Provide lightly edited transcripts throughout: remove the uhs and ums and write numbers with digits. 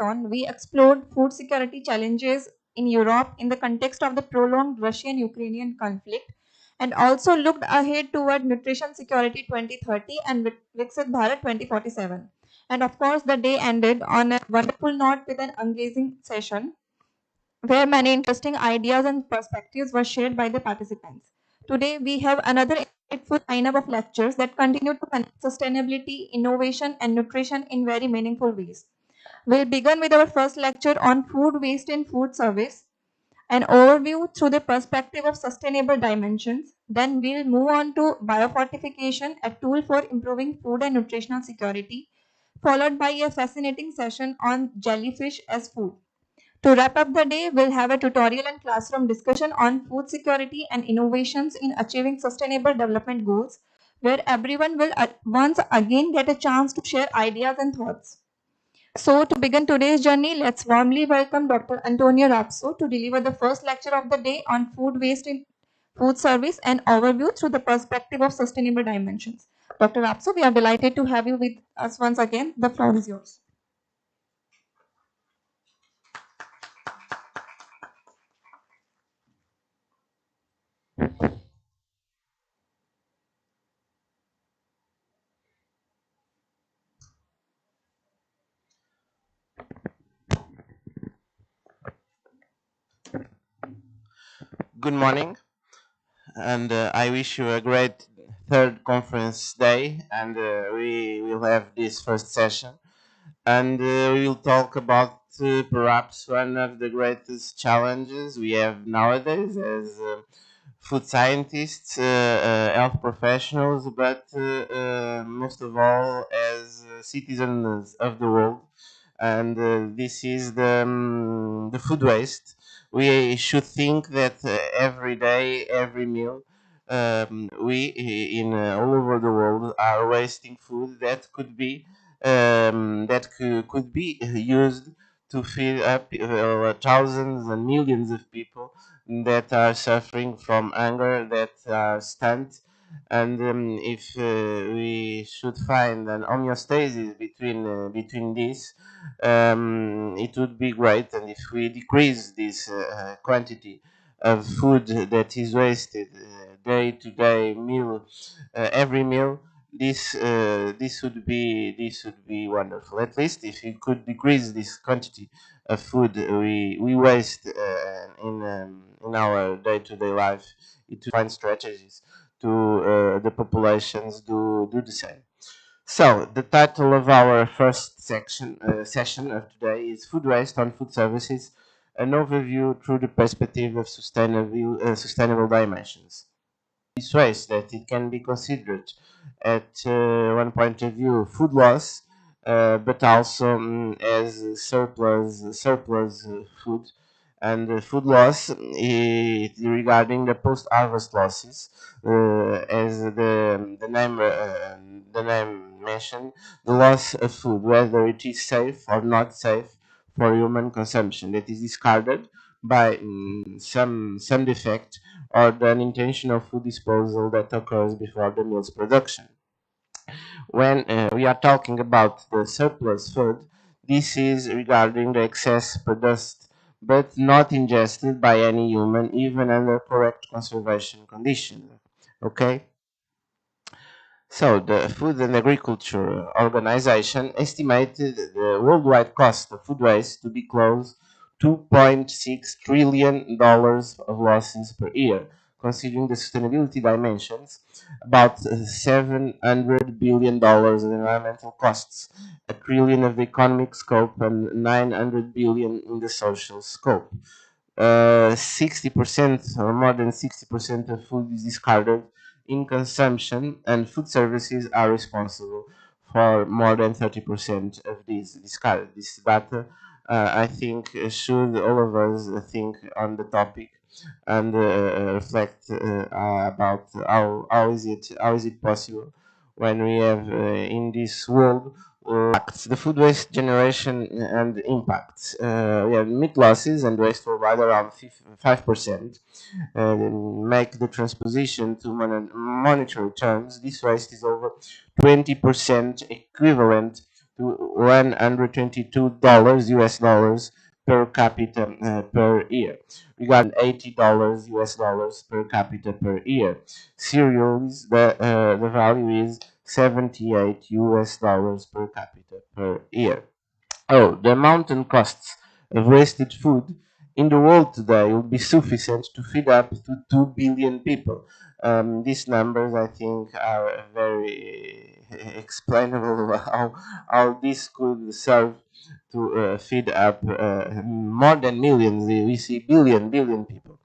on, we explored food security challenges in Europe in the context of the prolonged Russian-Ukrainian conflict and also looked ahead toward Nutrition Security 2030 and Viksit Bharat 2047. And of course, the day ended on a wonderful note with an engaging session where many interesting ideas and perspectives were shared by the participants. Today, we have another insightful lineup of lectures that continue to connect sustainability, innovation, and nutrition in very meaningful ways. We'll begin with our first lecture on food waste in food service, an overview through the perspective of sustainable dimensions. Then we'll move on to biofortification, a tool for improving food and nutritional security, followed by a fascinating session on jellyfish as food. To wrap up the day, we'll have a tutorial and classroom discussion on food security and innovations in achieving sustainable development goals, where everyone will once again get a chance to share ideas and thoughts. So, to begin today's journey, let's warmly welcome Dr. Antonio Rapso to deliver the first lecture of the day on food waste in food service and overview through the perspective of sustainable dimensions. Dr. Rapso, we are delighted to have you with us once again. The floor is yours. Good morning, and I wish you a great third conference day. And we will have this first session, and we will talk about perhaps one of the greatest challenges we have nowadays as food scientists, health professionals, but most of all as citizens of the world. And this is the food waste. We should think that every day, every meal, we in all over the world are wasting food that could be used to feed up thousands and millions of people that are suffering from hunger, that are stunned. And if we should find an homeostasis between these, it would be great. And if we decrease this quantity of food that is wasted day to day, meal every meal, this would be wonderful. At least if we could decrease this quantity of food we waste in our day to day life, it would find strategies to the populations do the same. So the title of our first session of today is Food Waste on Food Services, an overview through the perspective of sustainable dimensions. This waste that it can be considered at one point of view food loss, but also as surplus food, and food loss regarding the post-harvest losses, as the name mentioned, the loss of food, whether it is safe or not safe for human consumption, that is discarded by some defect or the unintentional food disposal that occurs before the meal's production. When we are talking about the surplus food, this is regarding the excess produced but not ingested by any human, even under correct conservation conditions. Okay? So, the Food and Agriculture Organization estimated the worldwide cost of food waste to be close to $2.6 trillion of losses per year. Considering the sustainability dimensions, about $700 billion in environmental costs, a trillion of the economic scope, and 900 billion in the social scope. 60% or more than 60% of food is discarded in consumption, and food services are responsible for more than 30% of these discarded. This data, I think, should all of us think on the topic and reflect about how is it possible when we have in this world the food waste generation and impacts. We have meat losses and waste worldwide around 5%. Make the transposition to monetary terms, this waste is over 20% equivalent to $122 US dollars per capita per year. Regarding $80 US dollars per capita per year. Cereals, the value is 78 US dollars per capita per year. Oh, the amount and costs of wasted food in the world today will be sufficient to feed up to 2 billion people. These numbers, I think, are very explainable how this could serve to feed up more than millions. We see billion people.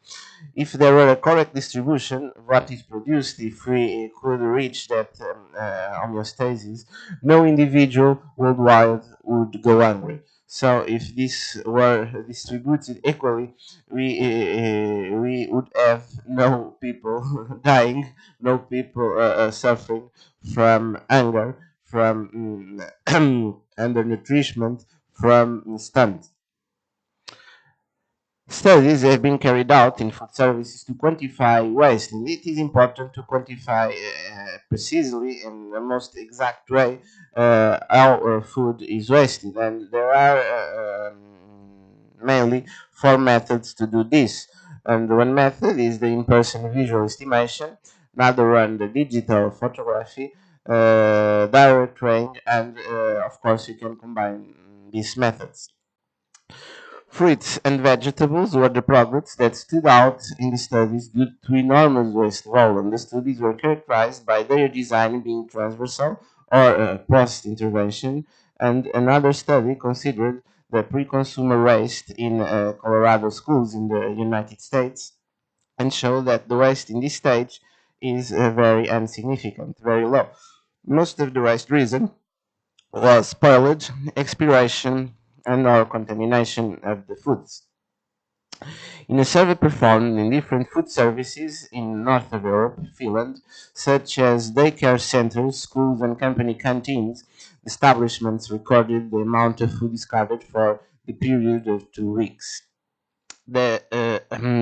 If there were a correct distribution of what is produced, if we could reach that homeostasis, no individual worldwide would go hungry. So if this were distributed equally, we would have no people dying, no people suffering from hunger, from undernutrition, from stunts. Studies have been carried out in food services to quantify waste, and it is important to quantify precisely in the most exact way how food is wasted. And there are mainly four methods to do this. And one method is the in-person visual estimation, another one the digital photography, direct weighing, and of course you can combine these methods. Fruits and vegetables were the products that stood out in the studies due to enormous waste volume. The studies were characterized by their design being transversal or post-intervention, and another study considered the pre-consumer waste in Colorado schools in the United States and showed that the waste in this stage is very insignificant, very low. Most of the waste reason was spoilage, expiration, and or contamination of the foods. In a survey performed in different food services in north of Europe, Finland, such as daycare centers, schools, and company canteens, establishments recorded the amount of food discarded for the period of 2 weeks. The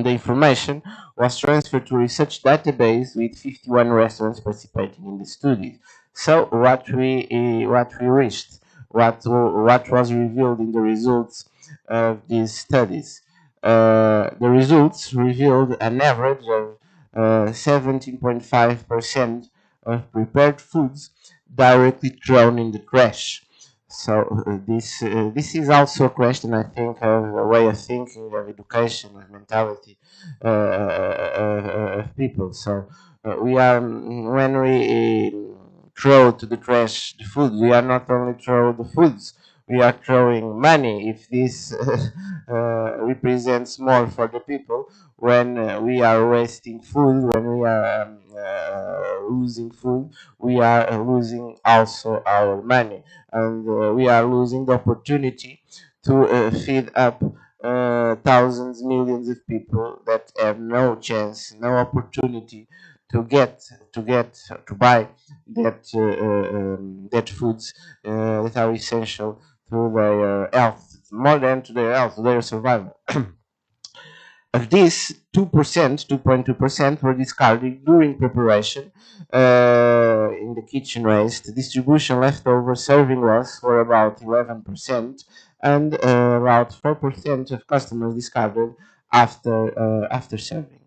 information was transferred to a research database with 51 restaurants participating in the study. So what we reached, what was revealed in the results of these studies. The results revealed an average of 17.5% of prepared foods directly thrown in the trash. So this is also a question, I think, of a way of thinking, of education, of mentality of people. So we are when we throw to the trash the food, we are not only throw the foods, we are throwing money. If this represents more for the people, when we are wasting food, when we are losing food, we are losing also our money, and we are losing the opportunity to feed up thousands, millions of people that have no chance, no opportunity to to buy that foods that are essential to their health, more than to their health, to their survival. Of this, 2%, 2.2% were discarded during preparation in the kitchen waste. Distribution leftover serving loss were about 11%, and about 4% of customers discarded after serving.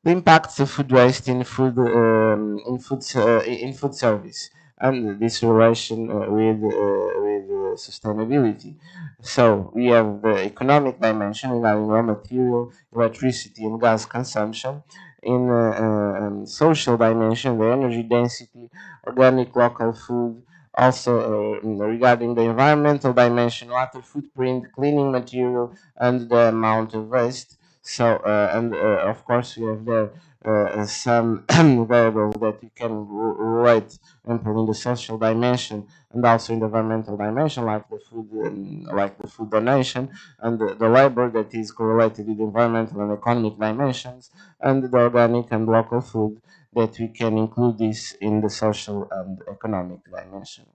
The impacts of food waste in food service and this relation with sustainability. So we have the economic dimension regarding raw material, electricity, and gas consumption. In social dimension, the energy density, organic local food. Also regarding the environmental dimension, water footprint, cleaning material, and the amount of waste. So, and of course, we have there some variables that you can relate in the social dimension and also in the environmental dimension, like the food donation, and the labor that is correlated with environmental and economic dimensions, and the organic and local food that we can include this in the social and economic dimension.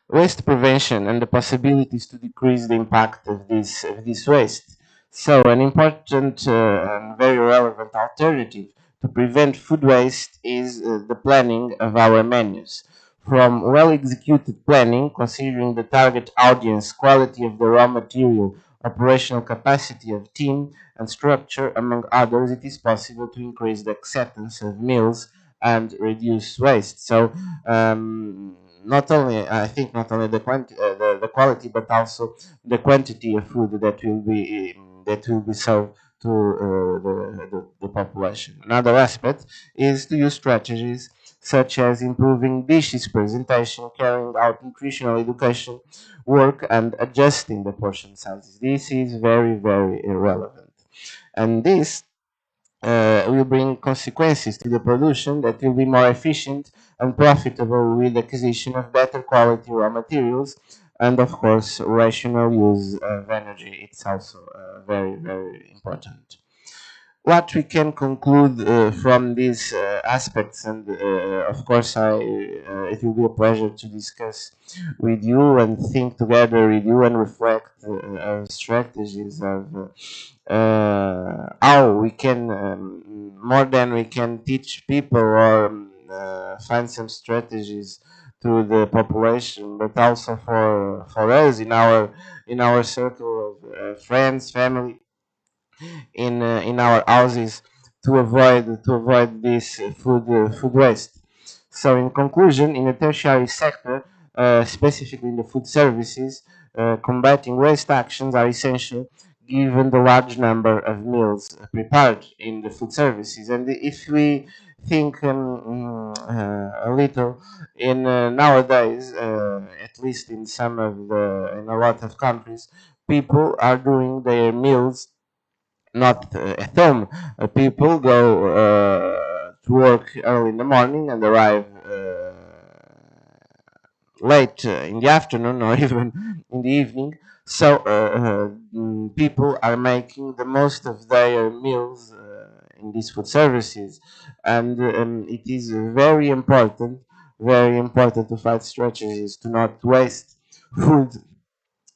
Waste prevention and the possibilities to decrease the impact of this waste. So, an important and very relevant alternative to prevent food waste is the planning of our menus. from well-executed planning, considering the target audience, quality of the raw material, operational capacity of team, and structure, among others, it is possible to increase the acceptance of meals and reduce waste. So, not only I think not only the quality, but also the quantity of food that will be served to the population. Another aspect is to use strategies such as improving dishes presentation, carrying out nutritional education work, and adjusting the portion sizes. This is very, very irrelevant. And this will bring consequences to the production that will be more efficient and profitable with acquisition of better quality raw materials and of course rational use of energy. It's also very, very important. What we can conclude from these aspects, and of course, it will be a pleasure to discuss with you and think together with you and reflect strategies of how we can, more than we can teach people or find some strategies to the population, but also for us in our circle of friends, family, in our houses to avoid this food waste. So, in conclusion, in the tertiary sector, specifically in the food services, combating waste actions are essential given the large number of meals prepared in the food services. And if we think a little in nowadays, at least in some of in a lot of countries, people are doing their meals not at home. People go to work early in the morning and arrive late in the afternoon or even in the evening. So people are making the most of their meals in these food services, and it is very important to find strategies to not waste food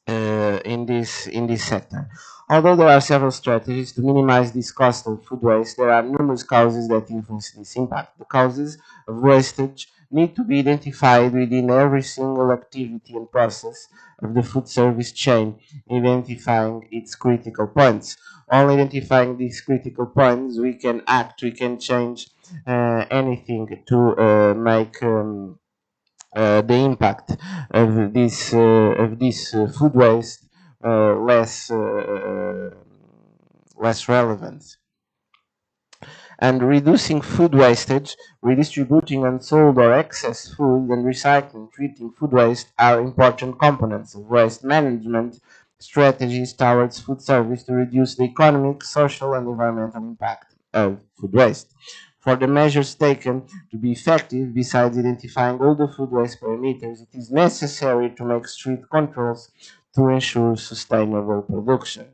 in this sector. Although there are several strategies to minimize this cost of food waste, there are numerous causes that influence this impact. The causes of wastage need to be identified within every single activity and process of the food service chain, identifying its critical points. Only identifying these critical points, we can act, we can change anything to make the impact of this food waste less relevant. And reducing food wastage, redistributing unsold or excess food, and recycling, treating food waste are important components of waste management strategies towards food service to reduce the economic, social, and environmental impact of food waste. For the measures taken to be effective, besides identifying all the food waste parameters, it is necessary to make strict controls to ensure sustainable production.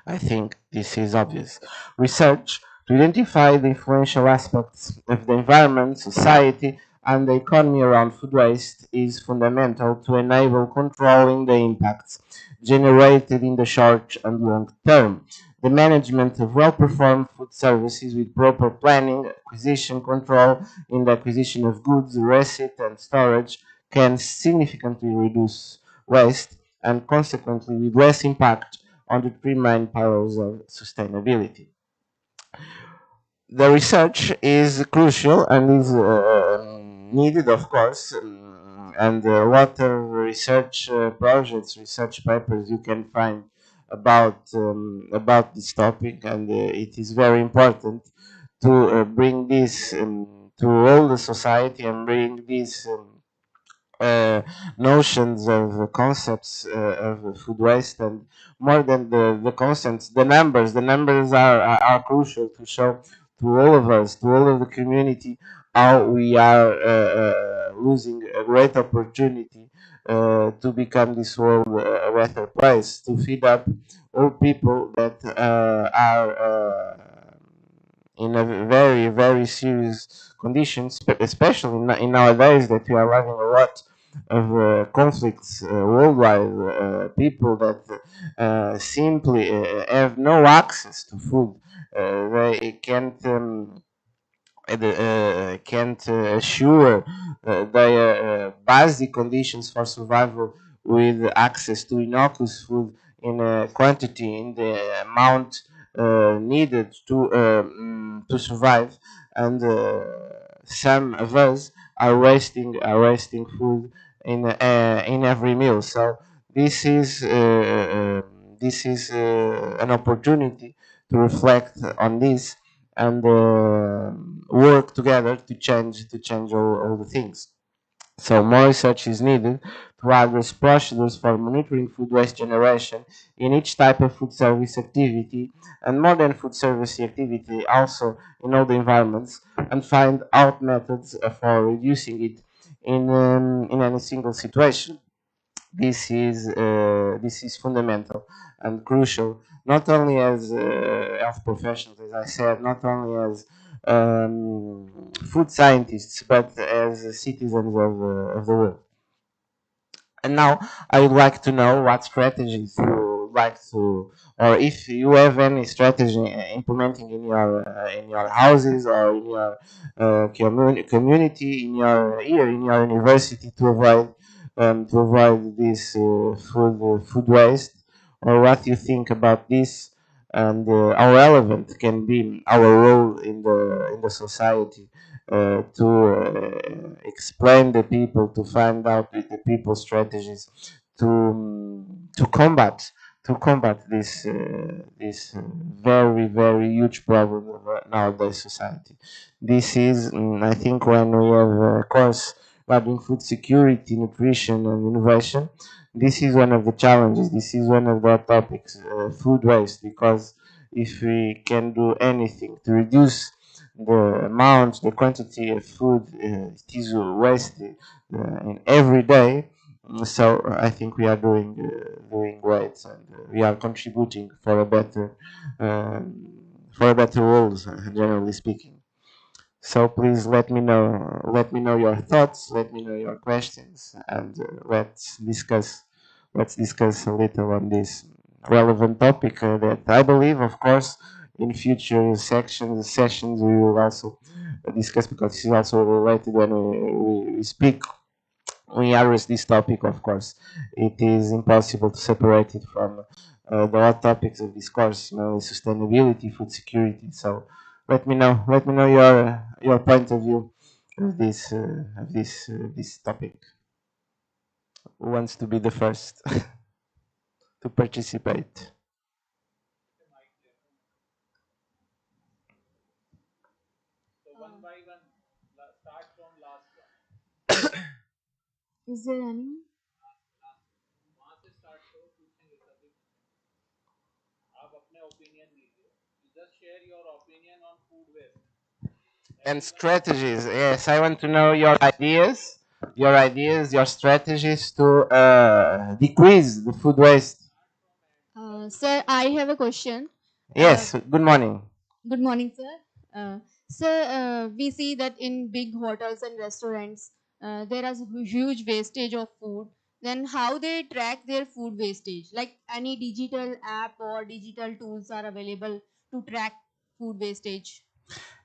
I think this is obvious. Research to identify the influential aspects of the environment, society, and the economy around food waste is fundamental to enable controlling the impacts generated in the short and long term. The management of well-performed food services with proper planning, acquisition control in the acquisition of goods, receipt, and storage can significantly reduce waste and consequently with less impact on the three main pillars of sustainability. The research is crucial and is needed, of course, and a lot of research projects, research papers you can find about this topic, and it is very important to bring this to all the society and bring this notions of concepts of food waste, and more than the concepts, the numbers are crucial to show to all of us, to all of the community, how we are losing a great opportunity to become this world a better place, to feed up all people that are in a very, very serious conditions, especially in nowadays that we are having a lot of conflicts worldwide, people that simply have no access to food. They can't can't assure their basic conditions for survival with access to innocuous food in a quantity, in the amount needed to survive, and some of us are wasting food in every meal. So this is an opportunity to reflect on this and work together to change all the things. So more research is needed to address procedures for monitoring food waste generation in each type of food service activity and more than food service activity also in all the environments, and find out methods for reducing it in any single situation. This is fundamental and crucial, not only as health professionals, as I said, not only as food scientists, but as citizens of the world. And now I would like to know what strategies you would like to, or if you have any strategy implementing in your houses or in your community, in your here in your university to avoid this food waste, or what you think about this, and how relevant can be our role in the society to explain the people, to find out with the people strategies to combat this very huge problem of nowadays society. This is, I think, when we have a course regarding food security, nutrition, and innovation. This is one of the challenges. This is one of the topics, food waste, because if we can do anything to reduce the amount, the quantity of food it is wasted in every day. So I think we are doing great, and we are contributing um, for a better world, generally speaking. So please let me know your thoughts, let me know your questions, and let's discuss a little on this relevant topic that I believe, of course, in future sessions we will also discuss, because this is also related when we speak, we address this topic. Of course, it is impossible to separate it from the other topics of this course, mainly sustainability, food security. So let me know your point of view of this topic. Who wants to be the first to participate? Is there any? And strategies. Yes, I want to know your strategies to decrease the food waste. Sir, I have a question. Yes. Good morning. Good morning, sir. Sir, we see that in big hotels and restaurants, there is huge wastage of food. Then how they track their food wastage? Like any digital app or digital tools are available to track food wastage?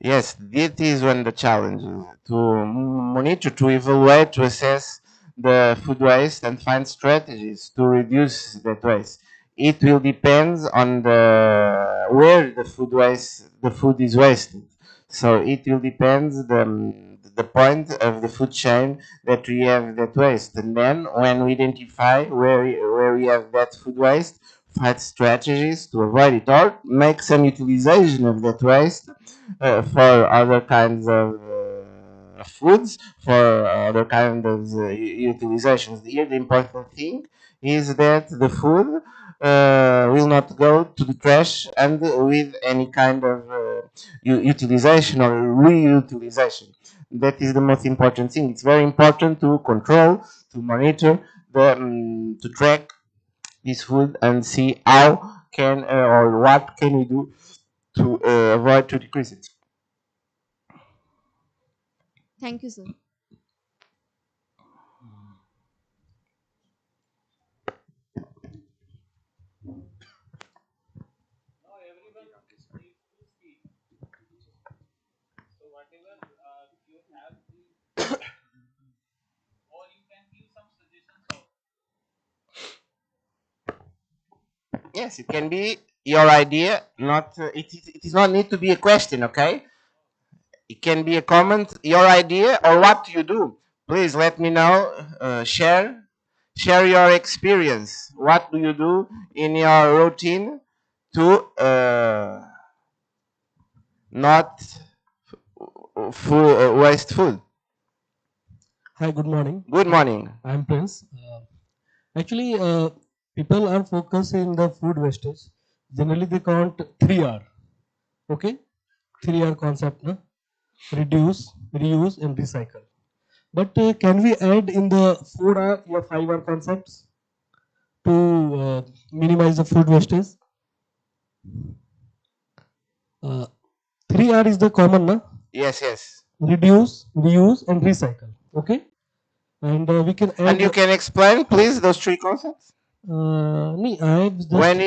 Yes, that is one of the challenges to monitor, to evaluate, to assess the food waste and find strategies to reduce that waste. It will depend on the where the food is wasted. So it will depend the point of the food chain that we have that waste, and then when we identify where we have that food waste, find strategies to avoid it or make some utilization of that waste for other kinds of foods, for other kinds of utilizations. Here, the important thing is that the food will not go to the trash and with any kind of utilization or reutilization. That is the most important thing. It's very important to control, to monitor, to track this food and see how can or what can we do to avoid to decrease it. Thank you, sir. Yes, it can be your idea. Not it is not need to be a question. Okay, it can be a comment, your idea, or what you do. Please let me know. Share your experience. What do you do in your routine to not waste food? Hi, good morning. Good morning. I'm Prince. Actually, people are focusing the food wastage. Generally, they count 3R. Okay, 3R concept, no? Reduce, reuse, and recycle. But can we add in the 4R or 5R concepts to minimize the food wastage? 3R is the common, no? Yes, yes. Reduce, reuse, and recycle. Okay, and we can And add. you can explain, please, those three concepts? I've just. When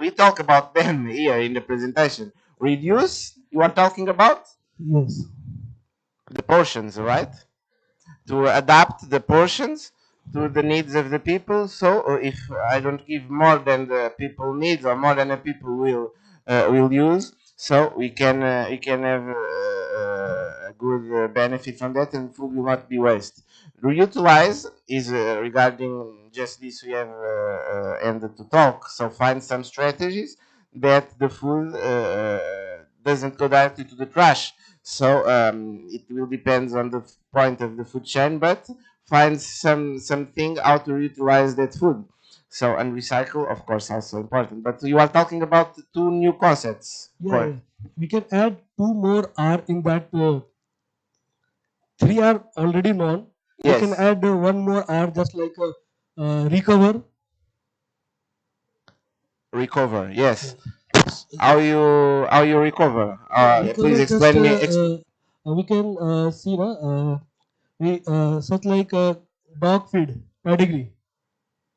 we talk about them here in the presentation, reduce, you are talking about Yes. the portions, right? To adapt the portions to the needs of the people. So if I don't give more than the people needs or more than the people will use, so we can have a good benefit from that, and food will not be waste. Reutilize is regarding just this we have ended to talk. So find some strategies that the food doesn't go directly to the trash. So it will depend on the point of the food chain, but find something how to utilize that food. So and recycle, of course, also important. But you are talking about two new concepts. Yeah, yeah. We can add two more R in that. Three are already known. We can Yes. add one more R, just like recover. Recover. Yes. Yes. How you recover? Recover Please just explain me. we can see we such like dog feed pedigree.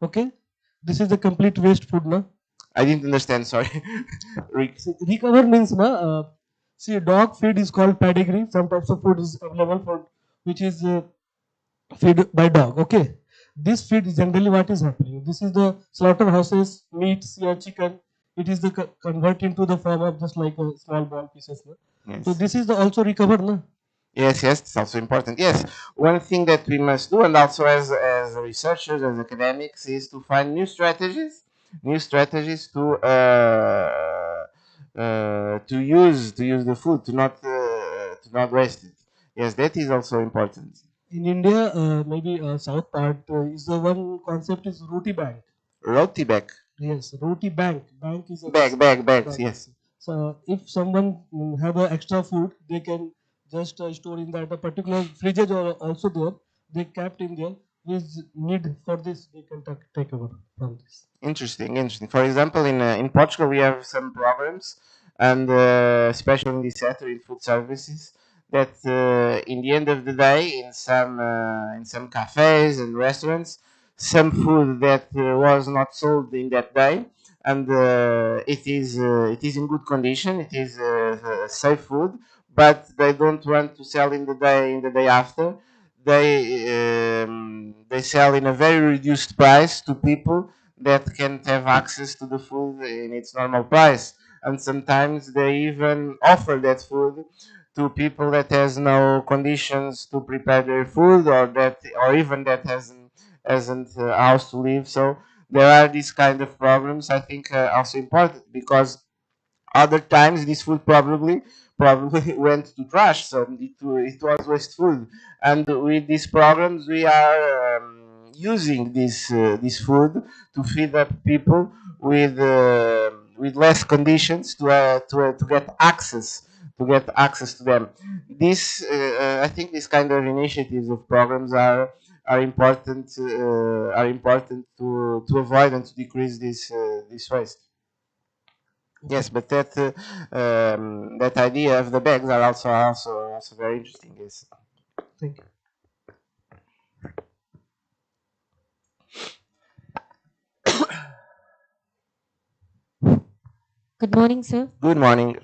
Okay, this is the complete waste food, na. I didn't understand. Sorry. See, recover means see, dog feed is called pedigree. Some types of food is available for which is feed by dog. Okay, this feed is generally what is happening. This is the slaughterhouses meats or chicken. It is the convert into the form of just like a small ball pieces. Na? So Yes. this is the also recover, na. Yes, yes, it's also important. Yes, one thing that we must do, and also as researchers, as academics, is to find new strategies to use the food, to not waste it. Yes, that is also important. In India, maybe south part is the one concept is roti bank. Roti bag, Yes, roti bank. Bank is a bags. bag. Yes, So if someone have a extra food, they can just store in that. A particular fridges are also there. They kept in there. With need for this, they can take over from this. interesting, interesting. For example, in Portugal, we have some programs, and especially in this sector, in food services, that in the end of the day, in some cafes and restaurants, some food that was not sold in that day, and it is in good condition, it is safe food, but they don't want to sell in the day after. They sell in a very reduced price to people that can't have access to the food in its normal price, and sometimes they even offer that food to people that has no conditions to prepare their food, or even that hasn't a house to live. So there are these kind of problems, I think, also important, because other times this food probably went to trash, so it was waste food. And with these programs, we are using this food to feed up people with less conditions to get access to them. This I think this kind of initiatives of programs are important to avoid and to decrease this waste. Yes, but that idea of the bags are also very interesting. Yes. Thank you. Good morning, sir. Good morning.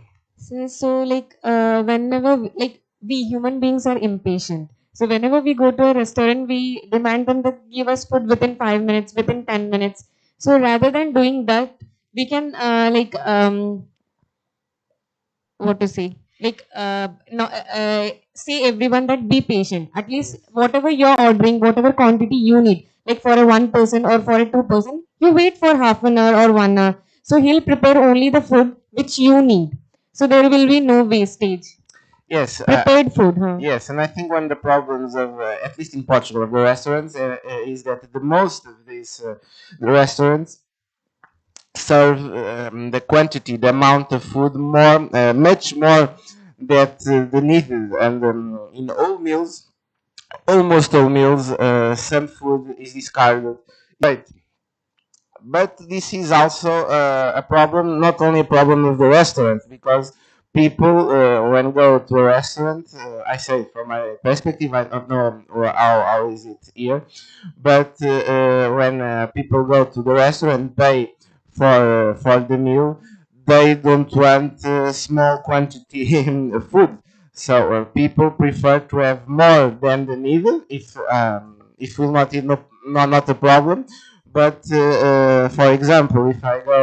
So like whenever like we human beings are impatient. So whenever we go to a restaurant, we demand them to give us food within 5 minutes, within 10 minutes. So rather than doing that, we can what to say, like no, say everyone that be patient. At least Yes. whatever you're ordering, whatever quantity you need, like for a one person or for a two person, you wait for half an hour or 1 hour. So he'll prepare only the food which you need. So there will be no wastage. Yes, Prepared food, huh? yes, and I think one of the problems of, at least in Portugal, of the restaurants is that the most of these restaurants serve the quantity, the amount of food more, much more that the needed, and in all meals, almost all meals, some food is discarded. Right. But this is also a problem, not only a problem of the restaurant, because people, when go to a restaurant, I say from my perspective, I don't know how is it here, but when people go to the restaurant and pay for the meal, they don't want small quantity of food. So people prefer to have more than the needed. If will not not a problem, but for example, if I go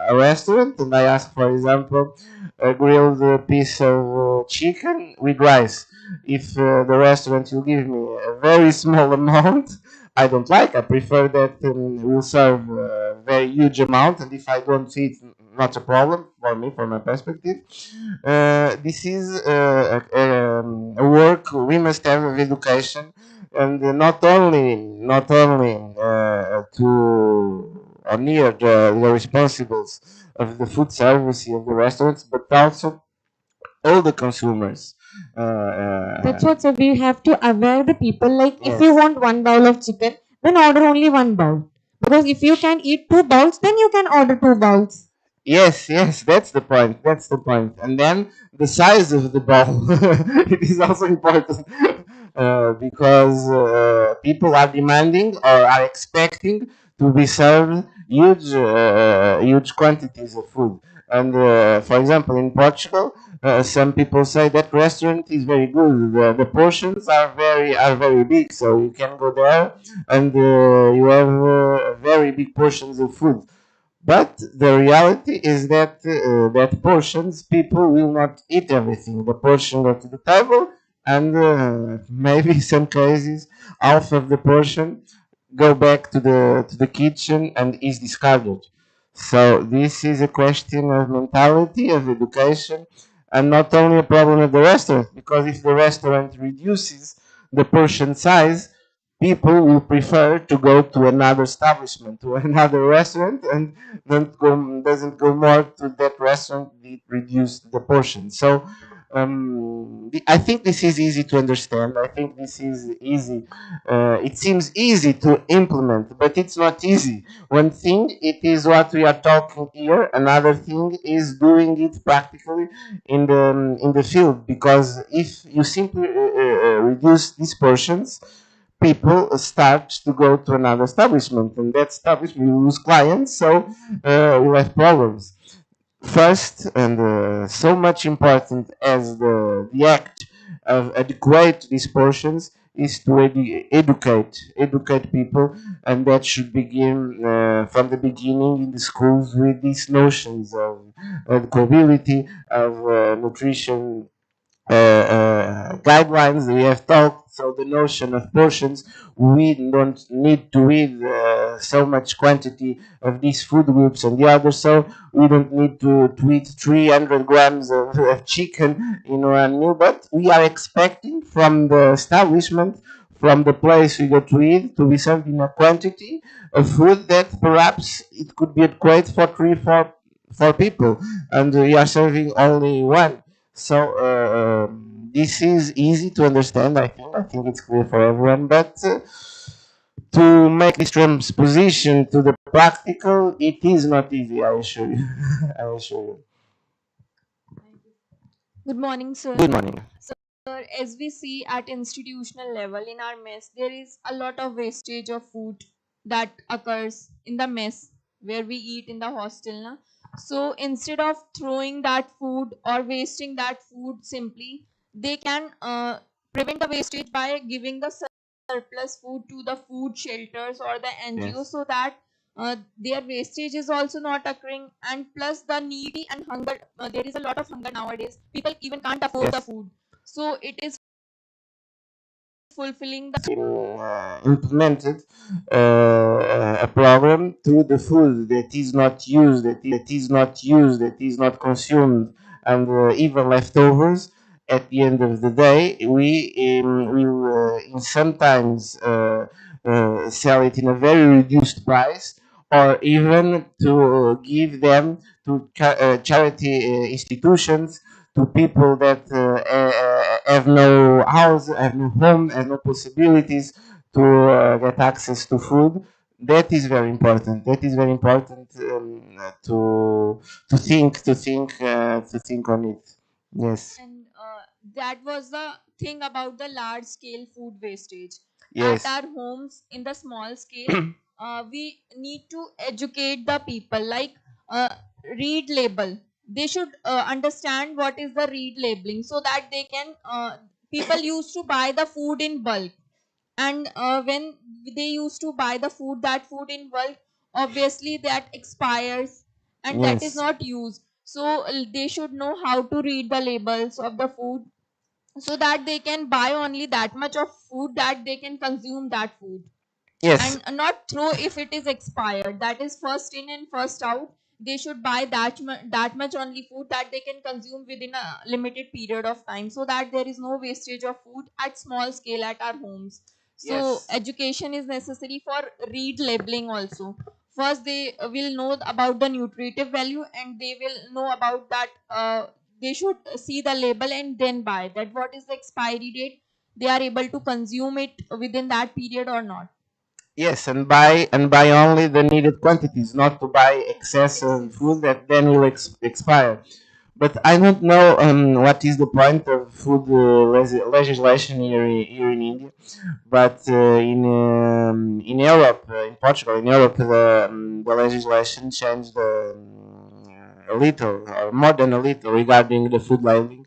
a restaurant and I ask, for example, a grilled piece of chicken with rice, if the restaurant will give me a very small amount, I don't like. I prefer that will serve a very huge amount, and if I don't eat, not a problem for me, from my perspective. This is a work we must have of education, and not only to or near the responsibles of the food service of the restaurants, but also all the consumers. That's what. So we have to aware the people. Like if you Yes. want one bowl of chicken, then order only one bowl. Because if you can eat two bowls, then you can order two bowls. Yes, yes, that's the point. That's the point. And then the size of the ball, it is also important because people are demanding or are expecting to be served huge quantities of food. And for example, in Portugal, some people say that restaurant is very good. The portions are very big, so you can go there and you have very big portions of food. But the reality is that portions, people will not eat everything. The portion go to the table, and maybe some cases half of the portion go back to the kitchen and is discarded. So this is a question of mentality, of education, and not only a problem of the restaurant. Because if the restaurant reduces the portion size, people will prefer to go to another establishment, to another restaurant, and doesn't go more to that restaurant. It reduced the portion. So I think this is easy to understand. I think this is easy. It seems easy to implement, but it's not easy. One thing it is what we are talking here. Another thing is doing it practically in the field. Because if you simply reduce these portions, people start to go to another establishment, and that establishment will lose clients, so we'll have problems. First, and so much important as the act of adequate these portions is to educate people, and that should begin from the beginning in the schools with these notions of equability, of nutrition guidelines we have talked. So the notion of portions, we don't need to eat so much quantity of these food groups and the others. So we don't need to eat 300 grams of chicken in one meal. But we are expecting from the establishment, from the place we go to eat, to be served in a quantity of food that perhaps it could be adequate for three, four people, and we are serving only one. So this is easy to understand. I think it's clear for everyone. But to make this transposition to the practical, it is not easy. I assure you. I assure you. Good morning, sir. Good morning. Sir, as we see at institutional level in our mess, there is a lot of wastage of food that occurs in the mess where we eat in the hostel. Na? So instead of throwing that food or wasting that food simply, they can prevent the wastage by giving the surplus food to the food shelters or the NGOs, Yes. so that their wastage is also not occurring, and plus the needy and hunger, there is a lot of hunger nowadays, people even can't afford the Yes. food, so it is fulfilling the Implemented a program to the food that is not used, that is not consumed, and even leftovers. At the end of the day, we will sometimes sell it in a very reduced price, or even to give them to charity institutions, to people that have no house, have no home, have no possibilities to get access to food. That is very important. That is very important to think on it. Yes. and that was the thing about the large scale food wastage at Yes. our homes. In the small scale, we need to educate the people, like uh, read label. They should understand what is the read labeling, so that they can people used to buy the food in bulk, and when they used to buy the food, that food in bulk, obviously that expires and that is Yes. not used, so they should know how to read the labels of the food, so that they can buy only that much of food, that they can consume that food, Yes. and not throw if it is expired. That is first in and first out. They should buy that much only food that they can consume within a limited period of time, so that there is no wastage of food at small scale at our homes. So Yes. education is necessary for read labeling also. First they will know about the nutritive value, and they will know about that, they should see the label and then buy that, what is the expiry date, they are able to consume it within that period or not. Yes, and buy only the needed quantities, not to buy excessive Excess. food that then will expire. But I don't know what is the point of food legislation here in India. But in Europe, in Portugal, in Europe, the legislation changed a little, or more than a little, regarding the food labeling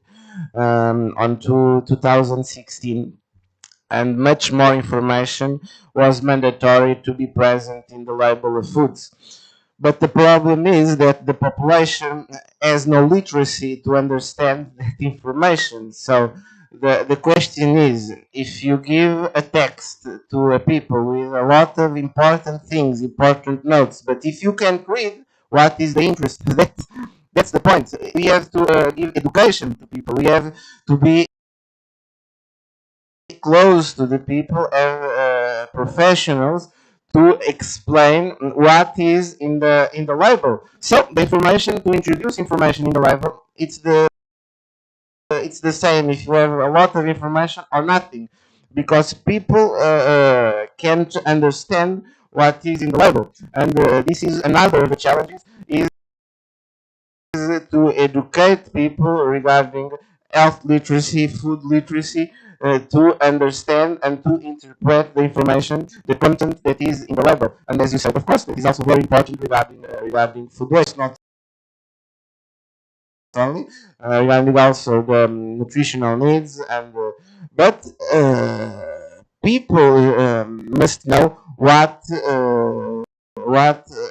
on 2016, and much more information was mandatory to be present in the label of foods. But the problem is that the population has no literacy to understand that information. So the question is, if you give a text to a people with a lot of important things, important notes, but if you can't read, what is the interest? That's the point. We have to give education to people. We have to be close to the people and professionals to explain what is in the label. So the information, to introduce information in the label, it's the same if you have a lot of information or nothing, because people can't understand what is in the label, and this is another of the challenges, is to educate people regarding health literacy, food literacy, to understand and to interpret the information, the content that is in the label. And as you said, of course, that is also very important regarding food waste, not only regarding also the nutritional needs, and but people must know what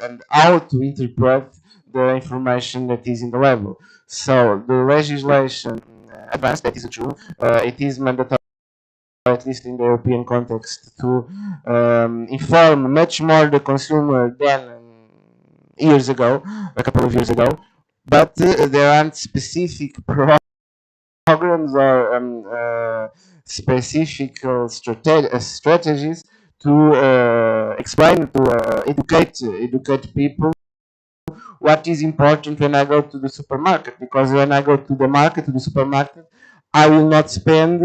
and how to interpret the information that is in the label. So the legislation advanced, that is true. It is mandatory, at least in the European context, to inform much more the consumer than years ago, a couple of years ago. But there aren't specific programs or specific strategies to explain, to educate people what is important when I go to the supermarket. Because when I go to the market, to the supermarket, I will not spend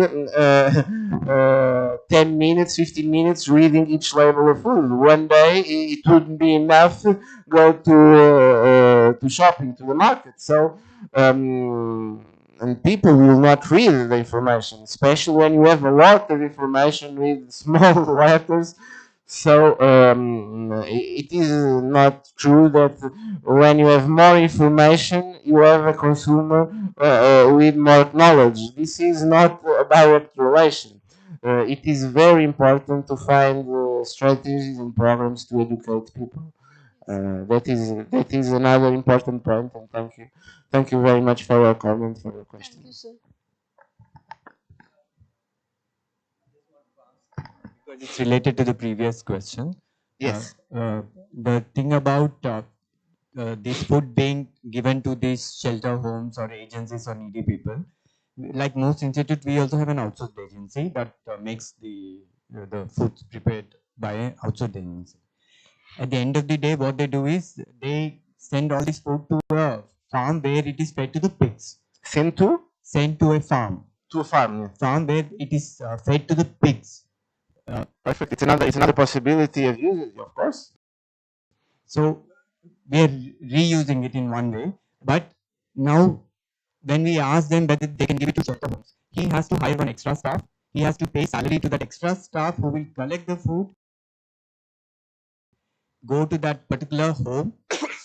10 minutes, 15 minutes reading each label of food. One day it wouldn't be enough go to shopping, to the market. So and people will not read the information, especially when you have a lot of information with small letters. So it is not true that when you have more information, you have a consumer with more knowledge. This is not a direct relation. It is very important to find strategies and programs to educate people. that is another important point, and thank you very much for your comment, for your question. Thank you, sir. Because it's related to the previous question. Yes. The thing about this food being given to these shelter homes or agencies or needy people, like most institute, we also have an outsourced agency that makes the food prepared by an outsourced agency. At the end of the day, what they do is they send all this food to a farm where it is fed to the pigs. Send to? Sent to a farm. To a farm. Yeah. Farm where it is fed to the pigs. Perfect. It's another possibility of usage, of course. So we are reusing it in one way, but now when we ask them whether they can give it to shelter homes, he has to hire one extra staff. He has to pay salary to that extra staff who will collect the food, go to that particular home.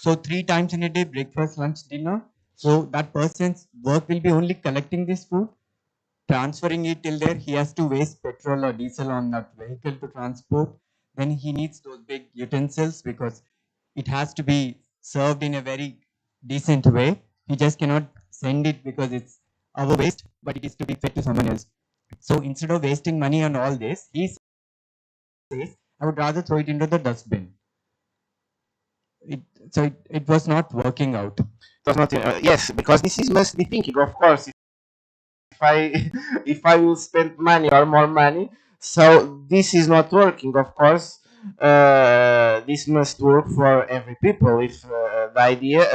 So 3 times in a day, breakfast, lunch, dinner. So that person's work will be only collecting this food, transferring it till there. He has to waste petrol or diesel on that vehicle to transport. Then he needs those big utensils because it has to be served in a very decent way. He just cannot send it because it's our waste, but it is to be fed to someone else. So instead of wasting money on all this, he says, I would rather throw it into the dustbin. It was not working out. It was not. Yes, because this is must be thinking, of course. If I if I will spend money or more money, so this is not working. Of course, this must work for every people. If the idea,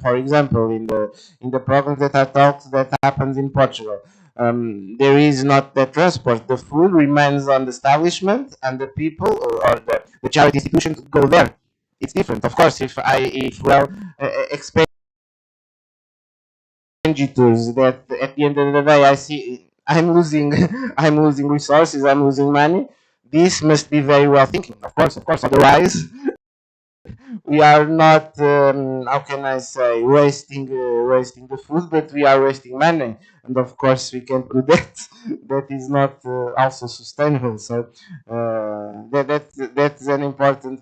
for example, in the programs that I talked that happens in Portugal, there is not the transport. The food remains on the establishment, and the people or the charity institutions go there. It's different, of course. If well expenditures that at the end of the day I see I'm losing I'm losing resources, I'm losing money. This must be very well thinking, of course, of course. Otherwise, we are not how can I say wasting the food, but we are wasting money, and of course we can't do that. That is not also sustainable. So that's an important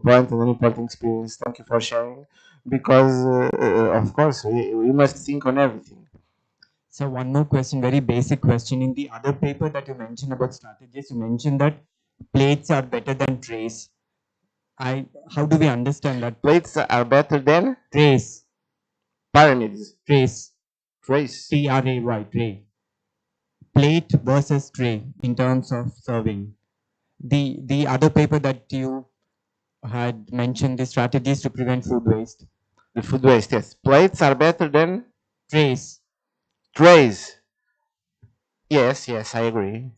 point and an important experience. Thank you for sharing, because of course we must think on everything. So one more question, very basic question. In the other paper that you mentioned about strategies, you mentioned that plates are better than trays. How do we understand that? Plates are better than Trays. pyramids. Trays. Trays. Tray. Tray. Plate versus tray in terms of serving. The other paper that you had mentioned the strategies to prevent food waste. The food waste, yes. Plates are better than trays. Trays. Yes, yes, I agree.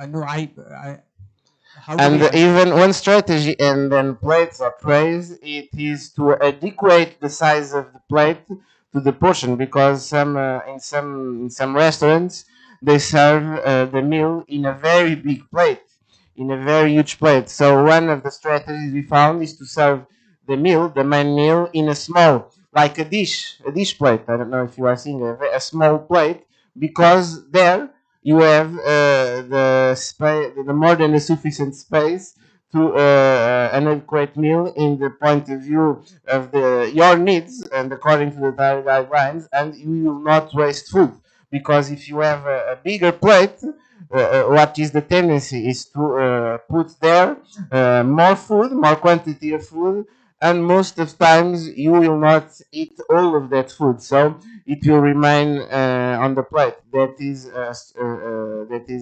No, how And do we even one strategy and then plates or trays, it is to adequate the size of the plate to the portion, because in some restaurants they serve the meal in a very big plate, in a very huge plate. So one of the strategies we found is to serve the meal, the main meal, in a small, like a dish plate. I don't know if you are seeing a small plate, because there you have the space, the more than the sufficient space to an adequate meal in the point of view of your needs and according to the diet guidelines, and you will not waste food. Because if you have a bigger plate, what is the tendency is to put there more food, more quantity of food, and most of times you will not eat all of that food, so it will remain on the plate. That is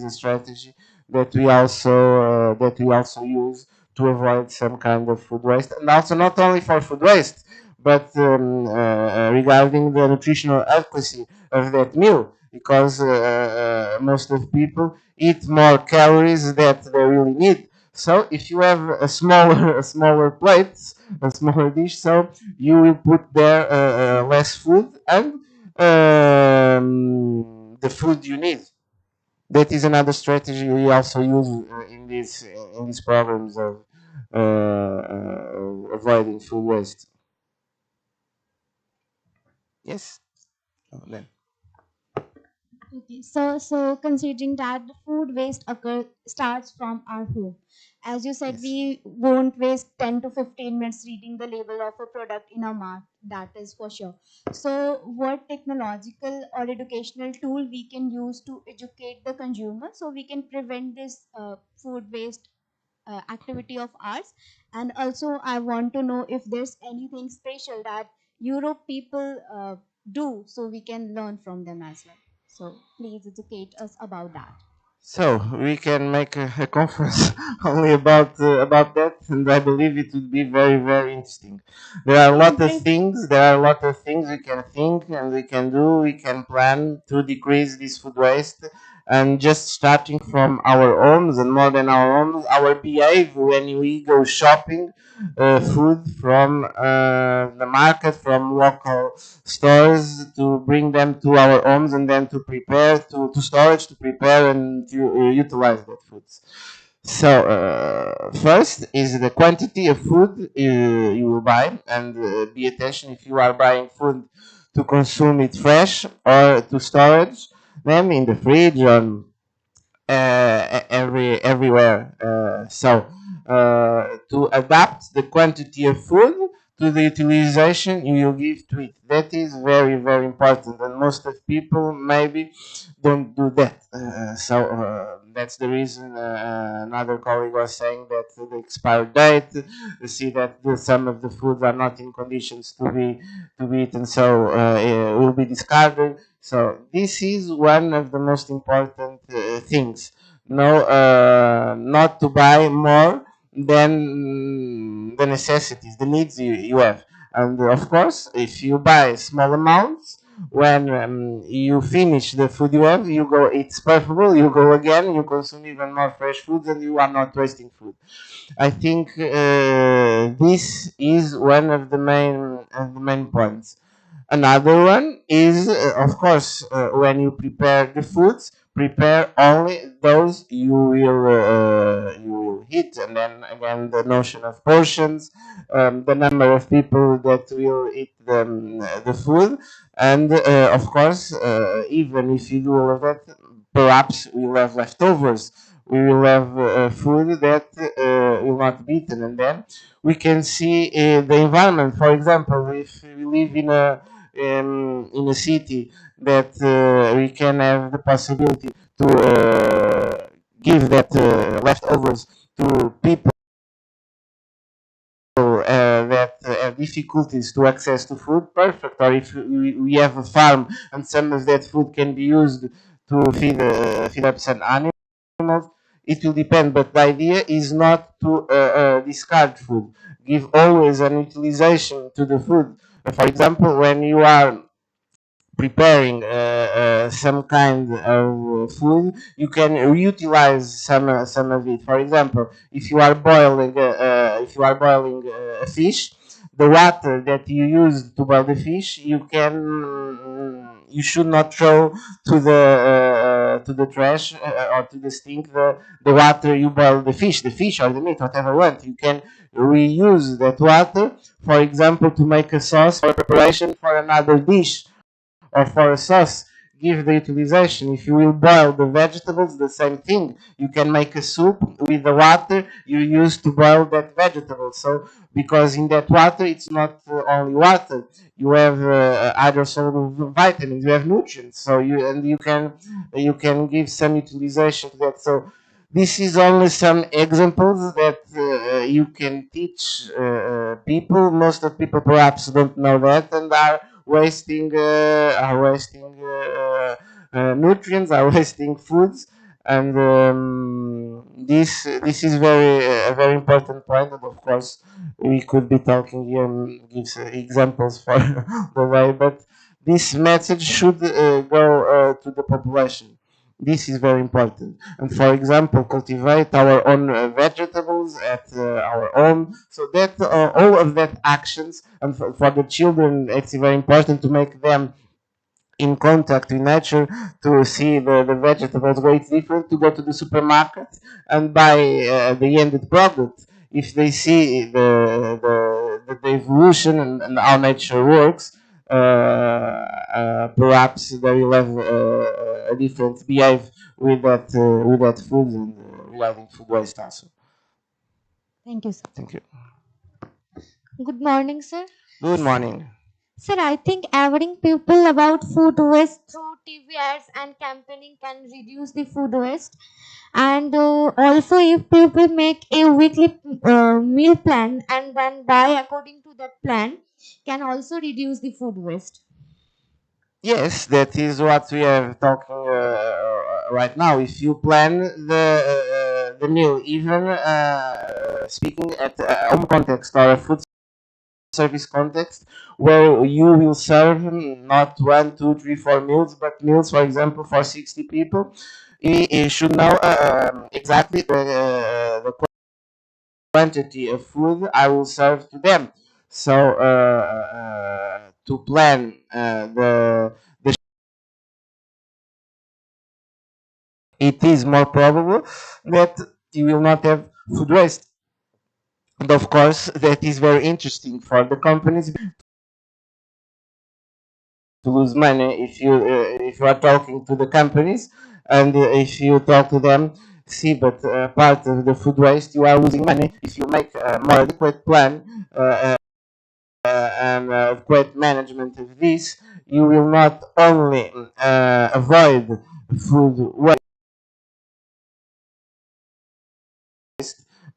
a strategy that we also use to avoid some kind of food waste, and also not only for food waste, but regarding the nutritional adequacy of that meal, because most of people eat more calories that they really need. So if you have a smaller plate, a smaller dish, so you will put there less food and the food you need. That is another strategy we also use in these programs of avoiding food waste. Yes. Oh, then. Okay, so considering that the food waste starts from our home, As you said, Yes. we won't waste 10 to 15 minutes reading the label of a product in our mouth. That is for sure. So, what technological or educational tool we can use to educate the consumer so we can prevent this food waste activity of ours? And also, I want to know if there's anything special that Europe people do so we can learn from them as well. So, please educate us about that. So we can make a conference only about that, and I believe it would be very very interesting. There are a lot of Interest. things. There are a lot of things we can think and we can do. We can plan to decrease this food waste, and just starting from our homes and more than our homes, our behave when we go shopping, food from the market, from local stores, to bring them to our homes and then to prepare, to storage, to prepare and to utilize that foods. So first is the quantity of food you will buy, and be attention if you are buying food to consume it fresh or to storage them in the fridge or everywhere. To adapt the quantity of food to the utilization you will give to it. That is very very important, and most of people maybe don't do that. That's the reason another colleague was saying that the expired date. You see that some of the foods are not in conditions to be eaten, so it will be discarded. So this is one of the most important things. No, not to buy more than the necessities, the needs you have. And of course, if you buy small amounts, when you finish the food you have, you go, it's preferable, you go again, you consume even more fresh foods, and you are not wasting food. I think this is one of the main points. Another one is, of course, when you prepare the foods, prepare only those you will eat, and then again the notion of portions, the number of people that will eat the food, and of course, even if you do all of that, perhaps we will have leftovers. We will have food that will not be eaten, and then we can see the environment. For example, if we live in a city that we can have the possibility to give that leftovers to people that have difficulties to access to food, perfect. Or if we have a farm and some of that food can be used to feed up some animals, it will depend. But the idea is not to discard food. Give always an utilization to the food. For example, when you are preparing some kind of food, you can reutilize some of it. For example, if you are boiling a fish, the water that you use to boil the fish, you should not throw to the trash or to the stink the water you boil the fish or the meat, whatever you want. You can reuse that water, for example, to make a sauce or preparation for another dish or for a sauce. Give the utilization. If you will boil the vegetables, the same thing. You can make a soup with the water you use to boil that vegetable. So because in that water it's not only water, you have other soluble vitamins, you have nutrients. So you can give some utilization to that. So this is only some examples that you can teach people. Most of people perhaps don't know that and are wasting nutrients, are wasting foods, and this is a very important point. And of course, we could be talking here and give examples for the way, but this message should go to the population. This is very important. And for example, cultivate our own vegetables at our home, so that all of that actions, and for the children, it's very important to make them in contact with nature, to see the vegetables where it's different, to go to the supermarket and buy the ended product. If they see the evolution and how nature works, perhaps they will have a different behave with that food, and regarding food waste also. Thank you, sir. Thank you. Good morning, sir. Good morning. Sir, I think awarding people about food waste through TV ads and campaigning can reduce the food waste. And also, if people make a weekly meal plan and then buy according to that plan, can also reduce the food waste. Yes, that is what we are talking right now. If you plan the meal, even speaking at a home context or a food service context, where you will serve not one, two, three, four meals, but meals, for example, for 60 people, you should know exactly the quantity of food I will serve to them. So to plan the it is more probable that you will not have food waste. And of course, that is very interesting for the companies to lose money if you are talking to the companies and if you talk to them. See, but part of the food waste you are losing money if you make a more adequate plan and great management of this. You will not only avoid food waste,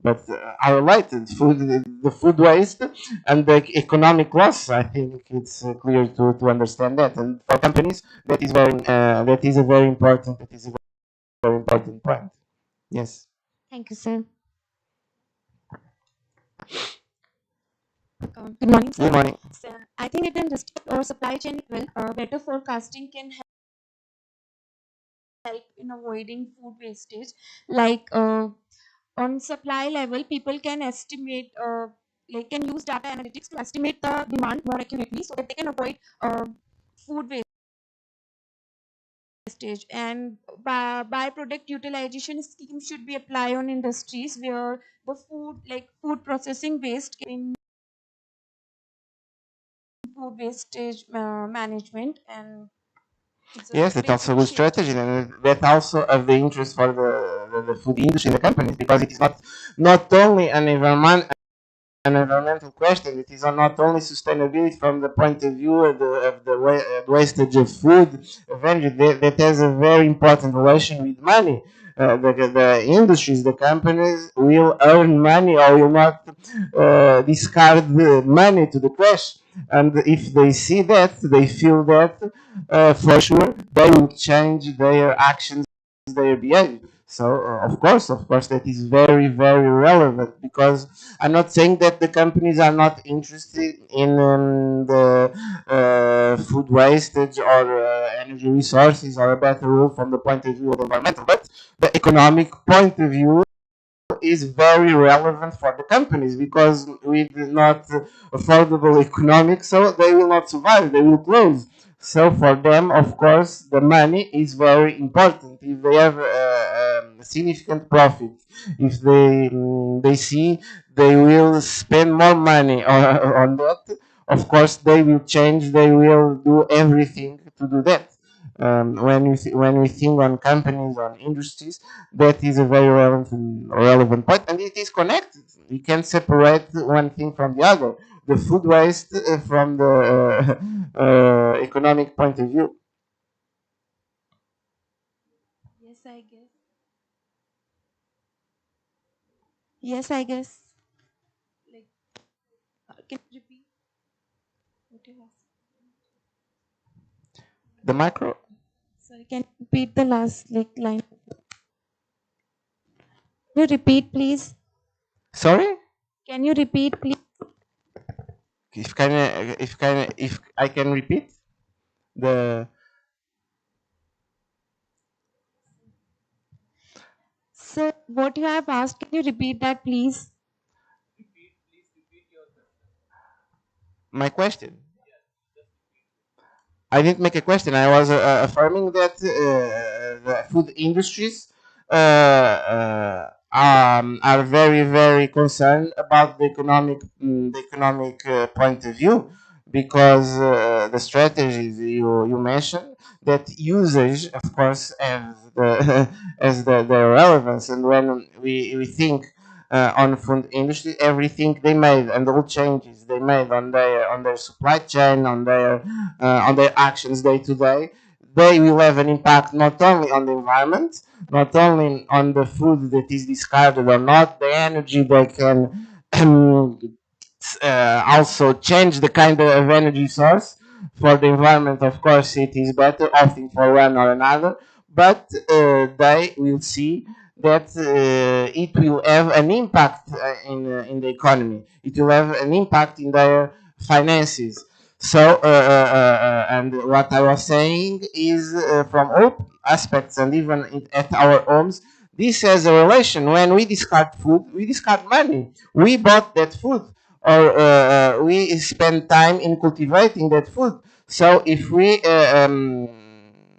but highlighted the food waste and the economic loss. I think it's clear to understand that, and for companies, that is a very important point. Yes. Thank you, sir. Good morning, sir. Good morning. So, I think it industry or supply chain well, better forecasting can help in avoiding food wastage. Like on supply level, people can estimate, like can use data analytics to estimate the demand more accurately, so that they can avoid food wastage. And by product utilization scheme should be applied on industries where the food, like food processing waste, in food wastage management, and it's a Yes, that's big also a good strategy, initiative. and that also of the interest for the food industry, the companies, because it is not only an environmental question. It is not only sustainability from the point of view of the wastage of food. Eventually, that has a very important relation with money. The industries, the companies will earn money or will not discard the money to the trash. And if they see that, they feel that, for sure, they will change their actions, their behavior. So of course, that is very, very relevant, because I'm not saying that the companies are not interested in the food wastage or energy resources or a better rule from the point of view of the environmental, but the economic point of view is very relevant for the companies, because with not affordable economics, so they will not survive, they will close. So for them, of course, the money is very important. If they have significant profit, if they see they will spend more money on that, of course they will change. They will do everything to do that. When we think on companies, on industries, that is a very relevant point, and it is connected. You can separate one thing from the other. The food waste from the economic point of view. Yes, I guess. Yes, I guess. Like, can you repeat what you asked? The macro. Sorry, can you repeat the last like line? Can you repeat, please? Sorry, Can you repeat, please? if I can repeat the Sir, what you have asked, can you repeat that, please? my question. I didn't make a question. I was affirming that the food industries are very, very concerned about the economic point of view, because the strategies you mentioned, that usage, of course, has the, has the relevance. And when we think on food industry, everything they made and all changes they made on their supply chain, on their actions day to day, they will have an impact not only on the environment, not only on the food that is discarded or not, the energy they can also change the kind of energy source. For the environment, of course, it is better opting for one or another, but they will see that it will have an impact in the economy. It will have an impact in their finances. So, and what I was saying is from all aspects and even at our homes, this has a relation. When we discard food, we discard money. We bought that food or we spend time in cultivating that food. So if we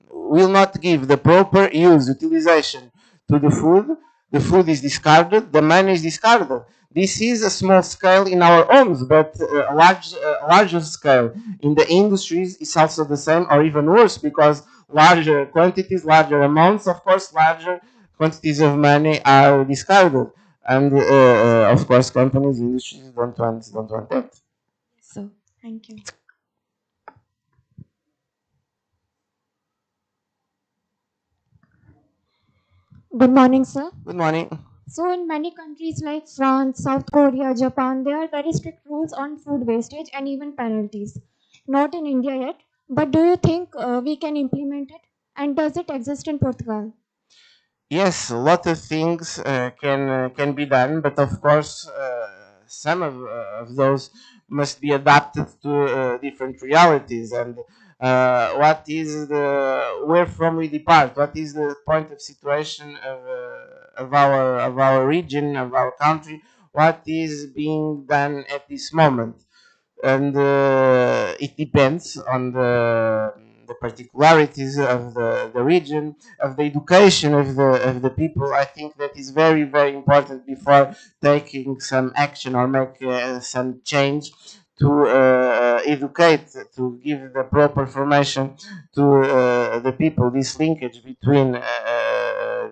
will not give the proper utilization to the food is discarded, the money is discarded. This is a small scale in our homes, but larger scale in the industries is also the same or even worse because larger quantities, larger amounts, of course, larger quantities of money are discarded. And of course, companies, industries don't want that. So, thank you. Good morning, sir. Good morning. So, in many countries like France, South Korea, Japan, there are very strict rules on food wastage and even penalties. Not in India yet, but do you think we can implement it? And does it exist in Portugal? Yes, a lot of things can be done, but of course, some of those must be adapted to different realities. And what is the where from we depart? What is the point of situation of our region, of our country? What is being done at this moment? And it depends on the particularities of the region, of the education of the people. I think that is very, very important before taking some action or make some change to educate, to give the proper formation to the people. This linkage between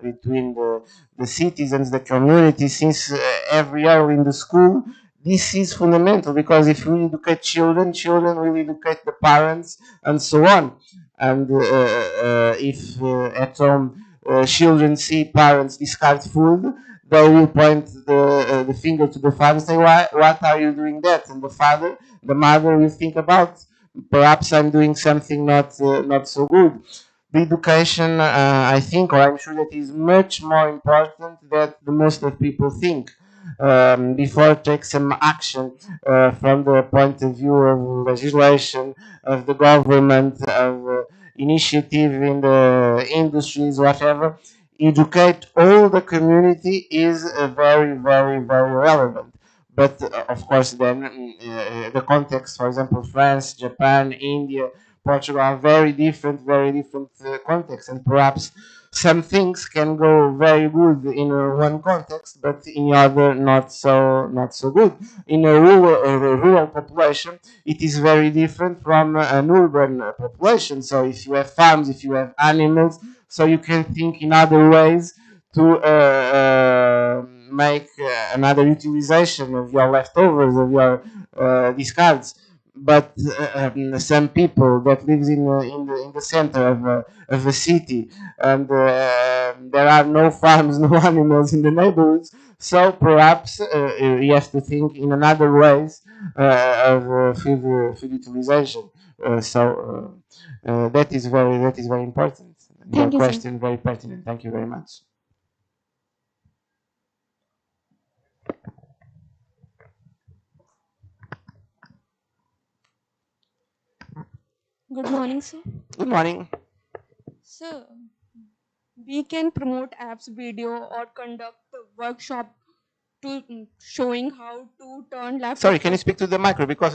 the citizens, the community, since every year in the school this is fundamental because if we educate children, children will educate the parents and so on. And if at home children see parents discard food, they will point the finger to the father and say, "Why? What are you doing that?" And the mother will think about, perhaps I'm doing something not so good. The education, I think, or I'm sure that is much more important than the most of people think before take some action from the point of view of legislation, of the government, of initiative in the industries, whatever. Educate all the community is very, very, very relevant. But of course, then the context, for example, France, Japan, India, Portugal are very different contexts, and perhaps some things can go very good in one context, but in other not so good. In a rural population, it is very different from an urban population. So if you have farms, if you have animals, so you can think in other ways to make another utilization of your leftovers, of your discards. But some people that lives in the center of a city and there are no farms, no animals in the neighborhoods. So perhaps you have to think in another ways of food utilization. That is very important. Your Thank you, sir. question very pertinent. Thank you very much. Good morning, sir. Good morning. Sir, we can promote apps video or conduct a workshop to showing how to turn left. Sorry, can you speak to the micro because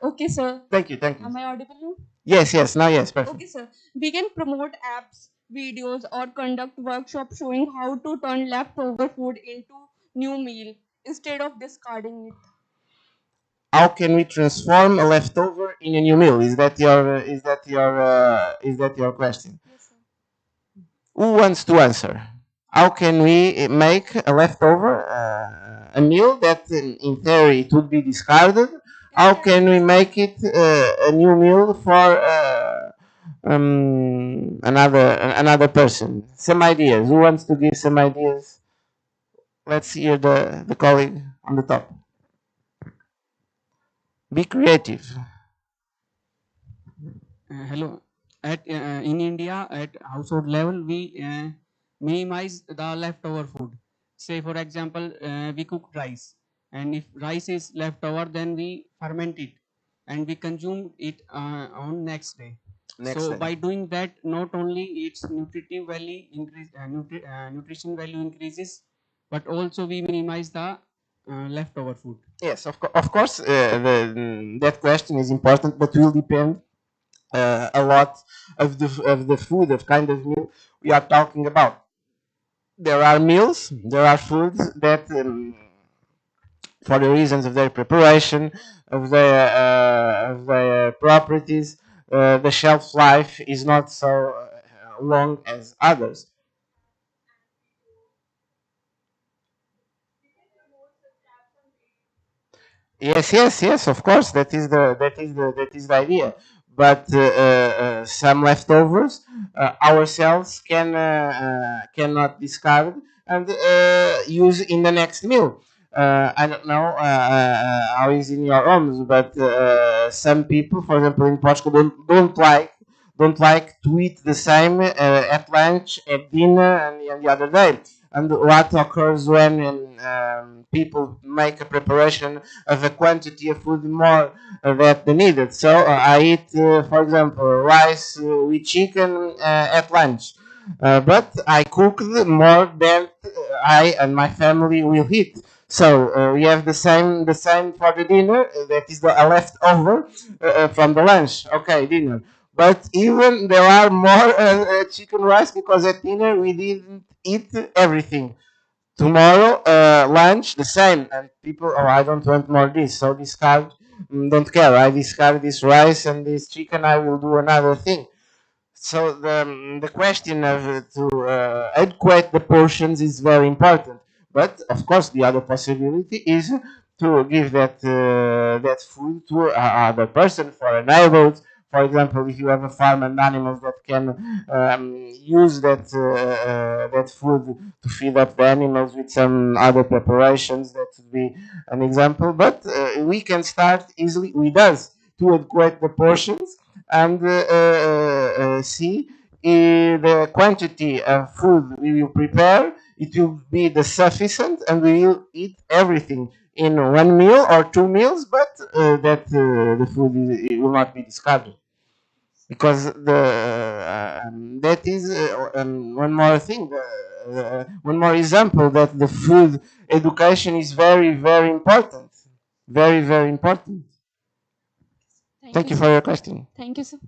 Okay, sir. thank you, thank you. Am I audible now? Yes, now yes, perfect. Okay, sir. We can promote apps, videos, or conduct workshops showing how to turn leftover food into new meal instead of discarding it. How can we transform a leftover in a new meal? Is that your question? Yes, sir. Who wants to answer? how can we make a leftover, a meal that in theory it would be discarded? How can we make it a new meal for another person? Some ideas. Who wants to give some ideas? Let's hear the colleague on the top. Be creative. Hello. In India, at household level, we minimize the leftover food. Say, for example, we cook rice, and if rice is leftover, then we ferment it, and we consume it on next day. Next So day. by doing that, not only its nutrition value increases, but also we minimize the leftover food. Yes, of course, that question is important, but will depend a lot of the food, of kind of meal we are talking about. There are meals, there are foods that, for the reasons of their preparation, of their properties, the shelf life is not so long as others. Yes, yes, yes. Of course, that is the idea. But some leftovers ourselves cannot discard and use in the next meal. I don't know how is in your homes, but some people, for example, in Portugal, don't like to eat the same at lunch, at dinner, and the other day. And what occurs when people make a preparation of a quantity of food more than they needed. So I eat, for example, rice with chicken at lunch, but I cooked more than I and my family will eat. So we have the same for the dinner. That is a leftover from the lunch. Okay, dinner. But even there are more chicken rice because at dinner we didn't eat everything. Tomorrow, lunch, the same. And people, oh, I don't want more this. So discard, don't care. I discard this rice and this chicken. I will do another thing. So the question of to adequate the portions is very important. But of course, the other possibility is to give that food to other person for a neighborhood. For example, if you have a farm and animals that can use that food to feed up the animals with some other preparations, that would be an example. But we can start easily with us to adequate the portions and see the quantity of food we will prepare. It will be the sufficient, and we will eat everything in one meal or two meals, but that the food it will not be discarded because that is one more thing. One more example that the food education is very, very important. Very, very important. Thank you for your question. Thank you, sir.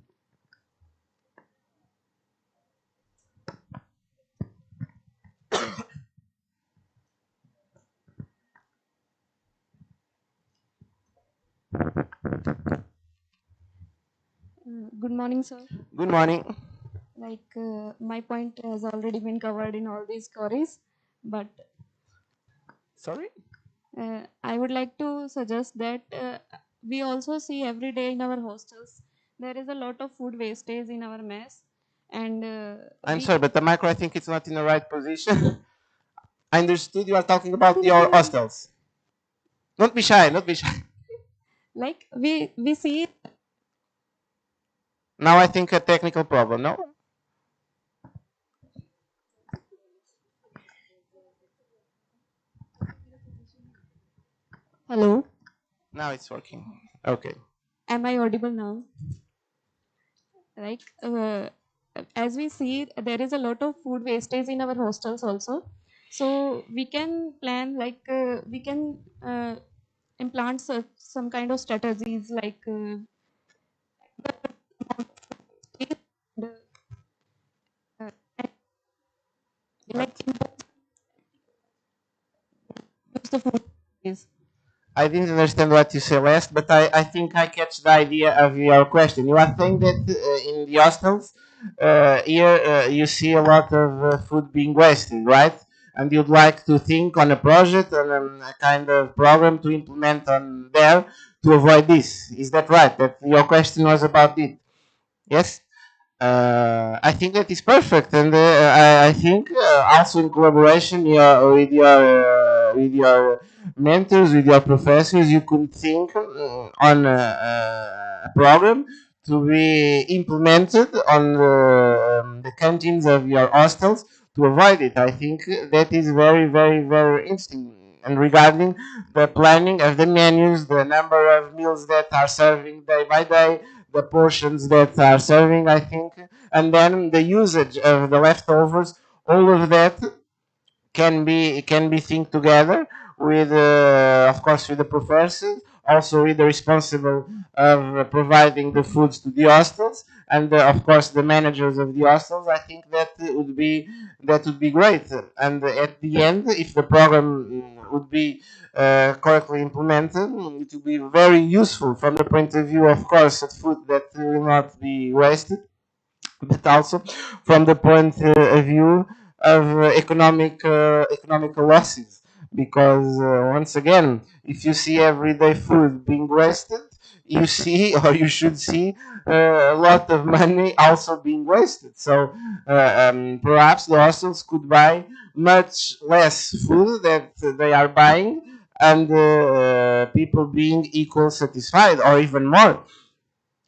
Good morning, sir. Good morning. My point has already been covered in all these queries, but Sorry? I would like to suggest that we also see every day in our hostels there is a lot of food wastage in our mess, and I'm we sorry, but the micro, I think it's not in the right position. I understood you are talking about your hostels. Don't be shy, don't be shy. we see. Now I think a technical problem, no? Hello, Now it's working. Okay. am I audible now? Like as we see, there is a lot of food wastage in our hostels also. So we can plan we can implant some kind of strategies uh, like use the food waste. I didn't understand what you said last, but I think I catch the idea of your question. You are saying that in the hostels here you see a lot of food being wasted, right? And you'd like to think on a project and a kind of program to implement on there to avoid this. Is that right? That your question was about it? Yes? I think that is perfect, and I think also in collaboration with your mentors, with your professors, you could think on a program to be implemented on the canteens of your hostels to avoid it. I think that is very, very, very interesting. And regarding the planning of the menus, the number of meals that are serving day by day, the portions that are serving, I think, and then the usage of the leftovers, all of that can be think together with of course with the professors, also with the responsible of providing the foods to the hostels, and of course the managers of the hostels. I think that would be great, and at the end, if the program would be correctly implemented, it would be very useful from the point of view, of course, of food that will not be wasted, but also from the point of view of economical losses. Because once again, if you see everyday food being wasted, you see or you should see a lot of money also being wasted. So perhaps the hostels could buy much less food that they are buying, and people being equal satisfied or even more.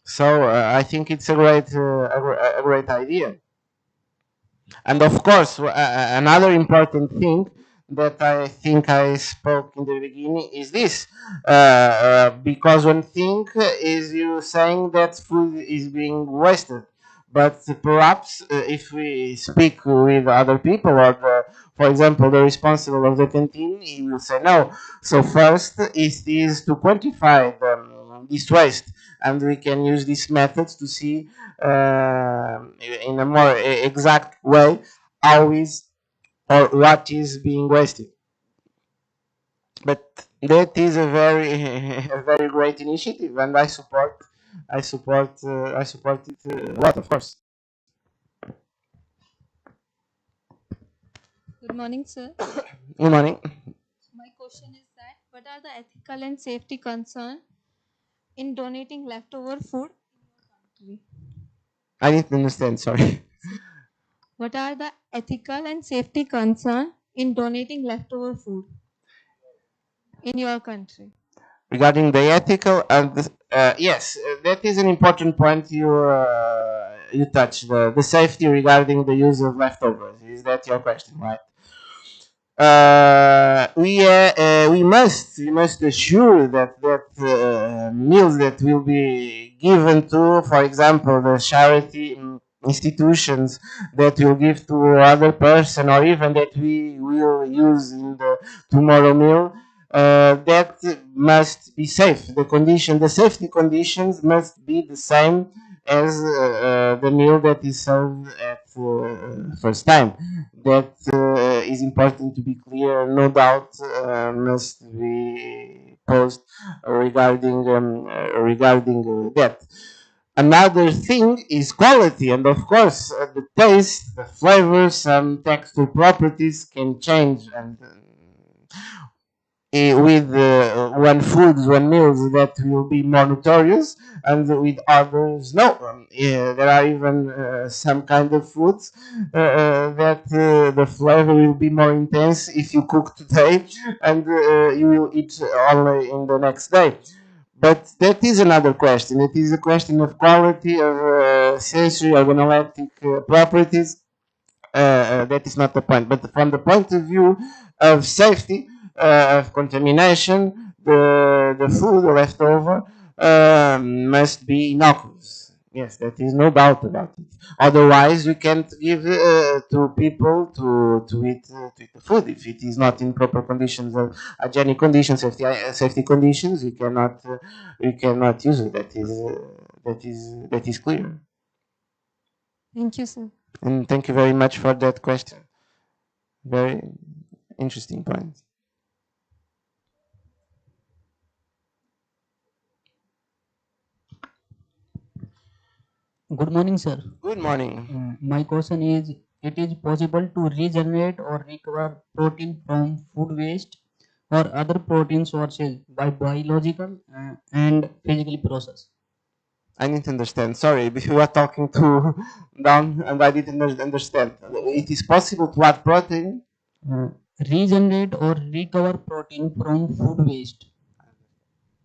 So I think it's a great idea. And of course, another important thing that I think I spoke in the beginning is this, because one thing is you saying that food is being wasted, but perhaps if we speak with other people, or for example, the responsible of the canteen, he will say no. So first, it is to quantify this waste, and we can use these methods to see in a more exact way how is or what is being wasted. But that is a very a very great initiative, and I support it a lot, of course. Good morning, sir. Good morning. My question is that what are the ethical and safety concerns in donating leftover food in your country? I didn't understand. Sorry. What are the ethical and safety concerns in donating leftover food in your country? Regarding the ethical and yes, that is an important point you touched, the safety regarding the use of leftovers. Is that your question, right? We must assure that meals that will be given to, for example, the charity institutions that will give to other person, or even that we will use in the tomorrow meal, that must be safe. The safety conditions must be the same as the meal that is served at first time. That is important to be clear. No doubt must be posed regarding that. Another thing is quality, and of course, the taste, the flavor, some texture properties can change, and with one foods, one meals that will be more notorious, and with others no. There are even some kind of foods that the flavor will be more intense if you cook today, and you will eat only in the next day. But that is another question. It is a question of quality, of sensory organoleptic properties. That is not the point. But from the point of view of safety, of contamination, the food left over must be innocuous. Yes, that is no doubt about it. Otherwise, we can't give to people to eat the food if it is not in proper conditions, hygienic conditions, safety conditions. We cannot use it. That is clear. Thank you, sir. And thank you very much for that question. Very interesting point. Good morning, sir. Good morning. My question is, it is possible to regenerate or recover protein from food waste or other protein sources by biological and physical process? I need to understand. Sorry, if you were talking too down and I didn't understand. It is possible to add protein. Uh, Regenerate or recover protein from food waste.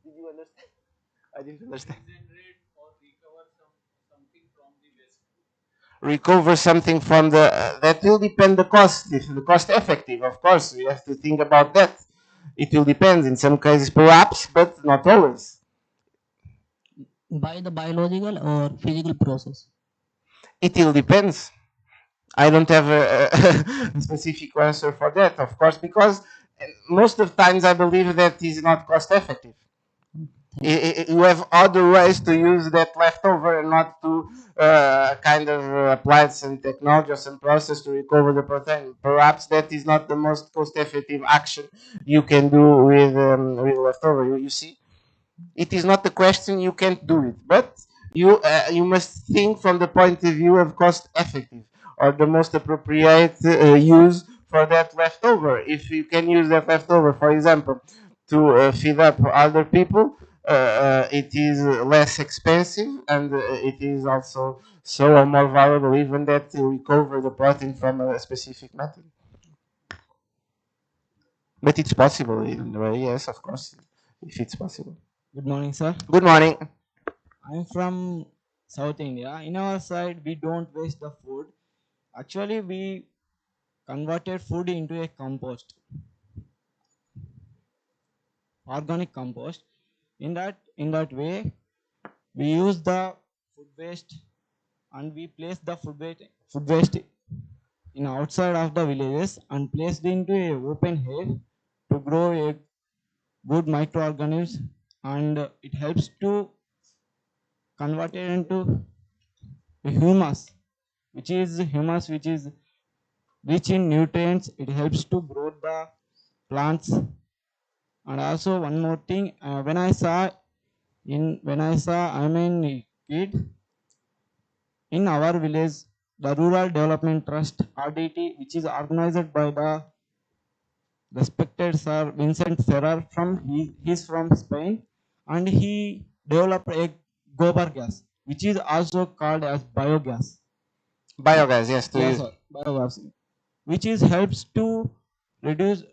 Did you understand? I didn't understand. Recover something from the that will depend the cost. If the cost effective, of course, we have to think about that. It will depend in some cases, perhaps, but not always. By the biological or physical process? It will depends. I don't have a specific answer for that, of course, because most of times I believe that is not cost effective. You have other ways to use that leftover and not to kind of apply some technology or some process to recover the protein. Perhaps that is not the most cost effective action you can do with leftover. You see? It is not the question you can't do it, but you must think from the point of view of cost effective or the most appropriate use for that leftover. If you can use that leftover, for example, to feed up other people, it is less expensive and it is also so more valuable even that to recover the protein from a specific method. But it's possible in a way, yes, of course, if it's possible. Good morning, sir. Good morning. I'm from South India. In our side, we don't waste the food. Actually, we converted food into a compost, organic compost. In that way, we use the food waste and we place the food waste in outside of the villages and placed into a open air to grow a good microorganisms, and it helps to convert it into humus which is rich in nutrients. It helps to grow the plants. And also one more thing, when I saw I'm a kid in our village, the Rural Development Trust RDT, which is organized by the respected Sir Vincent Ferrer. He's from Spain, and he developed a gobar gas, which is also called as biogas. Biogas, yes, to Yes, use. sir, biogas, which is helps to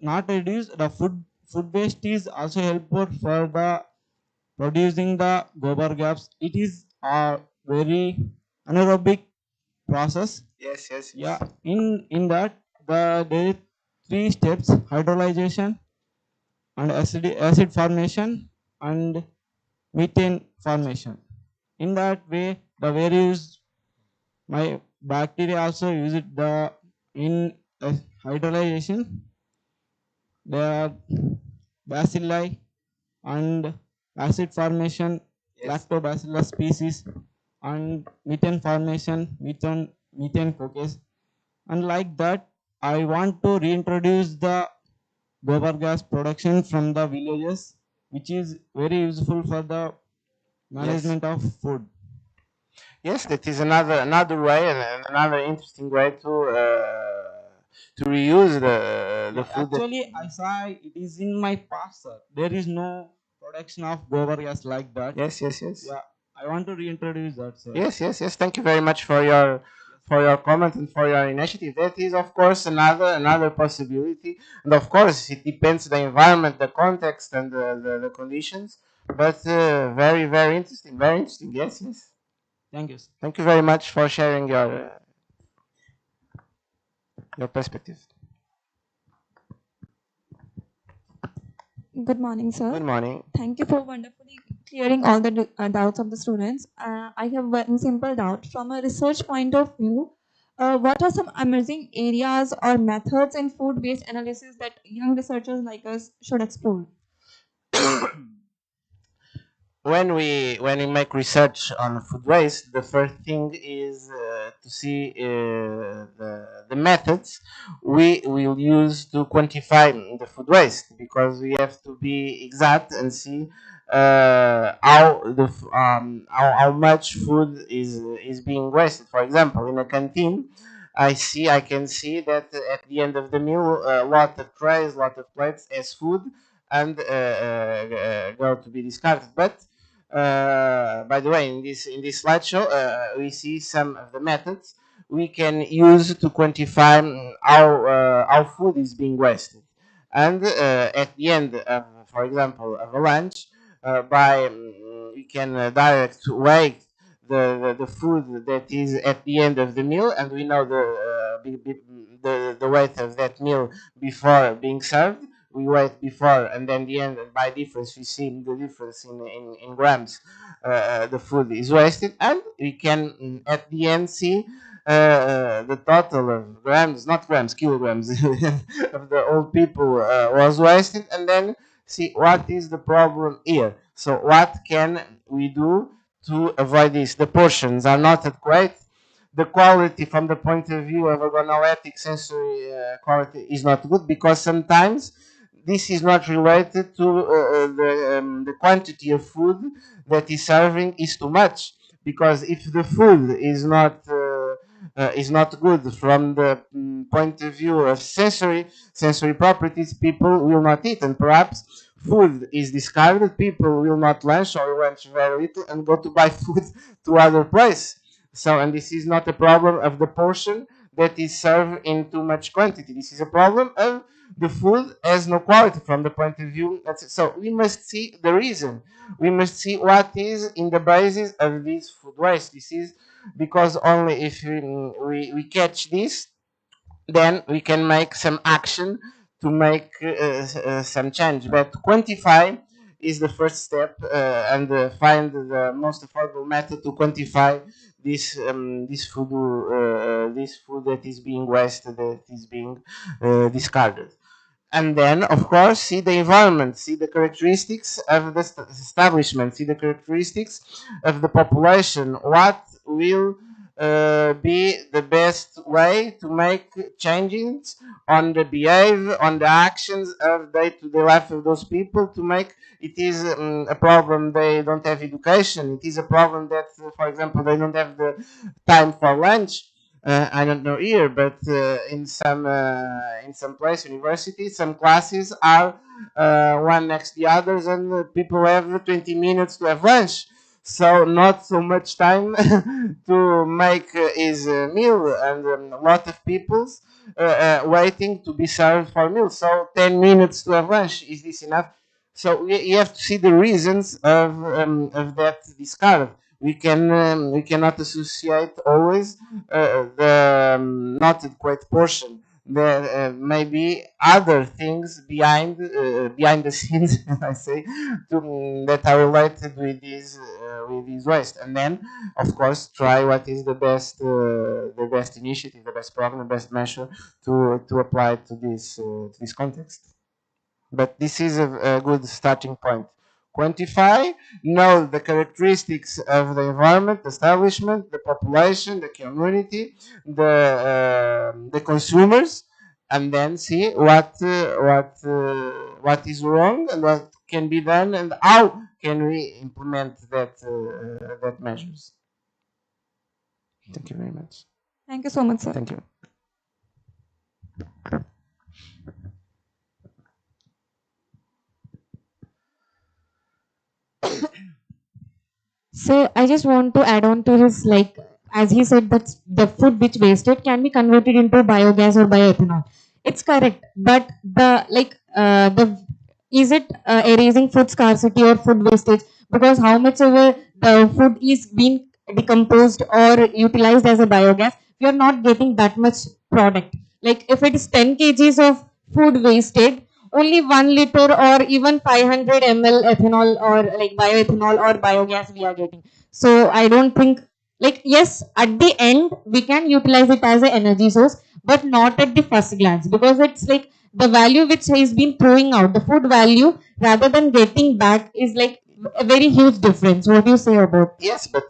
not reduce the food waste, is also helpful for the producing the gobar gas. It is a very anaerobic process. Yes, yes, Yeah, yes. in that there are three steps: hydrolyzation and acid formation and methane formation. In that way, the various my bacteria also use it in hydrolyzation. There are bacilli and acid formation, Yes. lactobacillus species, and methane formation, methane coaches. And like that, I want to reintroduce the gobar gas production from the villages, which is very useful for the management of food. Yes, that is another way and another interesting way to reuse the Yeah, food. actually, I saw it is in my past, sir. There is no production of gobar gas like that. Yes, yes, yes. Yeah, I want to reintroduce that, sir. Yes, yes, yes. Thank you very much for your comment and for your initiative. That is, of course, another possibility, and of course, it depends the environment, the context, and the conditions. But very interesting, very interesting. Yes, yes. Thank you, sir. Thank you very much for sharing your perspective. Good morning, sir. Good morning. Thank you for wonderfully clearing all the doubts of the students. I have one simple doubt. From a research point of view, what are some emerging areas or methods in food waste analysis that young researchers like us should explore? When we make research on food waste, the first thing is to see the methods we will use to quantify the food waste, because we have to be exact and see how much food is being wasted. For example, in a canteen, I can see that at the end of the meal, a lot of trays, lot of plates as food and go to be discarded. But by the way, in this slideshow, we see some of the methods we can use to quantify how food is being wasted. And at the end, for example, of a lunch, we can direct weight the food that is at the end of the meal, and we know the weight of that meal before being served. We weigh before and then the end, and by difference we see the difference in grams the food is wasted, and we can at the end see the total of grams, not grams, kilograms of the old people was wasted, and then see what is the problem here. So what can we do to avoid this? The portions are not adequate. The quality from the point of view of ergonomic sensory quality is not good, because sometimes this is not related to the quantity of food that is serving is too much. Because if the food is not good from the point of view of sensory properties, people will not eat, and perhaps food is discarded, people will not lunch or lunch very little and go to buy food to other place. So, and this is not a problem of the portion that is served in too much quantity. This is a problem of the food has no quality from the point of view. So we must see the reason. We must see what is in the basis of this food waste. This is because only if we catch this, then we can make some action to make some change. But quantify is the first step, and find the most affordable method to quantify this food that is being wasted, that is being discarded. And then, of course, see the environment, see the characteristics of the establishment, see the characteristics of the population. What will be the best way to make changes on the behavior, on the actions of day-to-day life of those people, to make it is a problem they don't have education. It is a problem that, for example, they don't have the time for lunch. I don't know here, but in some place, universities, some classes are one next the others, and people have 20 minutes to have lunch. So not so much time to make his meal, and a lot of people's waiting to be served for meal. So 10 minutes to have lunch, is this enough? So you have to see the reasons of that discard. We cannot associate always the not adequate portion. There may be other things behind the scenes, I say, that are related with this waste. And then, of course, try what is the best initiative, the best program, the best measure to apply to this context. But this is a good starting point. Quantify, know the characteristics of the environment, the establishment, the population, the community, the consumers, and then see what is wrong and what can be done, and how can we implement that measures. Thank you very much. Thank you so much, sir. Thank you. So I just want to add on to his, like, as he said that the food which wasted can be converted into biogas or bioethanol. It's correct, but the is it erasing food scarcity or food wastage? Because how much ever the food is being decomposed or utilized as a biogas, we are not getting that much product. Like if it is 10 kgs of food wasted, only 1 liter or even 500 ml ethanol or like bioethanol or biogas we are getting. So I don't think, like, yes, at the end we can utilize it as an energy source, but not at the first glance, because it's like the value which has been throwing out, the food value rather than getting back is like a very huge difference. What do you say about? Yes, but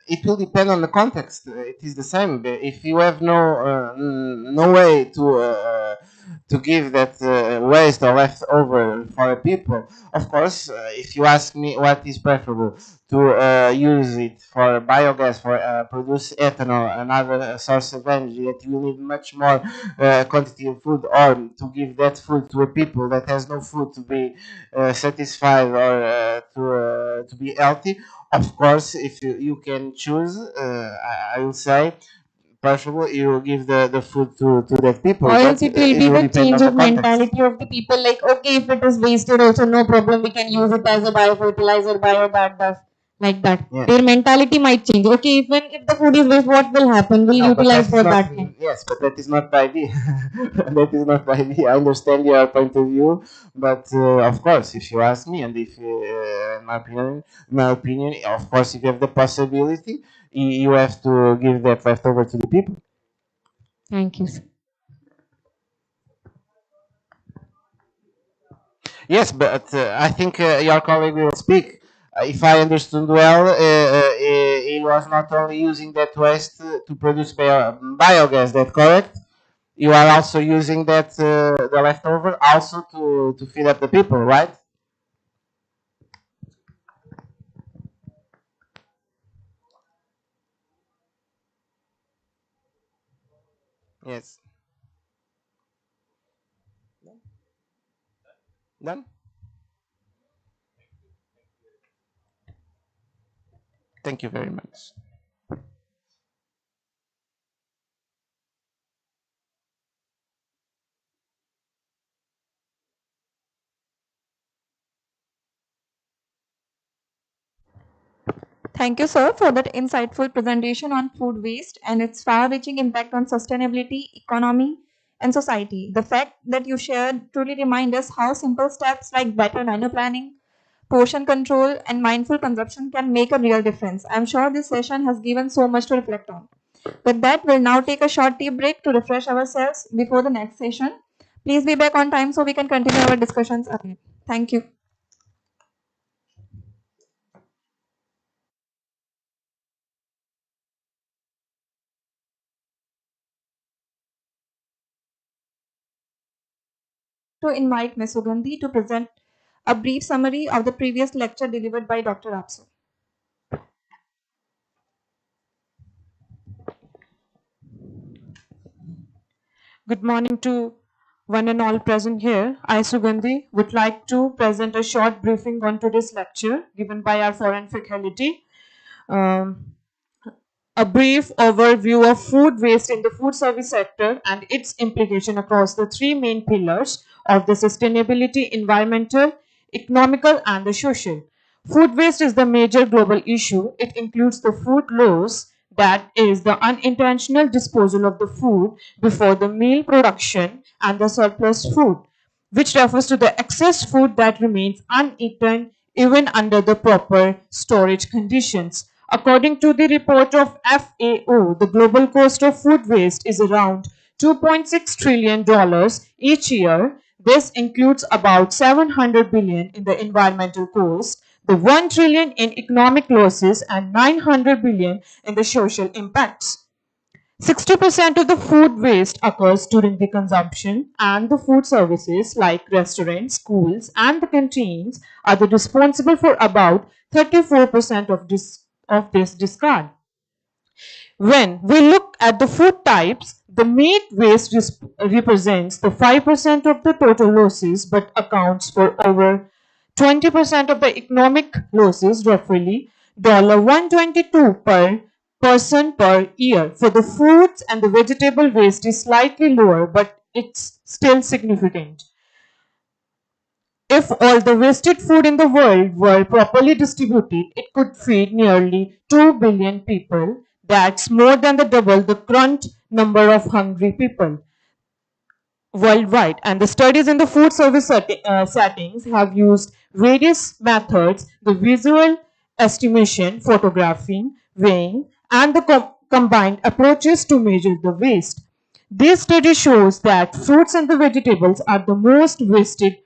it will depend on the context. It is the same. If you have no way to give that waste or leftover for people. Of course, if you ask me what is preferable, to use it for biogas, for produce ethanol, another source of energy that you need much more quantity of food, or to give that food to a people that has no food to be satisfied or to be healthy. Of course, if you can choose, I will say preferable you give the food to that people, Or else but it will it be will the depend change on the of context. mentality of the people. Like, okay, if it is wasted, also no problem. We can use it as a biofertilizer, bio that, that, like that. Yeah. Their mentality might change. Okay, even if the food is waste, what will happen? We'll No, but utilize that is for not. that thing. Yes, but that is not the idea. That is not the idea. I understand your point of view, but of course, if you ask me, and if my opinion, of course, if you have the possibility, you have to give that leftover to the people. Thank you, sir. Yes, but I think your colleague will speak. If I understood well, he was not only using that waste to produce biogas. That correct? You are also using that the leftover also to feed up the people, right? Yes. Done. Thank you very much. Thank you, sir, for that insightful presentation on food waste and its far-reaching impact on sustainability, economy, and society. The fact that you shared truly reminds us how simple steps like better menu planning, portion control, and mindful consumption can make a real difference. I'm sure this session has given so much to reflect on. With that, we'll now take a short tea break to refresh ourselves before the next session. Please be back on time so we can continue our discussions again. Thank you. To invite Ms. Sugandhi to present a brief summary of the previous lecture delivered by Dr. Apsu. Good morning to one and all present here. I, Sugandhi, would like to present a short briefing on today's lecture given by our foreign faculty. Um, a brief overview of food waste in the food service sector and its implication across the three main pillars of the sustainability, environmental, economical, and the social. Food waste is the major global issue. It includes the food loss, that is the unintentional disposal of the food before the meal production, and the surplus food, which refers to the excess food that remains uneaten even under the proper storage conditions. According to the report of FAO, the global cost of food waste is around $2.6 trillion each year. This includes about 700 billion in the environmental cost, the 1 trillion in economic losses, and 900 billion in the social impacts. 60% of the food waste occurs during the consumption, and the food services like restaurants, schools, and the canteens are the responsible for about 34% of this discard. When we look at the food types, the meat waste represents the 5% of the total losses but accounts for over 20% of the economic losses, roughly $122 per person per year. For the fruits and the vegetable waste is slightly lower, but it's still significant. If all the wasted food in the world were properly distributed, it could feed nearly 2 billion people. That's more than the double the current number of hungry people worldwide. And the studies in the food service settings have used various methods, the visual estimation, photographing, weighing, and the combined approaches to measure the waste. This study shows that fruits and the vegetables are the most wasted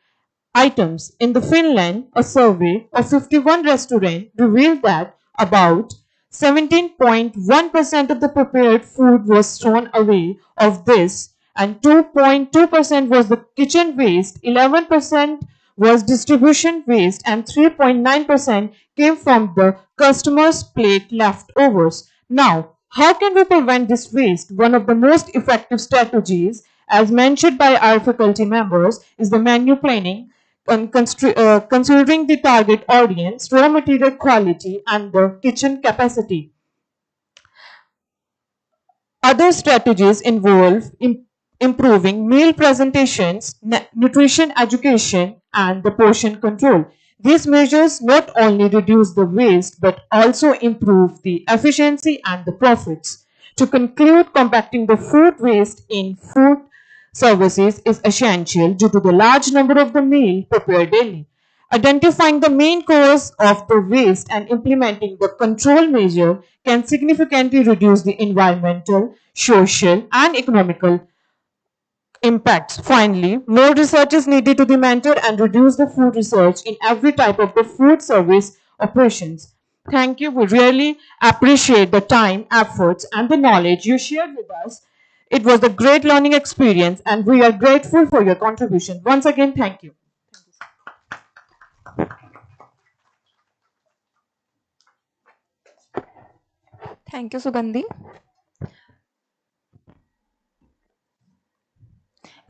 items. In the Finland, a survey of 51 restaurants revealed that about 17.1% of the prepared food was thrown away. Of this, and 2.2% was the kitchen waste, 11% was distribution waste, and 3.9% came from the customer's plate leftovers. Now, how can we prevent this waste? One of the most effective strategies, as mentioned by our faculty members, is the menu planning and considering the target audience, raw material quality, and the kitchen capacity. Other strategies involve improving meal presentations, nutrition education, and the portion control. These measures not only reduce the waste but also improve the efficiency and the profits. To conclude, compacting the food waste in food services is essential due to the large number of the meal prepared daily. Identifying the main cause of the waste and implementing the control measure can significantly reduce the environmental, social, and economical impacts. Finally, more research is needed to be mentored and reduce the food research in every type of the food service operations. Thank you. We really appreciate the time, efforts, and the knowledge you shared with us. It was a great learning experience, and we are grateful for your contribution. Once again, thank you. Thank you, Sugandhi.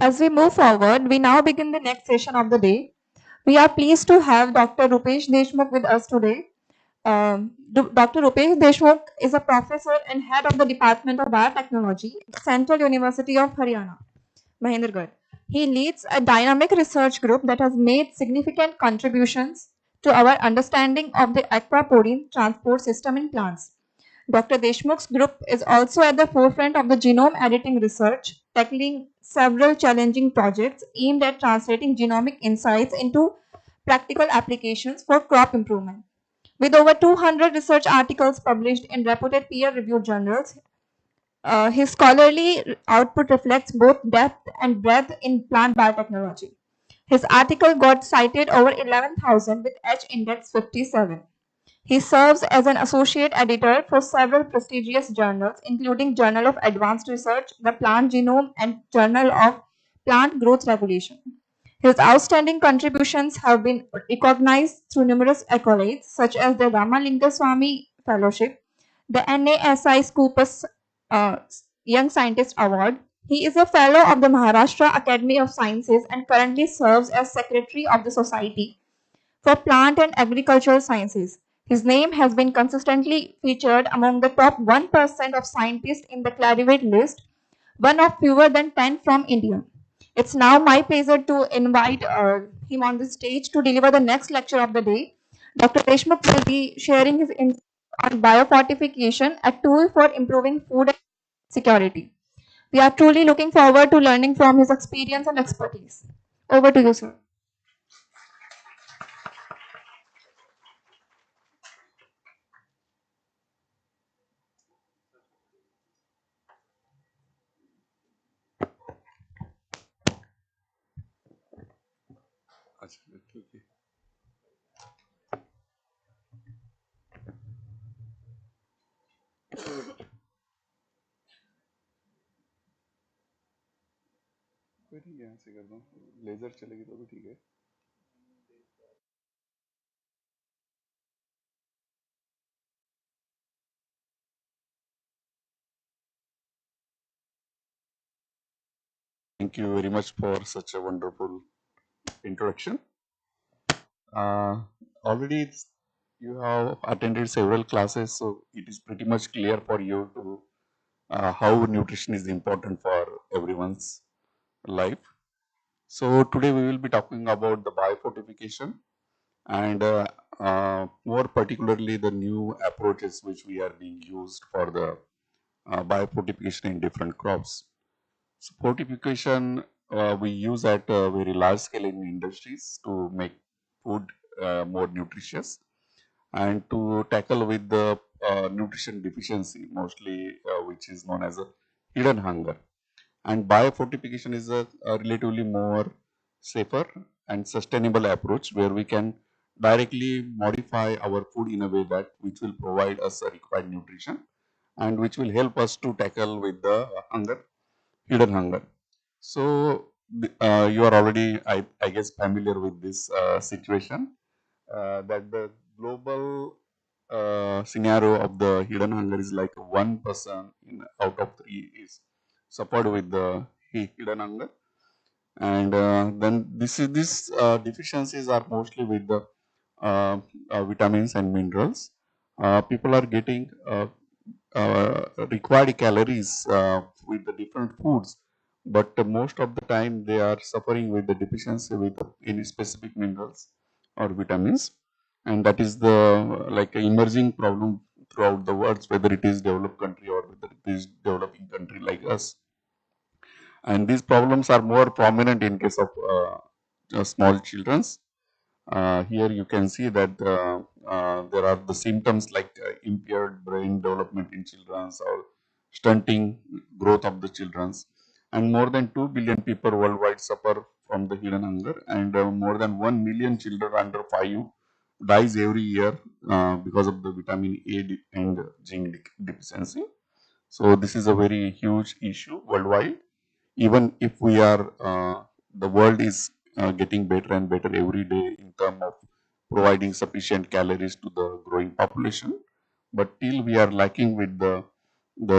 As we move forward, we now begin the next session of the day. We are pleased to have Dr. Rupesh Deshmukh with us today. Dr. Rupesh Deshmukh is a professor and head of the Department of Biotechnology at Central University of Haryana, Mahendragarh. He leads a dynamic research group that has made significant contributions to our understanding of the aquaporine transport system in plants. Dr. Deshmukh's group is also at the forefront of the genome editing research, tackling several challenging projects aimed at translating genomic insights into practical applications for crop improvement. With over 200 research articles published in reputed peer-reviewed journals, his scholarly output reflects both depth and breadth in plant biotechnology. His article got cited over 11,000 with H index 57. He serves as an associate editor for several prestigious journals, including Journal of Advanced Research, the Plant Genome, and Journal of Plant Growth Regulation. His outstanding contributions have been recognized through numerous accolades, such as the Ramalinga Fellowship, the NASI Scopus Young Scientist Award. He is a fellow of the Maharashtra Academy of Sciences and currently serves as secretary of the Society for Plant and Agricultural Sciences. His name has been consistently featured among the top 1% of scientists in the Clarivate list, one of fewer than 10 from India. It's now my pleasure to invite him on the stage to deliver the next lecture of the day. Dr. Deshmukh will be sharing his insights on biofortification, a tool for improving food security. We are truly looking forward to learning from his experience and expertise. Over to you, sir. यहाँ से कर दूँ laser चलेगी तो भी ठीक है Thank you very much for such a wonderful introduction. Already you have attended several classes, so it is pretty much clear for you to how nutrition is important for everyone's life. So today we will be talking about the biofortification and more particularly the new approaches which we are being used for the biofortification in different crops. So fortification we use at a very large scale in industries to make food more nutritious and to tackle with the nutrition deficiency mostly which is known as a hidden hunger. And biofortification is a relatively more safer and sustainable approach where we can directly modify our food in a way that which will provide us a required nutrition and which will help us to tackle with the hidden hunger. So you are already, I guess, familiar with this situation, that the global scenario of the hidden hunger is like one person out of three is suffered with the hidden hunger, and then this deficiencies are mostly with the vitamins and minerals. People are getting required calories with the different foods, but most of the time they are suffering with the deficiency with any specific minerals or vitamins, and that is the like a emerging problem throughout the world, whether it is developed country or whether it is developing country like us. And these problems are more prominent in case of small children's. Here you can see that there are the symptoms like impaired brain development in children or stunting growth of the children's. And more than 2 billion people worldwide suffer from the hidden hunger, and more than 1 million children under 5 dies every year because of the vitamin and zinc deficiency. So this is a very huge issue worldwide. Even if we are, the world is getting better and better every day in terms of providing sufficient calories to the growing population, but till we are lacking with the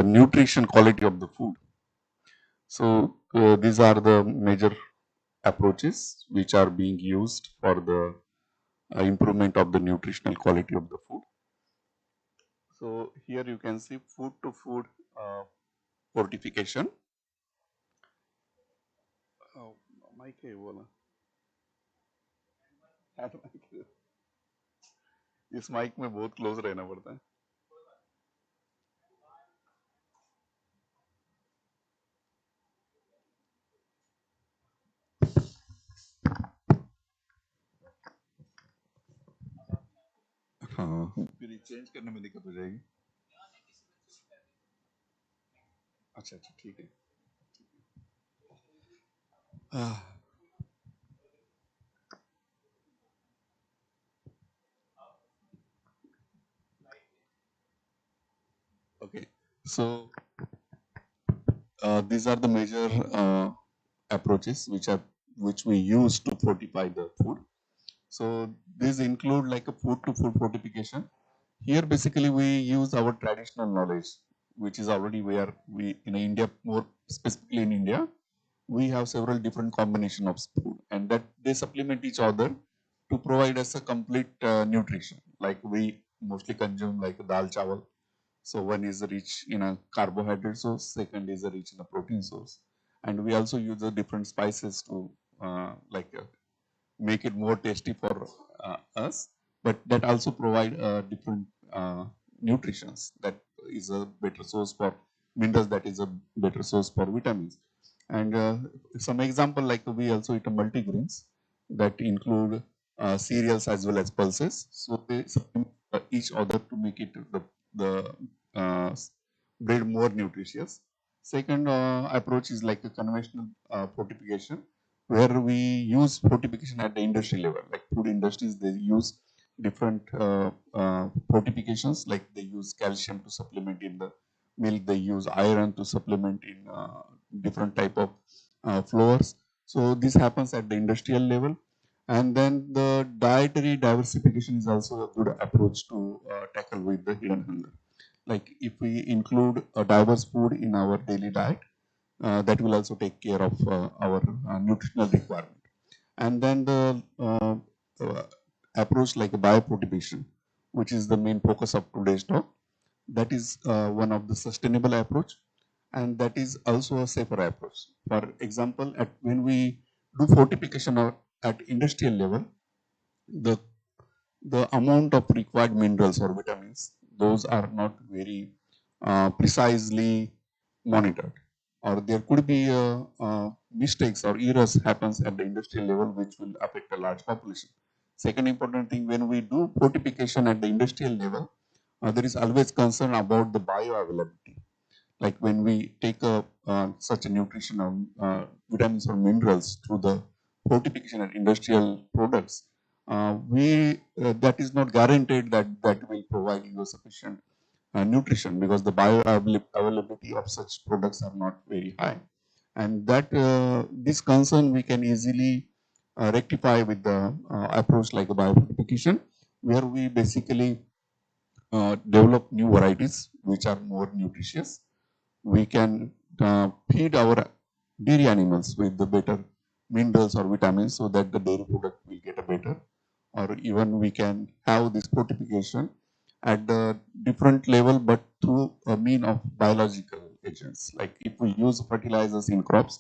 nutrition quality of the food. So these are the major approaches which are being used for the improvement of the nutritional quality of the food. So here you can see food to food fortification. Oh, mic है वो वाला। हाँ, तो mic है। इस mic में बहुत close रहना पड़ता है। हाँ, फिर चेंज करने में दिक्कत हो जाएगी। अच्छा अच्छा ठीक है। Okay, so these are the major approaches which we use to fortify the food. So these include like a food to food fortification. Here basically we use our traditional knowledge, which is already where we in India, more specifically in India, we have several different combination of food, and that they supplement each other to provide us a complete nutrition. Like we mostly consume like dal chawal. So one is rich in a carbohydrate source, second is rich in a protein source, and we also use the different spices to make it more tasty for us. But that also provide different nutritions. That is a better source for minerals. That is a better source for vitamins. And some example like we also eat a multigrains that include cereals as well as pulses. So they supplement each other to make it the uh, bread more nutritious. Second approach is like a conventional fortification, where we use fortification at the industry level. Like food industries, they use different fortifications, like they use calcium to supplement in the milk, they use iron to supplement in different type of flours. So this happens at the industrial level. And then the dietary diversification is also a good approach to tackle with the hidden hunger. Like if we include a diverse food in our daily diet, that will also take care of our nutritional requirement. And then the uh, approach like a biofortification, which is the main focus of today's talk, that is one of the sustainable approach, and that is also a safer approach. For example, when we do fortification at industrial level, the the amount of required minerals or vitamins, those are not very precisely monitored, or there could be mistakes or errors happens at the industrial level which will affect a large population. Second important thing, when we do fortification at the industrial level, there is always concern about the bioavailability. Like when we take such a nutrition of vitamins or minerals through the fortification and industrial products, we that is not guaranteed that that will provide you a sufficient nutrition, because the bioavailability of such products are not very high. And that this concern we can easily rectify with the approach like a biofortification, where we basically develop new varieties which are more nutritious. We can feed our dairy animals with the better minerals or vitamins so that the dairy product will get a better, or even we can have this fortification at the different level but through a mean of biological agents. Like if we use fertilizers in crops,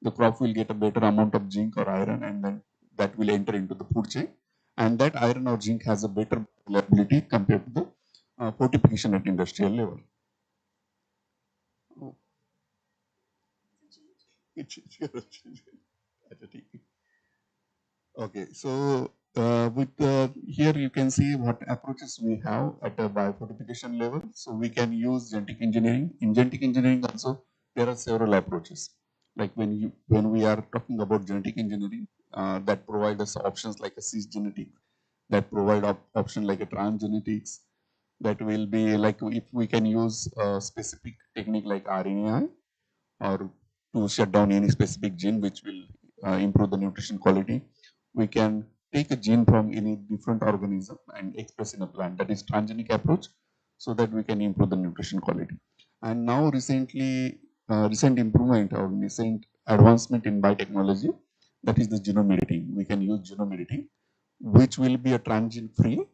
the crop will get a better amount of zinc or iron, and then that will enter into the food chain, and that iron or zinc has a better reliability compared to the fortification at industrial level. Oh, okay, so with here you can see what approaches we have at a biofortification level. So we can use genetic engineering. In genetic engineering also there are several approaches. Like when we are talking about genetic engineering, that provide us options like a cisgenetic, that provide option like a transgenetics, that will be like if we can use a specific technique like RNAi, or to shut down any specific gene which will improve the nutrition quality. We can take a gene from any different organism and express in a plant, that is transgenic approach, so that we can improve the nutrition quality. And now recent improvement or recent advancement in biotechnology, that is the genome editing. We can use genome editing, which will be a transgene free,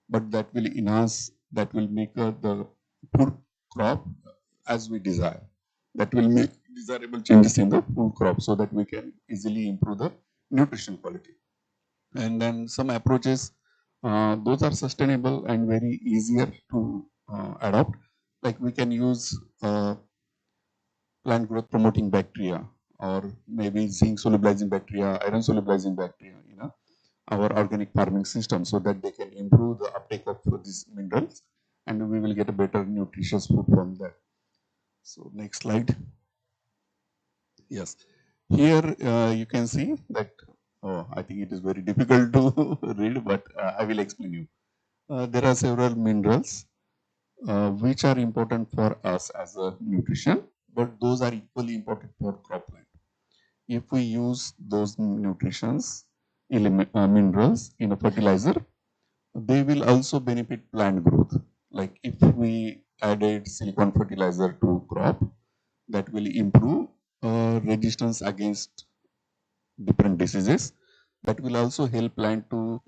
but that will enhance, that will make the food crop as we desire. That will make desirable changes in the food crop so that we can easily improve the nutrition quality. And then some approaches, those are sustainable and very easier to adopt. Like we can use plant growth promoting bacteria, or maybe zinc solubilizing bacteria, iron solubilizing bacteria, our organic farming system, so that they can improve the uptake of these minerals, and we will get a better nutritious food from that. So next slide. Yes, here you can see that, oh, I think it is very difficult to read, but I will explain you. There are several minerals which are important for us as a nutrition, but those are equally important for cropland. If we use those nutritions, minerals in a fertilizer, they will also benefit plant growth. Like if we added silicon fertilizer to crop, that will improve resistance against different diseases. That will also help plant to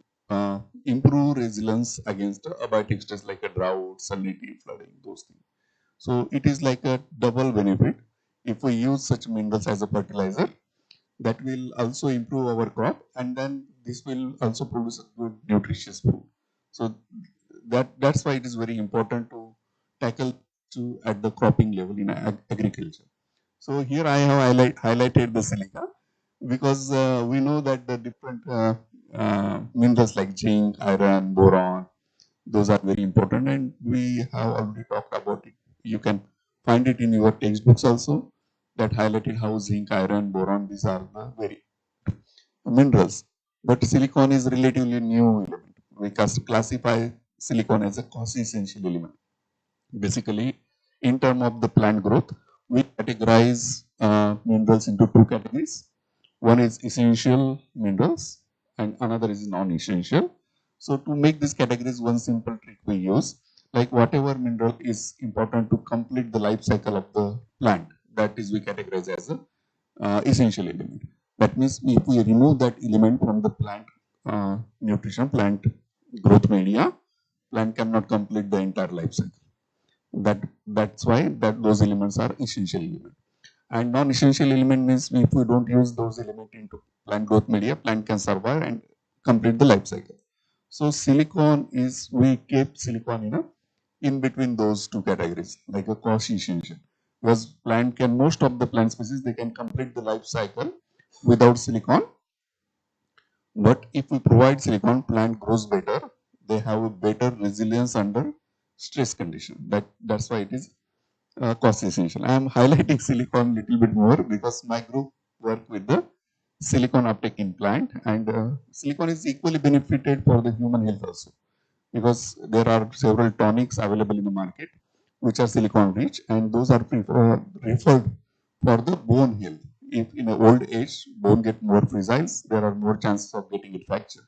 improve resilience against abiotic stress like a drought, salinity, flooding, those things. So it is like a double benefit. If we use such minerals as a fertilizer, that will also improve our crop, and then this will also produce a good nutritious food. So that's why it is very important to tackle to at the cropping level in agriculture. So here I have highlighted the silica, because we know that the different minerals like zinc, iron, boron, those are very important, and we have already talked about it. You can find it in your textbooks also, that highlighted how zinc, iron, boron, these are the very minerals. But silicon is relatively new element. We classify silicon as a quasi-essential element. Basically, in terms of the plant growth, we categorize minerals into two categories. One is essential minerals and another is non-essential. So to make these categories, one simple trick we use, like whatever mineral is important to complete the life cycle of the plant, that is we categorize as a essential element. That means if we remove that element from the plant nutrition, plant growth media, plant cannot complete the entire life cycle. That's why those elements are essential element. And non-essential element means if we don't use those elements into plant growth media, plant can survive and complete the life cycle. So silicon is, we keep silicon in between those two categories, like a quasi-essential. Because plant can, most of the plant species, they can complete the life cycle without silicon. But if we provide silicon, plant grows better. They have a better resilience under stress condition. That's why it is cost essential. I am highlighting silicon little bit more because my group work with the silicon uptake in plant, and silicon is equally benefited for the human health also, because there are several tonics available in the market which are silicon rich, and those are referred for the bone health. If in a old age bone get more fragile, there are more chances of getting it fractured.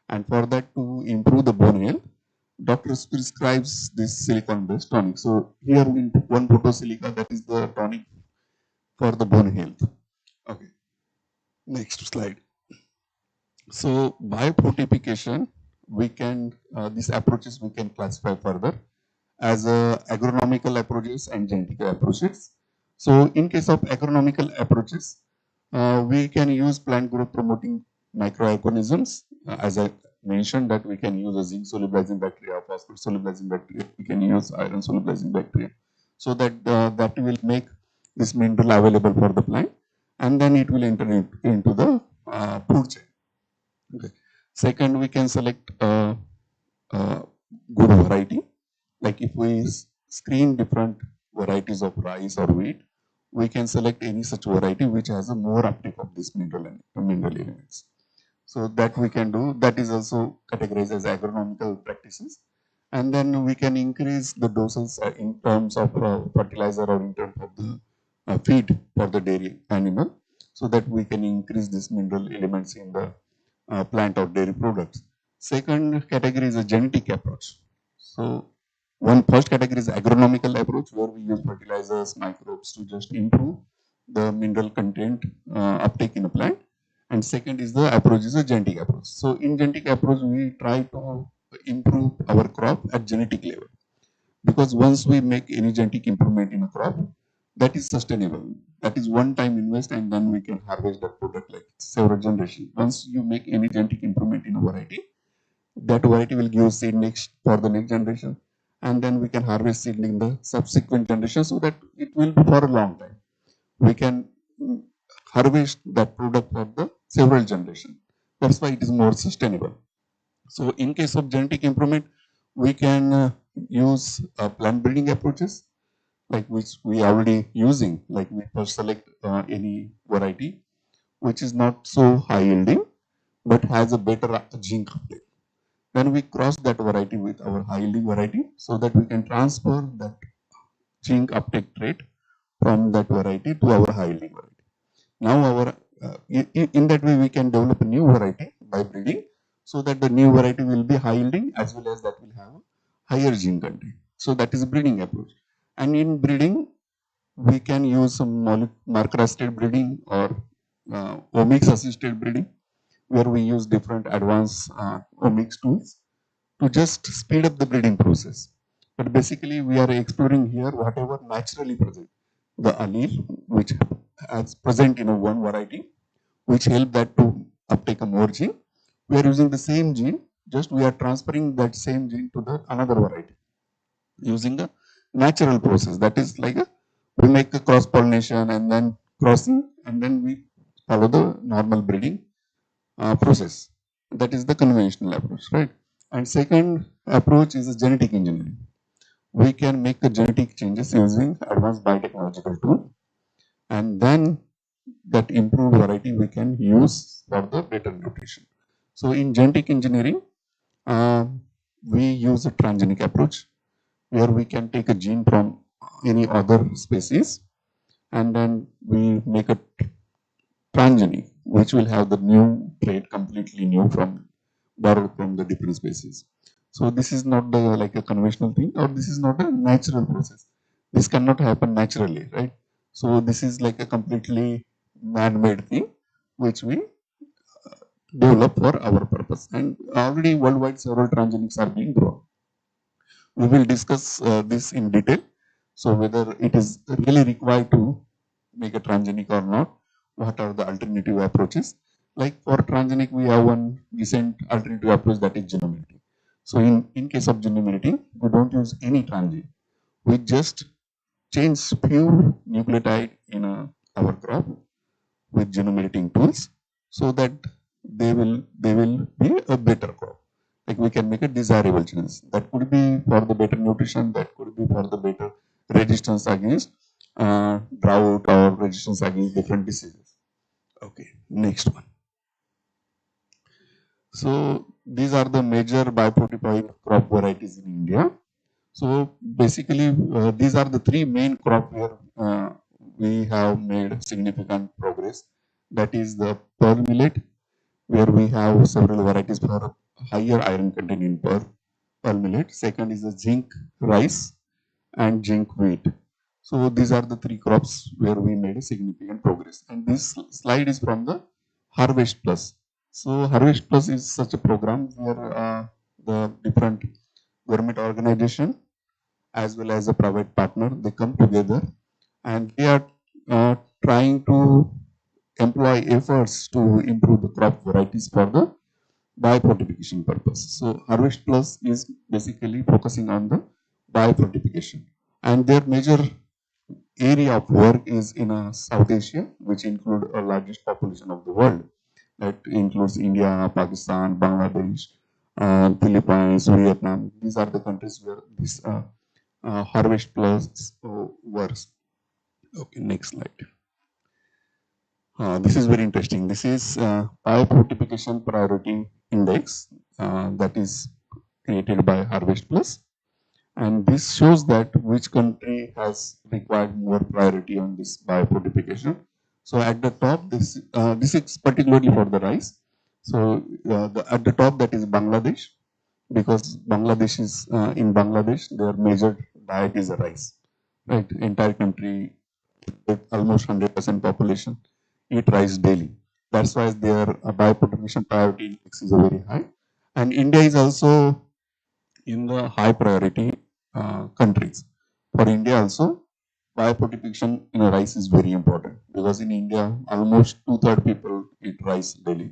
And for that to improve the bone health, doctors prescribes this silicon-based tonic. So here in one photosilica, that is the tonic for the bone health. Okay, next slide. So biofortification, we can these approaches we can classify further as agronomical approaches and genetic approaches. So in case of agronomical approaches, we can use plant growth promoting microorganisms. As I mentioned, that we can use a zinc solubilizing bacteria, phosphorus solubilizing bacteria, we can use iron solubilizing bacteria, so that that will make this mineral available for the plant, and then it will enter into the food chain. Okay. Second, we can select a good variety. Like if we screen different varieties of rice or wheat, we can select any such variety which has a more uptake of this mineral elements. So that we can do. That is also categorized as agronomical practices. And then we can increase the doses in terms of fertilizer or in terms of the feed for the dairy animal, so that we can increase these mineral elements in the plant or dairy products. Second category is a genetic approach. So one first category is agronomical approach, where we use fertilizers, microbes to just improve the mineral content uptake in a plant. And second is the approach is a genetic approach. So in genetic approach, we try to improve our crop at genetic level, because once we make any genetic improvement in a crop, that is sustainable. That is one time invest, and then we can harvest that product like several generations. Once you make any genetic improvement in a variety, that variety will give seed next for the next generation, and then we can harvest seed in the subsequent generation, so that it will be for a long time. We can harvest that product for the several generations. That's why it is more sustainable. So in case of genetic improvement, we can use plant breeding approaches, like which we already using. Like we first select any variety which is not so high yielding but has a better gene uptake. Then we cross that variety with our high yielding variety, so that we can transfer that gene uptake trait from that variety to our high yielding variety. Now our in that way we can develop a new variety by breeding, so that the new variety will be high yielding as well as that will have higher gene content. So that is a breeding approach. And in breeding, we can use some marker assisted breeding or omics assisted breeding, where we use different advanced omics tools to just speed up the breeding process. But basically, we are exploring here whatever naturally present, the allele which is present in a one variety, which help that to uptake a more gene. We are using the same gene, just we are transferring that same gene to the another variety using the natural process. That is like we make a cross pollination and then crossing, and then we follow the normal breeding process. That is the conventional approach, right? And second approach is a genetic engineering. We can make the genetic changes using advanced biotechnological tool, and then that improved variety we can use for the better nutrition. So in genetic engineering, we use a transgenic approach, where we can take a gene from any other species, and then we make a transgenic, which will have the new trait completely new from borrowed from the different species. So this is not the like a conventional thing, or this is not a natural process. This cannot happen naturally, right? So this is like a completely man-made thing, which we develop for our purpose. And already worldwide several transgenics are being grown. We will discuss this in detail. So whether it is really required to make a transgenic or not, what are the alternative approaches? Like for transgenic, we have one recent alternative approach, that is genome editing. So in case of genome editing, we don't use any transgene. We just change few nucleotide in our crop with genome editing tools, so that they will be a better crop. Like we can make a desirable genes. That could be for the better nutrition, that could be for the better resistance against drought or resistance against different diseases. Okay, next one. So these are the major biofortified crop varieties in India. So basically, these are the three main crop where we have made significant progress. That is the pearl millet, where we have several varieties for higher iron content in pearl millet. Second is the zinc rice and zinc wheat. So these are the three crops where we made a significant progress. And this slide is from the Harvest Plus. So Harvest Plus is such a program where the different government organization as well as a private partner, they come together and they are trying to employ efforts to improve the crop varieties for the biofortification purpose. So Harvest Plus is basically focusing on the biofortification, and their major area of work is in South Asia, which include a largest population of the world. That includes India, Pakistan, Bangladesh, Philippines, Vietnam. These are the countries where this Harvest Plus works. Okay, next slide. This is very interesting. This is biofortification priority index that is created by Harvest Plus, and this shows that which country has required more priority on this biofortification. So at the top, this is particularly for the rice. So at the top, that is Bangladesh, because Bangladesh is in Bangladesh their major diet is rice. Right, entire country with almost 100% population eat rice daily. That's why their bioproduction priority index is very high. And India is also in the high priority countries. For India also, bioproduction in rice is very important because in India, almost two-thirds people eat rice daily.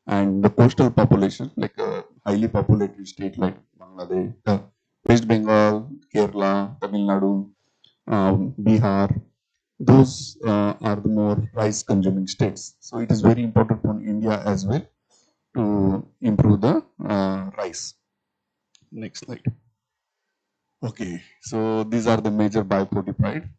And the coastal population, like a highly populated state like Bangladesh, West Bengal, Kerala, Tamil Nadu, Bihar, those are the more rice consuming states. So it is very important for India as well to improve the rice. Next slide. Okay, so these are the major biofortified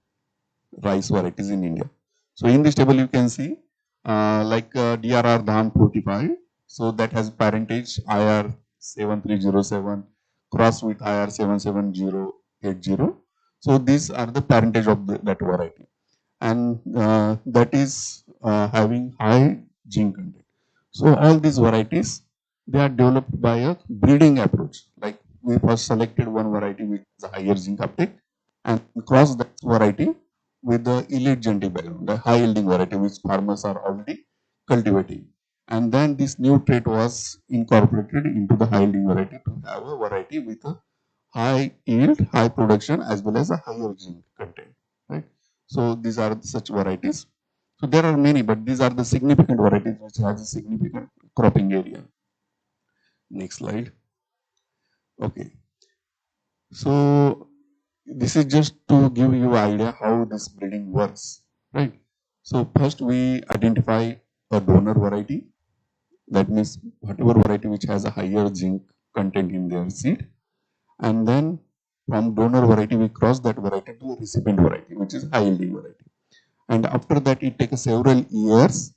rice varieties in India. So in this table you can see DRR Dhan 45. So that has parentage IR 7307 crossed with IR 77080. So these are the parentage of that variety, and that is having high gene content. So all these varieties, they are developed by a breeding approach. Like we first selected one variety with the higher zinc uptake and cross that variety with the elite genetic background, the high yielding variety which farmers are already cultivating. And then this new trait was incorporated into the high yielding variety to have a variety with a high yield, high production as well as a higher zinc content. Right. So these are such varieties. So there are many, but these are the significant varieties which has a significant cropping area. Next slide. Okay. So this is just to give you an idea how this breeding works, right? So first we identify a donor variety. That means whatever variety which has a higher zinc content in their seed, and then from donor variety we cross that variety to a recipient variety, which is high yielding variety. And after that, it takes several years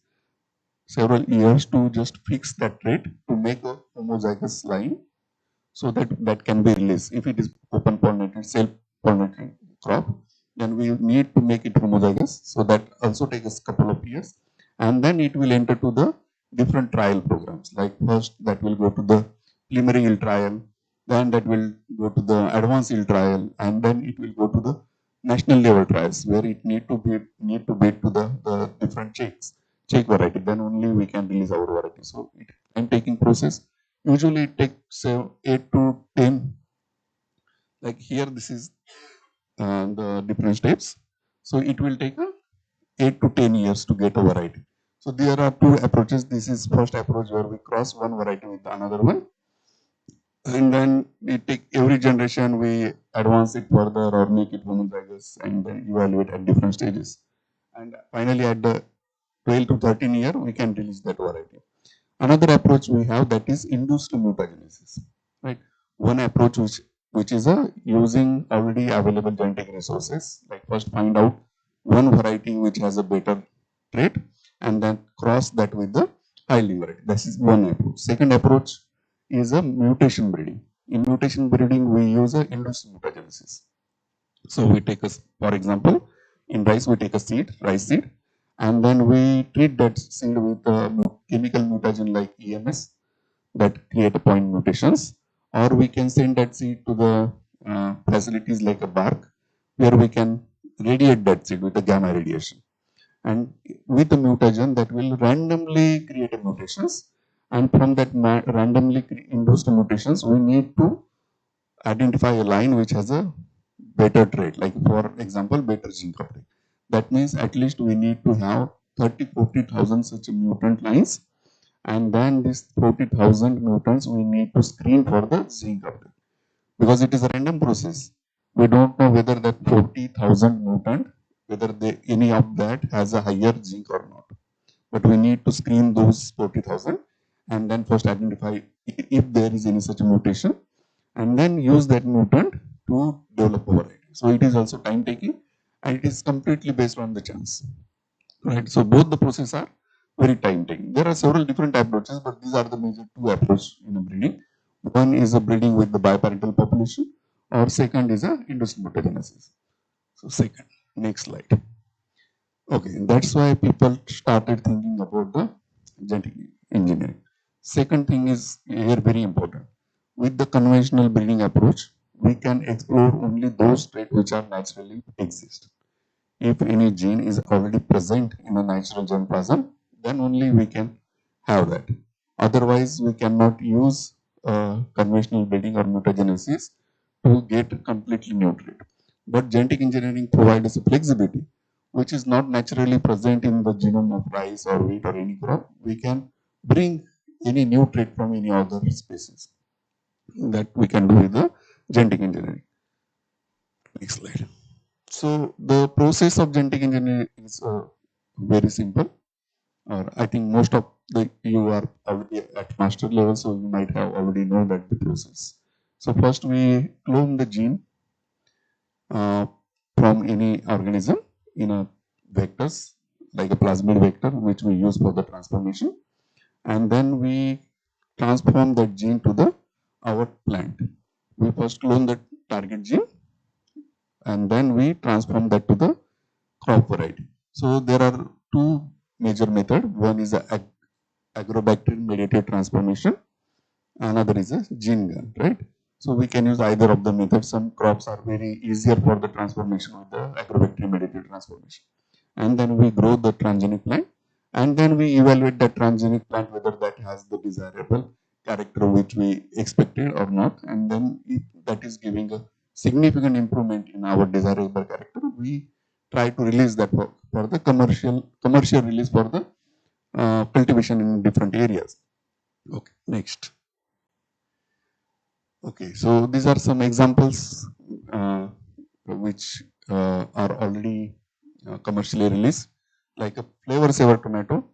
to just fix that trait to make a homozygous line so that that can be released. If it is open pollinated, self pollinated crop, then we need to make it homozygous. So that also takes a couple of years, and then it will enter to the different trial programs. Like first, that will go to the preliminary yield trial, then that will go to the advanced yield trial, and then it will go to the national level trials where it need to bid to the different check variety. Then only we can release our variety. So it time taking process. Usually it takes say 8 to 10. Like here, this is the different steps. So it will take 8 to 10 years to get a variety. So there are two approaches. This is first approach where we cross one variety with another one, and then we take every generation we advance it further or make it homozygous and then evaluate at different stages. And finally, at the 12 to 13 year, we can release that variety. Another approach we have that is induced mutagenesis, right? One approach which is using already available genetic resources. Like first find out one variety which has a better trait, and then cross that with the highly variety. This is one approach. Second approach is a mutation breeding. In mutation breeding, we use a induced mutagenesis. So we take for example, in rice we take a seed, rice seed, and then we treat that seed with a chemical mutagen like EMS that create a point mutations, or we can send that seed to the facilities like a bark, where we can radiate that seed with a gamma radiation, and with a mutagen that will randomly create a mutations, and from that randomly induced mutations we need to identify a line which has a better trait, like for example better gene coverage. That means at least we need to have 30-40,000 such mutant lines, and then this 40,000 mutants we need to screen for the gene coverage, because it is a random process. We don't know whether that 40,000 mutant, whether any of that has a higher zinc or not, but we need to screen those 40,000 and then first identify if there is any such mutation, and then use that mutant to develop a variety. So it is also time taking, and it is completely based on the chance, right? So both the processes are very time taking. There are several different approaches, but these are the major two approaches in a breeding. One is a breeding with the biparental population, or second is a induced mutagenesis. So second, next slide. Okay, that's why people started thinking about the genetic engineering. Second thing is here very important. With the conventional breeding approach, we can explore only those traits which are naturally exist. If any gene is already present in a natural germplasm, then only we can have that. Otherwise, we cannot use conventional breeding or mutagenesis to get a completely new trait. But genetic engineering provides us a flexibility which is not naturally present in the genome of rice or wheat or any crop. We can bring any new trait from any other species. That we can do with the genetic engineering. Next slide. So the process of genetic engineering is very simple. Or I think most of you are already at master level, so you might have already know that the process. So first we clone the gene uh, from any organism in a vectors like a plasmid vector, which we use for the transformation, and then we transform that gene to the our plant. We first clone the target gene, and then we transform that to the crop variety. So there are two major methods. One is a agrobacterial mediated transformation, another is a gene gun, right? So we can use either of the methods. Some crops are very easier for the transformation with the agrobacterial mediated transformation. And then we grow the transgenic plant, and then we evaluate that transgenic plant whether that has the desirable character which we expected or not. And then if that is giving a significant improvement in our desirable character, we try to release that for the commercial release for the cultivation in different areas. Okay, next. Okay, so these are some examples which are already commercially released, like a flavor saver tomato,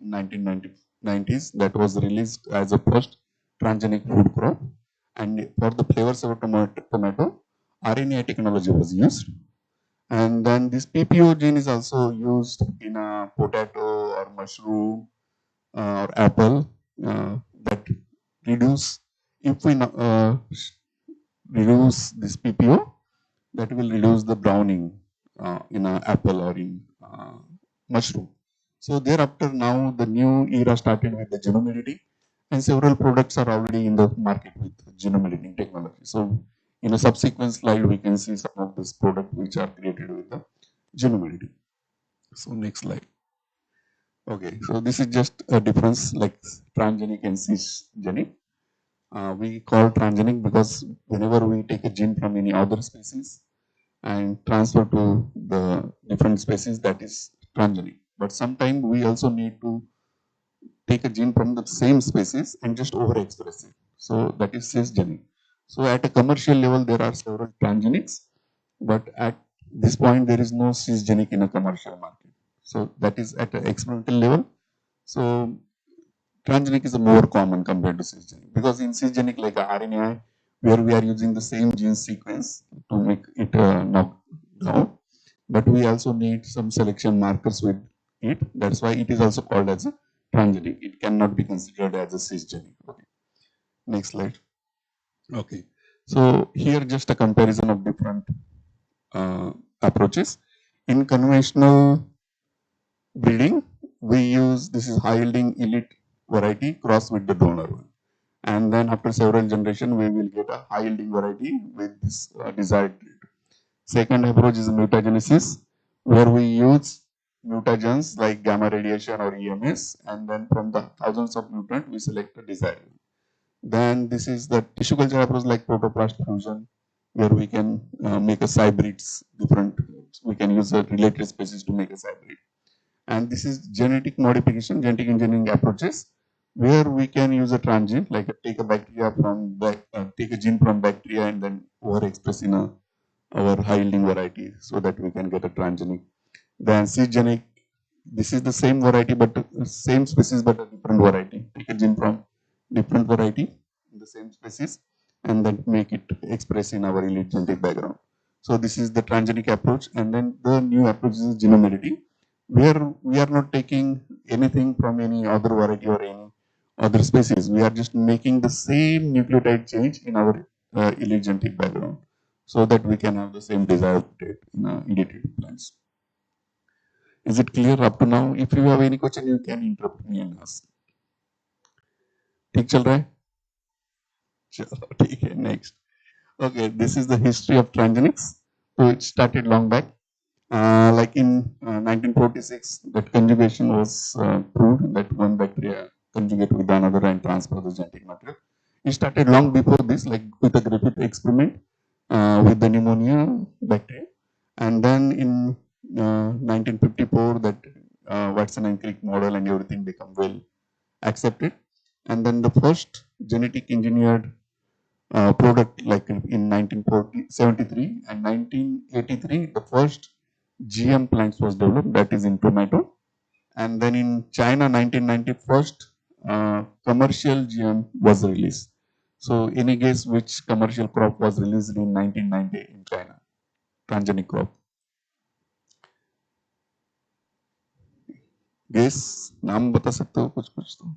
1990s, that was released as a first transgenic food crop, and for the flavor saver tomato, RNA technology was used, and then this PPO gene is also used in a potato or mushroom or apple that reduce if we reduce this PPO, that will reduce the browning in an apple or in mushroom. So thereafter, now the new era started with the genome editing, and several products are already in the market with genome editing technology. So in a subsequent slide, we can see some of these products which are created with the genome editing. So next slide. Okay, so this is just a difference like transgenic and cisgenic. We call transgenic because whenever we take a gene from any other species and transfer to the different species, that is transgenic. But sometimes we also need to take a gene from the same species and just overexpress it. So that is cisgenic. So at a commercial level, there are several transgenics, but at this point, there is no cisgenic in a commercial market. So that is at an experimental level. So transgenic is more common compared to cisgenic, because in cisgenic like RNA, where we are using the same gene sequence to make it knock down, but we also need some selection markers with it. That's why it is also called as a transgenic. It cannot be considered as a cisgenic. Okay. Next slide. Okay. So here just a comparison of different approaches. In conventional breeding, we use this is high yielding elite variety crossed with the donor one. And then after several generations, we will get a high yielding variety with this desired breed. Second approach is mutagenesis, where we use mutagens like gamma radiation or EMS, and then from the thousands of mutants, we select a desired. Then this is the tissue culture approach like protoplast fusion, where we can make a hybrids different. We can use a related species to make a hybrid. And this is genetic modification, genetic engineering approaches, where we can use a transgene, like take a bacteria from take a gene from bacteria and then overexpress in our high yielding variety so that we can get a transgenic. Then cisgenic, this is the same variety but same species but a different variety. Take a gene from different variety in the same species and then make it express in our elite genetic background. So this is the transgenic approach, and then the new approach is genome editing, where we are not taking anything from any other variety or any other species. We are just making the same nucleotide change in our elite genetic background so that we can have the same desired trait in edited plants. Is it clear up to now? If you have any question, you can interrupt me and ask. ठीक चल रहा है? चलो ठीक है. Next. Okay, this is the history of transgenics. So it started long back. Like in 1946, that conjugation was proved that one bacteria conjugate with another and transfer the genetic material. It started long before this, like with a Griffith experiment with the pneumonia bacteria. And then in 1954, that Watson and Crick model and everything become well accepted. And then the first genetic engineered product, like in 1973 and 1983, the first GM plants was developed, that is in tomato. And then in China, 1990, first commercial GM was released. So any guess which commercial crop was released in 1990 in China? Transgenic crop. Guess, नाम बता सकते हो कुछ कुछ तो?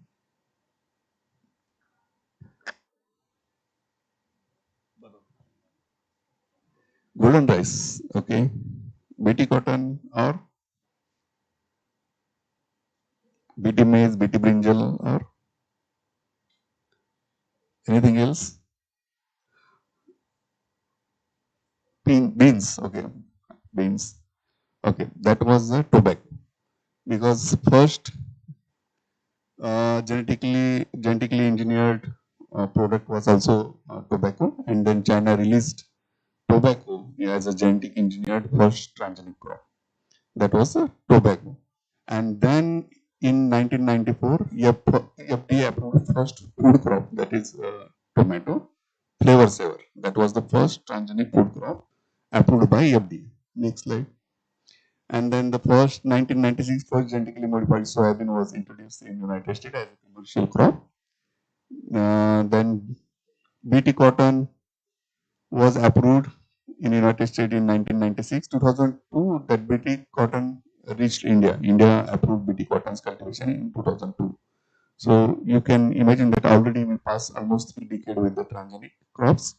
Golden rice, okay. BT cotton or BT maize, BT brinjal or anything else? Beans, okay. Beans. Okay, that was the tobacco. Because first genetically engineered product was also tobacco, and then China released tobacco as a genetic engineered first transgenic crop. That was a tobacco. And then in 1994, FDA approved first food crop, that is tomato, flavor saver. That was the first transgenic food crop approved by FDA. Next slide. And then the first 1996 first genetically modified soybean was introduced in United States as a commercial crop. Then BT cotton was approved in United States in 1996. 2002, that BT cotton reached India. India approved BT cotton's cultivation in 2002. So you can imagine that already we passed almost 3 decades with the transgenic crops.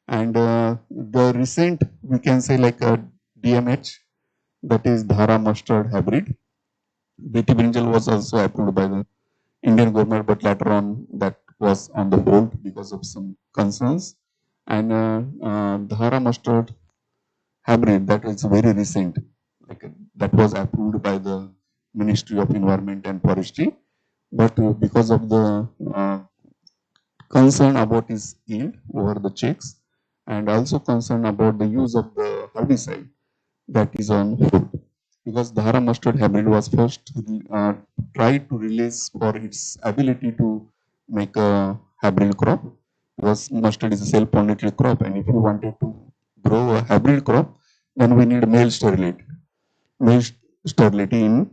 And the recent, we can say like a DMH, that is Dhara mustard hybrid. BT brinjal was also approved by the Indian government, but later on that was on the hold because of some concerns. And Dhara mustard hybrid, that is very recent, like that was approved by the Ministry of Environment and Forestry, but because of the concern about its yield over the chicks and also concern about the use of the herbicide, that is on hold. Because Dhara mustard hybrid was first tried to release for its ability to make a hybrid crop. Because mustard is a self-pollinated crop, and if you wanted to grow a hybrid crop, then we need male sterility in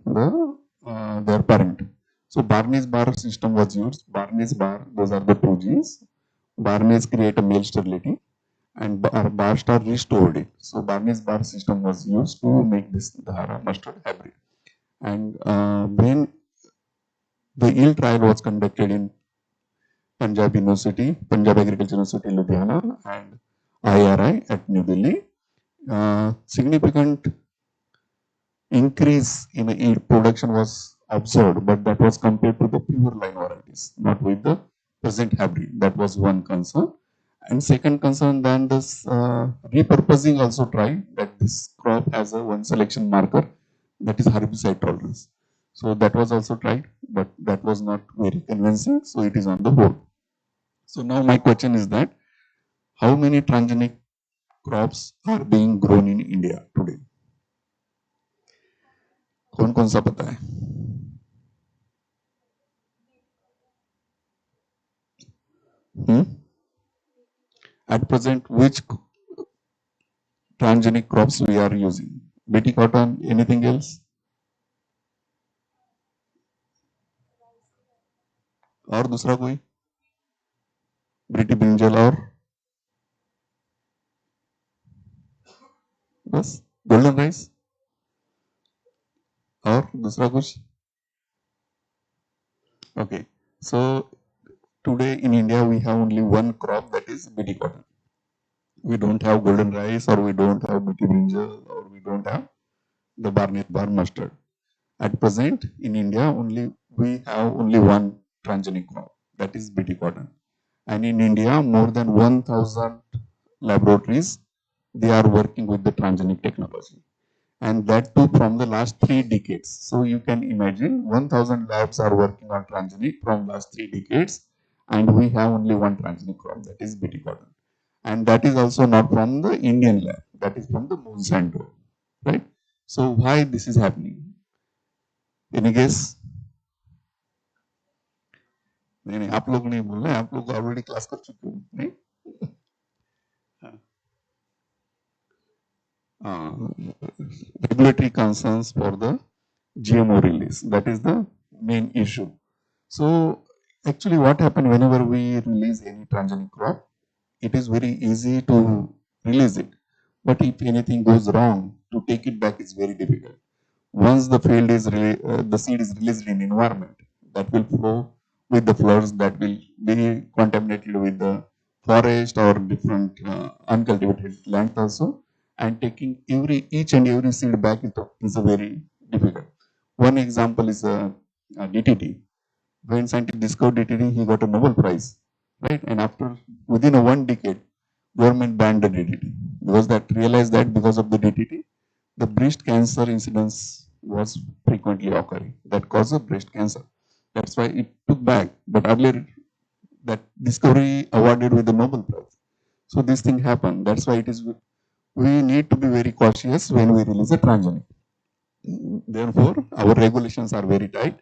their parent. So Barney's bar system was used. Barney's bar, those are the two genes. Barney's create a male sterility, and bar star restored it. So Barney's bar system was used to make this Dhara mustard hybrid. And when the yield trial was conducted in Punjab University, Punjab Agriculture University, Ludhiana, and IRI at New Delhi, significant increase in the yield production was observed, but that was compared to the pure line varieties, not with the present hybrid. That was one concern. And second concern, then this repurposing also tried that this crop has a one selection marker, that is herbicide tolerance. So that was also tried, but that was not very convincing. So it is on the hold. So now my question is that how many transgenic crops are being grown in India today? कौन कौन सा पता है? At present, which transgenic crops we are using? BT cotton, anything else? और दूसरा कोई? BT brinjal और बस golden rice और दूसरा कुछ? Okay, so today in India we have only one crop, that is BT cotton. We don't have golden rice, or we don't have BT brinjal, or we don't have the barnet bar mustard. At present in India we have only one transgenic crop, that is BT cotton. And in India more than 1000 laboratories, they are working with the transgenic technology, and that too from the last 3 decades. So you can imagine 1000 labs are working on transgenic from last 3 decades, and we have only one transgenic crop, that is BT cotton. And that is also not from the Indian lab, that is from the Monsanto, right? So why this is happening? Any guess? नहीं, आप लोग नहीं बोल रहे, आप लोग already class कर चुके हो, नहीं? Regulatory concerns for the GMO release, that is the main issue. So actually what happened whenever we release any transgenic crop, it is very easy to release it, but if anything goes wrong, to take it back is very difficult. Once the field is the seed is released in environment, that will flow with the floods, that will be contaminated with the forest or different uncultivated land also, and taking each and every seed back is a very difficult. One example is DTT. When scientists discovered DTT, he got a Nobel Prize, right? And after within a 1 decade, government banned the DTT because that realized that because of the DTT, the breast cancer incidence was frequently occurring. That causes breast cancer. That's why it took back. But earlier, that discovery awarded with the Nobel Prize. So this thing happened. That's why it is. We need to be very cautious when we release a transgenic. Therefore, our regulations are very tight,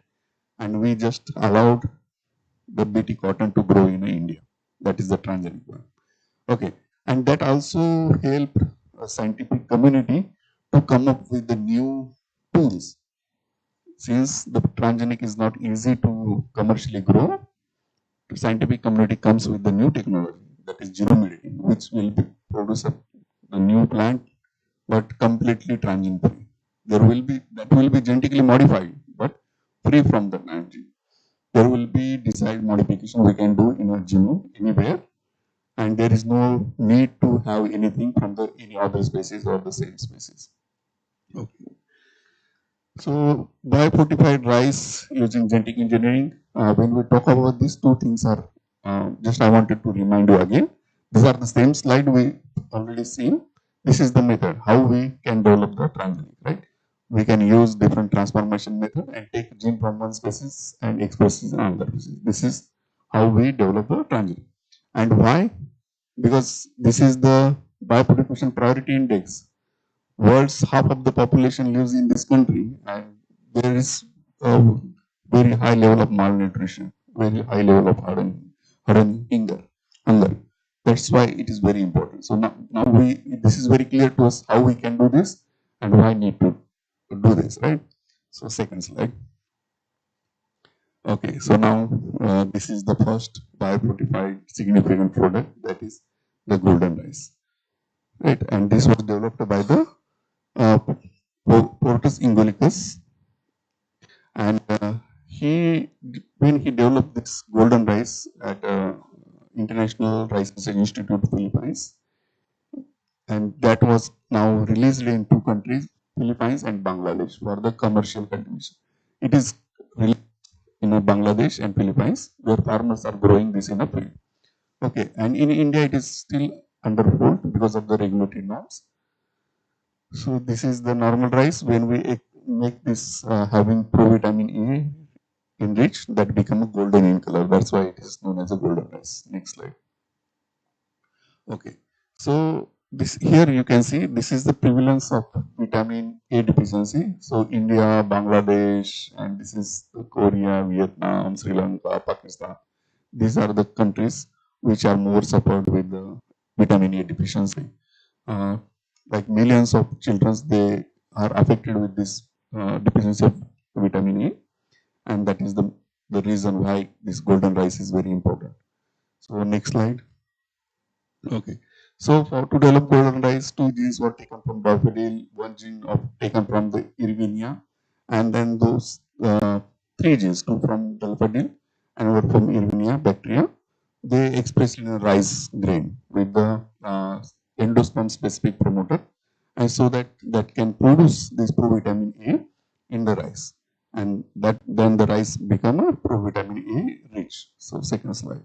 and we just allowed the BT cotton to grow in India. That is the transgenic one. Okay, and that also helped a scientific community to come up with the new tools. Since the transgenic is not easy to commercially grow, the scientific community comes with the new technology, that is germination, which will produce a new plant, but completely transgenic free. That will be genetically modified, but free from the transgenic. There will be desired modification we can do in our genome anywhere, and there is no need to have anything from any other species or the same species. Okay. So biofortified rice using genetic engineering. When we talk about these two things are just I wanted to remind you again. These are the same slide we already seen. This is the method how we can develop the transgenic, right? We can use different transformation method and take gene from one species and express it in another species. This is how we develop the transgenic. And why? Because this is the biofortification priority index. World's half of the population lives in this country, and there is a very high level of malnutrition, very high level of hunger. That's why it is very important. So now this is very clear to us how we can do this and why need to do this, right? So second slide. Okay, so now this is the first biofortified significant product, that is the golden rice, right? And this was developed by the Portus Ingolicus, and when he developed this golden rice at International Rice Research Institute Philippines, and that was now released in 2 countries, Philippines and Bangladesh for the commercial cultivation. It is really in Bangladesh and Philippines where farmers are growing this in a field. Okay, and in India it is still under hold because of the regulatory norms. So this is the normal rice. When we make this having provitamin A enriched, that become a golden in color. That's why it is known as a golden rice. Next slide. Okay, so this here you can see this is the prevalence of vitamin A deficiency. So India, Bangladesh, and this is Korea, Vietnam, Sri Lanka, Pakistan. These are the countries which are more suffered with the vitamin A deficiency. Uh, like millions of children, they are affected with this deficiency of vitamin A, and that is the reason why this golden rice is very important. So next slide. Okay. So for to develop golden rice, two genes were taken from daffodil, one gene of taken from the Irvinia, and then those three genes, two from daffodil and one from Irvinia bacteria. They express in a rice grain with the endosperm specific promoter, and so that can produce this provitamin A in the rice, and that then the rice become a provitamin A rich. So second slide.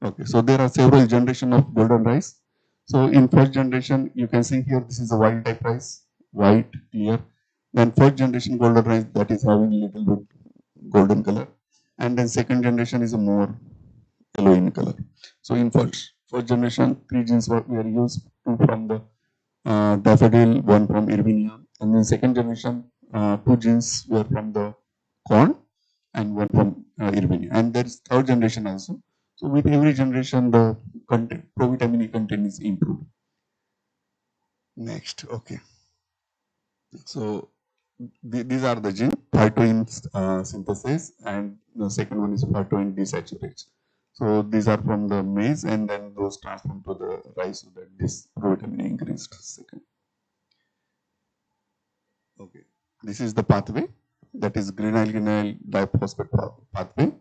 Okay, so there are several generation of golden rice. So in first generation, you can see here, this is a wild type rice, white, clear. Then first generation golden rice that is having little bit golden color. And then second generation is a more yellow in color. So in first generation, three genes were used, two from the daffodil, one from Irvinia. And then second generation, two genes were from the corn and one from Irvinia. And there is third generation also. So with every generation, the content, provitamin A content is improved. Next, okay. So these are the gene phytoin synthesis, and the second one is phytoin desaturate. So these are from the maize, and then those transformed to the rice so that this provitamin A increased. Second. Okay. This is the pathway, that is grenyl diphosphate pathway,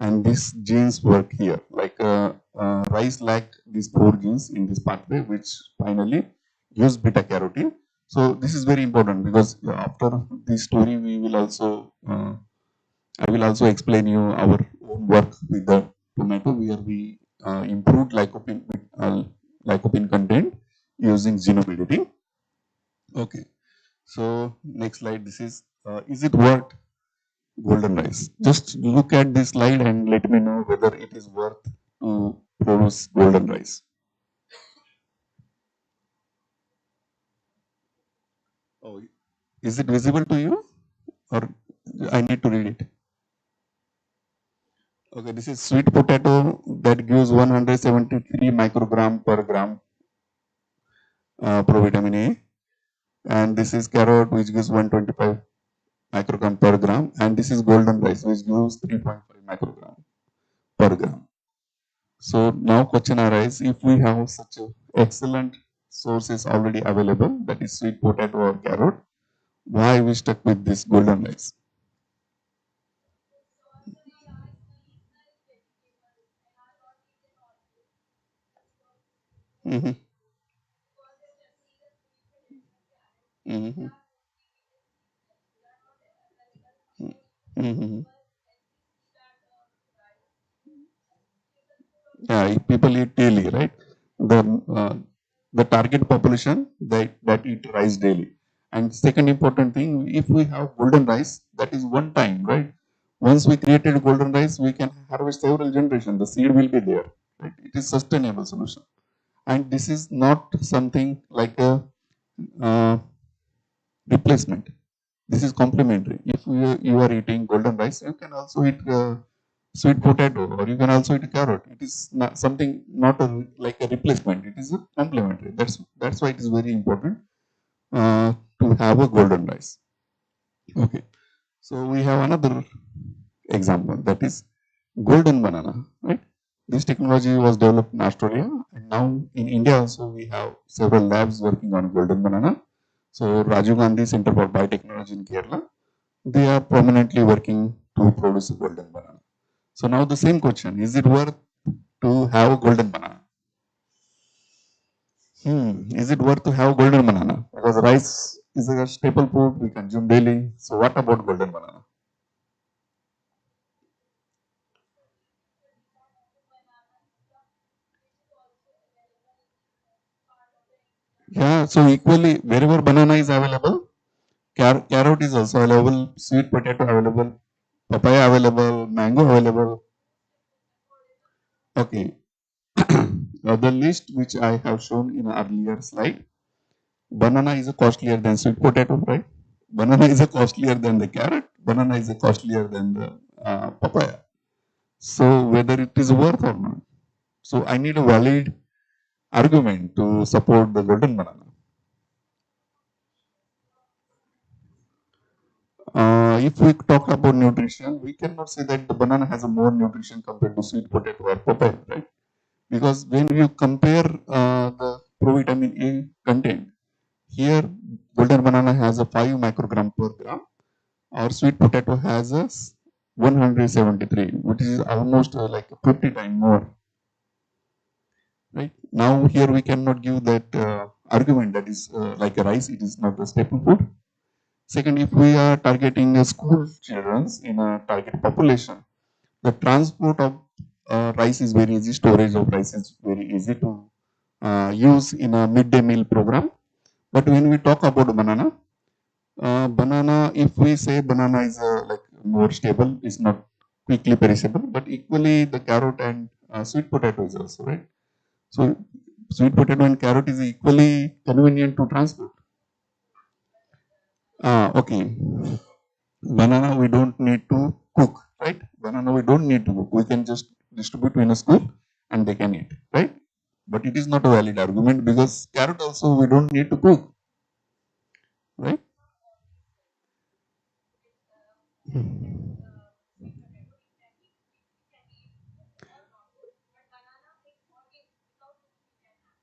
and these genes work here. Like rice lack these four genes in this pathway, which finally gives beta carotene. So this is very important because after this story, we will also I will also explain you our own work with the tomato, where we improved lycopene content using genome editing. Okay. So next slide. This is it worth golden rice? Just look at this slide and let me know whether it is worth to produce golden rice. Oh, is it visible to you, or I need to read it? Okay, this is sweet potato that gives 173 microgram per gram provitamin A, and this is carrot which gives 125 microgram per gram, and this is golden rice which gives 3.5 microgram per gram. So now question arises, if we have such a excellent sources already available, that is sweet potato or carrot, why we stuck with this golden rice? Mm-hmm. Mm-hmm. Mm-hmm. Yeah, if people eat daily, right? The uh, the target population that eat rice daily. And second important thing, if we have golden rice, that is one time, right? Once we created golden rice, we can harvest several generations. The seed will be there. Right? It is sustainable solution. And this is not something like a uh, replacement. This is complementary. If you are eating golden rice, you can also eat sweet potato, or you can also eat carrot. It is not something not like a replacement. It is a complementary. That's why it is very important to have a golden rice. Okay. So we have another example, that is golden banana. Right. This technology was developed in Australia, and now in India also we have several labs working on golden banana. So Rajiv Gandhi Center for Biotechnology in Kerala, they are permanently working to produce a golden banana. So now the same question, is it worth to have a golden banana? Is it worth to have golden banana? Because rice is a staple food we consume daily. So what about golden banana? Yeah, so equally wherever banana is available, carrot is also available, sweet potato available, papaya available, mango available. Okay, the list which I have shown in an earlier slide, banana is a costlier than sweet potato, right? Banana is a costlier than the carrot. Banana is a costlier than the papaya. So whether it is worth or not. So I need a valid argument to support the golden banana. If we talk about nutrition, we cannot say that the banana has a more nutrition compared to sweet potato or papaya, right? Because when you compare the provitamin A content, here golden banana has a 5 microgram per gram, or sweet potato has a 173, which is almost like 50 times more. Right now, here we cannot give that argument that is like a rice, it is not a staple food. Second, if we are targeting school children in a target population, the transport of rice is very easy, storage of rice is very easy to use in a midday meal program. But when we talk about banana, if we say banana is like more stable, it's not quickly perishable, but equally the carrot and sweet potato is also, right? So sweet potato and carrot is equally convenient to transport. Okay. Banana we don't need to cook, right? Banana we don't need to cook. We can just distribute in a school and they can eat, right? But it is not a valid argument because carrot also we don't need to cook, right?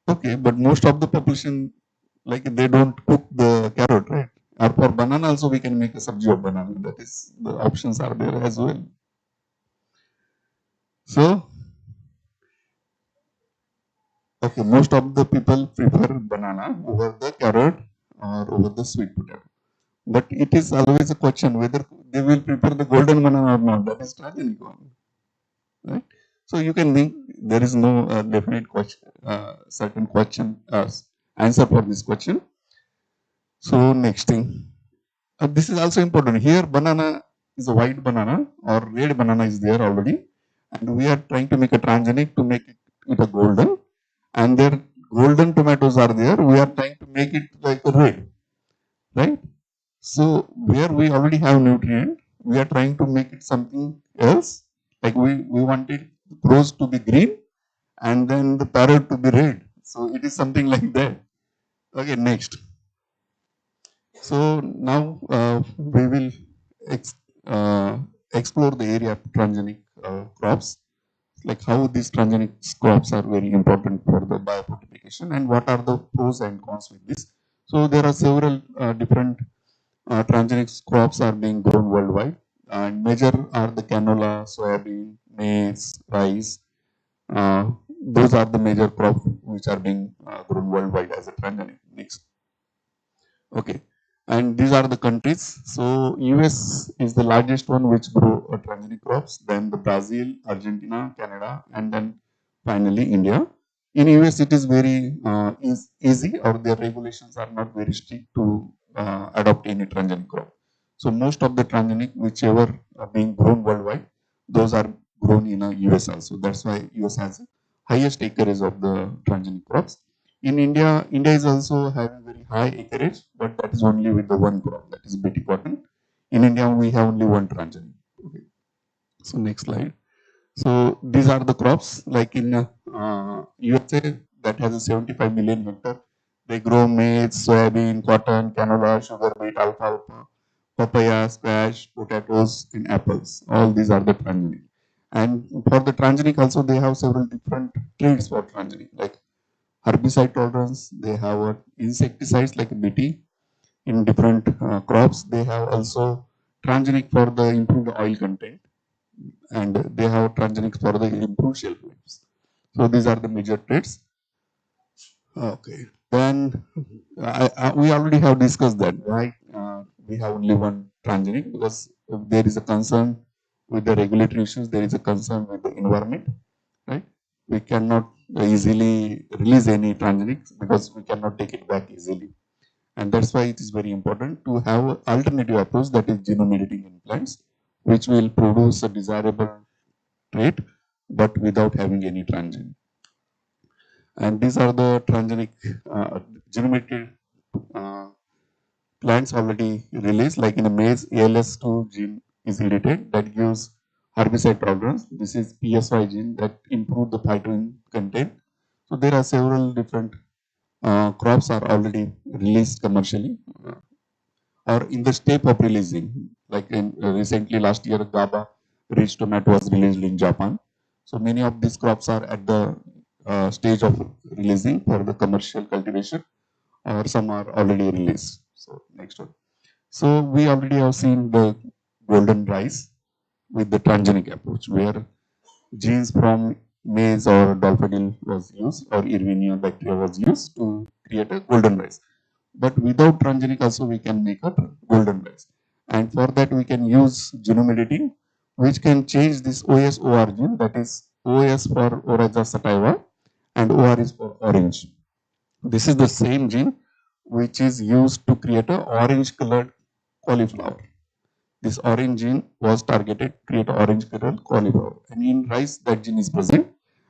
Okay, but most of the population, like they don't cook the carrot, right? Or for banana also we can make a sabji of banana. That is, the options are there as well. So, okay, most of the people prefer banana over the carrot or over the sweet potato. But it is always a question whether they will prefer the golden banana or not. That is strategic one, right? So you can think there is no definite question, certain question answer for this question. So next thing, this is also important. Here, banana is a white banana or red banana is there already, and we are trying to make a transgenic to make it a golden, and there golden tomatoes are there. We are trying to make it like a red, right? So where we already have nutrient, we are trying to make it something else. Like we wanted rose to be green and then the parrot to be red. So it is something like that. Okay, next. So now we will ex explore the area of transgenic crops, like how these transgenic crops are very important for the biofortification and what are the pros and cons with this. So there are several different transgenic crops are being grown worldwide, and major are the canola, soybean, maize, rice. Those are the major crops which are being grown worldwide as a transgenic mix. Okay, and these are the countries. So US is the largest one which grow transgenic crops. Then the Brazil, Argentina, Canada, and then finally India. In US, it is very easy, or their regulations are not very strict to adopt any transgenic crop. So most of the transgenic, whichever are being grown worldwide, those are grown in US also. That's why US has the highest acreage of the transgenic crops. In India, India is also having very high acreage, but that is only with the one crop, that is BT cotton. In India, we have only one transgenic. Okay. So next slide. So these are the crops, like in USA that has a 75 million hectare. They grow maize, soybean, cotton, canola, sugar beet, alfalfa, papaya, squash, potatoes, and apples. All these are the transgenic. And for the transgenic also, they have several different traits for transgenic, like herbicide tolerance. They have insecticides like BT in different crops. They have also transgenic for the improved oil content, and they have transgenics for the improved shelf lives. So these are the major traits. Okay. Then we already have discussed that, right? We have only one transgenic because if there is a concern with the regulatory issues, there is a concern with the environment, right? We cannot easily release any transgenics because we cannot take it back easily. And that's why it is very important to have an alternative approach, that is genome editing in plants, which will produce a desirable trait but without having any transgene. And these are the transgenic genome edited uh, plants already released, like in a maize, ALS2 gene is edited that gives herbicide tolerance. This is PSY gene that improve the phytoin content. So there are several different crops are already released commercially or in the step of releasing. Like in recently last year, GABA rich tomato was released in Japan. So many of these crops are at the stage of releasing for the commercial cultivation, or some are already released. So next one. So we already have seen the golden rice with the transgenic approach, where genes from maize or daffodil was used, or Erwinia bacteria was used to create a golden rice. But without transgenic also we can make a golden rice. And for that we can use genome editing, which can change this OS/OR gene, that is OS for Oryza sativa and OR is for orange. This is the same gene which is used to create a orange colored cauliflower. This orange gene was targeted to create orange colored cauliflower. And in rice, that gene is present.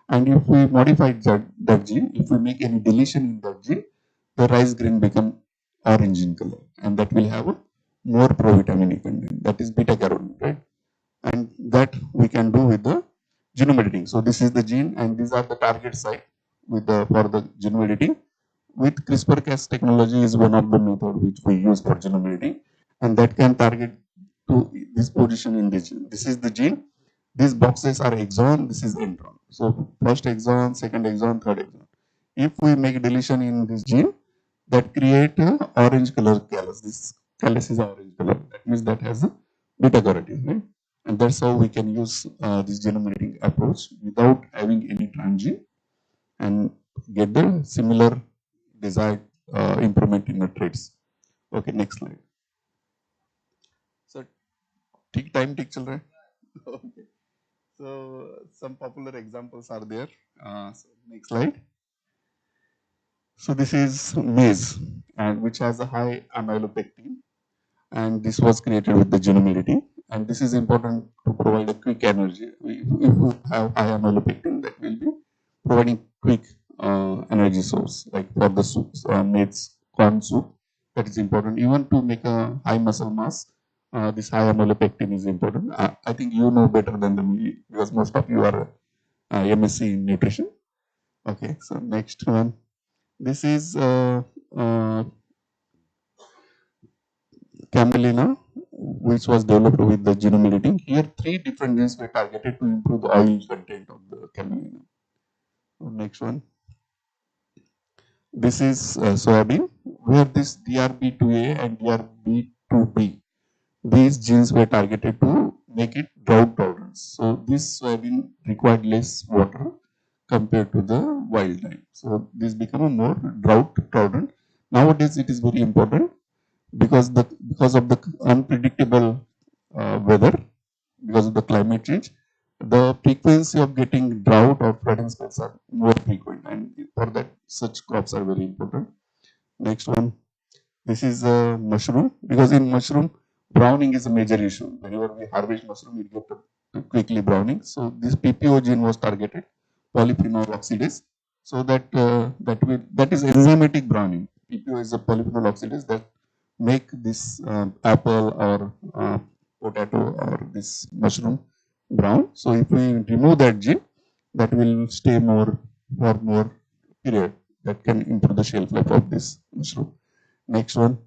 And if we modify that gene, if we make any deletion in that gene, the rice grain become orange in color. And that will have a more provitamin E content. That is beta carotene, right? And that we can do with the genome editing. So this is the gene, and these are the target site with the for the genome editing. With CRISPR-Cas technology is one of the method which we use for genome editing, and that can target to this position in this gene. This is the gene. These boxes are exon. This is intron. So first exon, second exon, third exon. If we make deletion in this gene, that create a orange color callus. This callus is orange color. That means that has a beta carotene, right? And that's how we can use this genome editing approach without having any transgene and get the similar desired improvement in the traits. Okay, next slide. So, take time, take children. Okay. So, some popular examples are there. So next slide. So, this is maize, and which has a high amylopectin, and this was created with the genome editing. And this is important to provide a quick energy. If we have high amylopectin, that will be providing quick energy source, like for the soups, maize corn soup. That is important. Even to make a high muscle mass, this high amylopectin is important. I think you know better than me because most of you are MSc in nutrition. Okay, so next one. This is camelina, which was developed with the genome editing. Here, three different genes were targeted to improve the oil content of the camelina. So next one. This is soybean, where this DRB2A and DRB2B, these genes were targeted to make it drought tolerant. So this soybean required less water compared to the wild type. So this become a more drought tolerant. Nowadays, it is very important because of the unpredictable weather, because of the climate change, the frequency of getting drought or flooding spells are more frequent, and for that such crops are very important. Next one. This is a mushroom, because in mushroom browning is a major issue. Whenever we harvest mushroom, it get quickly browning. So this PPO gene was targeted, polyphenol oxidase, so that that is enzymatic browning. PPO is a polyphenol oxidase that make this apple or potato or this mushroom brown. So if we remove that gene, that will stay more for more period. That can improve the shelf life of this mushroom. Next one.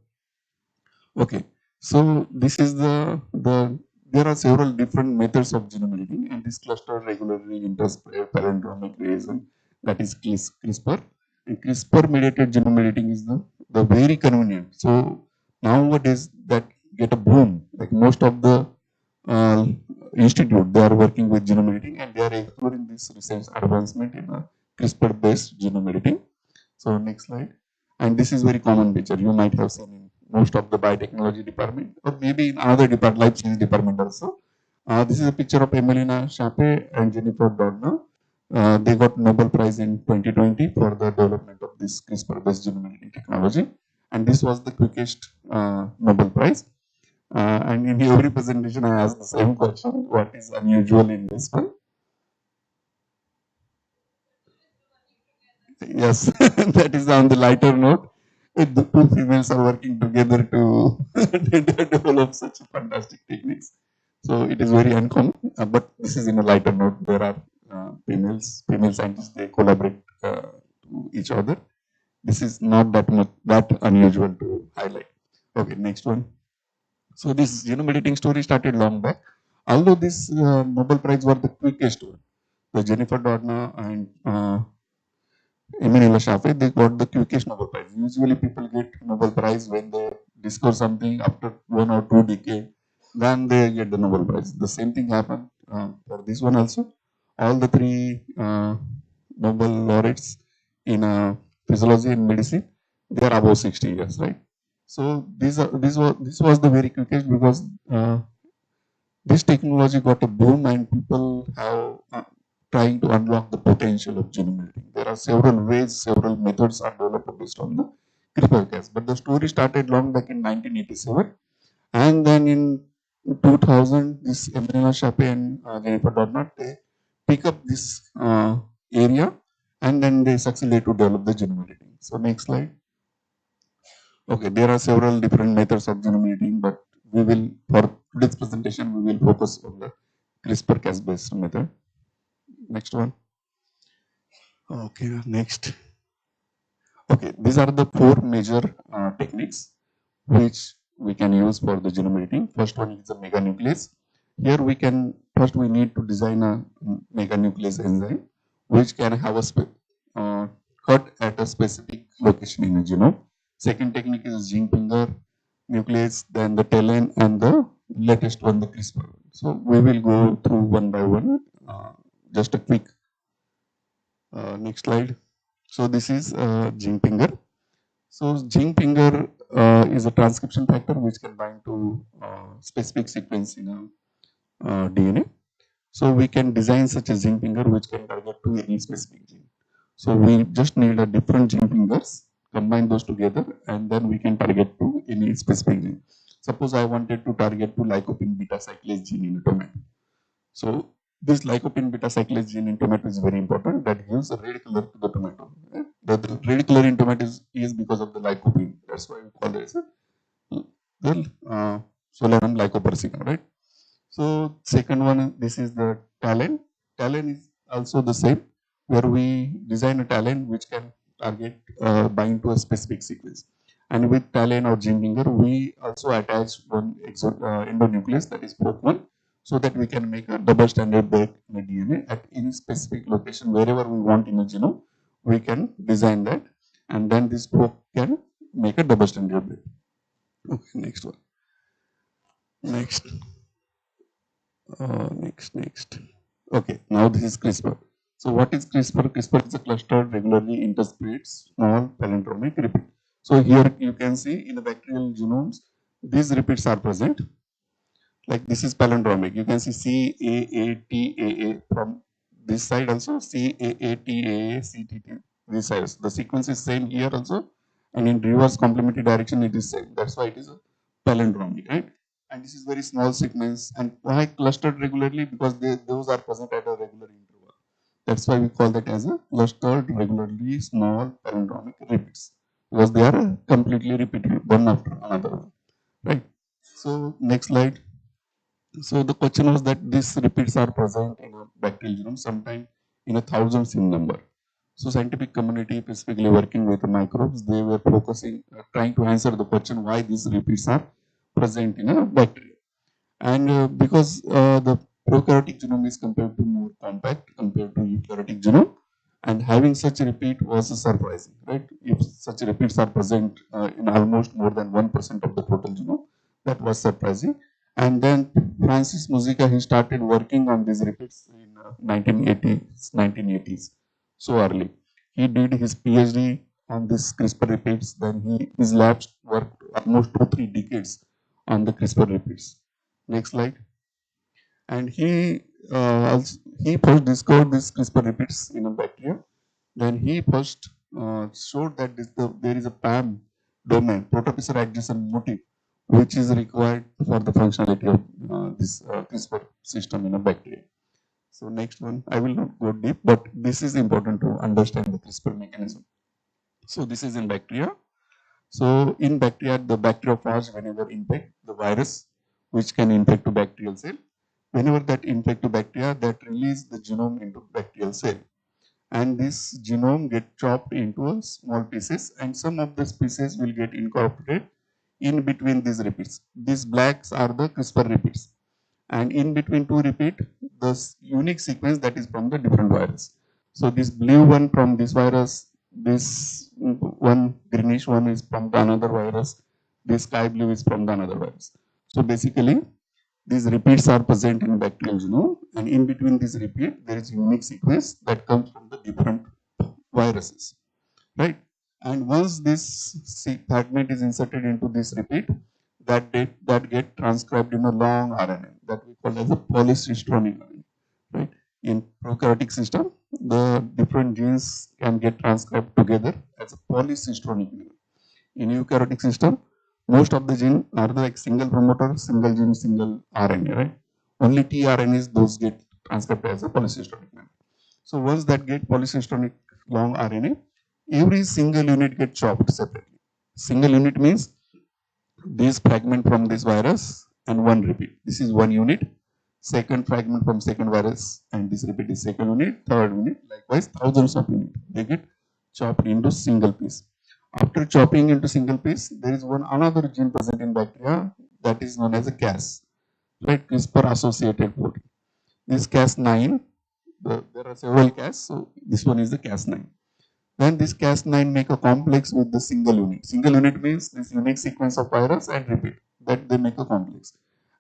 Okay, so this is there are several different methods of genome editing, and this cluster regularly interspread palindromic reason, that is CRISPR. And CRISPR mediated genome editing is the very convenient. So nowadays that get a boom. Like most of the uh, institute, they are working with genome editing, and they are exploring this research advancement in a CRISPR based genome editing. So next slide. And this is very common picture. You might have seen in most of the biotechnology department, or maybe in another department, life science department also. This is a picture of Emelina Chape and Jennifer Doudna. They got Nobel Prize in 2020 for the development of this CRISPR-based gene editing technology, and this was the quickest Nobel Prize. And in every presentation, I ask the same question: what is unusual in this one? Yes, that is on the lighter note. The two females are working together to develop such fantastic techniques. So it is very uncommon, but this is in a lighter note. There are female scientists, they collaborate to each other. This is not that much that unusual to highlight. Okay, next one. So this genome editing story started long back. Although this Nobel Prize were the quickest one, the Jennifer Doudna and Emmanuel Shafe, they got the quickest Nobel Prize. Usually people get Nobel Prize when they discover something after 1 or 2 decades, then they get the Nobel Prize. The same thing happened for this one also. All the three Nobel laureates in physiology and medicine, they are above 60 years, right? So this was the very quickest because this technology got a boom and people have trying to unlock the potential of genome editing. There are several ways, several methods are developed based on the CRISPR-Cas. But the story started long back in 1987, and then in 2000, this Emelina Chape and Jennifer Doudna, they pick up this area, and then they succeeded to develop the genome editing. So next slide. Okay, there are several different methods of genome editing, but we will, for today's presentation, we will focus on the CRISPR-Cas based method. Next one. Okay, next. Okay, these are the four major techniques which we can use for the genome editing. First one is the meganuclease. Here we can, first we need to design a meganuclease enzyme which can have a cut at a specific location in the genome. Second technique is zinc finger nuclease, then the TALEN, and the latest one, the CRISPR. So we will go through one by one. Just a quick next slide. So this is zinc finger. So zinc finger is a transcription factor which can bind to specific sequence in a DNA. So we can design such a zinc finger which can target to any specific gene. So we just need a different zinc fingers, combine those together, and then we can target to any specific gene. Suppose I wanted to target to lycopene beta cyclase gene in a tomato. So this lycopene beta cyclase gene in tomato is very important. That gives a red color to the tomato. Right? The red color in tomato is because of the lycopene. That's why we call it as the Solanum lycopersicum, right? So second one, this is the TALEN. TALEN is also the same, where we design a TALEN which can target bind to a specific sequence. And with TALEN or gene finger, we also attach one endonuclease, that is fork one, so that we can make a double stranded break in a DNA at any specific location wherever we want in a genome. We can design that, and then this fork can make a double stranded break. Okay, next one. Next. Next. Okay, now this is CRISPR. So what is CRISPR? CRISPR is a clustered, regularly interspersed, small palindromic repeat. So here you can see in the bacterial genomes, these repeats are present. Like this is palindromic. You can see CAATAA from this side also, CAATAA, CTT, this side. The sequence is same here also, and in reverse complementary direction it is same. That's why it is a palindromic, right? And this is very small sequence. And why clustered regularly? Because those are present at a regular interval. That's why we call that as a clustered regularly small palindromic repeats, because they are completely repeated one after another one, right? So next slide. So the question was that these repeats are present in a bacterial genome, sometime in a thousands in number. So scientific community, specifically working with microbes, they were focusing, trying to answer the question why these repeats are present in a bacteria. And because the prokaryotic genome is compared to more compact compared to eukaryotic genome, and having such a repeat was surprising, right? If such repeats are present in almost more than 1% of the total genome, that was surprising. And then Francis Mujica, he started working on these repeats in 1980s, so early. He did his PhD on this CRISPR repeats, then his labs worked almost 2-3 decades on the CRISPR repeats. Next slide. And he first discovered this CRISPR repeats in a bacteria. Then he first showed that there is a PAM domain, protopisser adjacent motif, which is required for the functionality of this CRISPR system in a bacteria. So next one, I will not go deep, but this is important to understand the CRISPR mechanism. So this is in bacteria. So in bacteria, the bacteriophage whenever infect the virus, which can infect to bacterial cell, whenever that infect to bacteria, that release the genome into bacterial cell. And this genome get chopped into small pieces, and some of the pieces will get incorporated in between these repeats. These blacks are the CRISPR repeats. And in between two repeat, the unique sequence that is from the different virus. So this blue one from this virus, this one greenish one is from the another virus, this sky blue is from the another virus. So basically, these repeats are present in bacterial genome, and in between this repeat, there is unique sequence that comes from the different viruses, right? And once this fragment is inserted into this repeat, that get transcribed in a long RNA that we call as a polycistronic RNA, right? In prokaryotic system, the different genes can get transcribed together as a polycistronic RNA. In eukaryotic system, most of the gene are like single promoter, single gene, single RNA, right? Only tRNAs, those get transcribed as a polycistronic RNA. So once that get polycistronic long RNA, every single unit gets chopped separately. Single unit means this fragment from this virus and one repeat. This is one unit. Second fragment from second virus and this repeat is second unit, third unit. Likewise, thousands of units. They get chopped into single piece. After chopping into single piece, there is one another gene present in bacteria that is known as a Cas, right? CRISPR associated protein. This Cas9, there are several Cas, so this one is the Cas9. Then this Cas9 make a complex with the single unit. Single unit means this unique sequence of virus and repeat, that they make a complex.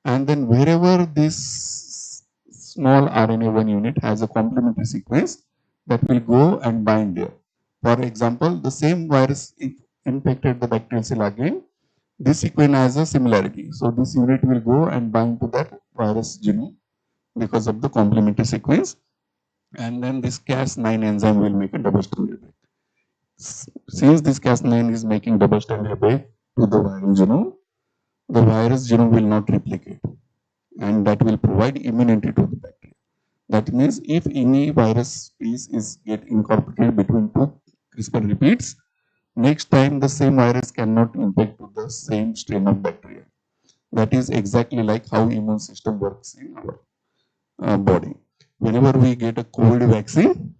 And then wherever this small RNA1 unit has a complementary sequence, that will go and bind there. For example, the same virus infected the bacterial cell again, this sequence has a similarity. So this unit will go and bind to that virus genome because of the complementary sequence. And then this Cas9 enzyme will make a double stranded break. Since this Cas9 is making double stranded break to the viral genome, the virus genome will not replicate, and that will provide immunity to the bacteria. That means if any virus piece is get incorporated between two CRISPR repeats, next time the same virus cannot infect to the same strain of bacteria. That is exactly like how immune system works in our body. Whenever we get a COVID vaccine,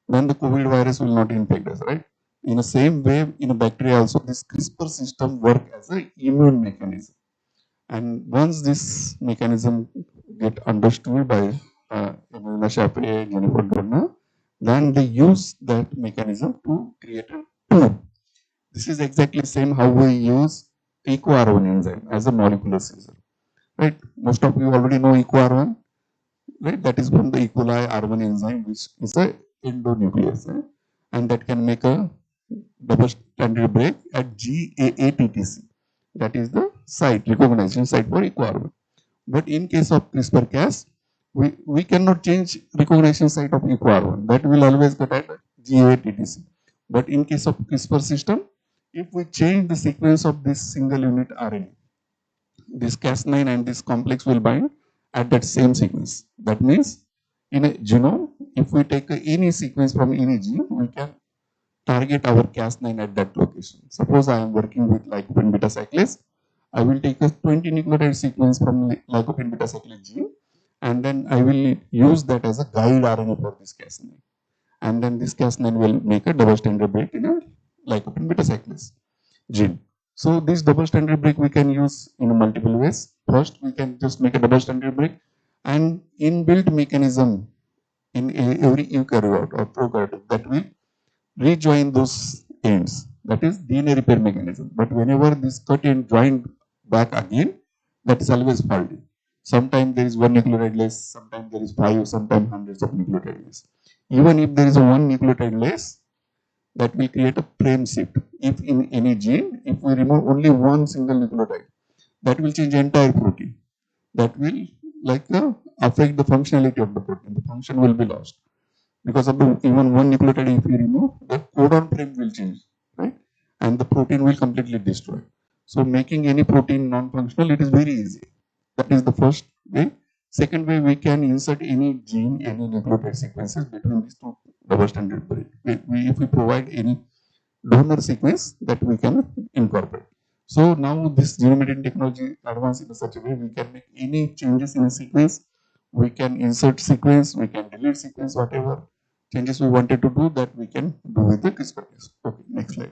then the COVID virus will not infect us, right? In the same way, in a bacteria also, this CRISPR system work as an immune mechanism. And once this mechanism get understood by Emilina Chappé, Jennifer Doudna, then they use that mechanism to create a tool. This is exactly the same how we use EcoR1 enzyme as a molecular scissor, right? Most of you already know EcoR1, right? That is from the E. coli R1 enzyme, which is a endonuclease, right? And that can make a double stranded break at GAATTC. That is the site, recognition site for EcoR1. But in case of CRISPR-Cas, we cannot change recognition site of EcoR1. That will always get at GAATTC. But in case of CRISPR system, if we change the sequence of this single unit RNA, this Cas9 and this complex will bind at that same sequence. That means in a genome, if we take any sequence from any gene, we can target our Cas9 at that location. Suppose I am working with lycopene beta cyclase, I will take a 20 nucleotide sequence from lycopene beta cyclase gene, and then I will use that as a guide RNA for this Cas9. And then this Cas9 will make a double stranded break in a lycopene beta cyclase gene. So this double stranded break we can use in multiple ways. First, we can just make a double stranded break, and inbuilt mechanism in every eukaryote or prokaryote that will rejoin those ends. That is DNA repair mechanism. But whenever this cut end joined back again, that is always faulty. Sometimes there is one nucleotide less, sometimes there is 5, sometimes hundreds of nucleotide less. Even if there is a one nucleotide less, that will create a frame shift. If in any gene, if we remove only one single nucleotide, that will change entire protein. That will affect the functionality of the protein. The function will be lost because of the even one nucleotide. If you remove, the codon frame will change, right? And the protein will completely destroy. So making any protein non-functional, it is very easy. That is the first way. Second way, we can insert any gene, any nucleotide sequences between these two double stranded break. If we provide any donor sequence that we can incorporate. So now this genome editing technology advanced in such a way we can make any changes in a sequence. We can insert sequence, we can delete sequence, whatever changes we wanted to do, that we can do with the CRISPR-Cas. Okay, next slide.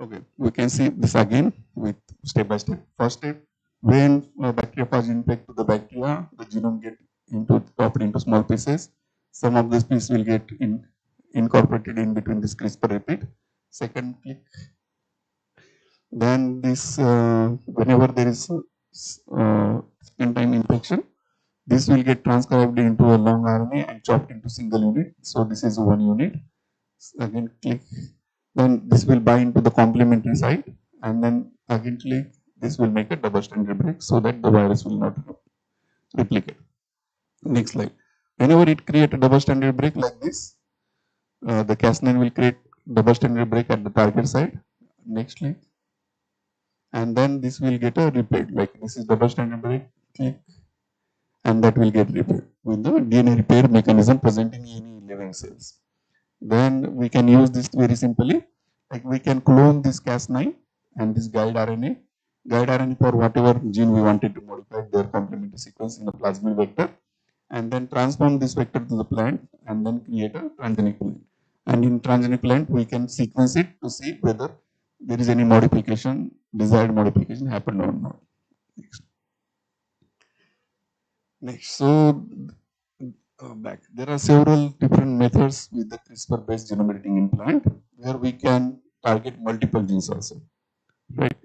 Okay, we can see this again with step by step. First step, when bacteriophage infect to the bacteria, the genome get chopped into small pieces. Some of these pieces will get incorporated in between this CRISPR repeat. Second click. Then this, whenever there is second time infection, this will get transcribed into a long RNA and chopped into single unit. So this is one unit. Again click. Then this will bind to the complementary site, and then again click. This will make a double stranded break so that the virus will not replicate. Next slide. Whenever it creates a double stranded break like this, the Cas9 will create double stranded break at the target site. Next slide. And then this will get a repeat, like this is double stranded break, click, and that will get repaired with the DNA repair mechanism present in any living cells. Then we can use this very simply, like we can clone this Cas9 and this guide RNA for whatever gene we wanted to modify their complementary sequence in a plasmid vector, and then transform this vector to the plant and then create a transgenic plant. And in transgenic plant, we can sequence it to see whether there is any modification, desired modification happened or not. Next. So back. There are several different methods with the CRISPR-based genome editing in plant where we can target multiple genes also, right?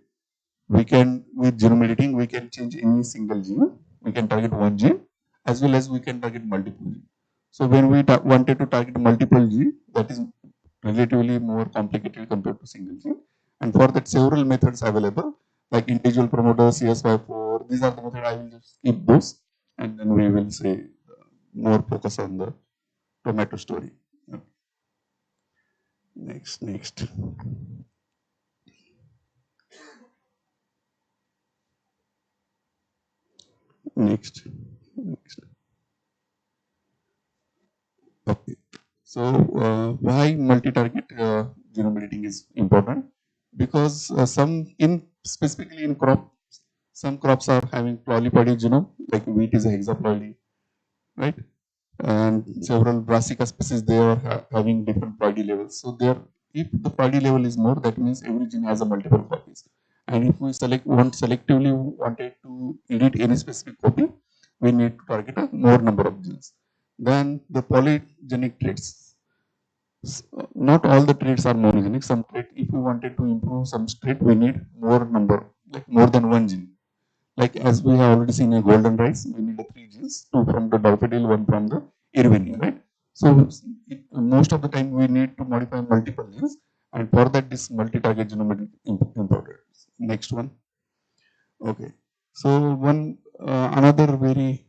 We can, with genome editing, we can change any single gene. We can target one gene as well as we can target multiple genes. So when we wanted to target multiple gene, that is relatively more complicated compared to single gene. And for that, several methods available, like individual promoter, CS54. These are the methods. I will just skip those, and then we will say more focus on the tomato story. Next. Next. Okay. So why multi-target genome editing is important? Because specifically in some crops are having polyploidy genome, like wheat is a hexaploidy, right? And several brassica species, they are having different ploidy levels. So if the ploidy level is more, that means every gene has a multiple copies. And if we selectively wanted to edit any specific copy, we need to target a more number of genes. Then the polygenic traits. Not all the traits are monogenic. Some trait, if we wanted to improve some trait, we need more number, like more than one gene. Like as we have already seen in golden rice, we need 3 genes, 2 from the daffodil, 1 from the Irvine, right? So most of the time we need to modify multiple genes, and for that this multi-target genome important. Next one. Okay. So another very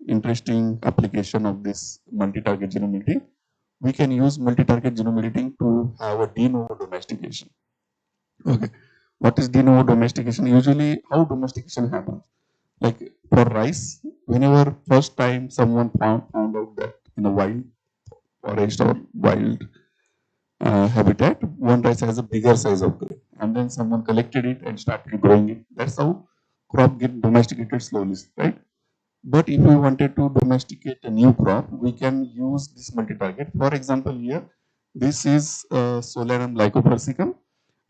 interesting application of this multi-target genome editing, we can use multi-target genome editing to have a de novo domestication. Okay. What is de novo domestication? Usually, how domestication happens? Like for rice, whenever first time someone found out that in a wild forest or wild habitat, one rice has a bigger size of grain, and then someone collected it and started growing it. That's how crop get domesticated slowly, right? But if we wanted to domesticate a new crop, we can use this multi-target. For example, here, this is Solanum lycopersicum.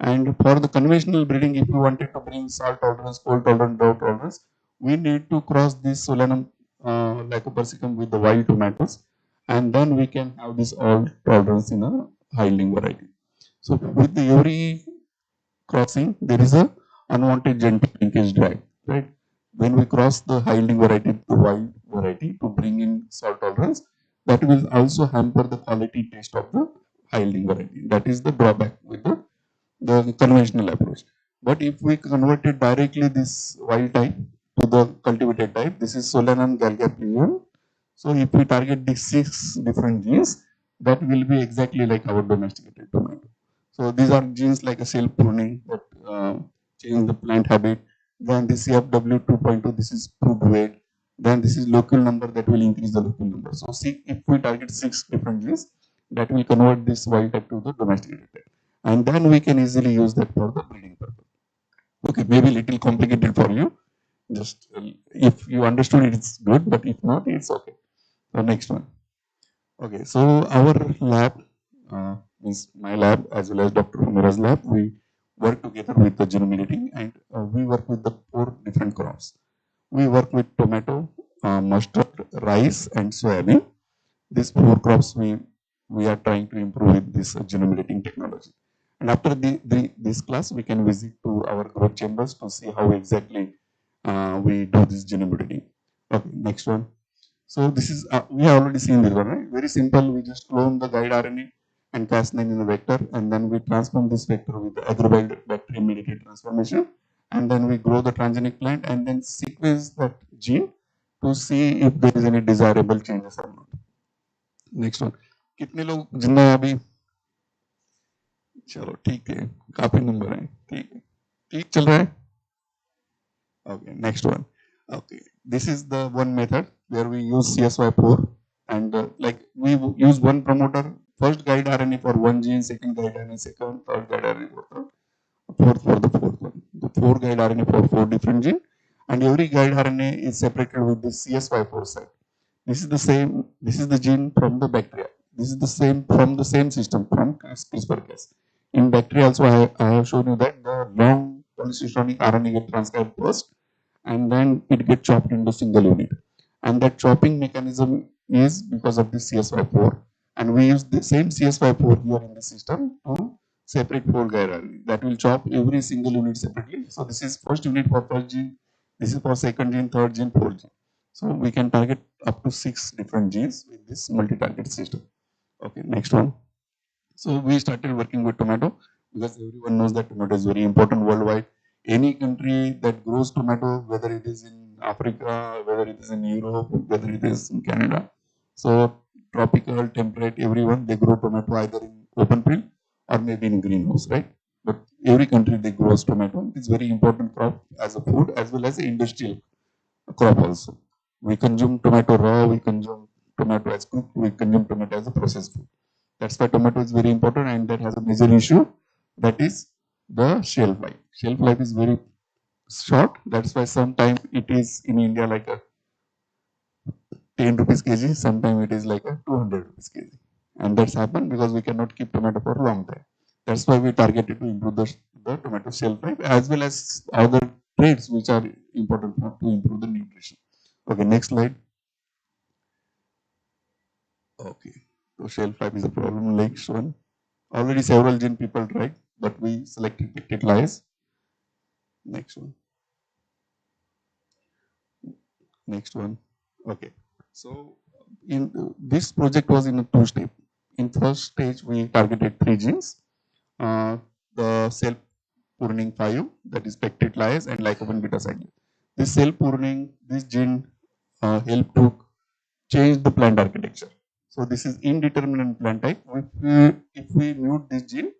And for the conventional breeding, if you wanted to bring salt tolerance, cold tolerance, drought tolerance, we need to cross this Solanum lycopersicum with the wild tomatoes. And then we can have this all tolerance in a high-yielding variety. So with the every crossing, there is a unwanted genetic linkage drive, right? When we cross the high yielding variety to wild variety to bring in salt tolerance, that will also hamper the quality taste of the high yielding variety. That is the drawback with the conventional approach. But if we converted directly this wild type to the cultivated type, this is Solanum galgapinium. So if we target these 6 different genes, that will be exactly like our domesticated tomato. So these are genes like a self pruning that change the plant habit. Then this CFW 2.2, this is proved weight. Then this is local number that will increase the local number. So see, if we target 6 different genes, that will convert this wild type to the domesticated type, and then we can easily use that for the breeding purpose. Okay, maybe little complicated for you. Just if you understood it, it's good, but if not, it's okay. So next one. Okay, so our lab, means my lab as well as Dr. Humira's lab, we work together with the genome editing, and we work with the 4 different crops. We work with tomato, mustard, rice, and soybean. These 4 crops we are trying to improve with this genome editing technology. And after this class, we can visit to our growth chambers to see how exactly we do this genome editing. Okay, next one. So this is, we have already seen this one, right? Very simple. We just clone the guide RNA and Cas9 in the vector, and then we transform this vector with the agrobacterium mediated transformation, and then we grow the transgenic plant and then sequence that gene to see if there is any desirable changes or not. Next one कितने लोग जिंदा हैं अभी चलो ठीक है काफी number है ठीक चल रहा है okay next one okay this is the one method where we use CSY4 and like we use one promoter first guide RNA for one gene second guide RNA second third guide RNA for third fourth for the fourth one the 4 guide RNA for 4 different genes and every guide RNA is separated with the CSY4 site. This is the same. This is the gene from the bacteria. This is the same from the same system from CRISPR-Cas. In bacteria also, I have shown you that the long polycystonic RNA get transcribed first, and then it gets chopped into single unit. And that chopping mechanism is because of the CSY4. And we use the same CSY4 here in the system to separate 4 guide RNA that will chop every single unit separately. So this is first unit for first gene. This is for second gene, third gene, fourth gene. So we can target up to 6 different genes with this multi-target system. Okay, next one. So we started working with tomato because everyone knows that tomato is very important worldwide. Any country that grows tomato, whether it is in Africa, whether it is in Europe, whether it is in Canada. So tropical, temperate, everyone, they grow tomato either in open field or maybe in greenhouse, right? But every country they grows tomato. It's very important crop as a food as well as industrial crop also. We consume tomato raw, we consume tomato as cooked, we consume tomato as a processed food. That's why tomato is very important and that has a major issue, that is the shelf life. Shelf life is very short. That's why sometimes it is in India like a 10 rupees kg, sometimes it is like a 200 rupees kg. And that's happened because we cannot keep tomato for a long time. That's why we targeted to improve the tomato shelf life as well as other traits which are important to improve the nutrition. Okay, next slide. Okay, so shelf life is a problem. Next one. Already several gene people tried, but we selected peptide liase. Next one. Next one. Okay. So in this project was in a 2-step. In first stage, we targeted 3 genes. The self pruning 5, that is peptide liase and lycopene beta cyclase. This self pruning, this gene help to change the plant architecture. So this is indeterminate plant type. If we mute this gene,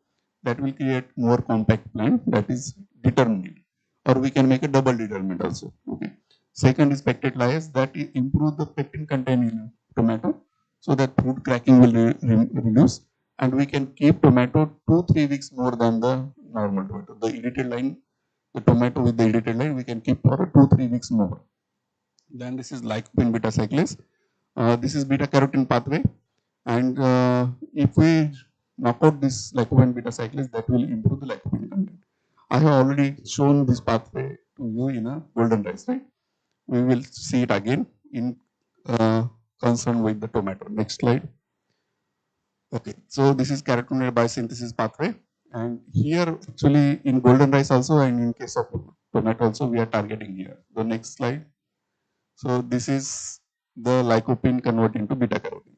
that will create more compact plant that is determinate. Or we can make a double determinate also. Okay. Second is pectin liase that improve the pectin content in tomato so that fruit cracking will reduce and we can keep tomato 2-3 weeks more than the normal tomato. The edited line, the tomato with the edited line we can keep for 2-3 weeks more. Then this is lycopene beta cyclase. This is beta carotene pathway, and if we knock out this lycopene beta cyclase, that will improve the lycopene content. I have already shown this pathway to you in a golden rice, right? We will see it again in concern with the tomato. Next slide. Okay, so this is carotenoid biosynthesis pathway, and here actually in golden rice also, and in case of tomato also, we are targeting here. The next slide. So this is the lycopene converting to beta carotene.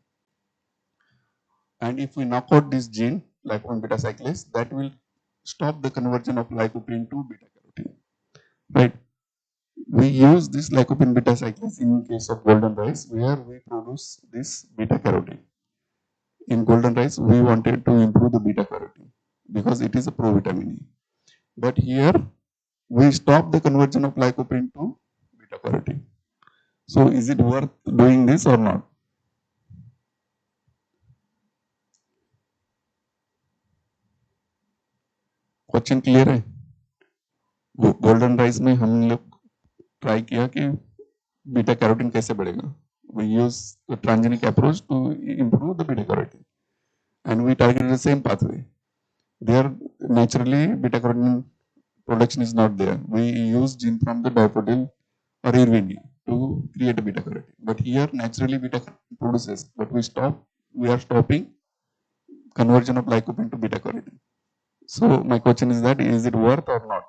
And if we knock out this gene, lycopene beta cyclase, that will stop the conversion of lycopene to beta carotene. Right? We use this lycopene beta cyclase in case of golden rice, where we produce this beta carotene. In golden rice, we wanted to improve the beta carotene because it is a provitamin E. But here, we stop the conversion of lycopene to beta carotene. So, is it worth doing this or not? Question clear है? Golden rice में हम लोग try किया कि beta carotene कैसे बढ़ेगा. We use the transgenic approach to improve the beta carotene, and we targeted the same pathway. There, naturally, beta carotene production is not there. We use gene from the daffodil or irvine to create a beta carotene. But here, naturally, beta carotene produces, but we are stopping conversion of lycopene to beta carotene. So my question is that, is it worth or not?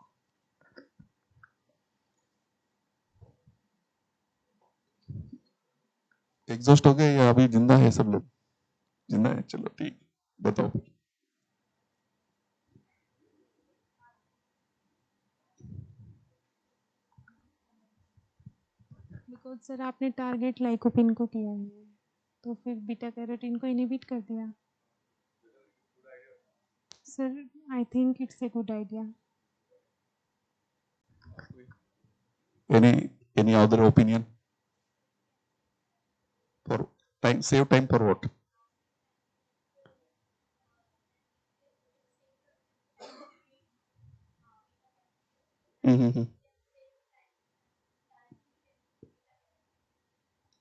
Exhaust हो गया या अभी जिंदा है सब लोग? जिंदा है, चलो ठीक, बताओ. बिकॉज सर आपने टारगेट लाइकोपिन को किया है, तो फिर बीटा कैरोटीन को इनहिबिट कर दिया. Sir I think it's a good idea. Any other opinion? For time, save time for what? Mm-hmm.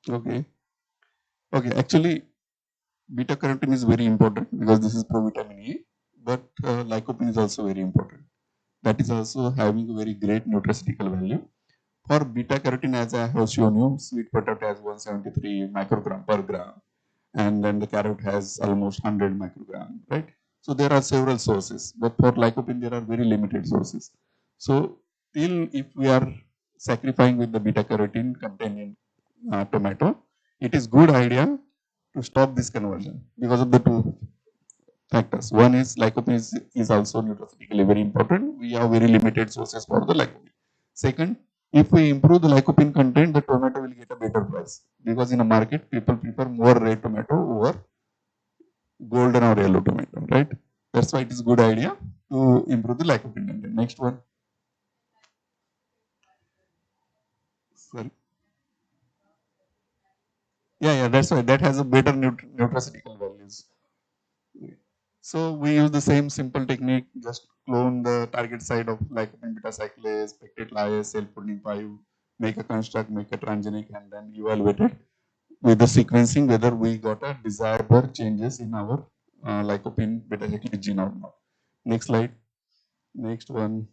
Okay. Okay. Actually, beta carotene is very important because this is provitamin E, but lycopene is also very important. That is also having a very great nutraceutical value. For beta carotene, as I have shown you, sweet potato has 173 microgram per gram, and then the carrot has almost 100 microgram, right? So there are several sources, but for lycopene there are very limited sources. So till if we are sacrificing with the beta carotene contained in tomato, it is good idea to stop this conversion because of the two factors. One is lycopene is also nutraceutically very important. We have very limited sources for the lycopene. Second, if we improve the lycopene content, the tomato will get a better price because in a market people prefer more red tomato over golden or yellow tomato, right? That's why it is good idea to improve the lycopene content. Next one. Sorry. Yeah, that's why that has a better nutraceutical values. So we use the same simple technique, just clone the target site of lycopene beta cyclase, pectate lyase, cell folding 5, make a construct, make a transgenic, and then evaluate it with the sequencing whether we got a desirable changes in our lycopene beta cyclase gene or not. Next slide. Next one.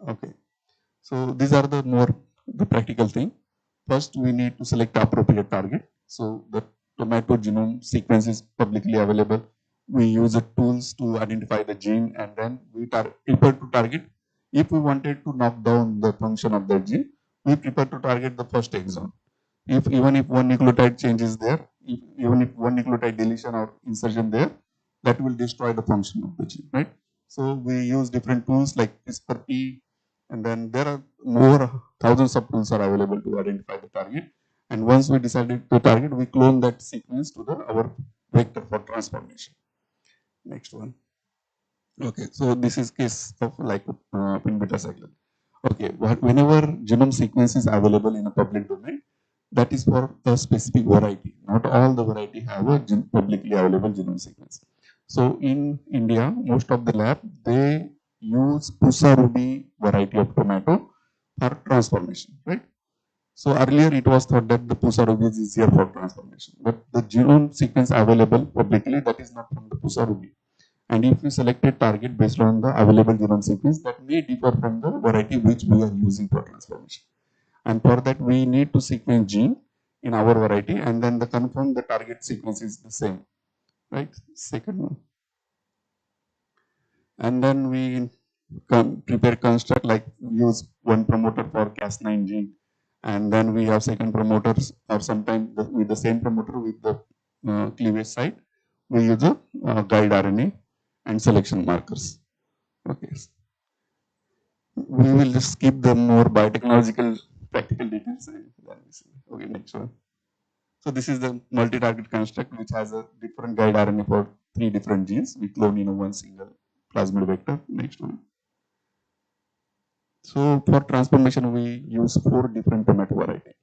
Okay. So these are the practical thing. First, we need to select appropriate target. So the tomato genome sequence is publicly available. We use the tools to identify the gene, and then we prepare to target. If we wanted to knock down the function of that gene, we prepare to target the first exon. Even if one nucleotide change is there, even if one nucleotide deletion or insertion there, that will destroy the function of the gene, right? So we use different tools like CRISPR-P, and then there are more thousands of tools are available to identify the target. And once we decided to target, we clone that sequence to our vector for transformation. Next one. Okay, so this is case of like pin beta cyclin. Okay, whenever genome sequence is available in a public domain, that is for a specific variety. Not all the variety have a publicly available genome sequence. So in India, most of the lab, they use Pusa ruby variety of tomato for transformation, right? So earlier it was thought that the Pusa ruby is easier for transformation, but the genome sequence available publicly, that is not from the Pusa ruby. And if we select a target based on the available genome sequence, that may differ from the variety which we are using for transformation. And for that, we need to sequence gene in our variety, and then the confirm the target sequence is the same, right? Second one. And then we prepare construct like use one promoter for Cas9 gene, and then we have second promoters, or sometimes with the same promoter with the cleavage site. we use a guide RNA and selection markers. Okay, we will just skip the more biotechnological practical details. Okay, next one. So this is the multi-target construct which has a different guide RNA for 3 different genes. We clone in a one single plasmid vector. Next one. So for transformation, we use 4 different tomato varieties.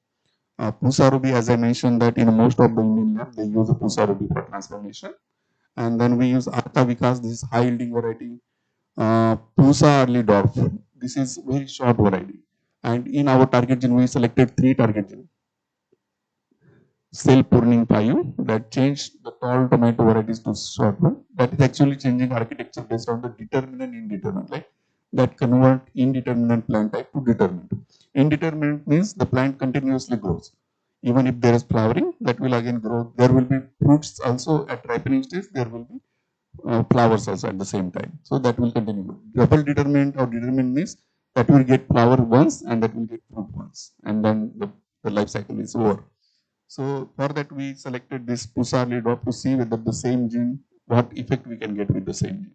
Pusa ruby, as I mentioned, that in most of the Indian lab, they use a Pusa ruby for transformation. And then we use Arka Vikas, this is high yielding variety. Pusa early dwarf, this is very short variety. And in our target gene, we selected 3 target genes. Cell pruning payu that changed the tall tomato varieties to short one. That is actually changing architecture based on the determinant indeterminate, like that convert indeterminate plant type to determinate. Indeterminate means the plant continuously grows. Even if there is flowering, that will again grow. There will be fruits also at ripening stage. There will be flowers also at the same time. So that will continue. Double determinant or determinant means that will get flower once and that will get fruit once, and then the life cycle is over. So for that we selected this Pusa lead to see whether the same gene, what effect we can get with the same gene.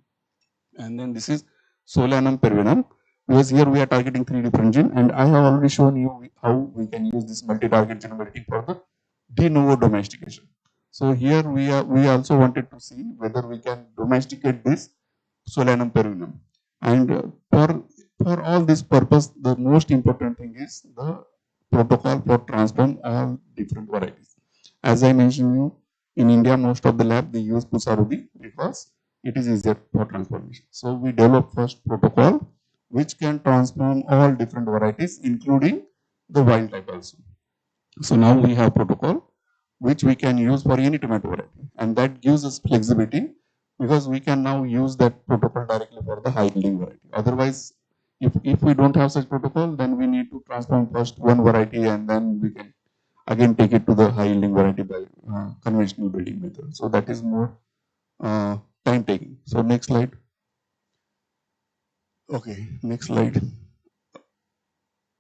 And then this is Solanum pervinum, because here we are targeting 3 different genes, and I have already shown you how we can use this multi-target gene editing for the de novo domestication. So here we also wanted to see whether we can domesticate this Solanum pervinum. And for all this purpose, the most important thing is the protocol for transform all different varieties. As I mentioned you, in India, most of the lab they use Pusa ruby because it is easier for transformation. So we develop first protocol which can transform all different varieties, including the wild type also. So now we have protocol which we can use for any tomato variety, and that gives us flexibility because we can now use that protocol directly for the high yielding variety. Otherwise, if we don't have such protocol, then we need to transform first one variety and then we can again take it to the high yielding variety by conventional breeding method. So that is more time taking. So next slide. Okay, next slide.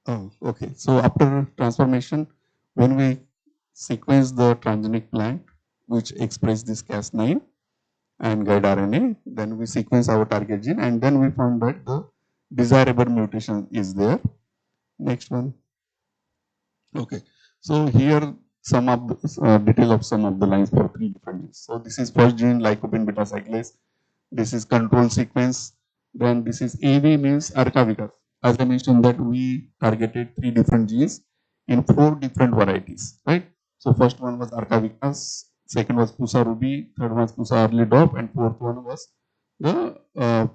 Oh, okay. So after transformation, when we sequence the transgenic plant, which express this Cas9 and guide RNA, then we sequence our target gene, and then we found that the desirable mutation is there. Next one. Okay. So here some of the detail of some of the lines for 3 different genes. So this is first gene lycopene beta cyclase. This is control sequence. Then this is AV means Arcavica. As I mentioned that we targeted 3 different genes in 4 different varieties, right? So first one was Arcavicas, second was Pusa ruby, third was Pusa early drop, and fourth one was the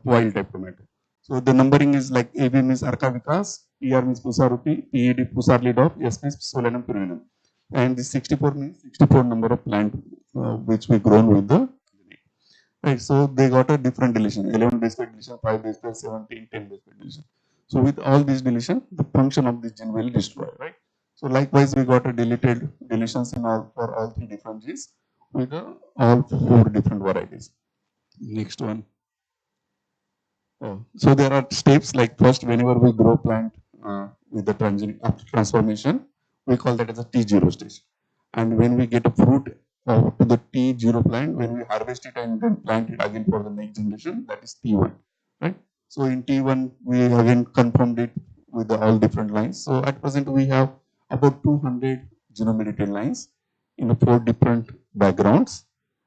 wild type tomato. So the numbering is like AB means Arcavicas, PR means Pusa ruby, PED Pusa early drop, S means Solanum pervinum. And this 64 means 64 number of plant which we grown with the right. So they got a different deletion, 11 base pair deletion, 5 base pair, 17, 10 base pair deletion. So with all these deletion, the function of this gene will destroy, right? So likewise, we got a deleted deletions in all for all 3 different genes with all 4 different varieties. Next one. Oh, so there are steps like first, whenever we grow plant with the transformation, we call that as a T0 stage. And when we get a fruit to the T0 plant, when we harvest it and then plant it again for the next generation, that is T1, right? So in T1, we again confirmed it with all different lines. So at present, we have about 200 genome edited lines in 4 different backgrounds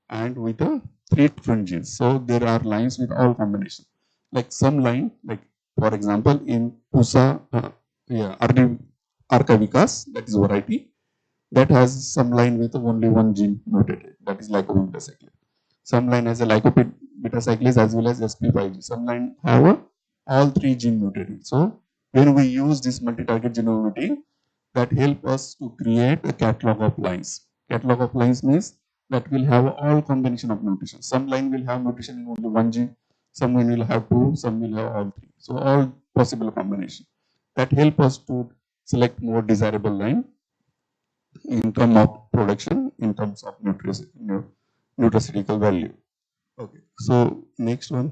and with 3 different genes. So there are lines with all combinations. Like some line, like for example, in Pusa, Arcavicas, that is variety, that has some line with only one gene mutated, that is lycopene beta cyclase. Some line has a lycopene beta cyclase as well as SP5G. Some line have all 3 gene mutated. So when we use this multi-target genome editing, that help us to create a catalog of lines. Catalog of lines means that will have all combination of mutations. Some line will have mutation in only one gene, some will have 2, some will have all 3. So all possible combination. That help us to select more desirable line in terms of production, in terms of nutraceutical value. Okay, so next one.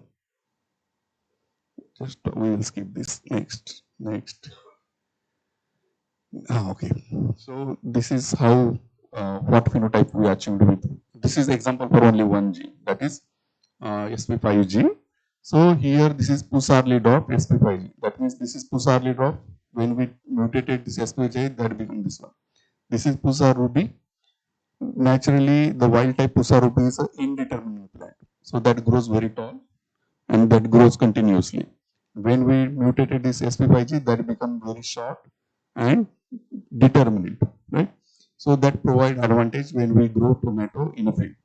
Just we will skip this. Next. Okay. So this is how what phenotype we achieved with this is example for only one gene, that is sp5 gene. So here this is Pusarli drop sp5 gene. That means this is Pusarli drop. When we mutated this sp5, that becomes this one. This is Pusa ruby. Naturally, the wild type Pusa ruby is an indeterminate plant, so that grows very tall and that grows continuously. When we mutated this sp5g, that becomes very short and determinate, right? So that provide advantage when we grow tomato in a field.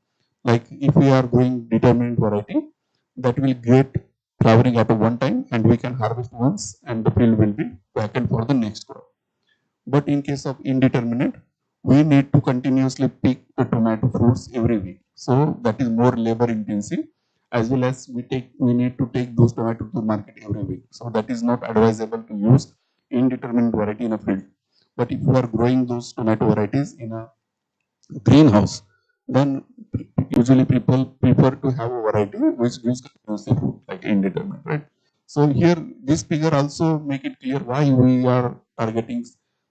Like if we are growing determinate variety, that will get flowering at one time and we can harvest once and the field will be vacant for the next crop. But in case of indeterminate, we need to continuously pick the tomato fruits every week. So that is more labor intensive, as well as we need to take those tomatoes to market every week. So that is not advisable to use indeterminate variety in a field. But if you are growing those tomato varieties in a greenhouse, then usually people prefer to have a variety which gives continuously fruit, like indeterminate, right? So here this figure also make it clear why we are targeting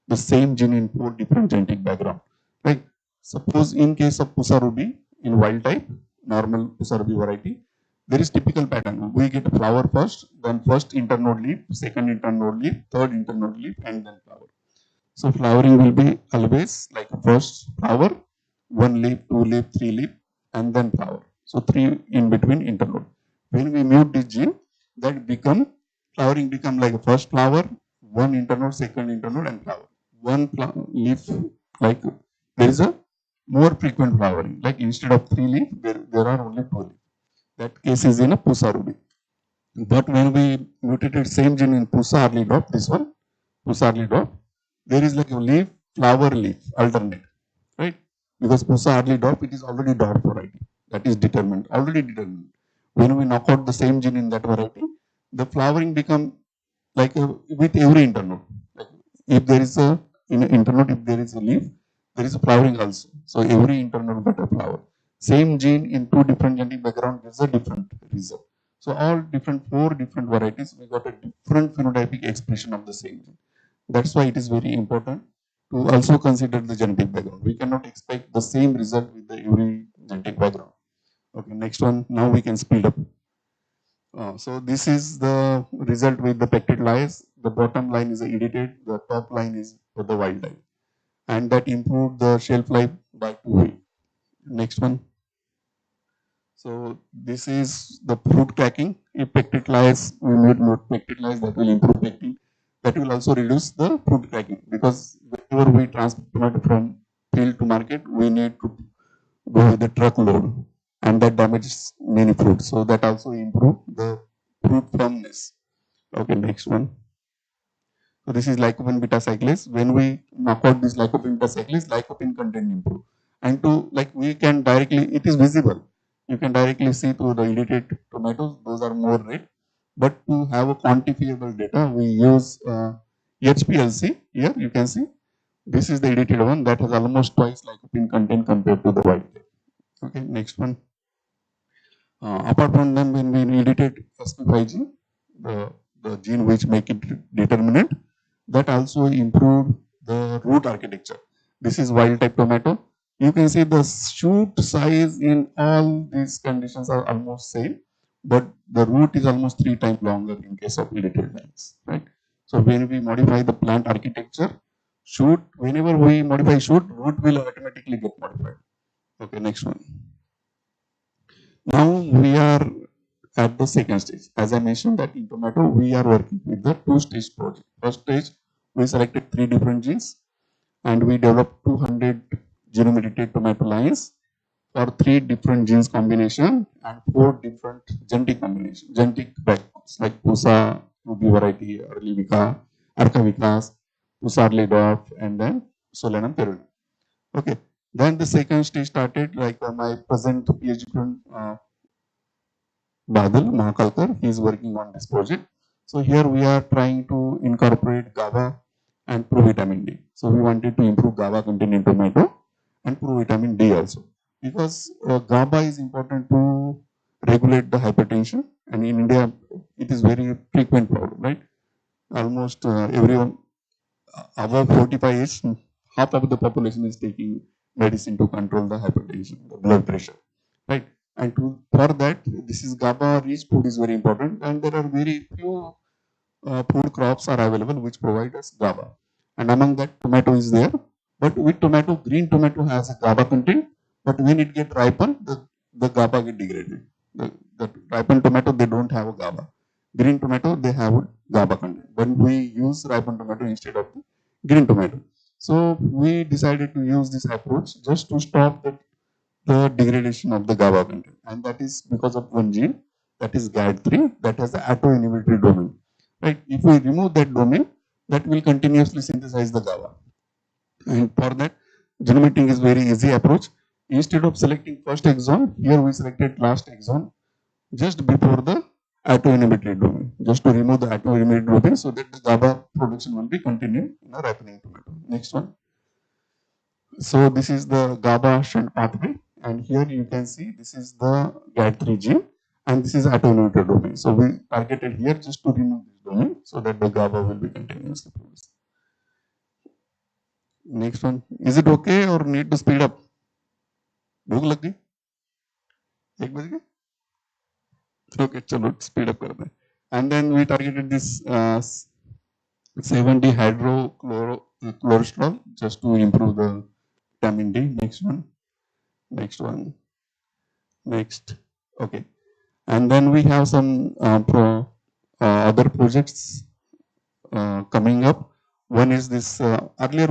the same gene in four different genetic background. Like suppose in case of Pusa ruby in wild type, normal Pusa ruby variety, there is typical pattern. We get a flower first, then first internode leaf, second internode leaf, third internode leaf, and then flower. So flowering will be always like first flower, one leaf, two leaf, three leaf, and then flower. So three in between internode. When we mute this gene, that become flowering become like a first flower, one internode, second internode, and flower. One leaf, like there is a more frequent flowering. Like instead of three leaf, there are only two leaf. That case is in a Pusa ruby. But when we mutated same gene in Pusa early drop, this one, Pusa early drop, there is like a leaf, flower, leaf, alternate, right? Because Pusa early drop, it is already dot variety. That is determined, already determined. When we knock out the same gene in that variety, the flowering become like with every internode. Like if there is a in an internode, if there is a leaf, there is a flowering also. So every internode got a flower. Same gene in two different genetic background gives a different result. So all different four different varieties, we got a different phenotypic expression of the same gene. That's why it is very important to also consider the genetic background. We cannot expect the same result with the every genetic background. Okay, next one. Now we can speed up. So this is the result with the pectin lice. The bottom line is edited, the top line is for the wild type. And that improved the shelf life by 2 weeks. Next one. So this is the fruit cracking. If pectin lice, we need more pectin lice, that will improve pectin. That will also reduce the fruit cracking, because whenever we transport tomato from field to market, we need to go with the truckload, and that damages many fruits. So that also improve the fruit firmness. Okay, next one. So this is lycopene beta cyclase. When we knock out this lycopene beta cyclase, lycopene content improve. And to like we can directly, it is visible. You can directly see through the edited tomatoes, those are more red. But to have a quantifiable data, we use HPLC. Here you can see this is the edited one that has almost twice lycopene content compared to the white. Okay, next one. Apart from them, when we edited sp5 the gene which make it determinate, that also improved the root architecture. This is wild type tomato. You can see the shoot size in all these conditions are almost same, but the root is almost 3 times longer in case of edited lines, right? So when we modify the plant architecture, shoot, whenever we modify shoot, root will automatically get modified. Okay, next one. Now we are at the second stage. As I mentioned that in tomato, we are working with the two-stage project. First stage, we selected 3 different genes and we developed 200 genome edited tomato lines for 3 different genes combination and 4 different genetic combination, genetic backgrounds like Pusa, Ruby variety, early Vika, Arka Vikas, Pusa early dwarf, and then Solanum perulum. Okay. Then the second stage started, like my present PhD student Badal Mahakalkar, he is working on this project. So here we are trying to incorporate GABA and provitamin D. So we wanted to improve GABA content in tomato and provitamin D also, because GABA is important to regulate the hypertension, and in India it is very frequent problem, right? Almost everyone above 45 age, half of the population is taking medicine to control the hypertension, the blood pressure, right? And for that, this is GABA rich food is very important, and there are very few food crops are available which provide us GABA. And among that, tomato is there. But with tomato, green tomato has a GABA content, but when it get ripened, the GABA get degraded. The ripened tomato, they don't have a GABA. Green tomato, they have a GABA content. When we use ripened tomato instead of the green tomato. So we decided to use this approach just to stop the degradation of the GABA content. And that is because of one gene, that is GAD3, that has the autoinhibitory domain. Right? If we remove that domain, that will continuously synthesize the GABA. And for that, genomating is very easy approach. Instead of selecting first exon, here we selected last exon just before the autoinhibitory domain, just to remove the autoinhibitory domain so that the GABA production will be continued in a ripening tomato. Next one. So this is the GABA shunt pathway, and here you can see this is the GAD3 gene, and this is autoinhibitory domain. So we targeted here just to remove this domain so that the GABA will be continuously produced. Next one, is it okay or need to speed up? भूख लग गई? 1 बज गए? Okay, चलो speed up कर दें. And then we targeted this 7D hydrochlorosterol just to improve the vitamin D. Next one. Next one. Next. Okay. And then we have some other projects coming up. One is this earlier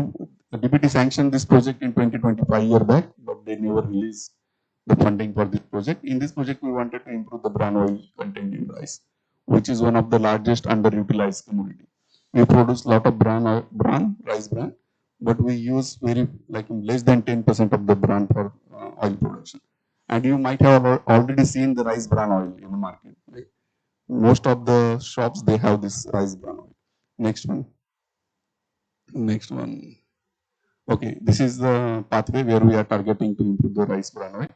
DPT sanctioned this project in 2025 year back, but they never released the funding for this project. In this project, we wanted to improve the bran oil content in rice, which is one of the largest underutilized commodity. We produce a lot of rice bran, but we use very like less than 10% of the bran for oil production. And you might have already seen the rice bran oil in the market. Right? Most of the shops, they have this rice bran oil. Next one. Next one. Okay, this is the pathway where we are targeting to improve the rice bran oil.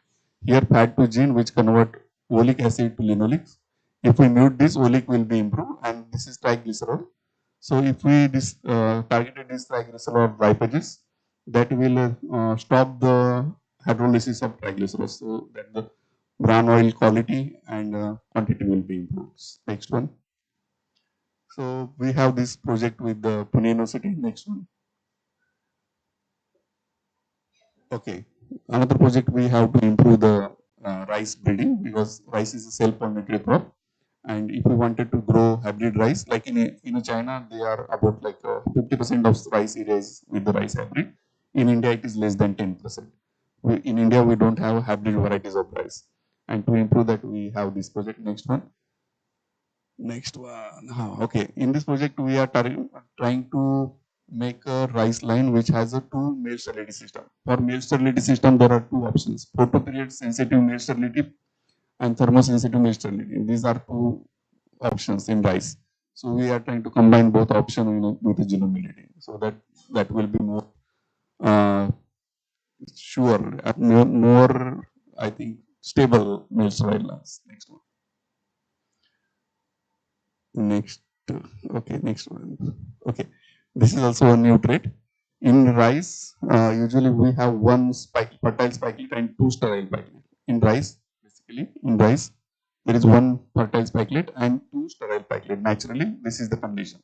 Here, FAT2 gene which convert oleic acid to linoleic. If we mute this, oleic will be improved, and this is triglycerol. So if we targeted this triglycerol lipases, that will stop the hydrolysis of triglycerols, so that the bran oil quality and quantity will be improved. Next one. So we have this project with the Pune University. Next one. Okay. Another project we have to improve the rice breeding, because rice is a self-pollinatory crop. And if we wanted to grow hybrid rice, like in China, they are about like 50% of rice area is with the rice hybrid. In India, it is less than 10%. In India, we don't have hybrid varieties of rice. And to improve that, we have this project. Next one. Next one. Okay. In this project, we are trying to make a rice line which has a two male sterility system. For male sterility system, there are two options: photoperiod sensitive male sterility and thermosensitive male sterility. These are two options in rice. So we are trying to combine both options with the genome editing, so that will be more sure, more I think stable male sterile lines. Next one. Next, okay, next one. Okay, this is also a new trait. In rice, usually we have one fertile spikelet and two sterile spikelet. In rice, basically, in rice, there is one fertile spikelet and two sterile spikelet. Naturally, this is the condition.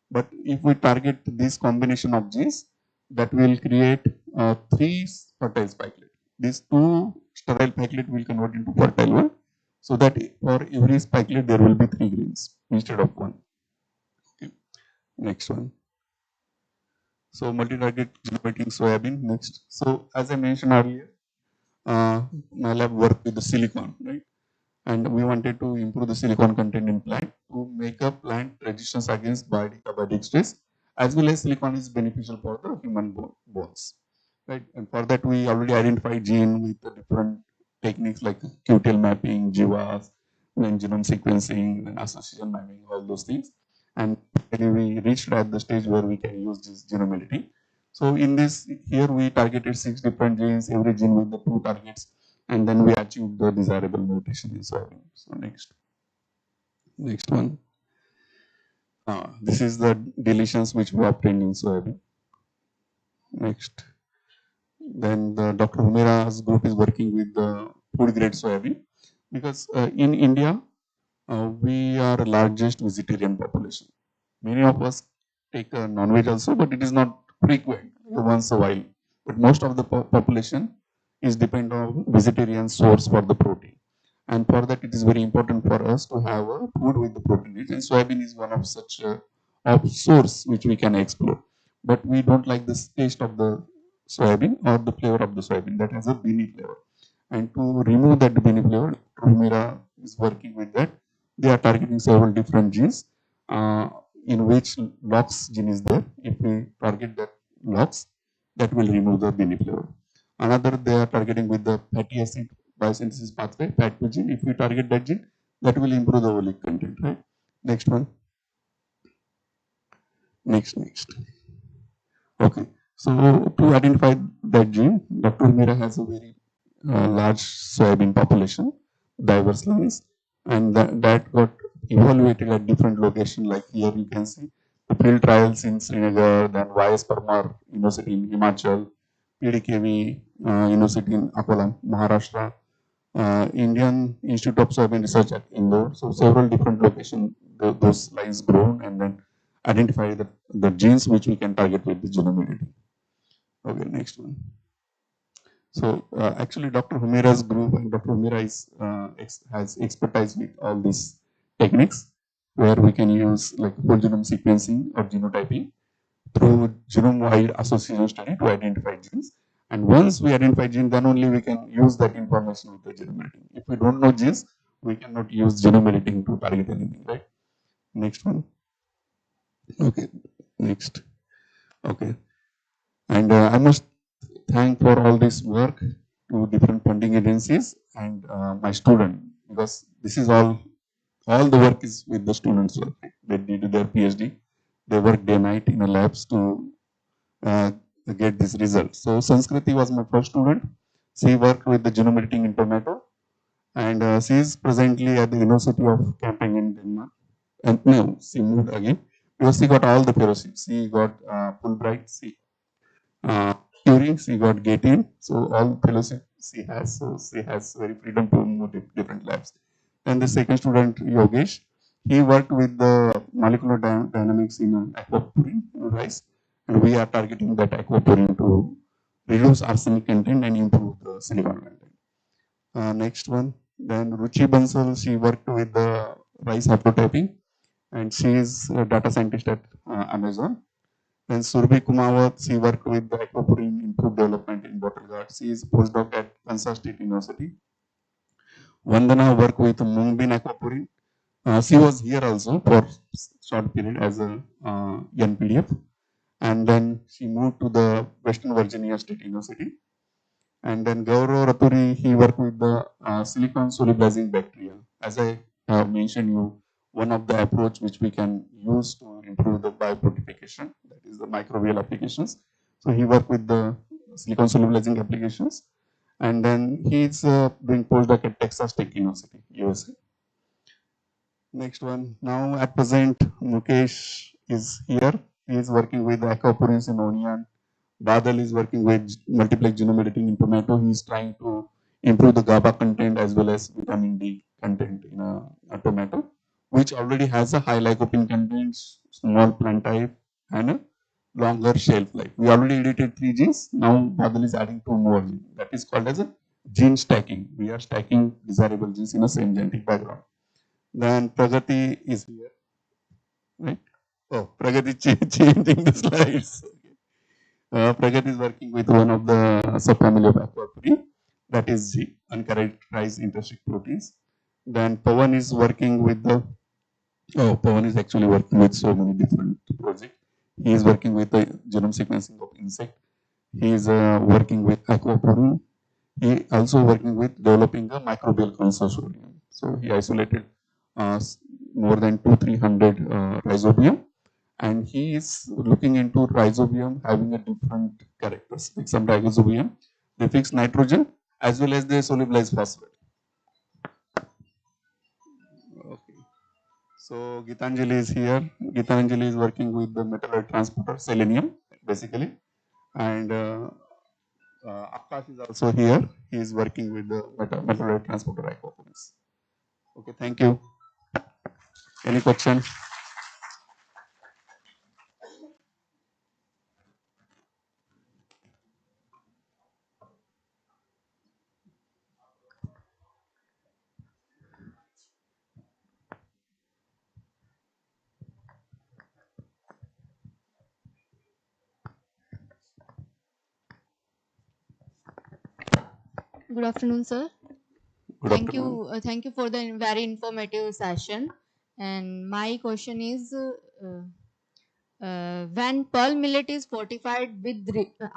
But if we target this combination of genes, that will create three fertile spikelet. These two sterile spikelet will convert into fertile one, so that for every spikelet there will be 3 grains instead of 1. Okay. Next one. So multi-target generating soybean. Next. So as I mentioned earlier, my lab worked with the silicon, right? And we wanted to improve the silicon content in plant to make a plant resistance against biotic stress, as well as silicon is beneficial for the human bones, right? And for that, we already identified gene with the different techniques like QTL mapping, GWAS, then genome sequencing, then association mapping, all those things. And we reached at the stage where we can use this genome editing. So in this, here we targeted 6 different genes, every gene with the 2 targets, and then we achieved the desirable mutation in soybean. So next one. This is the deletions which we obtained in soybean. Next. Then the Dr. Humera's group is working with the food grade soybean because in India we are largest vegetarian population. Many of us take non-veg also, but it is not frequent, once a while. But most of the population is depend on vegetarian source for the protein. And for that, it is very important for us to have a food with the protein rich. And soybean is one of such of source which we can explore. But we don't like the taste of the soybean or the flavor of the soybean that has a beany flavor. And to remove that beany flavor, Rumira is working with that. They are targeting several different genes in which LOX gene is there. If we target that LOX, that will remove the beany flavor. Another, they are targeting with the fatty acid biosynthesis pathway, FAT2 gene. If we target that gene, that will improve the oleic content, right? Next one. Next. Okay. So to identify that gene, Dr. Mira has a very large soybean population, diverse lines, and that got evaluated at different locations. Like here you can see the field trials in Srinagar, then YS Parmar University in Himachal, PDKV University in Akola, Maharashtra, Indian Institute of Soybean Research at Indore. So several different locations those lines grown and then identify the genes which we can target with the genome editing. Okay, next one. So actually, Dr. Humira's group and Dr. Humira has expertise with all these techniques where we can use like whole genome sequencing or genotyping through genome-wide association study to identify genes. And once we identify gene, then only we can use that information with the genome editing. If we don't know genes, we cannot use genome editing to target anything, right? Next one. Okay, next. Okay. And I must thank for all this work to different funding agencies and my student, because this is all the work is with the students. They did their PhD. They work day night in the labs to uh, get this result. So Sanskriti was my first student. She worked with the genome editing in tomato, and she is presently at the University of Camping in Denmark. And no, she moved again because she got all the fellowships. She got Fulbright, Curie, she got Gatin. So all fellowship she has. So she has very freedom to move different labs. And the second student, Yogesh, he worked with the molecular dynamics in aquaporin rice, and we are targeting that aquaporin to reduce arsenic content and improve the silicon content. Next one, then Ruchi Bansal, she worked with the rice haplotyping, and she is a data scientist at Amazon. Then Surbhi Kumawat, she worked with the aquaporin improved development in bottle guard. She is postdoc at Kansas State University. Vandana worked with Mungbin aquaporin. She was here also for short period as a NPDF, and then she moved to the Western Virginia State University. And then Gaurav Raturi, he worked with the silicon solubilizing bacteria. As I mentioned you, one of the approach which we can use to improve the biofortification, that is the microbial applications. So he worked with the silicon solubilizing applications. And then he's doing postdoc at Texas Tech University, USA. Next one. Now at present, Mukesh is here. He is working with aquaporins in onion. Badal is working with multiplex genome editing in tomato. He is trying to improve the GABA content as well as vitamin D content in a tomato, which already has a high lycopene content, small plant type, and a longer shelf life. We already edited 3 genes. Now Badal is adding 2 more genes. That is called as a gene stacking. We are stacking desirable genes in the same genetic background. Then Pragati is here, right? Oh, Pragati changing the slides. Pragati is working with one of the subfamily of aquaporin, that is G, uncharacterized interstick proteins. Then Pawan is working with the, Pawan is actually working with so many different projects. He is working with the genome sequencing of insect. He is working with aquaporin. He also working with developing a microbial consortium. So he isolated more than 200-300 rhizobium, and he is looking into rhizobium having a different characteristic. Some rhizobium they fix nitrogen as well as they solubilize phosphate. Okay. So Gitanjali is here. Gitanjali is working with the metalloid transporter selenium basically, and Akash is also here. He is working with the metabolic transporter aquaponics. Okay, thank you. Any question? Good afternoon, sir. Good afternoon. Thank you for the very informative session. And my question is, when pearl millet is fortified with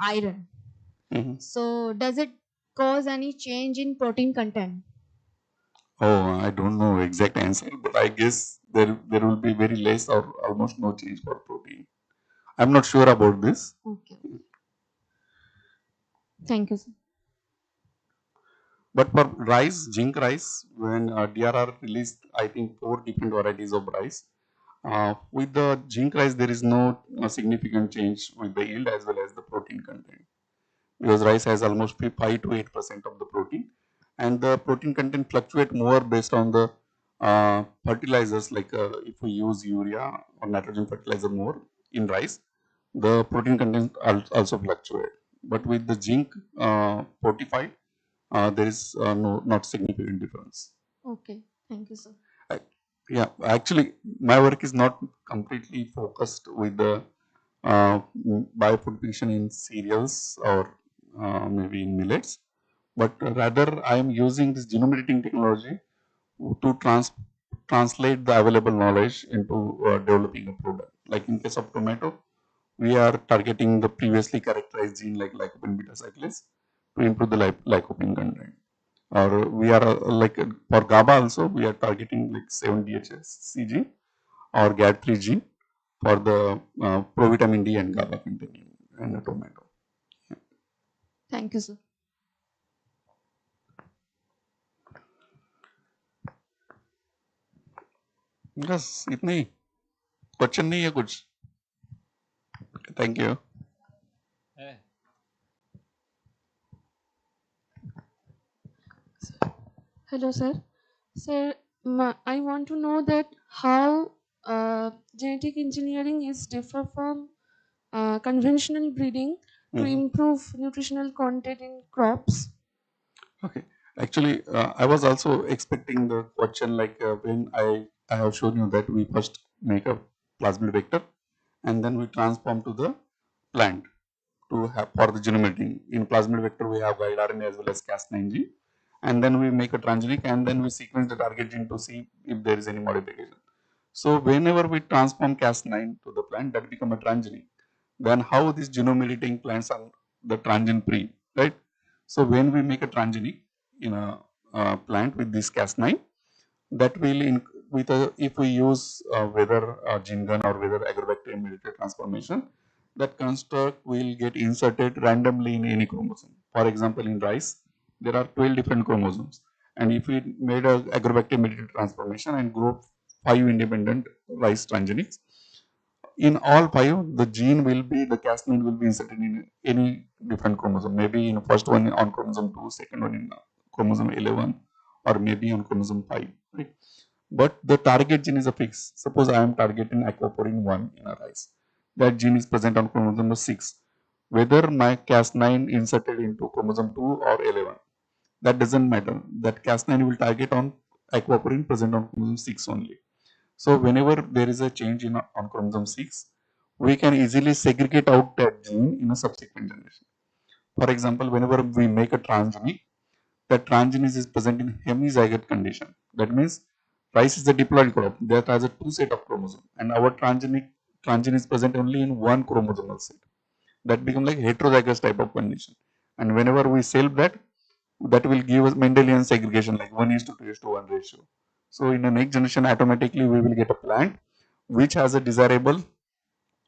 iron, Mhm. so does it cause any change in protein content? Oh, I don't know exact answer, but I guess there will be very less or almost no change for protein. I'm not sure about this. Okay. Thank you, sir. But for rice, zinc rice, when DRR released, I think 4 different varieties of rice. With the zinc rice, there is no significant change with the yield as well as the protein content, because rice has almost 5 to 8% of the protein, and the protein content fluctuate more based on the fertilizers. Like if we use urea or nitrogen fertilizer more in rice, the protein content also fluctuate. But with the zinc fortified, there is no not significant difference. Okay. Thank you, sir. I, yeah, actually, my work is not completely focused with the biofortification in cereals or maybe in millets, but rather I am using this genome editing technology to translate the available knowledge into developing a product. Like in case of tomato, we are targeting the previously characterized gene like lycopene beta cyclase to improve the lycopene content. Or we are like for GABA also, we are targeting like 7-DHC gene or GAD3 gene for the provitamin D and GABA containing in the tomato. Thank you, sir. बस इतना ही question नहीं है कुछ thank you Hello, sir. Sir, I want to know that how genetic engineering is differ from conventional breeding to improve nutritional content in crops. Okay. Actually, I was also expecting the question like when I have shown you that we first make a plasmid vector and then we transform to the plant to have for the genome editing. In plasmid vector, we have guide RNA as well as Cas9 gene, and then we make a transgenic and then we sequence the target gene to see if there is any modification. So whenever we transform Cas9 to the plant, that become a transgenic. Then how this genome editing plants are the transgene free, right? So when we make a transgenic in a plant with this Cas9, that will with a, if we use whether gene gun or whether agrobacterium mediated transformation, that construct will get inserted randomly in any chromosome. For example, in rice, there are 12 different chromosomes, and if we made a agrobacterium mediated transformation and grow 5 independent rice transgenics, in all 5, the gene will be, the Cas9 will be inserted in any different chromosome. Maybe in first one on chromosome 2, second one in chromosome 11, or maybe on chromosome 5. Right? But the target gene is a fix. Suppose I am targeting aquaporin 1 in a rice. That gene is present on chromosome 6. Whether my Cas9 inserted into chromosome 2 or 11, that doesn't matter. That Cas9 will target on aquaporin present on chromosome 6 only. So whenever there is a change in on chromosome 6, we can easily segregate out that gene in a subsequent generation. For example, whenever we make a transgenic, that transgene is present in hemizygote condition. That means rice is a diploid crop that has a 2 set of chromosome, and our transgene is present only in one chromosomal set. That becomes like heterozygous type of condition. And whenever we sell that, that will give us Mendelian segregation like 1:2:1 ratio. So in the next generation, automatically we will get a plant which has a desirable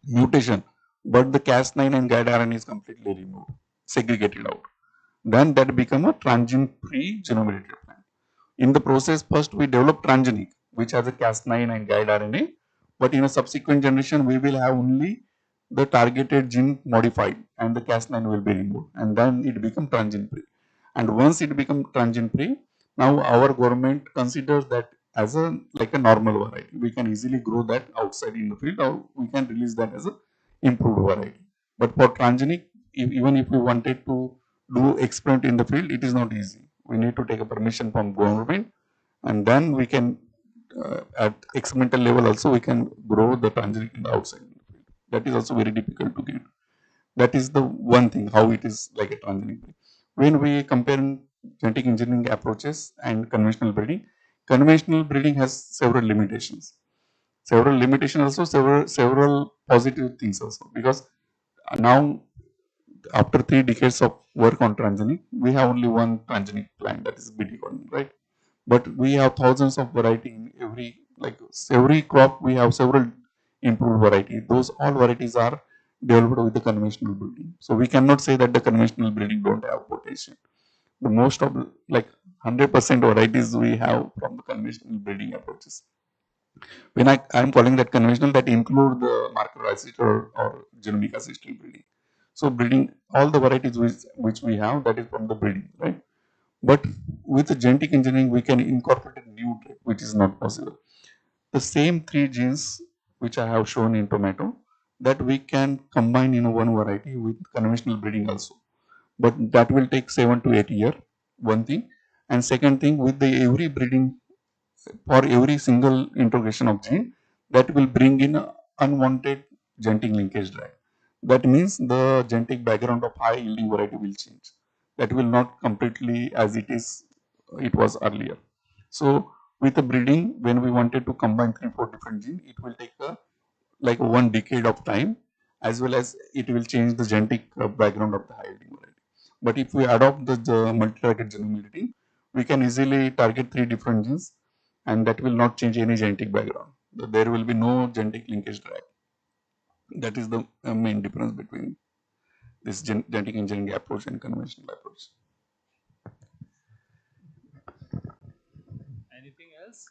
mutation, but the Cas9 and guide RNA is completely removed, segregated out. Then that become a transgene-free genome edited plant. In the process, first we develop transgenic, which has a Cas9 and guide RNA, but in a subsequent generation, we will have only the targeted gene modified and the Cas9 will be removed, and then it become transgene free. And once it become transgene free, now our government considers that as a like a normal variety. We can easily grow that outside in the field, or we can release that as a improved variety. But for transgenic, even if we wanted to do experiment in the field, it is not easy. We need to take a permission from government, and then we can at experimental level also we can grow the transgenic in the outside. That is also very difficult to get. That is the one thing how it is like a transgenic breed. When we compare genetic engineering approaches and conventional breeding has several limitations. Several limitations also, several positive things also, because now after 3 decades of work on transgenic, we have only one transgenic plant, that is BT cotton, right? But we have thousands of variety in every crop. We have several improved variety. Those all varieties are developed with the conventional breeding. So we cannot say that the conventional breeding don't have potential. The most of 100% varieties we have from the conventional breeding approaches. When I am calling that conventional, that include the marker assisted or genomic assisted breeding. So breeding all the varieties which we have, that is from the breeding, right? But with the genetic engineering, we can incorporate a new trait, which is not possible. The same 3 genes which I have shown in tomato, that we can combine in one variety with conventional breeding also. But that will take 7 to 8 years, one thing. And second thing, with the every breeding, for every single integration of gene, that will bring in unwanted genetic linkage drag. That means the genetic background of high yielding variety will change. That will not completely as it was earlier. So with the breeding, when we wanted to combine 3, 4 different genes, it will take like 1 decade of time, as well as it will change the genetic background of the high yielding variety. But if we adopt the multi-target genome editing, we can easily target 3 different genes, and that will not change any genetic background. There will be no genetic linkage drag. That is the main difference between this genetic engineering approach and conventional approach. Anything else?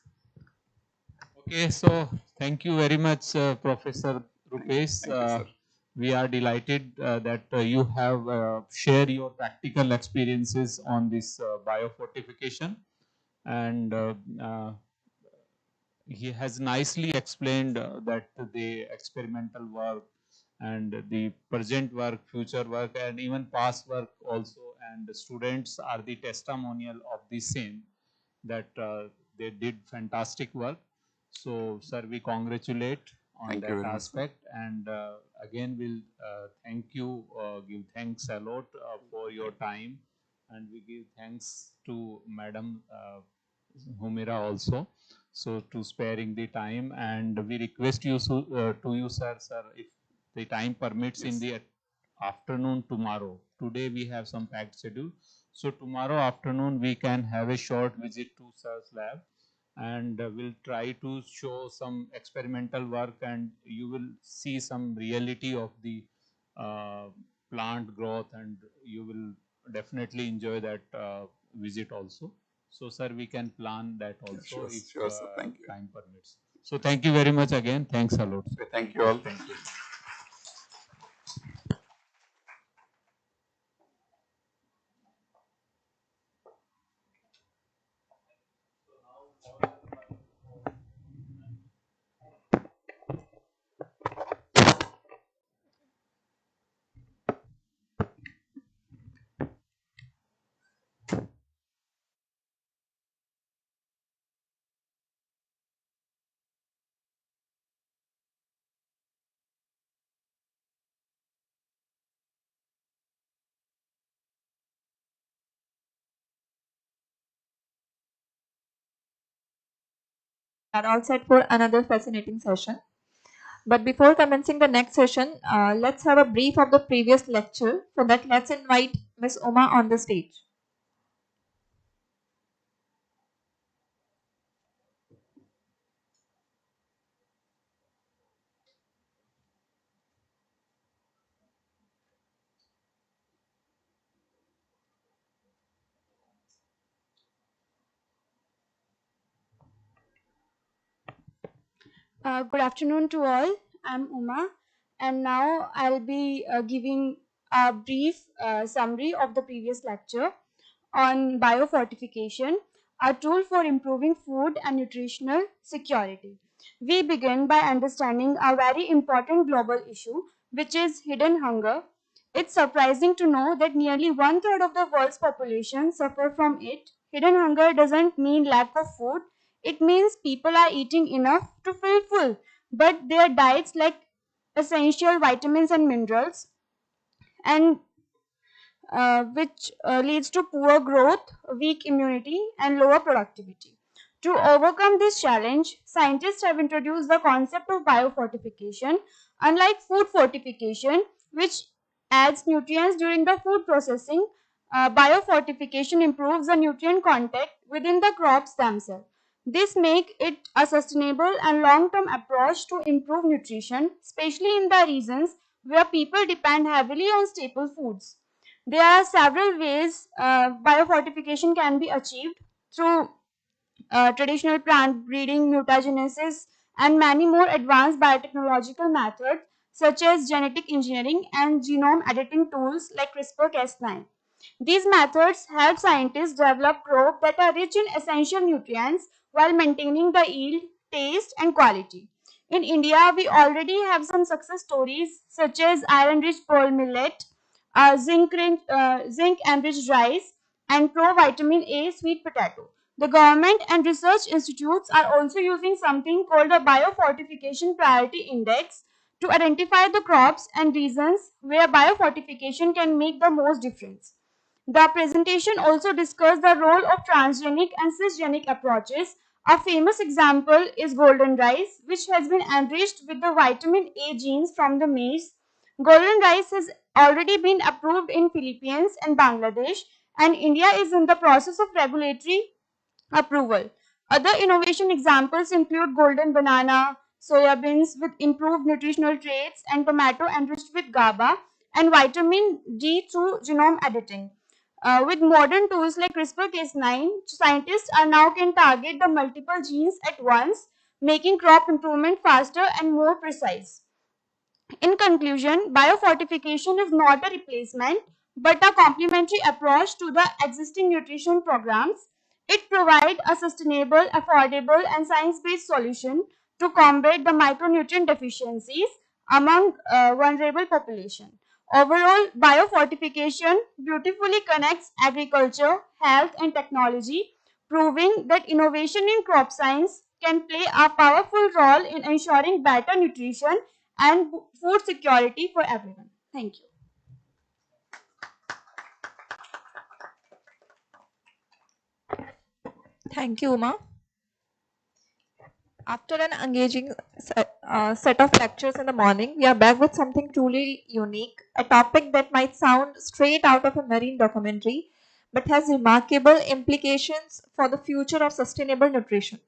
Okay, so thank you very much, Professor Rupesh. Thank you, sir. We are delighted that you have shared your practical experiences on this biofortification, and he has nicely explained that the experimental work and the present work, future work, and even past work also, and the students are the testimonial of the same, that they did fantastic work. So, sir, we congratulate on Thank you that very much, sir. aspect, and again we'll thank you, give thanks a lot for your time, and we give thanks to Madam Humira also, so to sparing the time, and we request you to you, sir, if the time permits, in the afternoon tomorrow. Today we have some packed schedule, so tomorrow afternoon we can have a short visit to sir's lab, and we'll try to show some experimental work, and you will see some reality of the uh, plant growth, and you will definitely enjoy that visit also. So, sir, we can plan that also, Sure, if sure, sir. Thank you. time permits. So, thank you very much again. Thanks a lot. Thank you all. Thank you. Are all set for another fascinating session. But before commencing the next session, let's have a brief of the previous lecture. For that, let's invite Ms. Uma on the stage. Good afternoon to all. I'm Uma, And now I'll be giving a brief summary of the previous lecture on biofortification, a tool for improving food and nutritional security. We begin by understanding a very important global issue, which is hidden hunger. It's surprising to know that nearly one third of the world's population suffer from it. Hidden hunger doesn't mean lack of food, it means people are eating enough to feel full, but their diets lack essential vitamins and minerals, and which leads to poor growth, weak immunity, and lower productivity. To overcome this challenge, scientists have introduced the concept of biofortification. Unlike food fortification, which adds nutrients during the food processing, biofortification improves the nutrient content within the crops themselves. This makes it a sustainable and long-term approach to improve nutrition, especially in the regions where people depend heavily on staple foods. There are several ways biofortification can be achieved through traditional plant breeding, mutagenesis, and many more advanced biotechnological methods such as genetic engineering and genome editing tools like CRISPR-Cas9. These methods help scientists develop crops that are rich in essential nutrients while maintaining the yield, taste, and quality. In India, we already have some success stories such as iron-rich pearl millet, zinc-enriched rice, and pro-vitamin A sweet potato. The government and research institutes are also using something called the Biofortification Priority Index to identify the crops and regions where biofortification can make the most difference. The presentation also discussed the role of transgenic and cisgenic approaches. A famous example is golden rice, which has been enriched with the vitamin A genes from the maize. Golden rice has already been approved in Philippines and Bangladesh, and India is in the process of regulatory approval. Other innovation examples include golden banana, soya beans with improved nutritional traits, and tomato enriched with GABA and vitamin D through genome editing. With modern tools like CRISPR-Cas9, scientists are now can target the multiple genes at once, making crop improvement faster and more precise. In conclusion, biofortification is not a replacement but a complementary approach to the existing nutrition programs. It provides a sustainable, affordable, and science-based solution to combat the micronutrient deficiencies among vulnerable population. Overall, biofortification beautifully connects agriculture, health, and technology, proving that innovation in crop science can play a powerful role in ensuring better nutrition and food security for everyone. Thank you. Thank you, Uma. After an engaging set of lectures in the morning, we are back with something truly unique, a topic that might sound straight out of a marine documentary, but has remarkable implications for the future of sustainable nutrition.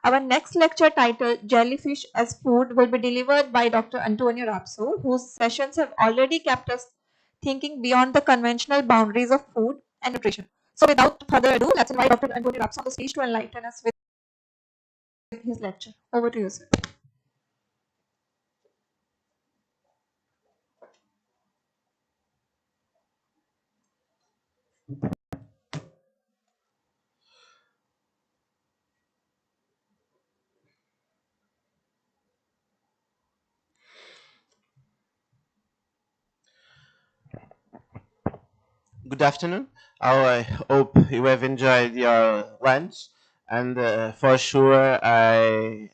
Our next lecture titled Jellyfish as Food will be delivered by Dr. Antonio Rapso, whose sessions have already kept us thinking beyond the conventional boundaries of food and nutrition. So without further ado, let's invite Dr. Antonio Rapso on the stage to enlighten us with his lecture. Over to you, sir. Good afternoon. I hope you have enjoyed your lunch, and for sure, I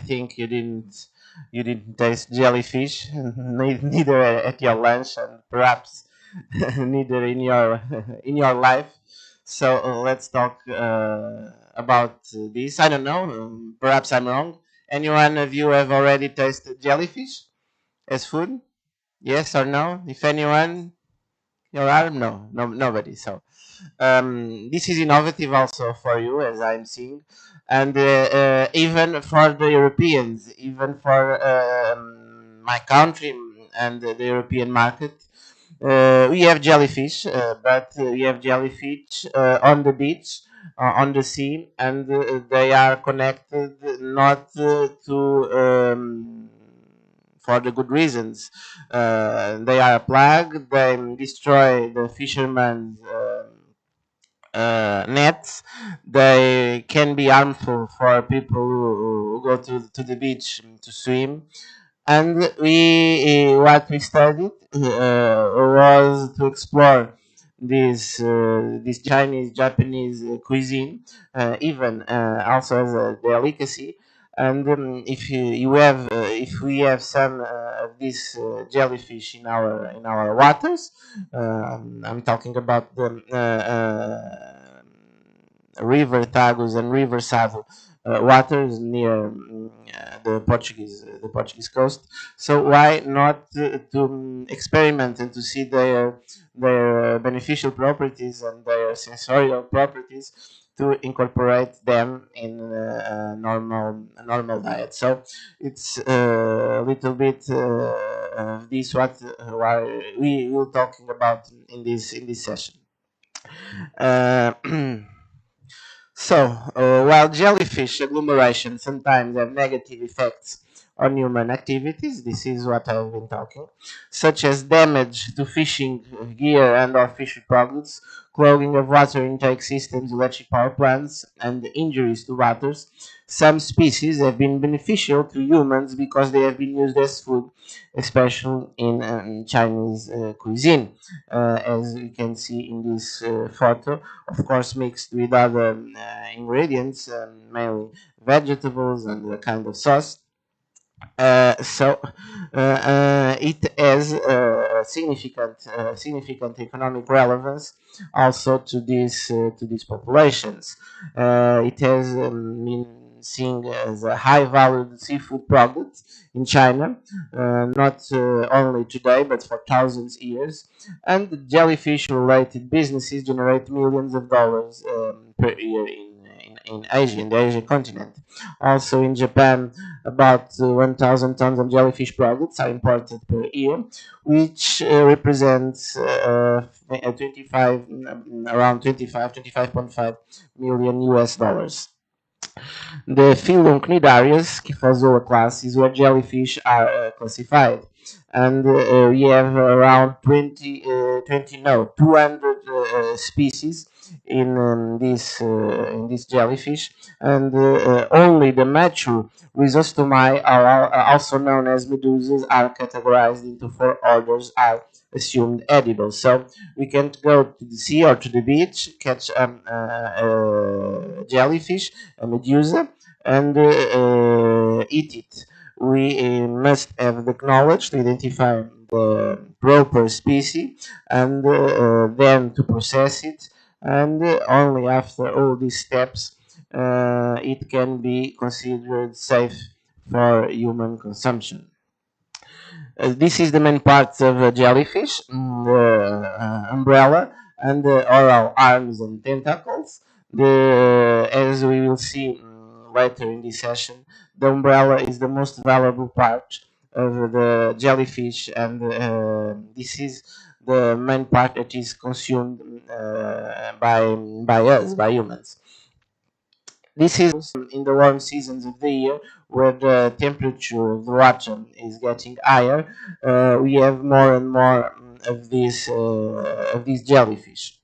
think you didn't taste jellyfish, neither at your lunch, and perhaps neither in your life. So let's talk about this. I don't know. Perhaps I'm wrong. Any one of you have already tasted jellyfish as food? Yes or no? If anyone, your arm? No, no, nobody. So this is innovative also for you, as I'm seeing, and even for the Europeans, even for my country and the European market. We have jellyfish, but we have jellyfish on the beach, on the sea, and they are connected not to for the good reasons. They are a plague. They destroy the fishermen's nets. They can be harmful for people who go to the beach to swim. And what we studied was to explore this Chinese Japanese cuisine, even also as a delicacy. And if we have some of these jellyfish in our waters, I'm talking about the river Tagus and river Savo waters near the Portuguese coast. So why not to experiment and to see their beneficial properties and their sensorial properties to incorporate them in a normal diet. So it's a little bit this what we will talking about in this session. Uh, So, while jellyfish agglomeration sometimes have negative effects on human activities, this is what I've been talking, such as damage to fishing gear and or fishery products, clogging of water intake systems, electric power plants, and injuries to waters. Some species have been beneficial to humans because they have been used as food, especially in Chinese cuisine, as you can see in this photo, of course mixed with other ingredients, mainly vegetables and a kind of sauce. It has significant economic relevance also to these populations. It has been seen as a high valued seafood product in China, not only today but for thousands of years. And jellyfish related businesses generate millions of dollars per year in Asia, in the Asian continent. Also in Japan, about 1,000 tons of jellyfish products are imported per year, which represents 25.5 million US dollars. The phylum Cnidarius, Kyphozoa class, is where jellyfish are classified. And we have around 200 species in this jellyfish, and only the mature Rhizostomi, are also known as medusas, are categorized into four orders, are assumed edible. So we can't go to the sea or to the beach, catch jellyfish, a medusa, and eat it. We must have the knowledge to identify the proper species and then to process it, and only after all these steps it can be considered safe for human consumption. This is the main parts of a jellyfish, the umbrella and the oral arms and tentacles. As we will see later in this session, the umbrella is the most valuable part of the jellyfish, and this is the main part that is consumed by us, by humans. This is in the warm seasons of the year, where the temperature of the water is getting higher. We have more and more of these jellyfish.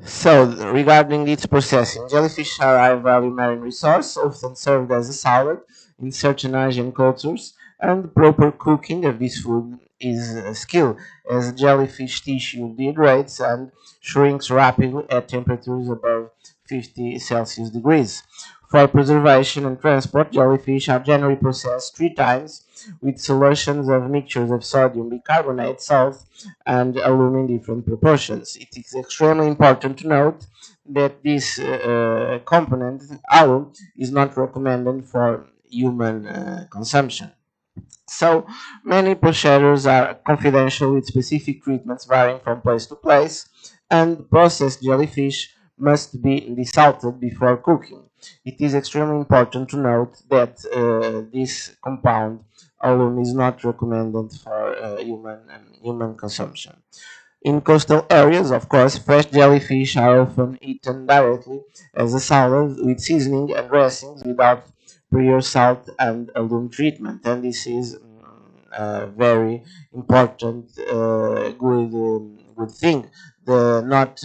So, regarding its processing, jellyfish are a high-value marine resource, often served as a salad in certain Asian cultures, and proper cooking of this food is a skill, as jellyfish tissue dehydrates and shrinks rapidly at temperatures above 50 Celsius degrees. For preservation and transport, jellyfish are generally processed 3 times with solutions of mixtures of sodium bicarbonate, salt, and aluminum in different proportions. It is extremely important to note that this component, alum, is not recommended for human consumption. So many procedures are confidential with specific treatments varying from place to place, and processed jellyfish must be desalted before cooking. It is extremely important to note that this compound alone is not recommended for human consumption. In coastal areas, of course, fresh jellyfish are often eaten directly as a salad with seasoning and dressings without prior salt and alum treatment, and this is very important, good thing. The not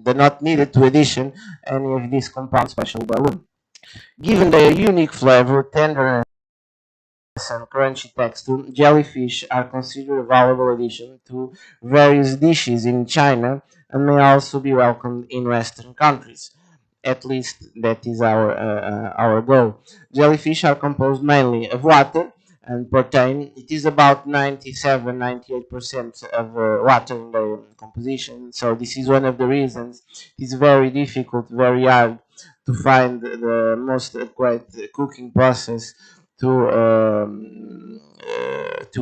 the not needed to addition any of these compounds special balloon. Given their unique flavor, tenderness, and crunchy texture, jellyfish are considered a valuable addition to various dishes in China and may also be welcomed in Western countries. At least that is our goal. Jellyfish are composed mainly of water and protein. It is about 97-98% of water in their composition. So this is one of the reasons it is very difficult, very hard to find the most adequate cooking process to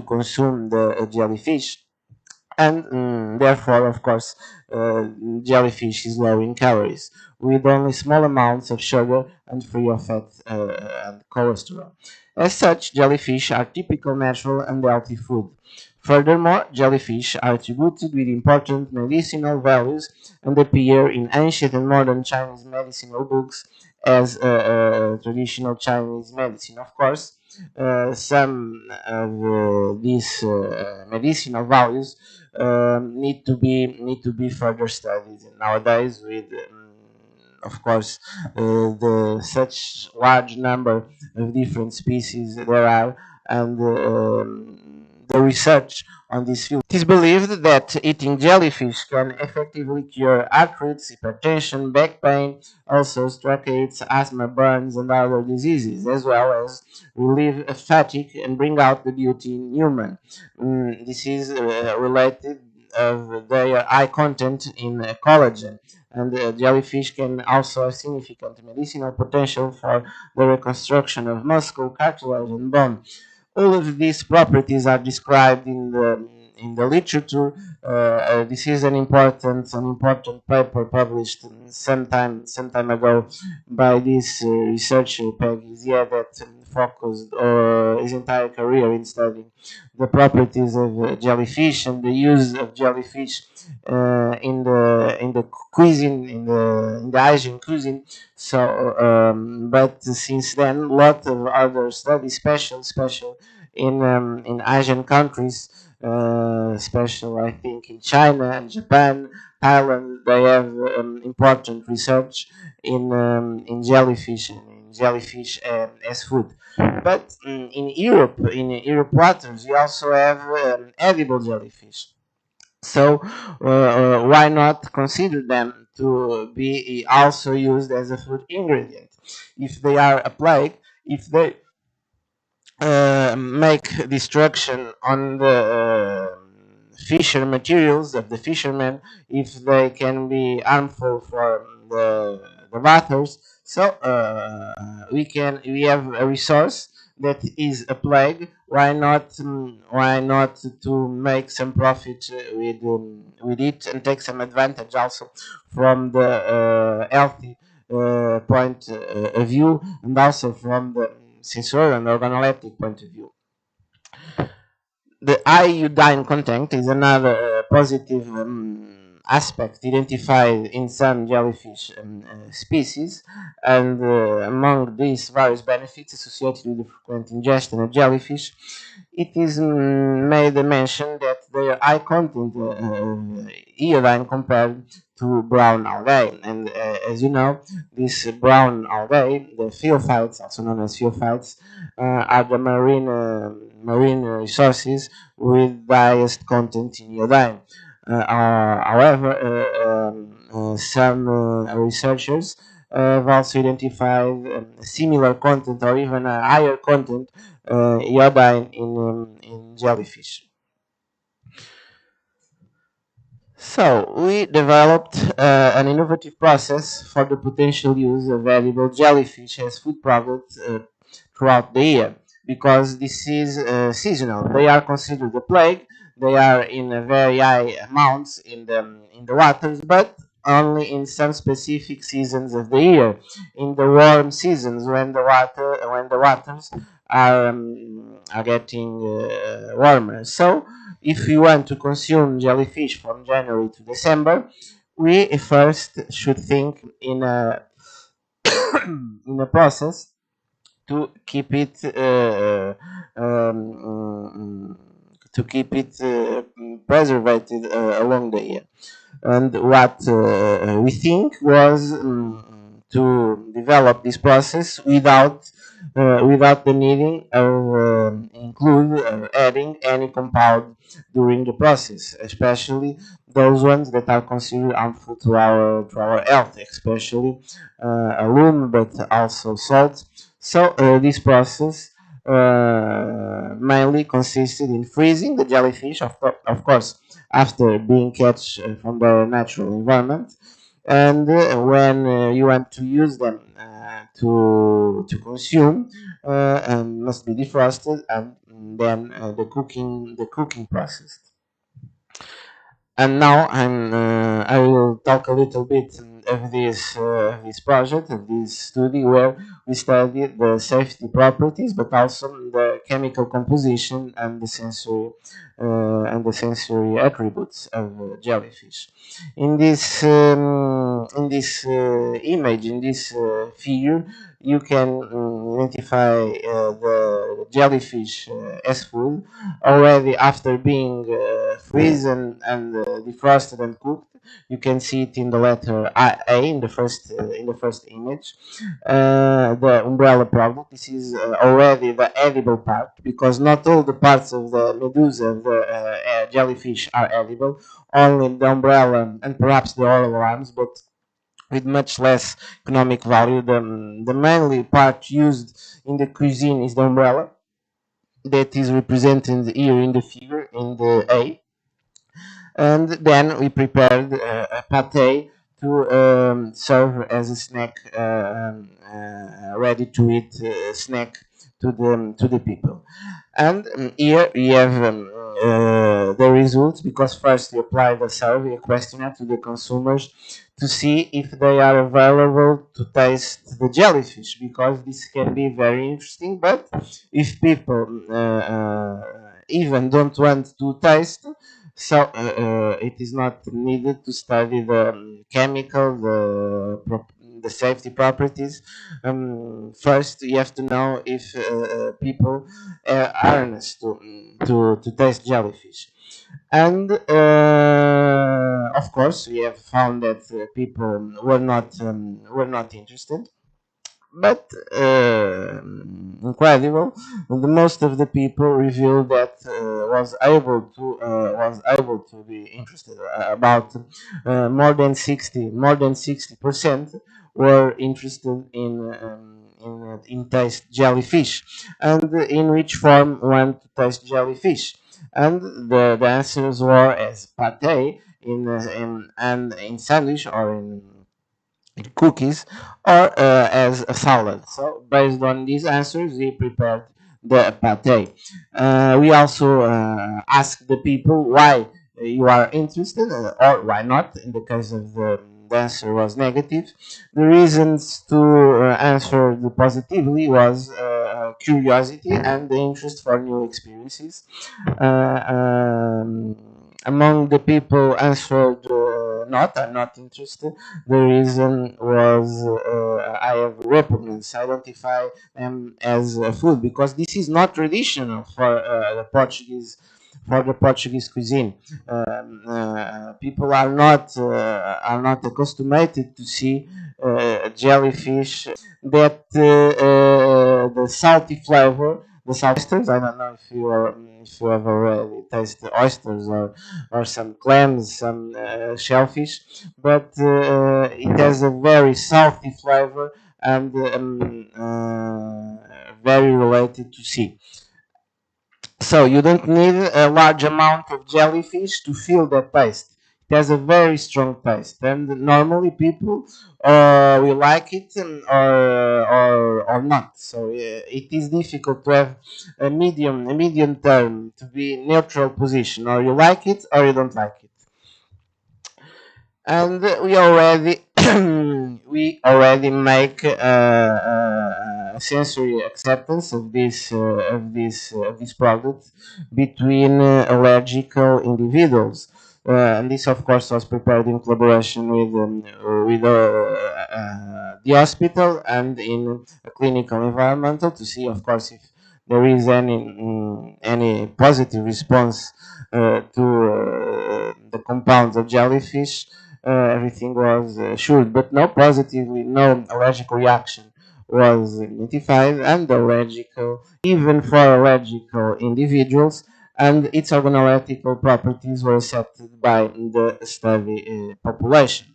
consume the jellyfish, and therefore, of course, uh, jellyfish is low in calories, with only small amounts of sugar and free of fat and cholesterol. As such, jellyfish are typical natural and healthy food. Furthermore, jellyfish are attributed with important medicinal values and appear in ancient and modern Chinese medicinal books as traditional Chinese medicine. Of course, some of these medicinal values need to be further studied nowadays with of course the such large number of different species there are, and the research on this field. It is believed that eating jellyfish can effectively cure arthritis, hypertension, back pain, ulcers, tracheitis, asthma, burns, and other diseases, as well as relieve fatigue and bring out the beauty in human. This is related of their high content in collagen, and jellyfish can also have significant medicinal potential for the reconstruction of muscle, cartilage, and bone. All of these properties are described in the literature. This is an important paper published some time ago by this researcher Peggy Zia that focused his entire career in studying the properties of jellyfish and the use of jellyfish in the cuisine, in the Asian cuisine. So, but since then, a lot of other studies, special in Asian countries, special I think in China and Japan, Thailand, they have important research in jellyfish and in jellyfish as food. But in Europe waters, we also have edible jellyfish. So why not consider them to be also used as a food ingredient? If they are a plague, if they make destruction on the fisher materials of the fishermen, if they can be harmful for the bathers. So we have a resource that is a plague. Why not to make some profit with it and take some advantage also from the healthy point of view, and also from the sensorial and organoleptic point of view. The iodine content is another positive aspect identified in some jellyfish species, and among these various benefits associated with the frequent ingestion of jellyfish, it is made a mention that their high content iodine compared to brown algae. And as you know, these brown algae, the pheophytes, also known as pheophytes, are the marine resources with the highest content in iodine. However, some researchers have also identified similar content or even a higher content iodine in jellyfish. So we developed an innovative process for the potential use of edible jellyfish as food products throughout the year, because this is seasonal. They are considered a plague. They are in a very high amounts in the waters, but only in some specific seasons of the year. In the warm seasons, when the waters are getting warmer. So if we want to consume jellyfish from January to December, we first should think in a in a process to keep it preserved along the year. And what we think was to develop this process without the needing of include adding any compound during the process, especially those ones that are considered harmful to our health, especially aluminum, but also salt. So this process mainly consisted in freezing the jellyfish, of course, after being catch from their natural environment, and when you want to use them to consume, must be defrosted, and then the cooking process. And now I will talk a little bit of this project, of this study, where we studied the safety properties, but also the chemical composition and the sensory attributes of jellyfish. In this image, in this figure, you can identify the jellyfish as food already after being frozen and defrosted and cooked. You can see it in the letter A in the first image. The umbrella product. This is already the edible part, because not all the parts of the medusa, the jellyfish, are edible. Only the umbrella and perhaps the oral arms, but with much less economic value. The mainly part used in the cuisine is the umbrella, that is represented here in the figure in the A. And then we prepared a pate to serve as a snack, ready to eat snack to the people. And here we have the results, because first we applied a survey, a questionnaire to the consumers to see if they are available to taste the jellyfish, because this can be very interesting. But if people even don't want to taste, so it is not needed to study the chemical, the safety properties. First, you have to know if people are honest to taste jellyfish. And of course, we have found that people were not interested. But incredible, the most of the people revealed that was able to be interested. About more than 60% were interested in taste jellyfish, and in which form want to taste jellyfish. And the answers were as pate in sandwich, or in cookies, or as a salad. So based on these answers, we prepared the pate. We also asked the people why you are interested, or why not. In the case of the answer was negative. The reasons to answer the positively was curiosity and the interest for new experiences. Among the people answered not, I'm not interested, the reason was I have repugnance. I identify them as food, because this is not traditional for the Portuguese cuisine. People are not accustomed to see jellyfish that the salty flavor, the salty oysters. I don't know if you have already tasted oysters, or some clams, some shellfish, but it has a very salty flavor, and very related to sea. So you don't need a large amount of jellyfish to feel that taste. It has a very strong taste, and normally people will like it, or not. So it is difficult to have a medium term, to be neutral position. Or you like it, or you don't like it. And we already make sensory acceptance of this product between allergical individuals. and this of course was prepared in collaboration with the hospital and in a clinical environmental to see of course if there is any positive response to the compounds of jellyfish. Everything was assured, but no allergic reaction was identified, and allergical, even for allergical individuals, and its organoleptical properties were accepted by the study population.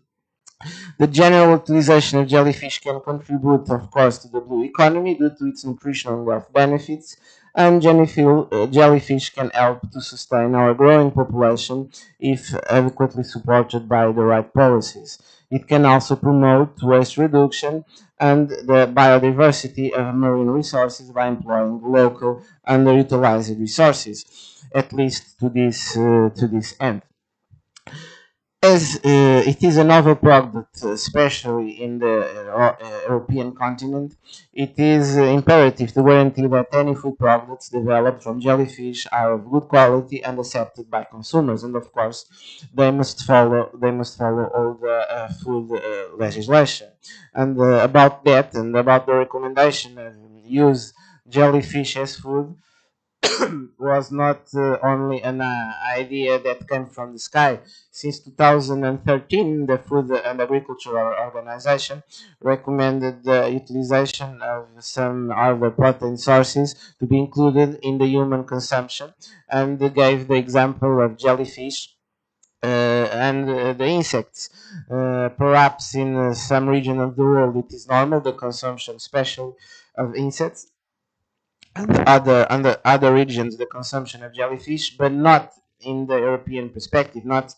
The general utilization of jellyfish can contribute, of course, to the blue economy due to its nutritional and health benefits, and jellyfish can help to sustain our growing population if adequately supported by the right policies. It can also promote waste reduction and the biodiversity of marine resources by employing local underutilized resources, at least to this end. As it is a novel product, especially in the European continent, it is imperative to guarantee that any food products developed from jellyfish are of good quality and accepted by consumers. And of course, they must follow all the food legislation. And about that, and about the recommendation of use jellyfish as food, was not only an idea that came from the sky. Since 2013, the Food and Agricultural Organization recommended the utilization of some other protein sources to be included in the human consumption, and they gave the example of jellyfish and the insects. Perhaps in some region of the world it is normal, the consumption, especially of insects, and other regions the consumption of jellyfish, but not in the European perspective, not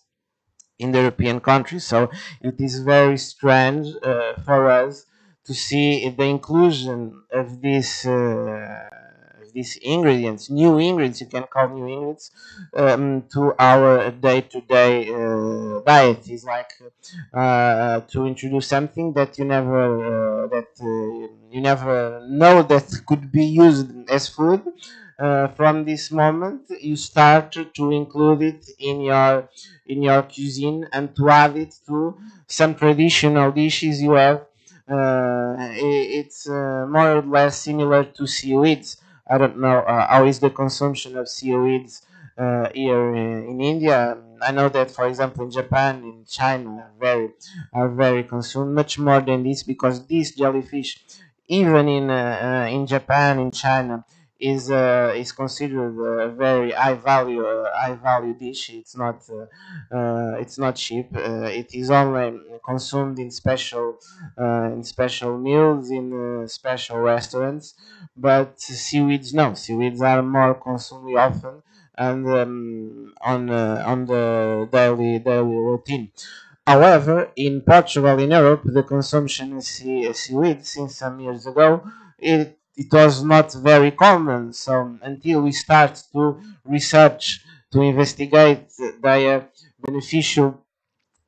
in the European countries. So it is very strange for us to see the inclusion of these ingredients, new ingredients, you can call new ingredients, to our day-to-day diet. It's like to introduce something that you never know that could be used as food. From this moment, you start to include it in your cuisine and to add it to some traditional dishes you have. It's more or less similar to seaweeds. I don't know how is the consumption of seaweeds here in India. I know that, for example, in Japan, in China, are very consumed, much more than this, because this jellyfish, even in Japan, in China, is considered a very high value dish. It's not cheap. It is only consumed in special meals in special restaurants. But seaweeds, no, seaweeds are more consumed often and on the daily routine. However, in Portugal, in Europe, the consumption of seaweed since some years ago, it was not very common. So until we start to research, to investigate their beneficial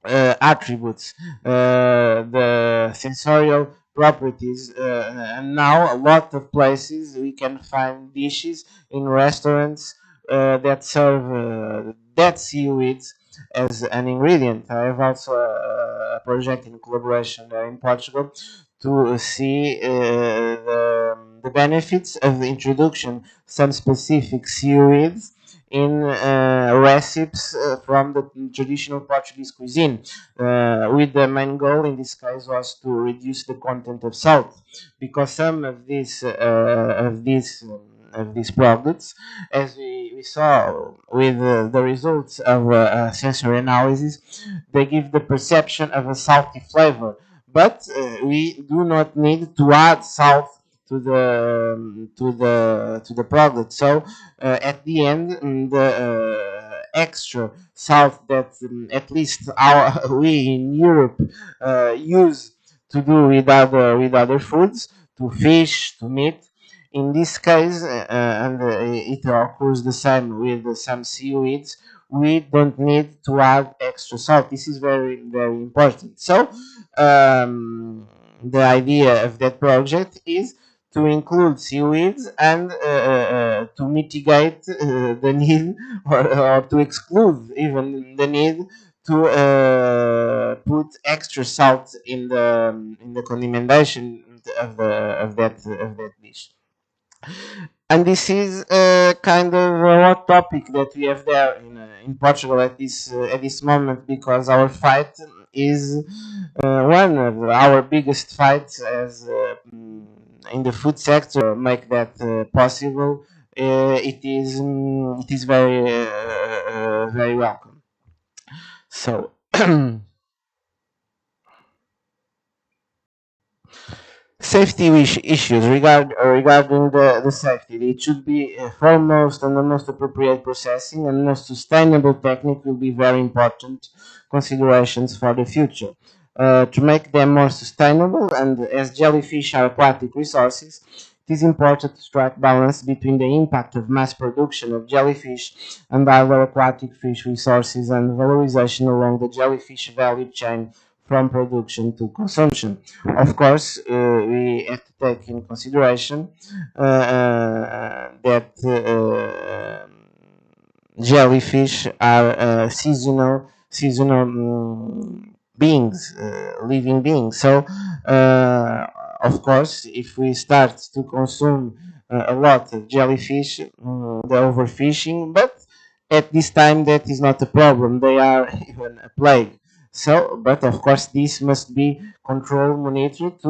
attributes, the sensorial properties, and now a lot of places we can find dishes in restaurants that serve dead seaweeds as an ingredient. I have also a project in collaboration there in Portugal to see the benefits of the introduction some specific seaweeds in recipes from the traditional Portuguese cuisine, with the main goal in this case was to reduce the content of salt, because some of these products, as we saw with the results of sensory analysis, they give the perception of a salty flavor, but we do not need to add salt to the product. So at the end, the extra salt that at least we in Europe use to do with other foods, to fish, to meat. In this case, and it occurs the same with some seaweeds, we don't need to add extra salt. This is very, very important. So the idea of that project is to include seaweeds and to mitigate the need or to exclude even the need to put extra salt in the condimation of that dish. And this is kind of a hot topic that we have there in Portugal at this moment, because our fight is one of our biggest fights in the food sector make that possible. It is very welcome. So safety issues regarding the safety. It should be foremost and the most appropriate processing and most sustainable technique will be very important considerations for the future. To make them more sustainable, and as jellyfish are aquatic resources, it is important to strike balance between the impact of mass production of jellyfish and other aquatic fish resources and valorization along the jellyfish value chain from production to consumption. Of course, we have to take in consideration that jellyfish are seasonal beings, living beings. So, of course, if we start to consume a lot of jellyfish, the overfishing, but at this time that is not a problem. They are even a plague. So, but of course, this must be controlled, monitored.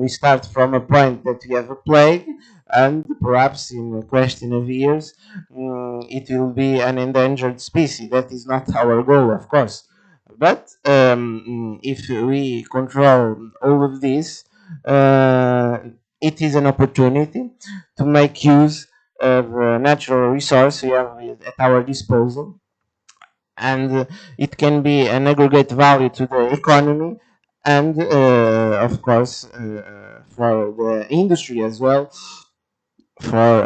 We start from a point that we have a plague, and perhaps in a question of years, it will be an endangered species. That is not our goal, of course. But if we control all of this, it is an opportunity to make use of natural resource we have at our disposal, and it can be an aggregate value to the economy, and of course for the industry as well, for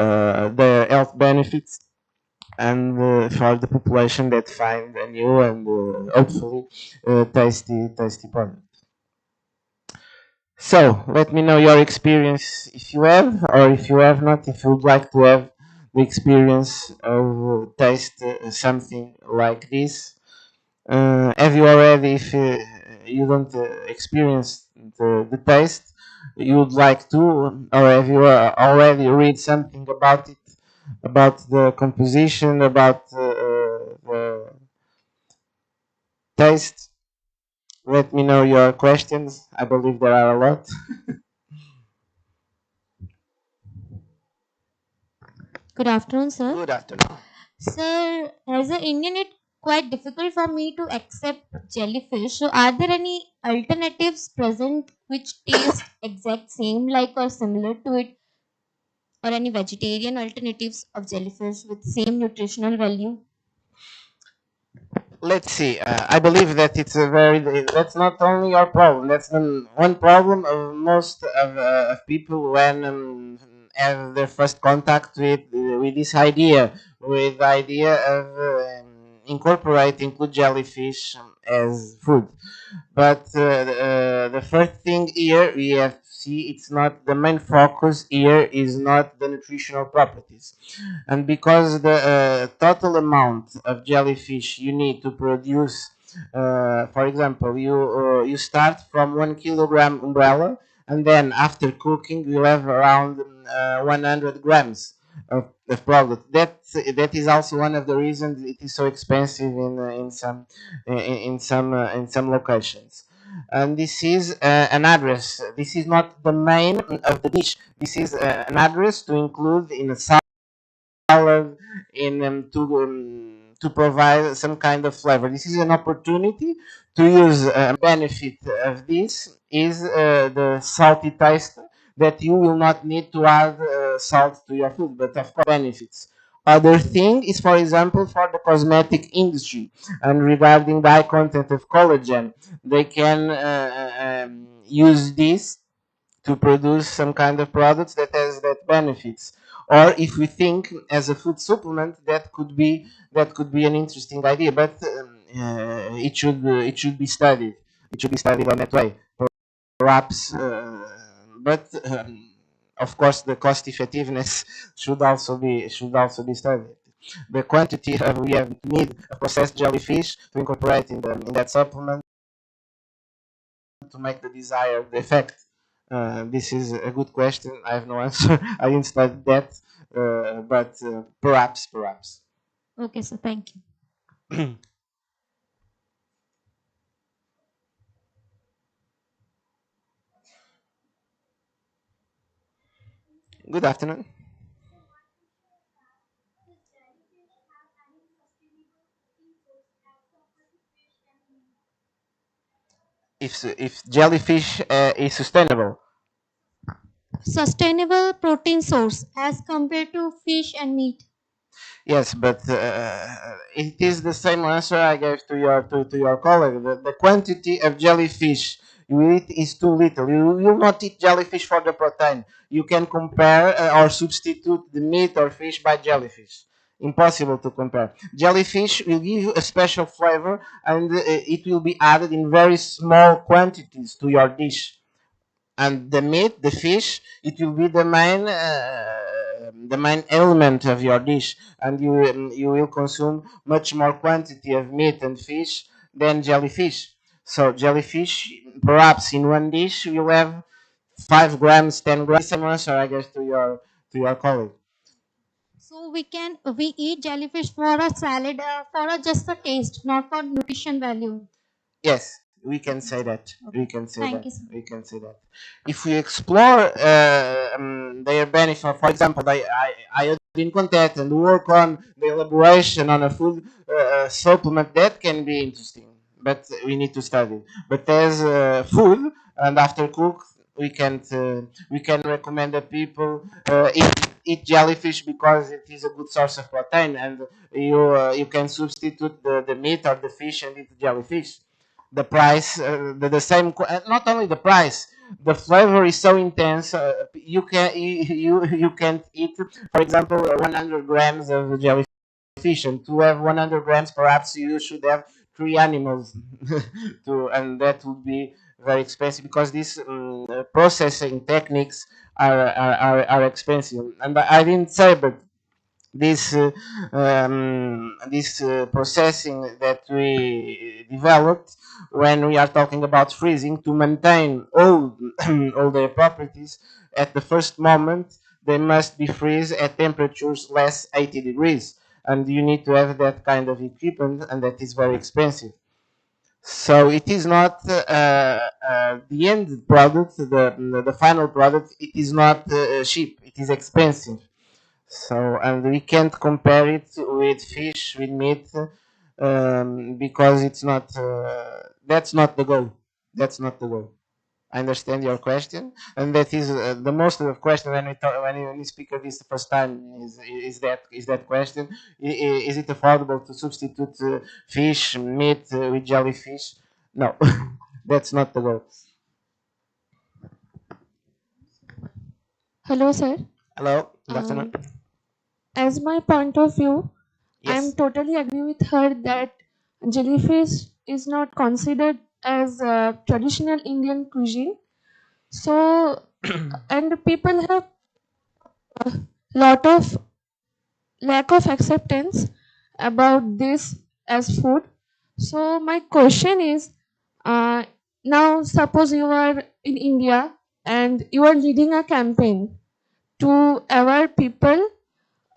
the health benefits, and for the population that find a new and hopefully tasty product. So let me know your experience if you have, or if you have not, if you would like to have the experience of taste something like this. Have you already, if you don't experience the taste, you would like to, or have you already read something about it, about the composition, about the taste? Let me know your questions. I believe there are a lot. Good afternoon, sir. Good afternoon. Sir, as an Indian, it's quite difficult for me to accept jellyfish. So, are there any alternatives present which taste exact same, like or similar to it, or any vegetarian alternatives of jellyfish with same nutritional value? Let's see. I believe that it's a very. That's not only your problem. That's the one problem of most of people when have their first contact with this idea, with the idea of incorporating good jellyfish as food. But the first thing here we have to see, it's not the main focus here is not the nutritional properties, and because the total amount of jellyfish you need to produce, for example, you start from 1 kilogram umbrella, and then after cooking you have around 100 grams of product. That is also one of the reasons it is so expensive in some locations. And this is an address. This is not the main of the dish. This is an address to include in a salad, in to provide some kind of flavor. This is an opportunity to use benefit of this is the salty taste, that you will not need to add salt to your food, but of course benefits. Other thing is, for example, for the cosmetic industry, and regarding the high content of collagen, they can use this to produce some kind of products that has that benefits. Or if we think as a food supplement, that could be an interesting idea, but it should be studied. It should be studied on that way. Perhaps but of course the cost effectiveness should also be studied. The quantity we have need of processed jellyfish to incorporate in that supplement to make the desired effect. This is a good question. I have no answer. I didn't study that, but perhaps. Okay, sir. Thank you. Good afternoon. If jellyfish is sustainable. Sustainable protein source as compared to fish and meat. Yes, but it is the same answer I gave to your colleague. The quantity of jellyfish you eat is too little. You will not eat jellyfish for the protein. You can compare or substitute the meat or fish by jellyfish. Impossible to compare. Jellyfish will give you a special flavor, and it will be added in very small quantities to your dish. And the meat, the fish, it will be the main element of your dish, and you will consume much more quantity of meat and fish than jellyfish. So jellyfish, perhaps in one dish, you'll have 5 grams, 10 grams. Same answer, I guess, to your colleague. So we eat jellyfish for a salad, for a just a taste, not for nutrition value. Yes, we can say that. We can say Thank that. you, sir. We can say that. If we explore their benefit, for example, iodine content and work on the elaboration on a food supplement, that can be interesting. But we need to study. But as food and after cook, we can recommend that people eat jellyfish because it is a good source of protein, and you can substitute the meat or the fish and eat jellyfish. The price, the same, not only the price, the flavor is so intense. You can't eat, for example, 100 grams of jellyfish, and to have 100 grams, perhaps you should have 3 animals, and that would be very expensive because these processing techniques are expensive. And I didn't say, but this processing that we developed when we are talking about freezing to maintain all all their properties at the first moment, they must be freeze at temperatures less 80 degrees, and you need to have that kind of equipment, and that is very expensive. So it is not the end product, the final product. It is not cheap. It is expensive. So, and we can't compare it with fish, with meat, because it's not. That's not the goal. That's not the goal. I understand your question, and that is the most of the question when we talk, when we speak of this the first time is that question: is it affordable to substitute fish, meat with jellyfish? No, that's not the goal. Hello, sir. Hello, good Um, afternoon. as my point of view, I'm Yes. totally agree with her that jellyfish is not considered as a traditional Indian cuisine. So, and people have a lot of lack of acceptance about this as food. So, my question is, uh, now suppose you are in India and you are leading a campaign to aware people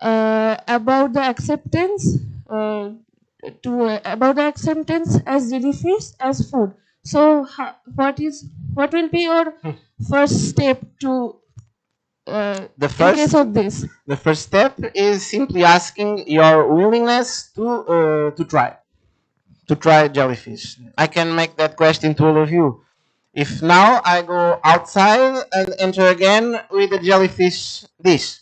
about the acceptance about the acceptance as jellyfish as food. So what will be your first step to The in case first, of this? the first step is simply asking your willingness to try jellyfish. I can make that question to all of you. If now I go outside and enter again with a jellyfish dish,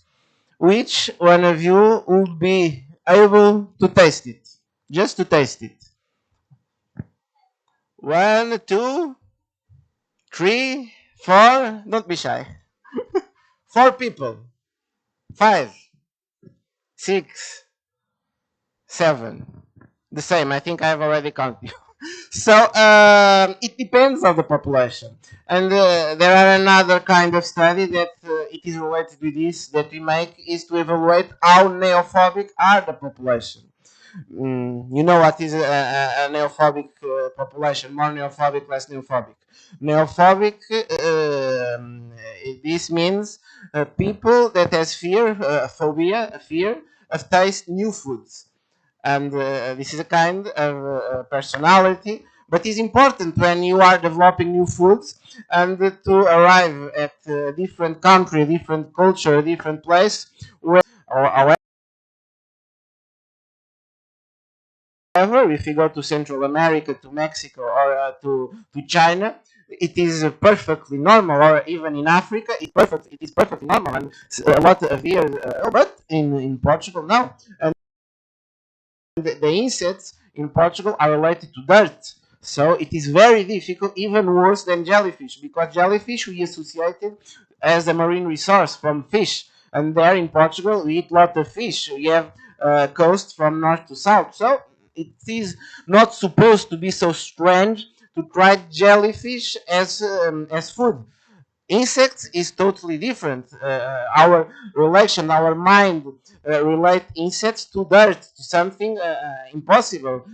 which one of you would be able to taste it? Just to taste it. 1, 2, 3, 4. Don't be shy. 4 people. 5, 6, 7. The same. I think I've already counted you. So it depends on the population, and there are another kind of study that it is related with this that we make is to evaluate how neophobic are the population. You know what is a neophobic population? More neophobic, less neophobic. Neophobic. This means people that has fear, phobia, a fear of taste new foods, and this is a kind of personality. But it's important when you are developing new foods and to arrive at a different country, a different culture, a different place, where, or however, if you go to Central America, to Mexico, or to China, it is perfectly normal, or even in Africa, it is perfectly normal, and a lot of years, but in Portugal, no. And the insects in Portugal are related to dirt. So it is very difficult, even worse than jellyfish, because jellyfish we associated as a marine resource from fish. And there in Portugal, we eat a lot of fish. We have coast from north to south. So it is not supposed to be so strange to try jellyfish as food. Insects is totally different. Our relation, our mind relate insects to dirt, to something impossible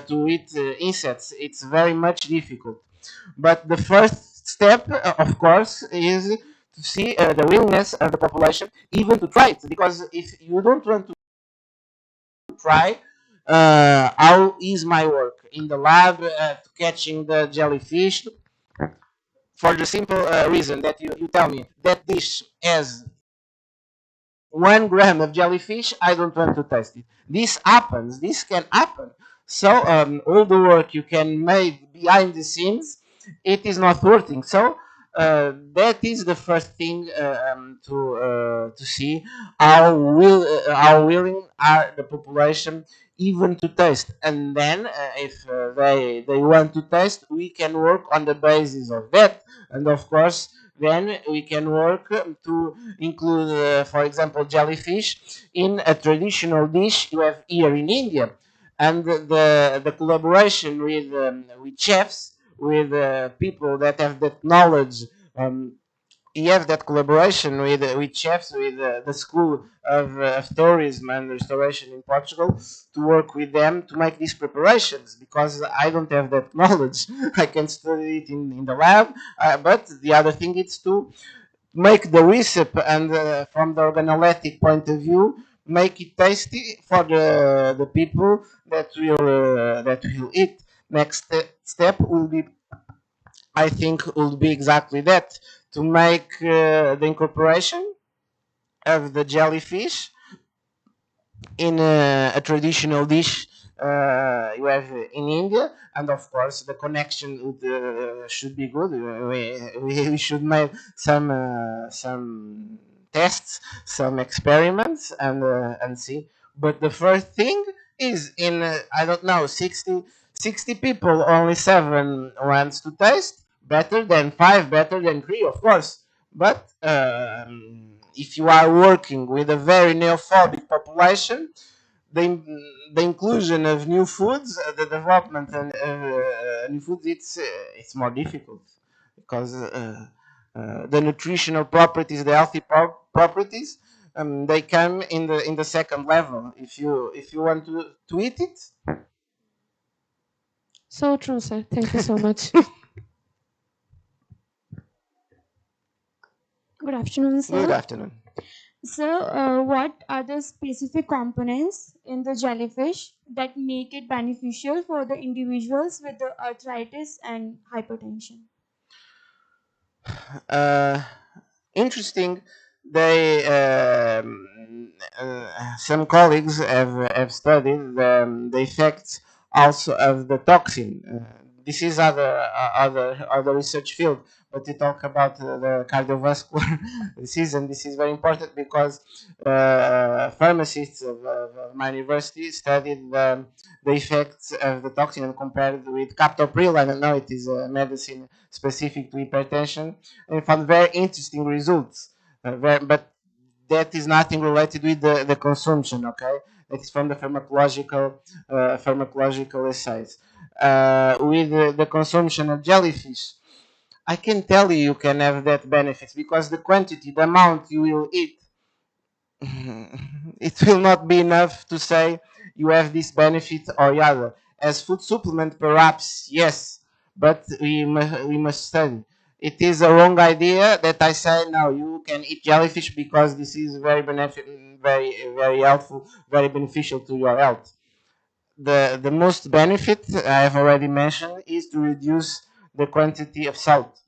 to eat insects. It's very much difficult. But the first step, of course, is to see the willingness of the population even to try it. Because if you don't want to try, how is my work in the lab catching the jellyfish? For the simple reason that you tell me that dish has 1 gram of jellyfish, I don't want to taste it. This happens. This can happen. So all the work you can make behind the scenes, it is not working. So that is the first thing to see how willing are the population even to taste, and then if they want to taste, we can work on the basis of that, and of course then we can work to include, for example, jellyfish in a traditional dish you have here in India, and the collaboration with chefs, with people that have that knowledge. You have that collaboration with chefs, with the School of Tourism and Restoration in Portugal, to work with them to make these preparations, because I don't have that knowledge. I can study it in the lab, but the other thing is to make the recipe, and from the organoleptic point of view, make it tasty for the people that will eat. Next step will be, I think, will be exactly that, to make the incorporation of the jellyfish in a traditional dish you have in India, and of course the connection would, should be good. We should make some tests, some experiments, and see. But the first thing is in I don't know, 60 people, only 7 wants to taste. Better than 5, better than 3, of course. But if you are working with a very neophobic population, the, the inclusion of new foods, the development and new foods, it's more difficult, because the nutritional properties, the healthy properties, they come in the second level. If you want to eat it. So true, sir. Thank you so much. Good afternoon, sir. Good afternoon. So, what are the specific components in the jellyfish that make it beneficial for the individuals with the arthritis and hypertension? uh, Interesting. They some colleagues have studied the effects also of the toxin. This is other research field, but we talk about the cardiovascular disease, and this is very important because pharmacists of my university studied the effects of the toxin and compared with captopril. I don't know, it is a medicine specific to hypertension, and found very interesting results. But that is nothing related with the consumption, okay? It's from the pharmacological essays. With the consumption of jellyfish, I can tell you can have that benefits because the quantity, the amount you will eat, it will not be enough to say you have this benefit or the other. As food supplement, perhaps yes, but we must study. It is a wrong idea that I say no. You can eat jellyfish because this is very benefit, very helpful, very beneficial to your health. The most benefit I have already mentioned is to reduce the quantity of salt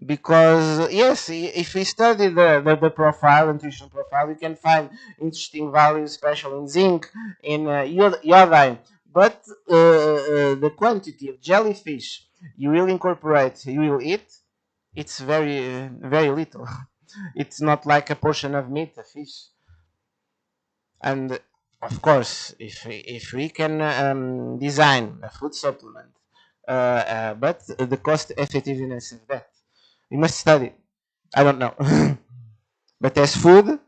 because yes, if we study the profile, nutrition profile, we can find interesting values, especially in zinc, in iodine. But the quantity of jellyfish you will incorporate, you will eat, it's very little. It's not like a portion of meat, a fish. And of course, if we can design a food supplement, but the cost effectiveness of that, we must study. I don't know. But as food,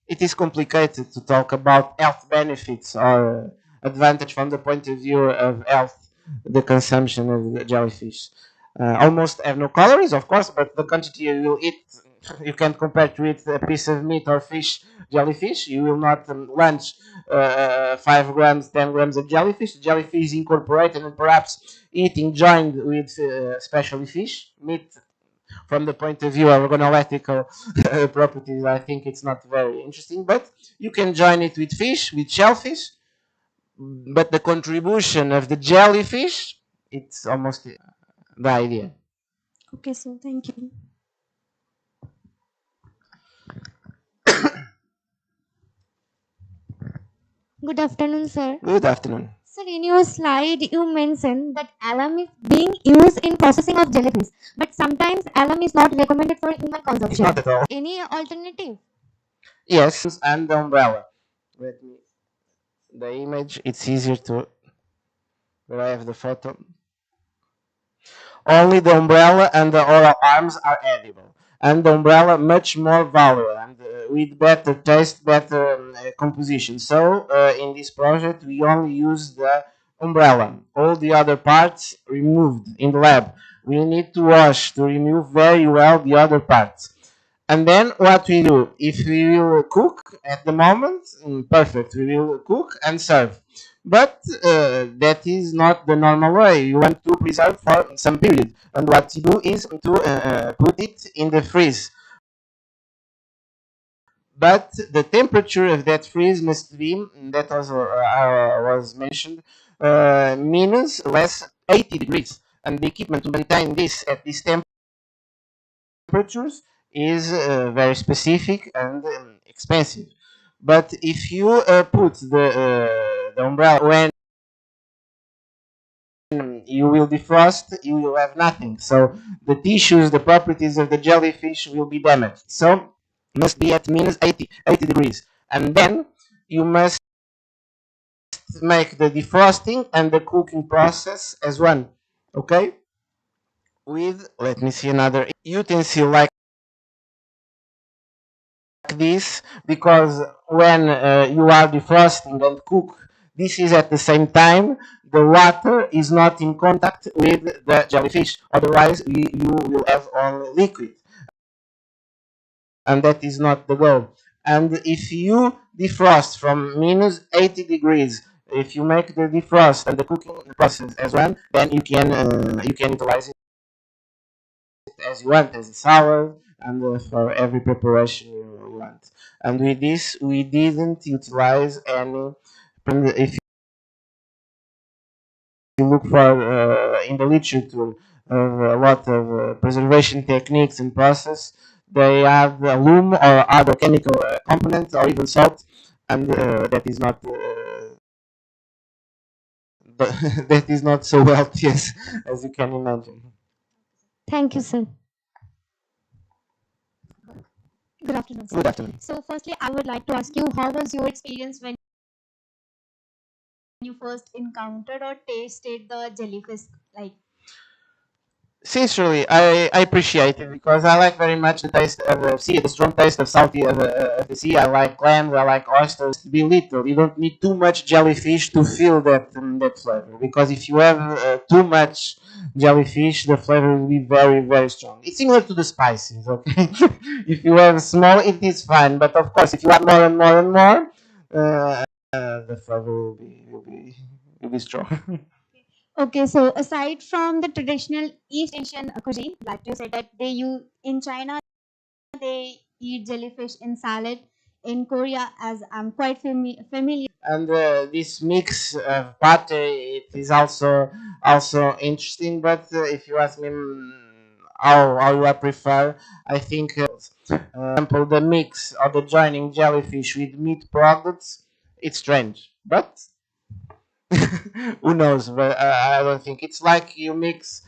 it is complicated to talk about health benefits or advantage from the point of view of health, the consumption of the jellyfish. Almost have no calories, of course, but the quantity you will eat, you can compare to eat a piece of meat or fish, jellyfish. You will not lunch 5 grams, 10 grams of jellyfish. Jellyfish is incorporated and perhaps eating joined with especially fish, meat from the point of view of organoleptical properties, I think it's not very interesting. But you can join it with fish, with shellfish. But the contribution of the jellyfish, it's almost the idea. Okay, so thank you. Good afternoon, sir. Good afternoon. Sir, in your slide, you mentioned that alum is being used in processing of jellyfish, but sometimes alum is not recommended for human It's consumption. not at all. Any alternative? Yes, and the umbrella. Let me. The image, it's easier to. Where I have the photo. Only the umbrella and the oral arms are edible, and the umbrella much more valuable and with better taste, better composition. So in this project, we only use the umbrella. All the other parts removed in the lab. We need to wash to remove very well the other parts. And then what we do, if we will cook at the moment, perfect, we will cook and serve. But that is not the normal way. You want to preserve for some period. And what you do is to put it in the freeze. But the temperature of that freeze must be, that was mentioned, minus less 80 degrees. And the equipment to maintain this at this temperatures is very specific and expensive. But if you put the umbrella when you will defrost, you will have nothing. So the tissues, the properties of the jellyfish will be damaged. So must be at minus 80 degrees. And then you must make the defrosting and the cooking process as one. Okay? With, let me see another utensil like this, because when you are defrosting and cook, this is at the same time, the water is not in contact with the jellyfish. Otherwise, you will have only liquid. And that is not the goal. And if you defrost from minus 80 degrees, if you make the defrost and the cooking process as one, then you can utilize it as you want, as a salad, and for every preparation you want. And with this, we didn't utilize any. If you look for in the literature a lot of preservation techniques and process, they have loom or other chemical components or even salt, and that is not. That is not so healthy as you can imagine. Thank you, sir. Good afternoon, sir. Good afternoon. So, firstly, I would like to ask you, how was your experience when you first encountered or tasted the jellyfish? Like, Sincerely, I appreciate it because I like very much the taste of the sea, the strong taste of salty of the sea. I like clams, I like oysters. To be little, you don't need too much jellyfish to feel that flavor. Because if you have too much jellyfish, the flavor will be very very strong. It's similar to the spices, okay? If you have small, it is fine. But of course, if you add more and more and more, the flavor will be strong. Okay, so aside from the traditional East Asian cuisine, like you said that they use in China, they eat jellyfish in salad. In Korea, as I'm quite familiar. And this mix of pate, it is also interesting. But if you ask me how I prefer, I think, example, the mix or the joining jellyfish with meat products, it's strange. But who knows? But I don't think it's like you mix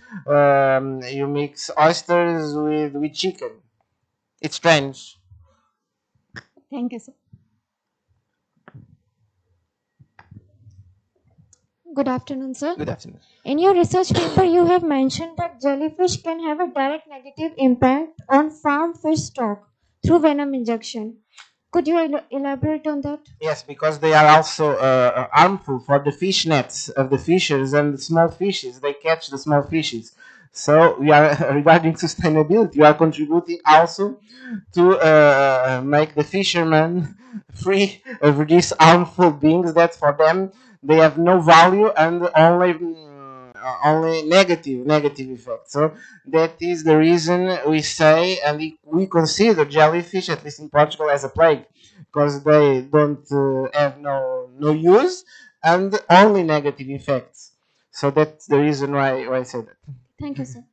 oysters with chicken. It's strange. Thank you, sir. Good afternoon, sir. Good afternoon. In your research paper, you have mentioned that jellyfish can have a direct negative impact on farm fish stock through venom injection. Could you elaborate on that? Yes, because they are also harmful for the fish nets of the fishers and the small fishes. They catch the small fishes. So we are regarding sustainability. We are contributing also to make the fishermen free of these harmful beings that for them they have no value and only negative effects. So that is the reason we say and we consider jellyfish, at least in Portugal, as a plague because they don't have no use and only negative effects. So that's the reason why I said that. Thank you, sir.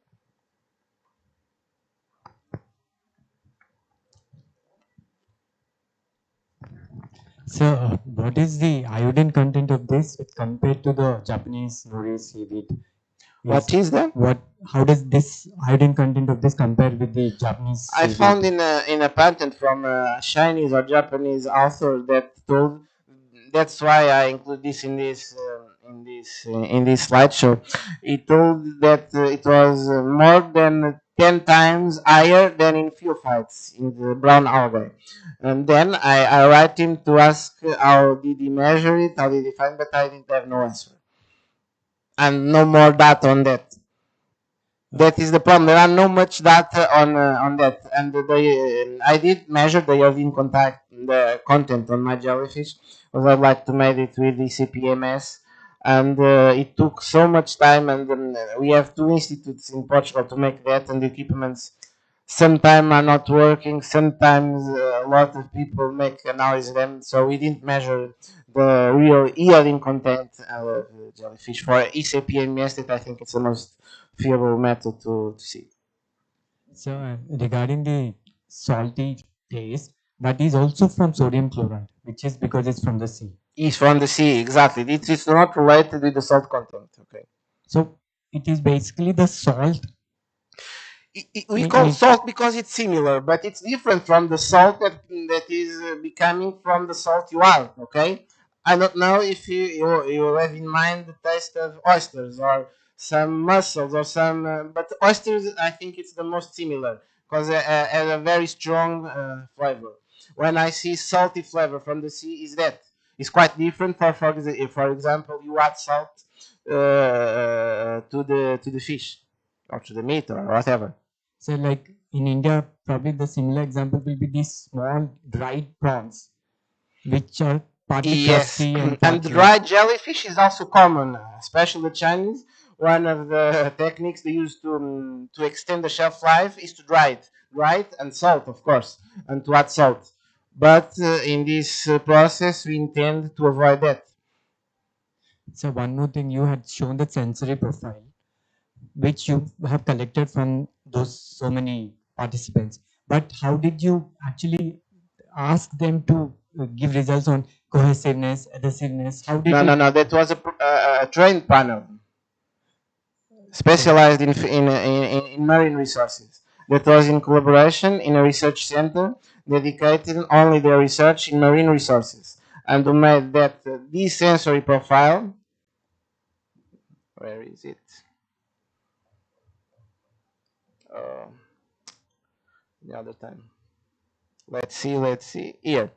So, what is the iodine content of this compared to the Japanese nori seaweed? What is that? How does this iodine content of this compare with the Japanese I seaweed? found in a patent from a Chinese or Japanese author that told. That's why I include this in this slideshow. He told that it was more than 10 times higher than in field fights in the brown algae. And then I write him to ask how did he measure it, how did he find, but I didn't have no answer and no more data on that. That is the problem. There are no much data on that, and I did measure the iodine contact the content on my jellyfish, because I'd like to make it with the CPMS, and it took so much time, and we have two institutes in Portugal to make that, and the equipments sometimes are not working. Sometimes a lot of people make analysis of them, so we didn't measure the real iodine content of jellyfish for ECPMS. That I think it's the most feasible method to see. So, regarding the salty taste, that is also from sodium chloride, which is because it's from the sea. Is from the sea, exactly. It's not related with the salt content. Okay. So, it is basically the salt. We call salt because it's similar, but it's different from the salt that is becoming from the salt you are. Okay. I don't know if you have in mind the taste of oysters or some mussels or some, but oysters I think it's the most similar because it has a very strong flavor. When I see salty flavor from the sea, is that it's quite different. For example, you add salt to the fish or to the meat or whatever. So, like in India, probably the similar example will be these small dried prawns, which are partly Yes, crusty and and partly. dried jellyfish is also common, especially the Chinese. One of the techniques they use to extend the shelf life is to dry it and salt, of course, and to add salt. But in this process, we intend to avoid that. So, one more thing, you had shown the sensory profile, which you have collected from those so many participants. But how did you actually ask them to give results on cohesiveness, adhesiveness? How did you? No. That was a trained panel specialized in marine resources. That was in collaboration in a research center dedicated only to research in marine resources, and to make that this sensory profile. Where is it? the other time. Let's see here.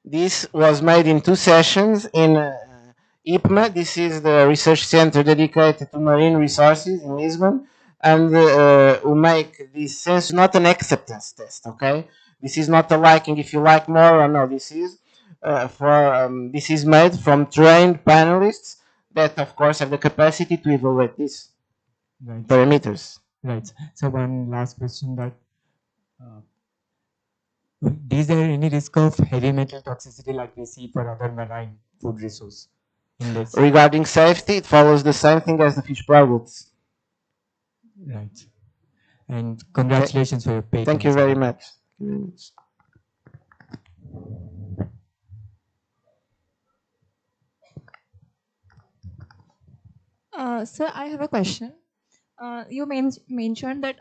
This was made in 2 sessions in IPMA. This is the research center dedicated to marine resources in Lisbon, and we make this sense not an acceptance test. Okay, this is not a liking if you like more or no. This is this is made from trained panelists that, of course, have the capacity to evaluate these Right. parameters. Right. So one last question that uh, is there any risk of heavy metal toxicity like we see for other marine food resource in this? Regarding safety, it follows the same thing as the fish products. Right. And congratulations for your paper. Thank you very much. Sir, I have a question. You mentioned that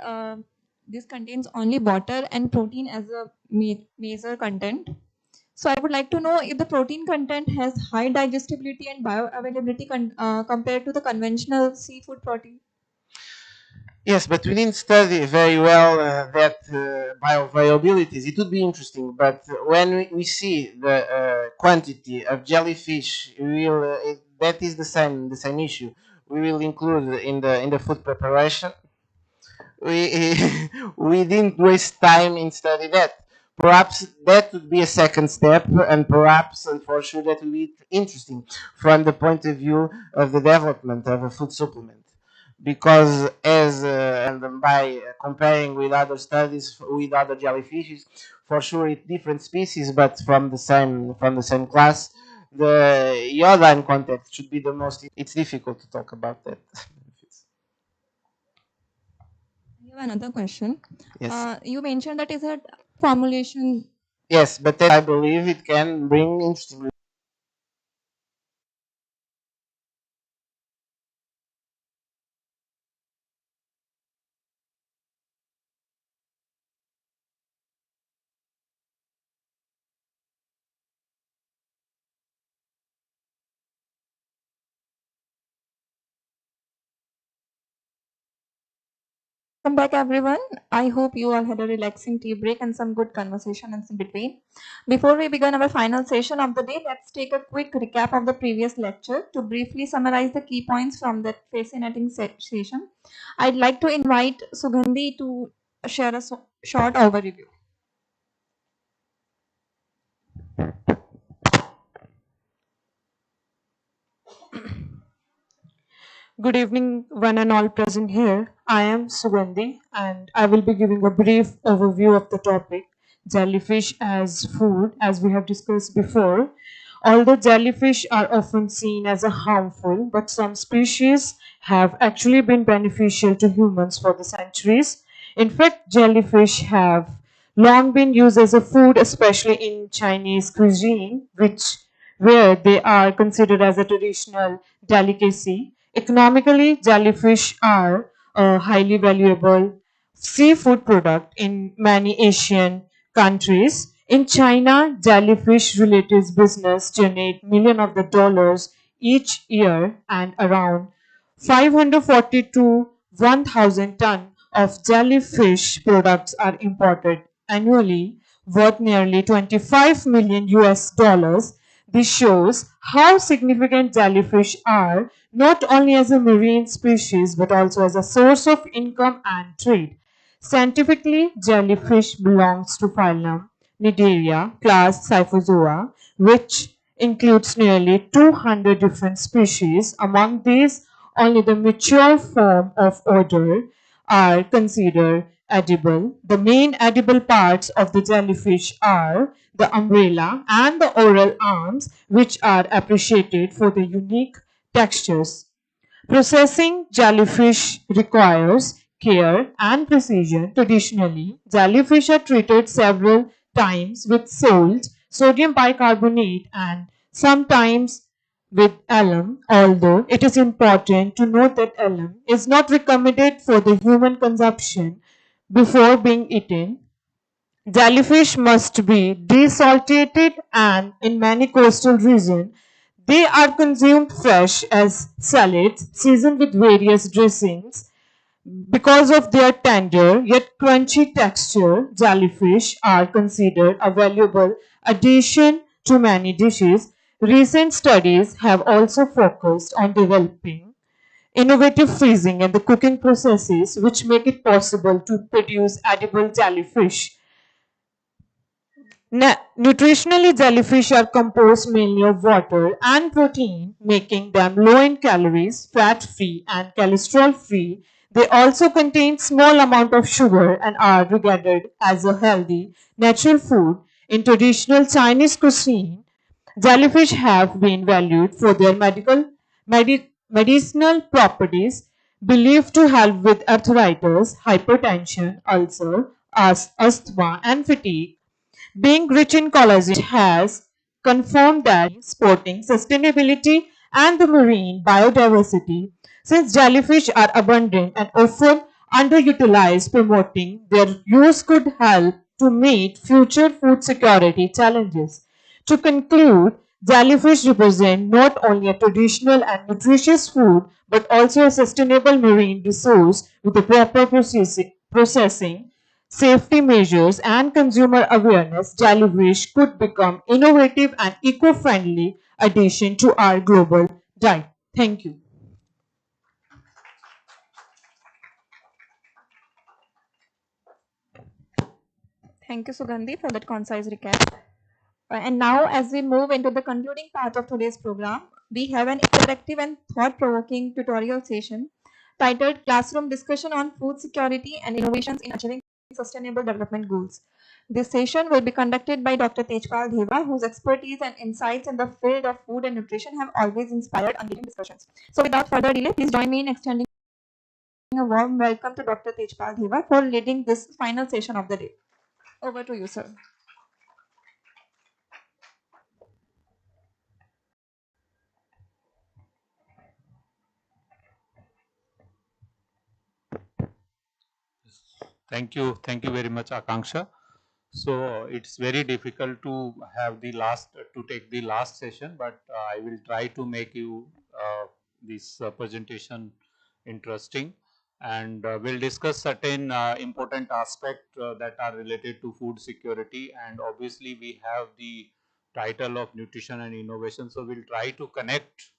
this contains only water and protein as a major content. So I would like to know if the protein content has high digestibility and bioavailability compared to the conventional seafood protein. Yes, but we didn't study very well that bioavailabilities. It would be interesting, but when we see the quantity of jellyfish, we will, that is the same issue. We will include in the food preparation. We we didn't waste time in study that. Perhaps that would be a second step, and perhaps, and for sure, that would be interesting from the point of view of the development of a food supplement. Because as and by comparing with other studies with other jellyfishes, for sure it's different species, but from the same class, the iodine content should be the most. It's difficult to talk about that. I have another question. Yes. You mentioned that is a formulation. Yes, but that I believe it can bring interesting. Welcome back, everyone. I hope you all had a relaxing tea break and some good conversation in between. Before we begin our final session of the day, let's take a quick recap of the previous lecture to briefly summarize the key points from that fascinating session. I'd like to invite Sugandhi to share a short overview. Good evening, one and all present here. I am Sugandhi, and I will be giving a brief overview of the topic jellyfish as food, as we have discussed before. Although jellyfish are often seen as a harmful, but some species have actually been beneficial to humans for the centuries. In fact, jellyfish have long been used as a food, especially in Chinese cuisine, where they are considered as a traditional delicacy. Economically, jellyfish are a highly valuable seafood product in many Asian countries. In China, jellyfish related business generate millions of the dollars each year, and around 540 to 1000 ton of jellyfish products are imported annually, worth nearly 25 million US dollars. This shows how significant jellyfish are not only as a marine species but also as a source of income and trade. Scientifically, jellyfish belongs to phylum Cnidaria, class Cyphozoa, which includes nearly 200 different species. Among these, only the mature form of order are considered edible. The main edible parts of the jellyfish are the umbrella and the oral arms, which are appreciated for the unique textures. Processing jellyfish requires care and precision. Traditionally, jellyfish are treated several times with salt, sodium bicarbonate, and sometimes with alum, although it is important to note that alum is not recommended for the human consumption before being eaten. Jellyfish must be desalted, and in many coastal regions they are consumed fresh as salads seasoned with various dressings. Because of their tender yet crunchy texture, jellyfish are considered a valuable addition to many dishes. Recent studies have also focused on developing innovative freezing and the cooking processes which make it possible to produce edible jellyfish. Nutritionally, jellyfish are composed mainly of water and protein, making them low in calories, fat-free and cholesterol-free. They also contain small amount of sugar and are regarded as a healthy, natural food. In traditional Chinese cuisine, jellyfish have been valued for their medicinal properties, believed to help with arthritis, hypertension, ulcer, asthma, and fatigue. Being rich in collagen has confirmed that supporting sustainability and the marine biodiversity, since jellyfish are abundant and often underutilized, promoting their use could help to meet future food security challenges. To conclude, jellyfish represent not only a traditional and nutritious food but also a sustainable marine resource with the proper processing, safety measures and consumer awareness. Jellyfish could become innovative and eco-friendly addition to our global diet. Thank you. Thank you, Sugandhi, for that concise recap. And now, as we move into the concluding part of today's program, we have an interactive and thought-provoking tutorial session titled Classroom Discussion on Food Security and Innovations in Achieving Sustainable Development Goals. This session will be conducted by Dr. Tejpal Deva, whose expertise and insights in the field of food and nutrition have always inspired engaging discussions. So, without further delay, please join me in extending a warm welcome to Dr. Tejpal Deva for leading this final session of the day. Over to you, sir. Thank you very much, Akanksha. So it's very difficult to have the last to take the last session, but I will try to make you this presentation interesting, and we'll discuss certain important aspects that are related to food security, and obviously we have the title of nutrition and innovation, so we'll try to connect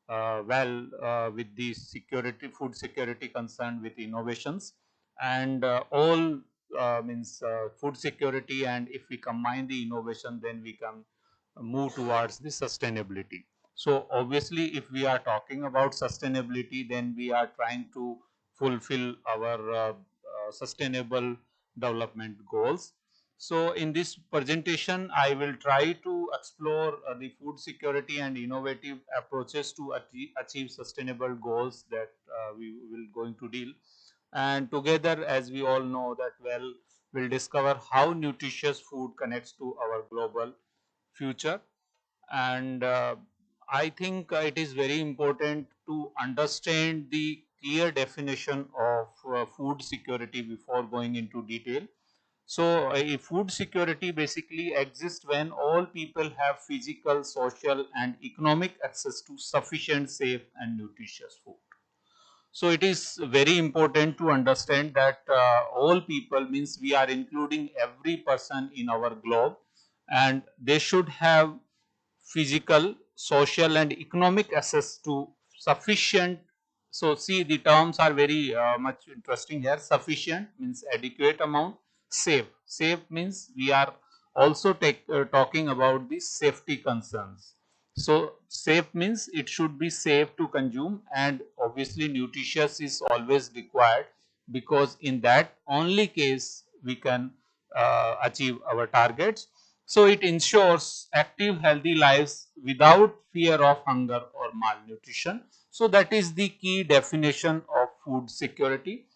with the security, food security concerned with innovations, and all means food security, and if we combine the innovation, then we can move towards the sustainability. So obviously if we are talking about sustainability, then we are trying to fulfill our sustainable development goals. So in this presentation, I will try to explore the food security and innovative approaches to achieve sustainable goals that we will going to deal. And together, as we all know that well, we'll discover how nutritious food connects to our global future. And I think it is very important to understand the clear definition of food security before going into detail. So, food security basically exists when all people have physical, social, and economic access to sufficient, safe, and nutritious food. So, it is very important to understand that all people means we are including every person in our globe, and they should have physical, social, and economic access to sufficient. So, see, the terms are very much interesting here. Sufficient means adequate amount. Safe. Safe means we are also talking about the safety concerns. So, safe means it should be safe to consume, and obviously nutritious is always required, because in that only case we can achieve our targets. So it ensures active healthy lives without fear of hunger or malnutrition. So that is the key definition of food security.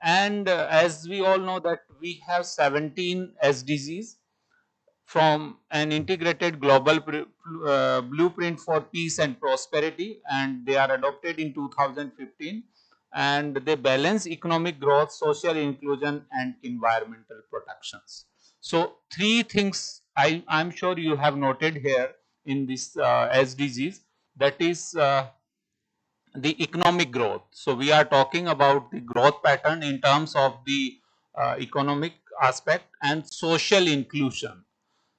And as we all know that we have 17 SDGs, from an integrated global blueprint for peace and prosperity, and they are adopted in 2015, and they balance economic growth, social inclusion, and environmental protections. So three things I'm sure you have noted here in this SDGs, that is the economic growth. So we are talking about the growth pattern in terms of the economic aspect and social inclusion.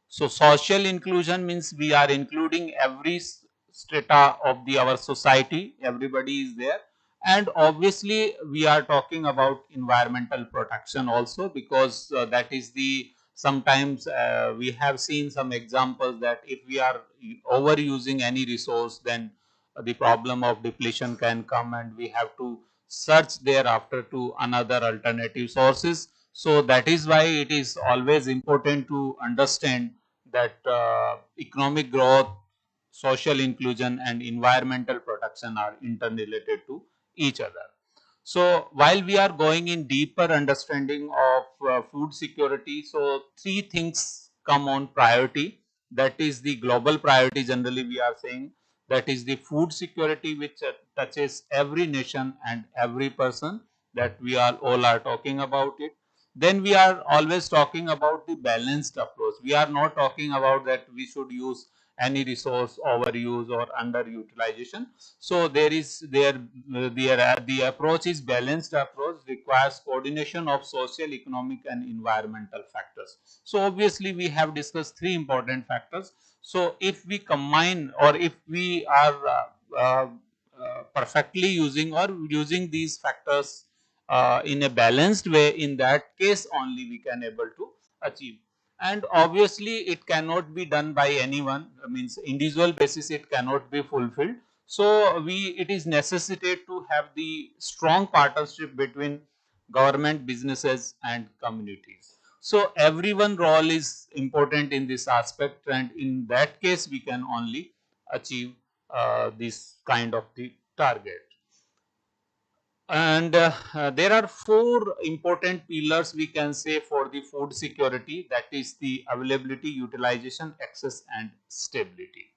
So social inclusion means we are including every strata of the our society, everybody is there, and obviously we are talking about environmental protection also, because that is the sometimes we have seen some examples that if we are overusing any resource, then the problem of depletion can come and we have to search thereafter to another alternative sources. So that is why it is always important to understand that economic growth, social inclusion and environmental protection are interrelated to each other. So while we are going in deeper understanding of food security, so three things come on priority. That is the global priority, generally we are saying, that is the food security, which touches every nation and every person, that we are all are talking about it. Then we are always talking about the balanced approach. We are not talking about that we should use any resource overuse or underutilization. So there is the approach is balanced approach, requires coordination of social, economic and environmental factors. So obviously we have discussed three important factors. So if we combine, or if we are perfectly using or using these factors in a balanced way, in that case only we can able to achieve. And obviously it cannot be done by anyone, means individual basis it cannot be fulfilled. So it is necessitated to have the strong partnership between government, businesses and communities. So everyone role is important in this aspect, and in that case we can only achieve this kind of the target. And there are four important pillars we can say for the food security, that is the availability, utilization, access and stability.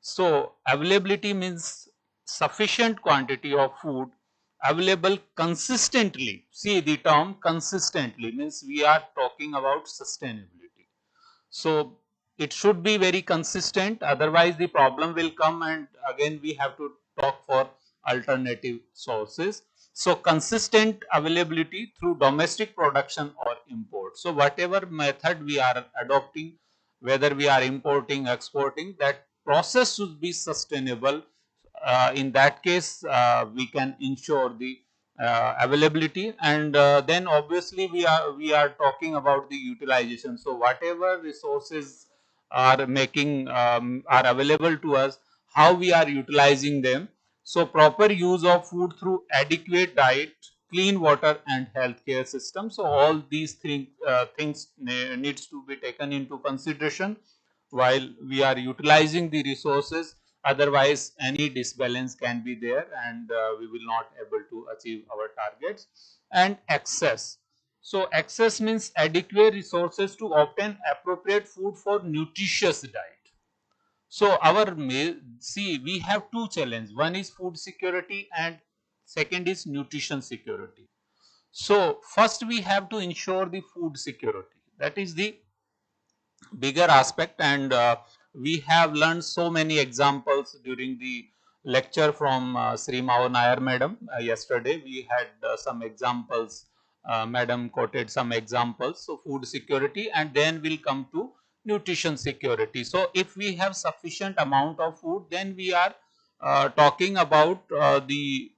So availability means sufficient quantity of food available consistently. See, the term consistently means we are talking about sustainability. So it should be very consistent, otherwise the problem will come and again we have to talk for alternative sources. So consistent availability through domestic production or import. So whatever method we are adopting, whether we are importing, exporting, that process should be sustainable. In that case we can ensure the availability, and then obviously we are talking about the utilization. So whatever resources are making are available to us, how we are utilizing them. So proper use of food through adequate diet, clean water and healthcare system. So all these things needs to be taken into consideration while we are utilizing the resources. Otherwise any disbalance can be there, and we will not able to achieve our targets. And access. So access means adequate resources to obtain appropriate food for nutritious diet. So our see, we have two challenges. One is food security and second is nutrition security. So first we have to ensure the food security. That is the bigger aspect, and we have learned so many examples during the lecture from Sri Mao Nair madam. Yesterday we had some examples, madam quoted some examples. So food security, and then we'll come to nutrition security. So if we have sufficient amount of food, then we are talking about the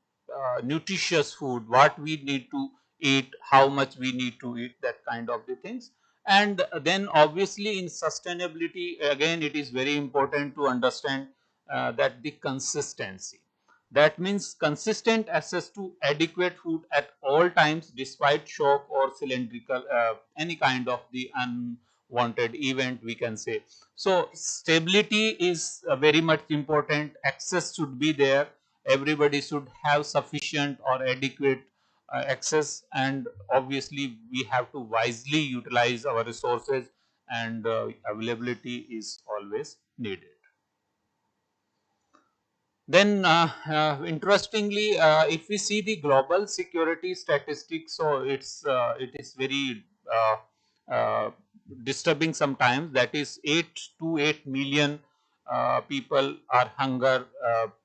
nutritious food, what we need to eat, how much we need to eat, that kind of the things. And then obviously in sustainability, again it is very important to understand that the consistency. That means consistent access to adequate food at all times despite shock or cylindrical any kind of the unwanted event, we can say. So stability is very much important. Access should be there. Everybody should have sufficient or adequate access, and obviously we have to wisely utilize our resources, and availability is always needed. Then interestingly, if we see the global security statistics, so it is very uh, disturbing sometimes. That is 8 to 8 million people are hunger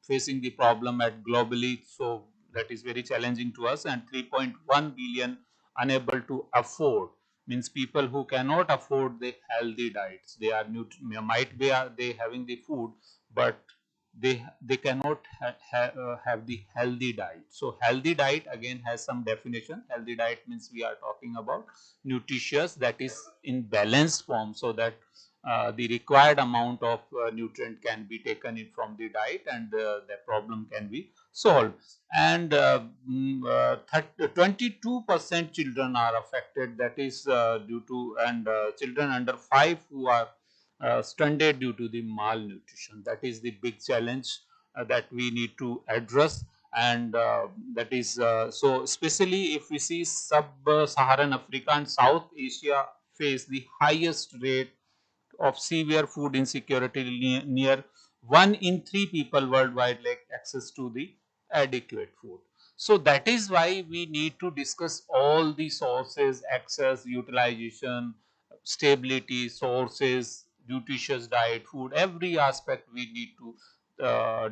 facing the problem at globally, so that is very challenging to us, and 3.1 billion unable to afford, means people who cannot afford the healthy diets. They are might be they having the food, but they cannot have the healthy diet. So healthy diet again has some definition. Healthy diet means we are talking about nutritious, that is in balanced form, so that the required amount of nutrient can be taken in from the diet, and the problem can be solved. And 22% children are affected, that is due to, and children under 5 who are stunted due to the malnutrition. That is the big challenge that we need to address, and that is so especially if we see sub-Saharan Africa and South Asia face the highest rate of severe food insecurity. Near 1 in 3 people worldwide lack access to the adequate food. So that is why we need to discuss all the sources, access, utilization, stability, sources, nutritious diet, food, every aspect we need to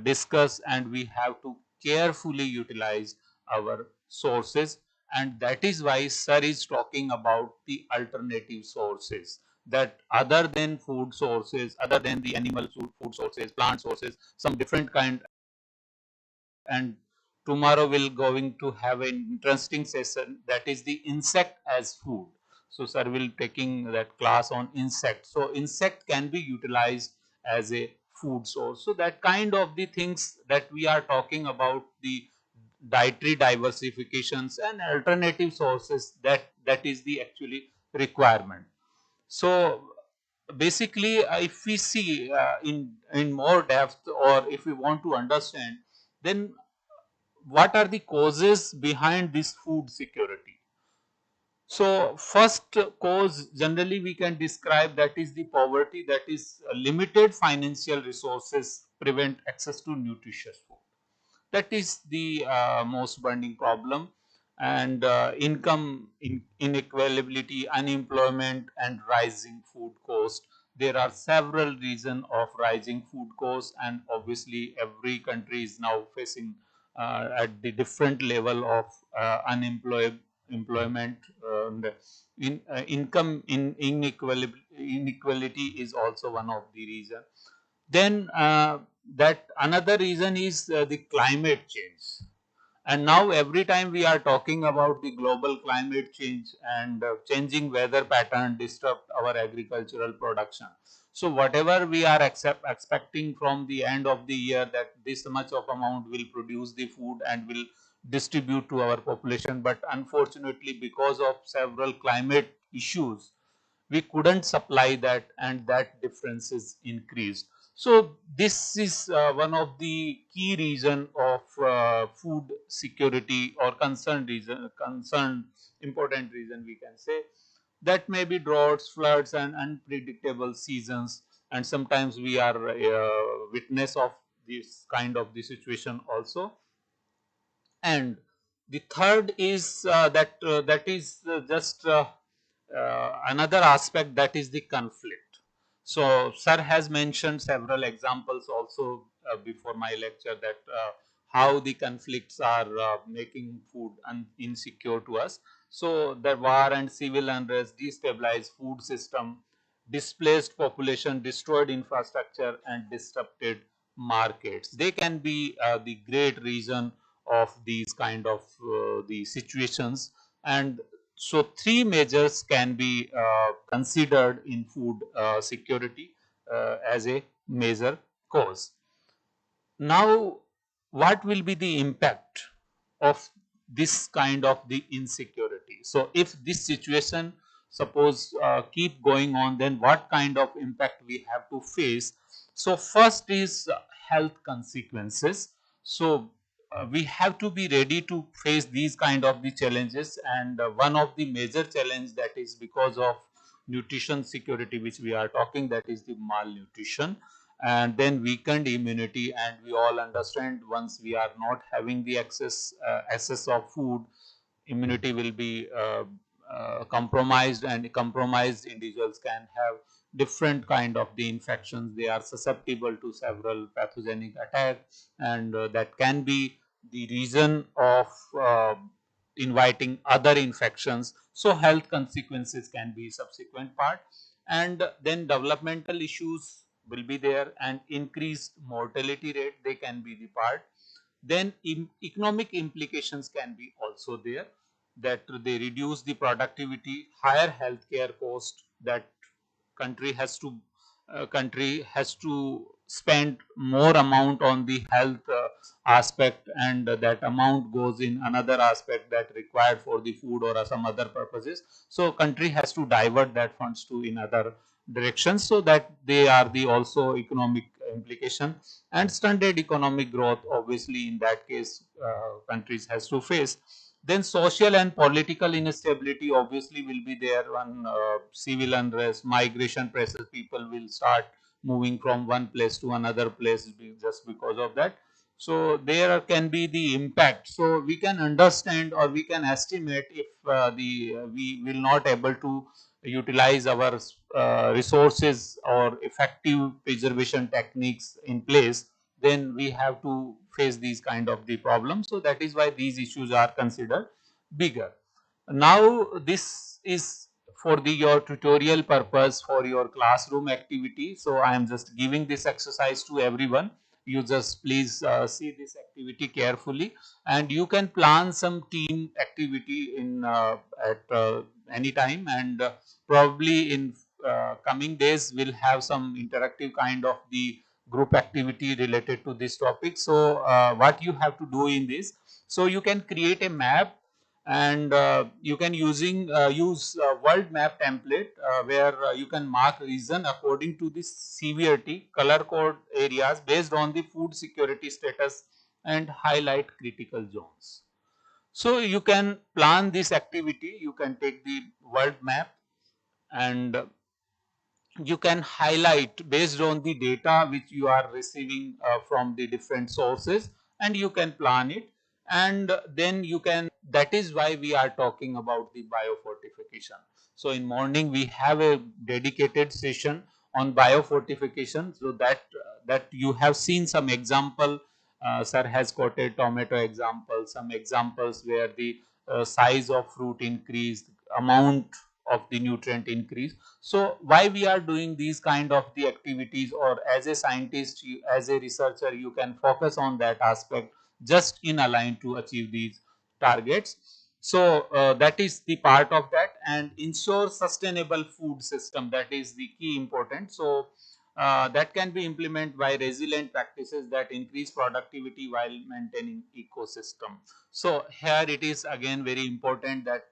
discuss, and we have to carefully utilize our sources, and that is why sir is talking about the alternative sources, that other than food sources, other than the animal food sources, plant sources, some different kind. And tomorrow we'll going to have an interesting session, that is the insect as food. So sir will taking that class on insect. So insect can be utilized as a food source. So that kind of the things that we are talking about, the dietary diversifications and alternative sources, that is the actually requirement. So basically if we see in more depth, or if we want to understand, then what are the causes behind this food security? So first cause generally we can describe, that is the poverty, that is limited financial resources prevent access to nutritious food. That is the most burning problem. And income inequality, unemployment, and rising food cost. There are several reasons of rising food cost, and obviously every country is now facing at the different level of employment, and income inequality is also one of the reasons. Then that another reason is the climate change. And now every time we are talking about the global climate change, and changing weather pattern disrupt our agricultural production. So whatever we are expecting from the end of the year, that this much of amount will produce the food and will distribute to our population, but unfortunately because of several climate issues, we couldn't supply that, and that difference is increased. So this is one of the key reason of food security, or important reason we can say. That may be droughts, floods, and unpredictable seasons, and sometimes we are witness of this kind of the situation also. And the third is that is just another aspect, that is the conflict. So sir has mentioned several examples also before my lecture, that how the conflicts are making food insecure to us. So the war and civil unrest destabilized food system, displaced population, destroyed infrastructure, and disrupted markets. They can be the great reason of these kind of the situations. And so three measures can be considered in food security as a major cause. Now, what will be the impact of this kind of the insecurity? So if this situation suppose keep going on, then what kind of impact we have to face? So first is health consequences. So we have to be ready to face these kind of the challenges, and one of the major challenge, that is because of nutrition security which we are talking, that is the malnutrition, and then weakened immunity. And we all understand, once we are not having the access of food, immunity will be compromised, and compromised individuals can have different kind of the infections. They are susceptible to several pathogenic attacks, and that can be the reason of inviting other infections. So health consequences can be subsequent part, and then developmental issues will be there, and increased mortality rate, they can be the part. Then economic implications can be also there, that they reduce the productivity, higher healthcare cost, that country has to spend more amount on the health aspect, and that amount goes in another aspect that required for the food or some other purposes. So country has to divert that funds to in other directions, so that they are the also economic implication. And stunted economic growth, obviously in that case countries has to face. Then social and political instability obviously will be there. One civil unrest, migration pressures, people will start moving from one place to another place just because of that. So there can be the impact. So we can understand, or we can estimate, if we will not able to utilize our resources or effective preservation techniques in place, then we have to face these kind of the problems. So that is why these issues are considered bigger. Now this is for the your tutorial purpose, for your classroom activity. So I am just giving this exercise to everyone. You just please see this activity carefully, and you can plan some team activity in at any time, and probably in coming days we'll have some interactive kind of the group activity related to this topic. So what you have to do in this, so you can create a map, and you can use world map template, where you can mark region according to the severity, color code areas based on the food security status, and highlight critical zones. So you can plan this activity, you can take the world map, and you can highlight based on the data which you are receiving from the different sources, and you can plan it. And then you can, that is why we are talking about the biofortification. So in morning we have a dedicated session on biofortification, so that you have seen some example. Sir has quoted tomato example, some examples where the size of fruit increased, amount of the nutrient increase. So why we are doing these kind of the activities, or as a scientist, as a researcher, you can focus on that aspect just in align to achieve these targets. So that is the part of that, and ensure sustainable food system, that is the key important. So that can be implemented by resilient practices that increase productivity while maintaining ecosystem. So here it is again very important that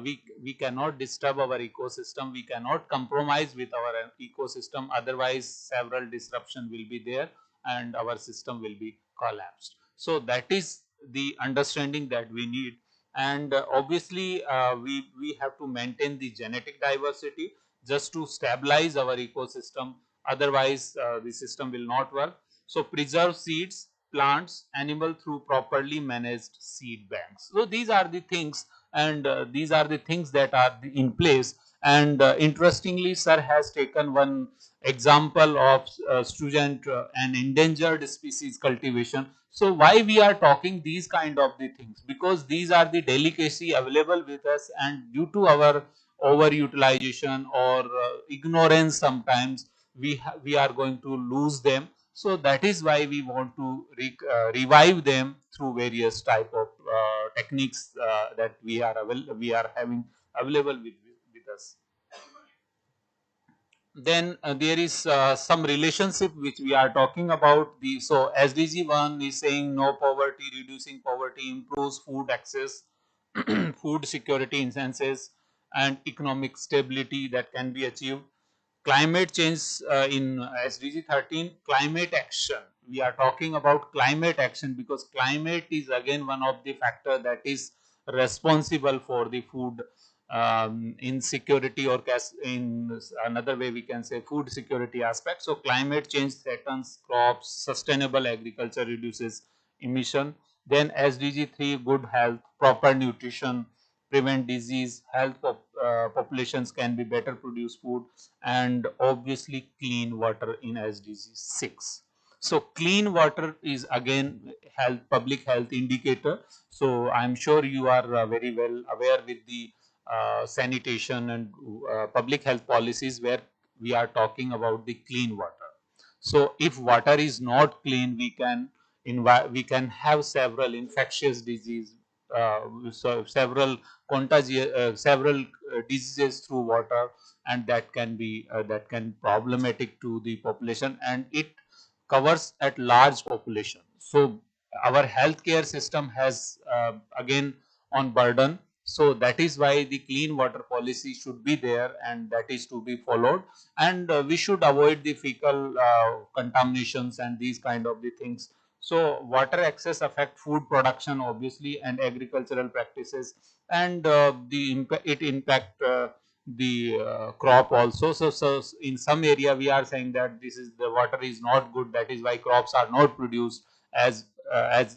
we cannot disturb our ecosystem, we cannot compromise with our ecosystem, otherwise several disruption will be there and our system will be collapsed. So that is the understanding that we need, and obviously we have to maintain the genetic diversity just to stabilize our ecosystem, otherwise the system will not work. So preserve seeds, plants, animal through properly managed seed banks. So these are the things, and these are the things that are in place. And interestingly, sir has taken one example of student and endangered species cultivation. So why we are talking these kind of the things, because these are the delicacy available with us, and due to our overutilization or ignorance, sometimes we are going to lose them. So that is why we want to revive them through various type of techniques that we are having available with us. Then there is some relationship which we are talking about. The so SDG 1 is saying no poverty, reducing poverty improves food access, food security enhances, and economic stability that can be achieved. Climate change in SDG 13, climate action. We are talking about climate action because climate is again one of the factor that is responsible for the food insecurity, or in another way we can say food security aspect. So climate change threatens crops, sustainable agriculture reduces emission. Then SDG 3, good health, proper nutrition, prevent disease, populations can be better produce food, and obviously clean water in SDG 6. So clean water is again public health indicator. So I'm sure you are very well aware with the sanitation and public health policies where we are talking about the clean water. So if water is not clean, we can have several infectious disease, so several diseases through water, and that can problematic to the population, and it covers at large population. So our healthcare system has again on burden. So that is why the clean water policy should be there, and that is to be followed, and we should avoid the fecal contaminations and these kind of the things. So water access affect food production obviously and agricultural practices, and it impact the crop also. So in some area we are saying that the water is not good, that is why crops are not produced as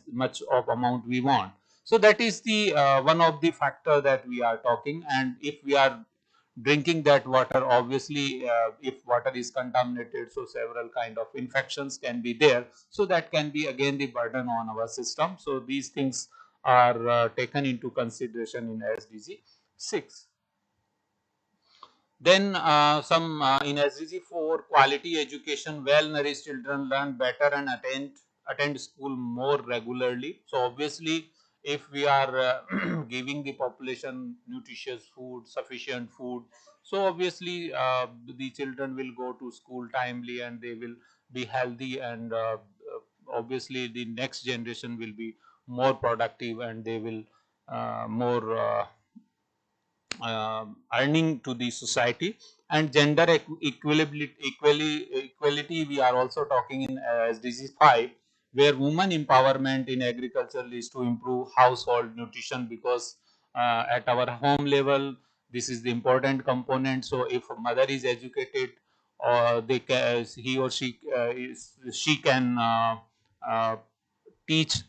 much of amount we want. So that is the one of the factor that we are talking, and if we are drinking that water, obviously if water is contaminated, so several kind of infections can be there, so that can be again the burden on our system. So these things are taken into consideration in SDG 6. Then some in SDG 4, quality education, well nourished children learn better and attend school more regularly. So obviously if we are giving the population nutritious food, sufficient food, so obviously the children will go to school timely and they will be healthy, and obviously the next generation will be more productive, and they will more earning to the society. And gender equality we are also talking in SDG 5, where women empowerment in agriculture is to improve household nutrition, because at our home level this is the important component. So if a mother is educated, or he or she can uh, teach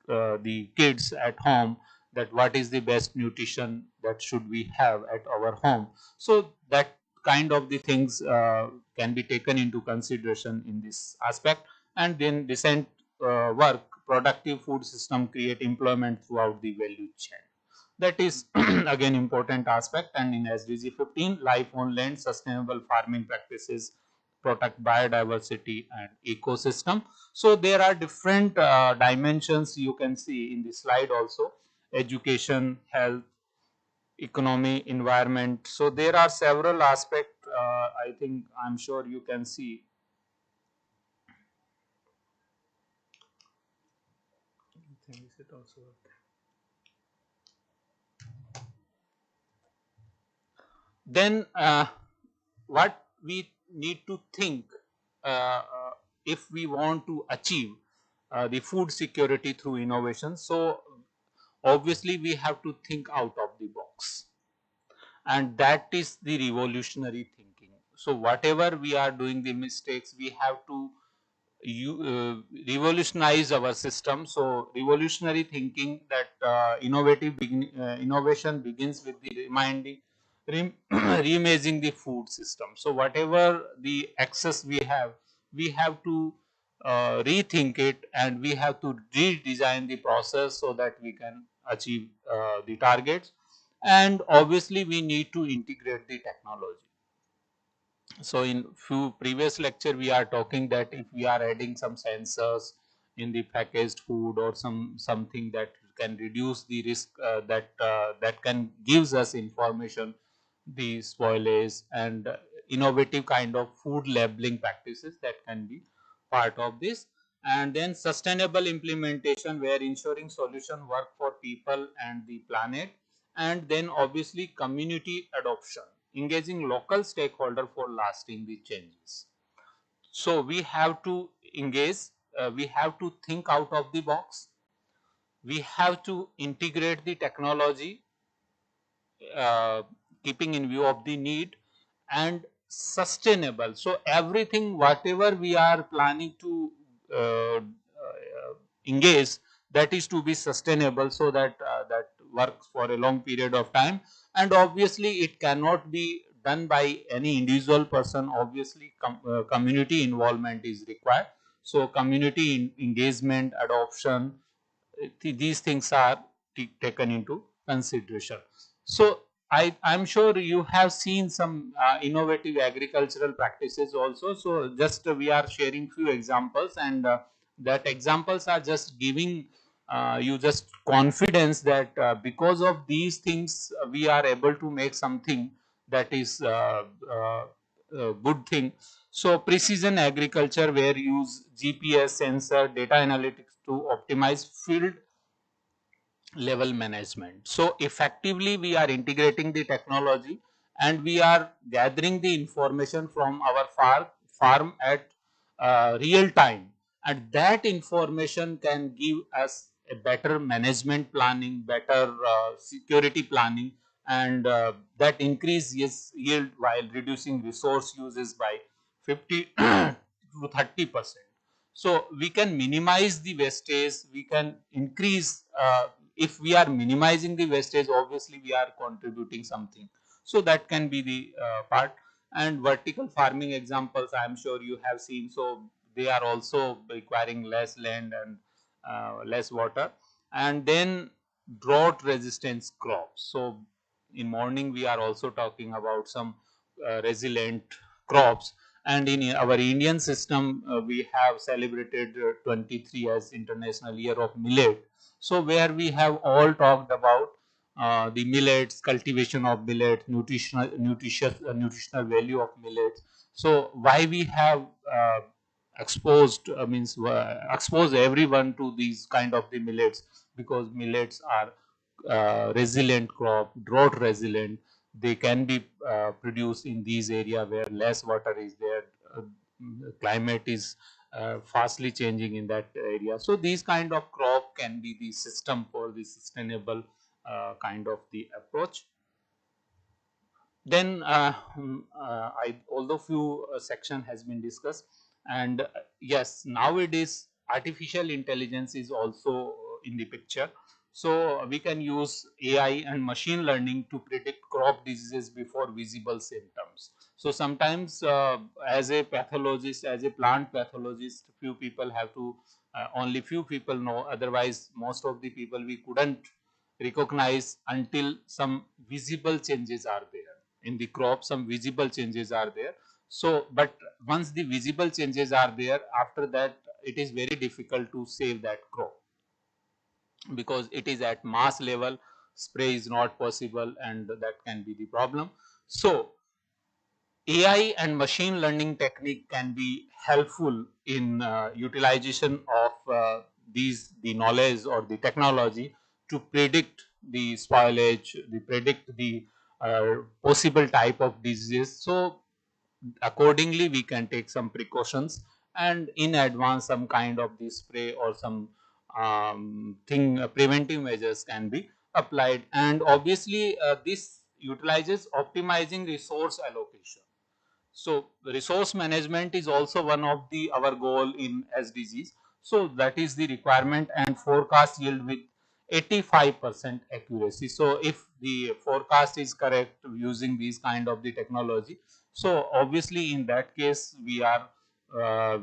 the kids at home that what is the best nutrition that should we have at our home. So that kind of the things can be taken into consideration in this aspect. And then decent work, productive food system create employment throughout the value chain. That is again important aspect. And in SDG 15, life on land, sustainable farming practices protect biodiversity and ecosystem. So there are different dimensions you can see in the slide also: education, health, economy, environment. So there are several aspects. I think I'm sure you can see. Then what we need to think if we want to achieve the food security through innovation. So obviously we have to think out of the box, and that is the revolutionary thinking. So whatever we are doing the mistakes, we have to revolutionize our system. So revolutionary thinking, that innovation begins with the reimaging the food system. So whatever the access we have to rethink it, and we have to redesign the process so that we can achieve the targets. And obviously we need to integrate the technology. So in few previous lecture we are talking that if we are adding some sensors in the packaged food, or something that can reduce the risk, that can gives us information, the spoilage, and innovative kind of food labeling practices that can be part of this. And then sustainable implementation, where ensuring solution work for people and the planet. And then obviously community adoption, engaging local stakeholder for lasting the changes. So we have to engage, we have to think out of the box, we have to integrate the technology, keeping in view of the need, and sustainable. So everything whatever we are planning to engage, that is to be sustainable, so that work for a long period of time, and obviously it cannot be done by any individual person. Obviously community involvement is required. So community engagement, adoption, these things are taken into consideration. So I'm sure you have seen some innovative agricultural practices also. So just we are sharing few examples, and that examples are just giving you just confidence that because of these things we are able to make something that is good thing. So precision agriculture, where use GPS sensor data analytics to optimize field level management. So effectively we are integrating the technology, and we are gathering the information from our farm at real time, and that information can give us a better management planning, better security planning, and that increases yield while reducing resource uses by 50 to 30%. So we can minimize the wastage, we can increase, if we are minimizing the wastage, obviously we are contributing something. So that can be the part. And vertical farming examples I am sure you have seen. So they are also requiring less land and less water. And then drought resistance crops. So in morning we are also talking about some resilient crops. And in our Indian system, we have celebrated 23 as International Year of Millet. So where we have all talked about the millets, cultivation of millet, nutritional value of millets. So why we have exposed means expose everyone to these kind of the millets, because millets are resilient crop, drought resilient. They can be produced in these area where less water is there, climate is fastly changing in that area. So these kind of crop can be the system for the sustainable kind of the approach. Then although few section has been discussed, and yes, nowadays artificial intelligence is also in the picture. So we can use AI and machine learning to predict crop diseases before visible symptoms. So sometimes as a pathologist, as a plant pathologist, few people have to only few people know, otherwise most of the people we couldn't recognize until some visible changes are there in the crop, some visible changes are there. So but once the visible changes are there, after that it is very difficult to save that crop, because it is at mass level, spray is not possible, and that can be the problem. So AI and machine learning technique can be helpful in utilization of the knowledge or the technology to predict the spoilage, the predict the possible type of disease. So accordingly we can take some precautions, and in advance some kind of the spray or some preventive measures can be applied. And obviously this utilizes optimizing resource allocation. So resource management is also one of the our goal in SDGs. So that is the requirement, and forecast yield with 85% accuracy. So if the forecast is correct using these kind of the technology, so obviously in that case we are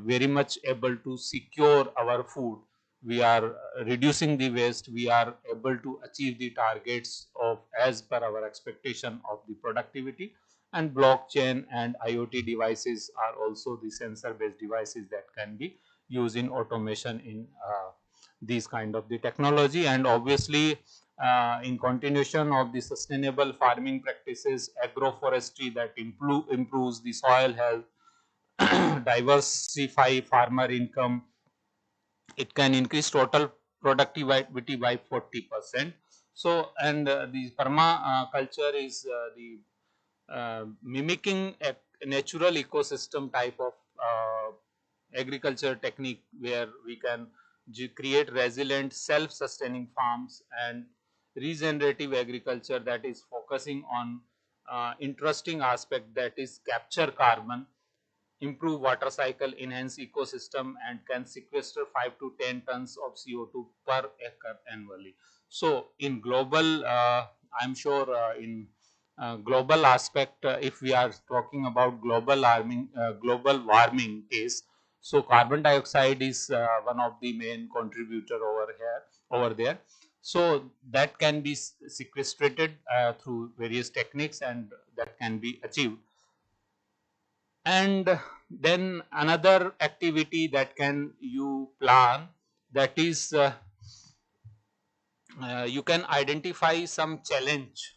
very much able to secure our food. We are reducing the waste, we are able to achieve the targets of as per our expectation of the productivity. And blockchain and IoT devices are also the sensor based devices that can be used in automation in these kind of the technology. And obviously in continuation of the sustainable farming practices, agroforestry that improves the soil health, diversify farmer income, it can increase total productivity by 40%. So and the permaculture is the mimicking a natural ecosystem type of agriculture technique, where we can create resilient self-sustaining farms, and regenerative agriculture that is focusing on interesting aspect, that is capture carbon improve water cycle, enhance ecosystem, and can sequester 5 to 10 tons of CO2 per acre annually. So in global, I'm sure in global aspect, if we are talking about global warming case, so carbon dioxide is one of the main contributor over there. So that can be sequestrated through various techniques, and that can be achieved. And then another activity that can you plan, that is you can identify some challenge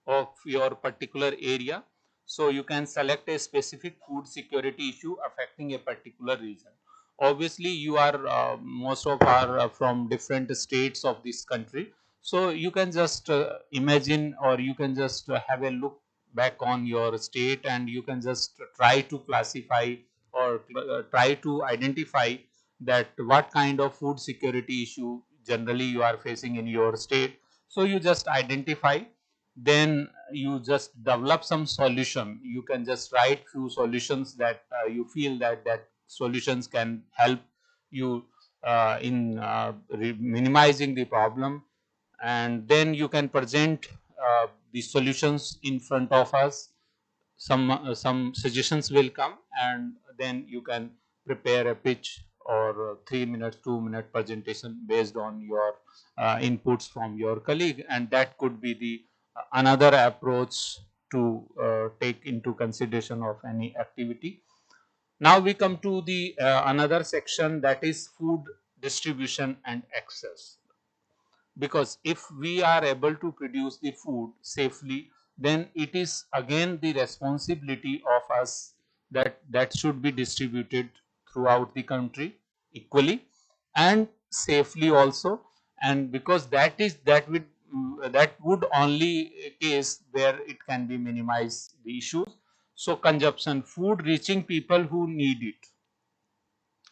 of your particular area. So you can select a specific food security issue affecting a particular region. Obviously, you are most of are from different states of this country. So you can just imagine, or you can just have a look back on your state, and you can just try to classify or try to identify that what kind of food security issue generally you are facing in your state. So you just identify, then you just develop some solution. You can just write few solutions that you feel that solutions can help you in minimizing the problem, and then you can present the solutions in front of us. Some suggestions will come, and then you can prepare a pitch or 3 minutes 2-minute presentation based on your inputs from your colleague, and that could be the another approach to take into consideration of any activity. Now we come to the another section, that is food distribution and access. Because if we are able to produce the food safely, then it is again the responsibility of us that should be distributed throughout the country equally and safely also. And because that would only a case where it can be minimize the issues. So consumption, food reaching people who need it.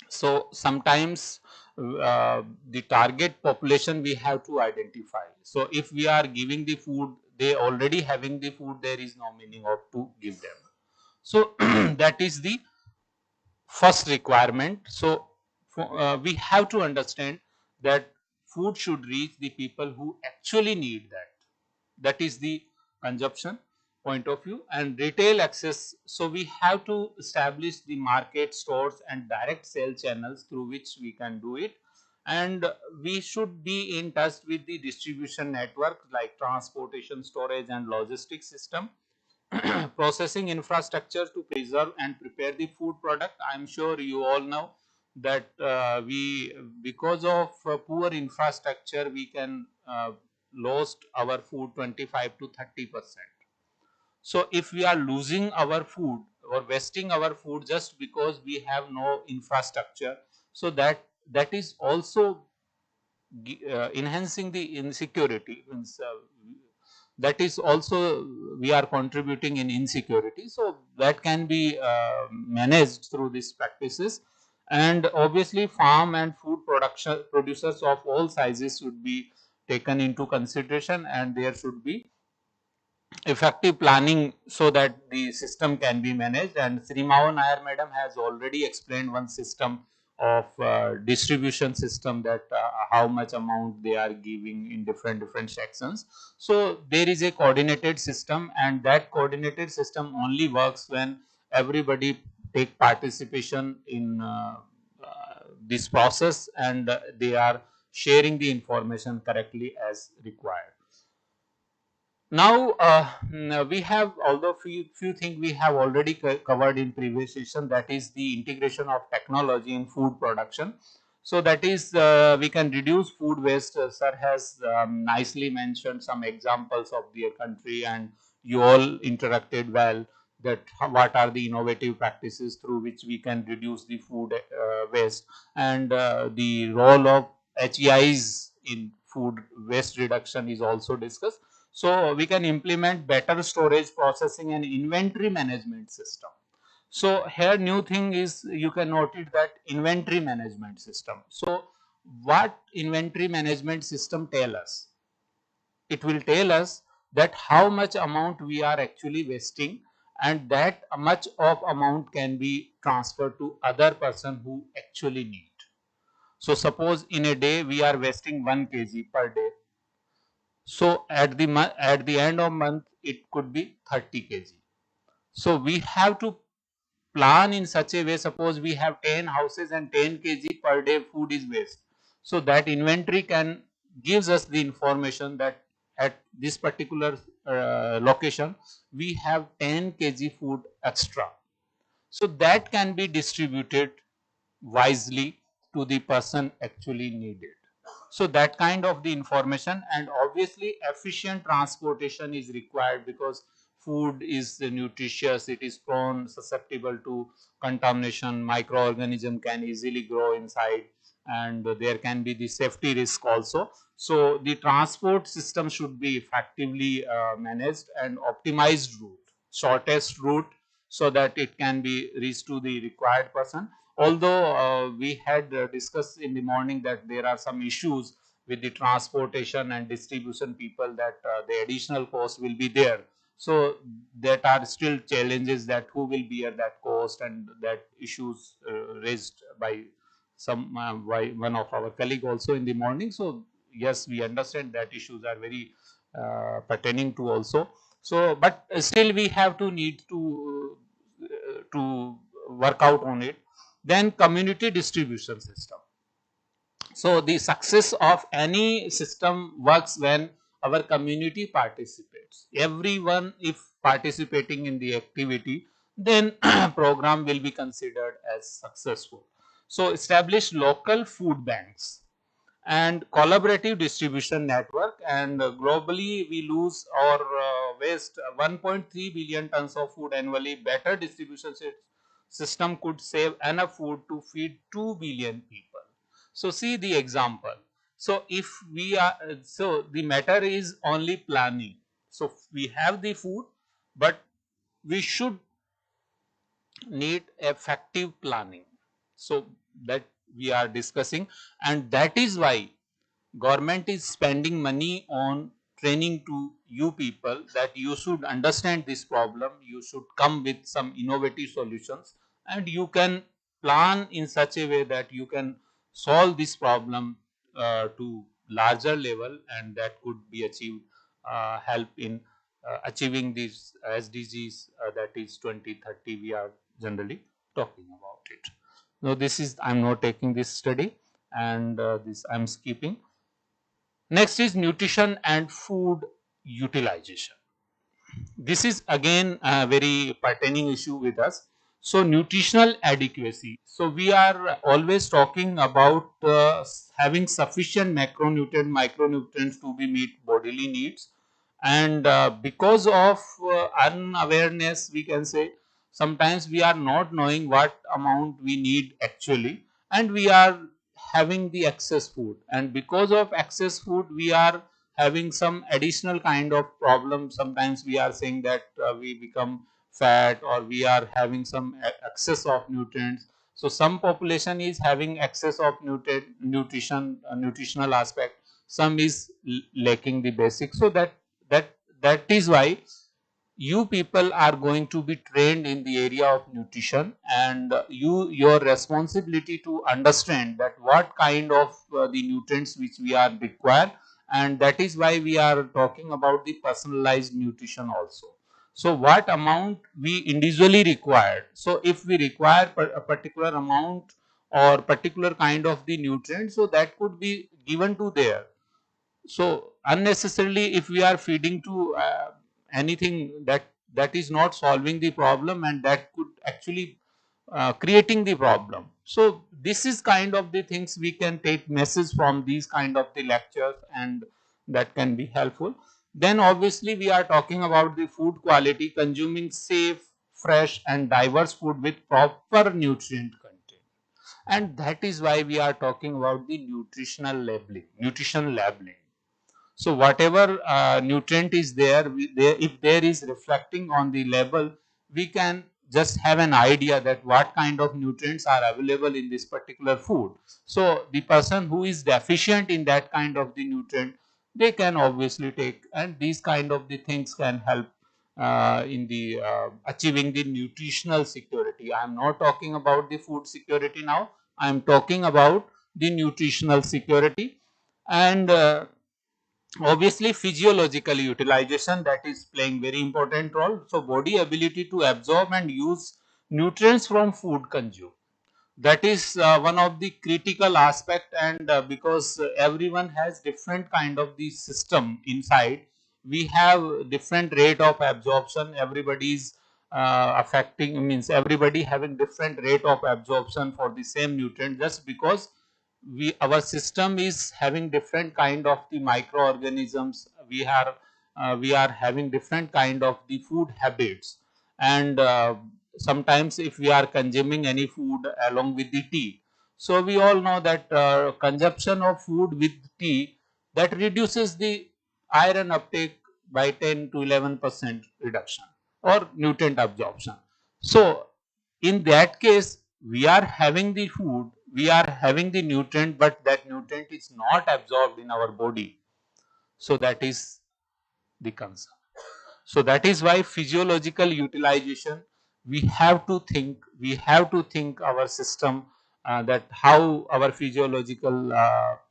So sometimes the target population we have to identify. So if we are giving the food, they already having the food, there is no meaning of to give them. So that is the first requirement. So we have to understand that food should reach the people who actually need that. That is the consumption point of view. And retail access, so we have to establish the market, stores and direct sale channels through which we can do it. And we should be in touch with the distribution network like transportation, storage and logistics system, processing infrastructure to preserve and prepare the food product. I am sure you all know that we, because of poor infrastructure, we can lost our food 25 to 30%. So if we are losing our food or wasting our food just because we have no infrastructure, so that is also enhancing the insecurity. Means, that is also we are contributing in insecurity. So that can be managed through these practices. And obviously farm and food production producers of all sizes should be taken into consideration, and there should be effective planning so that the system can be managed. And Srimavan Nair madam has already explained one system of distribution system, that how much amount they are giving in different sections. So there is a coordinated system, and that coordinated system only works when everybody take participation in this process, and they are sharing the information correctly as required. Now we have, although few things we have already covered in previous session, that is the integration of technology in food production. So that is we can reduce food waste. Sir has nicely mentioned some examples of their country, and you all interacted well that what are the innovative practices through which we can reduce the food waste, and the role of HEIs in food waste reduction is also discussed. So we can implement better storage, processing and inventory management system. So here new thing is, you can notice that inventory management system. So what inventory management system tell us? It will tell us that how much amount we are actually wasting, and that much of amount can be transferred to other person who actually need. So suppose in a day we are wasting 1 kg per day. So at the end of month it could be 30 kg. So we have to plan in such a way, suppose we have 10 houses and 10 kg per day food is waste. So that inventory can gives us the information that at this particular location we have 10 kg food extra. So that can be distributed wisely to the person actually needed. So that kind of the information, and obviously efficient transportation is required because food is nutritious, it is prone susceptible to contamination, microorganism can easily grow inside, and there can be the safety risk also. So the transport system should be effectively managed and optimized route, shortest route, so that it can be reached to the required person. Although we had discussed in the morning that there are some issues with the transportation and distribution people, that the additional cost will be there. So that are still challenges, that who will bear that cost, and that issues raised by by one of our colleague also in the morning. So yes, we understand that issues are very pertaining to also. So but still we have to need to work out on it. Then community distribution system. So the success of any system works when our community participates. Everyone, if participating in the activity, then program will be considered as successful. So establish local food banks and collaborative distribution network, and globally we lose or waste 1.3 billion tons of food annually. Better distribution system could save enough food to feed 2 billion people. So see the example. So if we are so the matter is only planning. So we have the food, but we should need effective planning. So that we are discussing, and that is why government is spending money on training to you people, that you should understand this problem, you should come with some innovative solutions, and you can plan in such a way that you can solve this problem to larger level, and that could be achieved, help in achieving these SDGs, that is 2030 we are generally talking about it. Now this is, I am not taking this study, and this I am skipping. Next is nutrition and food utilization. This is again a very pertaining issue with us. So nutritional adequacy. So we are always talking about having sufficient micronutrients to be meet bodily needs, and because of unawareness, we can say, sometimes we are not knowing what amount we need actually, and we are having the excess food, and because of excess food we are having some additional kind of problem. Sometimes we are saying that we become fat, or we are having some excess of nutrients. So some population is having excess of nutritional aspect, some is lacking the basics. So that is why you people are going to be trained in the area of nutrition, and your responsibility to understand that what kind of the nutrients which we are required, and that is why we are talking about the personalized nutrition also. So what amount we individually required. So if we require a particular amount or particular kind of the nutrient, so that could be given to there. So unnecessarily if we are feeding to anything that is not solving the problem, and that could actually creating the problem. So this is kind of the things we can take message from these kind of the lectures, and that can be helpful. Then obviously we are talking about the food quality, consuming safe, fresh and diverse food with proper nutrient content, and that is why we are talking about the nutrition labeling. So whatever nutrient is there, if there is reflecting on the label, we can just have an idea that what kind of nutrients are available in this particular food. So the person who is deficient in that kind of the nutrient, they can obviously take, and these kind of the things can help achieving the nutritional security. I am not talking about the food security now. I am talking about the nutritional security, and obviously physiological utilization, that is playing very important role. So body ability to absorb and use nutrients from food consumed, that is one of the critical aspect, and because everyone has different kind of the system inside, we have different rate of absorption. Everybody's affecting, means everybody having different rate of absorption for the same nutrient, just because our system is having different kind of the microorganisms. We are having different kind of the food habits, and sometimes if we are consuming any food along with the tea, so we all know that consumption of food with tea, that reduces the iron uptake by 10 to 11% reduction or nutrient absorption. So in that case, we are having the food, we are having the nutrient, but that nutrient is not absorbed in our body. So that is the concern. So that is why physiological utilization, we have to think our system, that how our physiological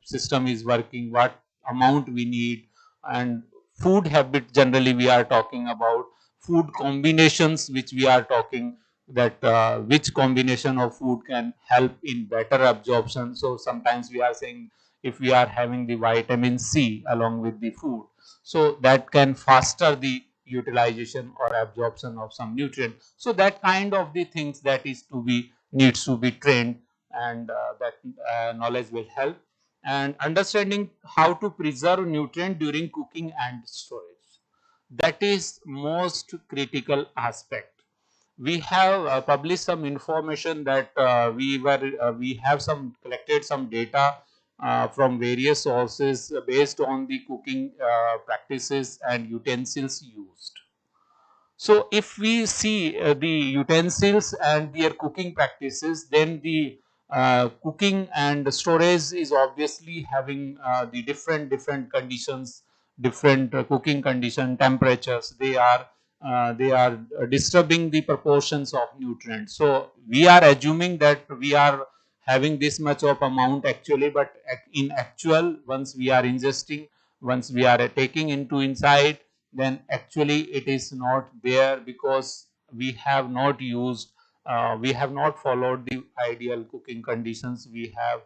system is working, what amount we need, and food habit generally we are talking about, food combinations which we are talking, that which combination of food can help in better absorption. So sometimes we are saying if we are having the vitamin C along with the food, so that can faster the utilization or absorption of some nutrient. So that kind of the things that is to be needs to be trained, and that knowledge will help. And understanding how to preserve nutrient during cooking and storage, that is most critical aspect. We have published some information that we have some collected some data from various sources based on the cooking practices and utensils used. So if we see the utensils and their cooking practices, then the cooking and storage is obviously having the different conditions, different cooking condition, temperatures. They are disturbing the proportions of nutrients. So we are assuming that we are having this much of amount actually, but in actual, once we are ingesting, once we are taking into inside, then actually it is not there, because we have not used, we have not followed the ideal cooking conditions, we have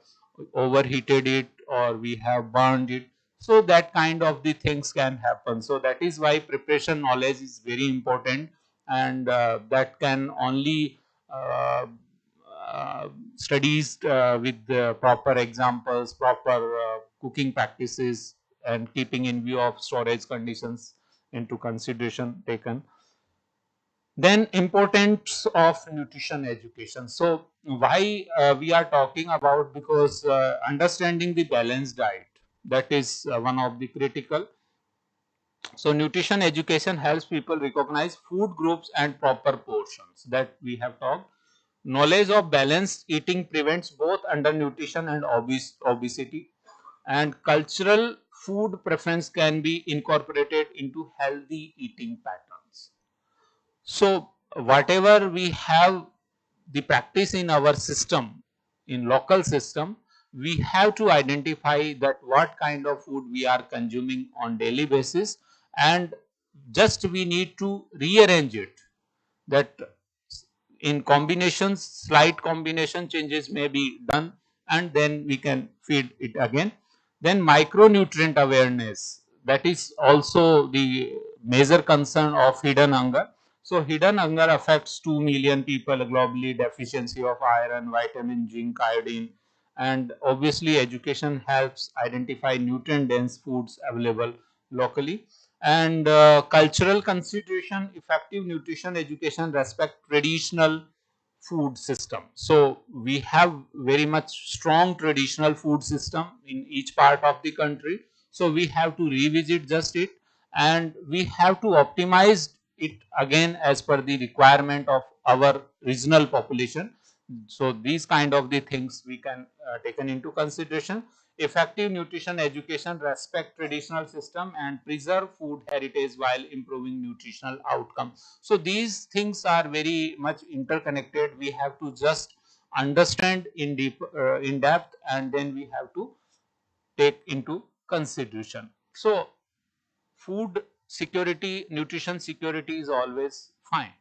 overheated it or we have burned it. So that kind of the things can happen. So that is why preparation knowledge is very important, and that can only uh, studies with the proper examples, proper cooking practices, and keeping in view of storage conditions into consideration taken. Then importance of nutrition education. So why we are talking about, because understanding the balanced diet, that is one of the critical. So nutrition education helps people recognize food groups and proper portions, that we have talked. Knowledge of balanced eating prevents both undernutrition and obesity, and cultural food preference can be incorporated into healthy eating patterns. So whatever we have the practice in our system, in local system, we have to identify that what kind of food we are consuming on daily basis, and just we need to rearrange it, that in combinations, slight combination changes may be done, and then we can feed it again. Then micronutrient awareness, that is also the major concern of hidden hunger. So hidden hunger affects 2 million people globally, deficiency of iron, vitamin, zinc, iodine, and obviously education helps identify nutrient dense foods available locally. And cultural consideration, effective nutrition education respect traditional food system. So we have very much strong traditional food system in each part of the country. So we have to revisit just it, and we have to optimize it again as per the requirement of our regional population. So these kind of the things we can taken into consideration. Effective nutrition education respect traditional system and preserve food heritage while improving nutritional outcome. So these things are very much interconnected. We have to just understand in deep in depth, and then we have to take into consideration. So food security, nutrition security is always fine,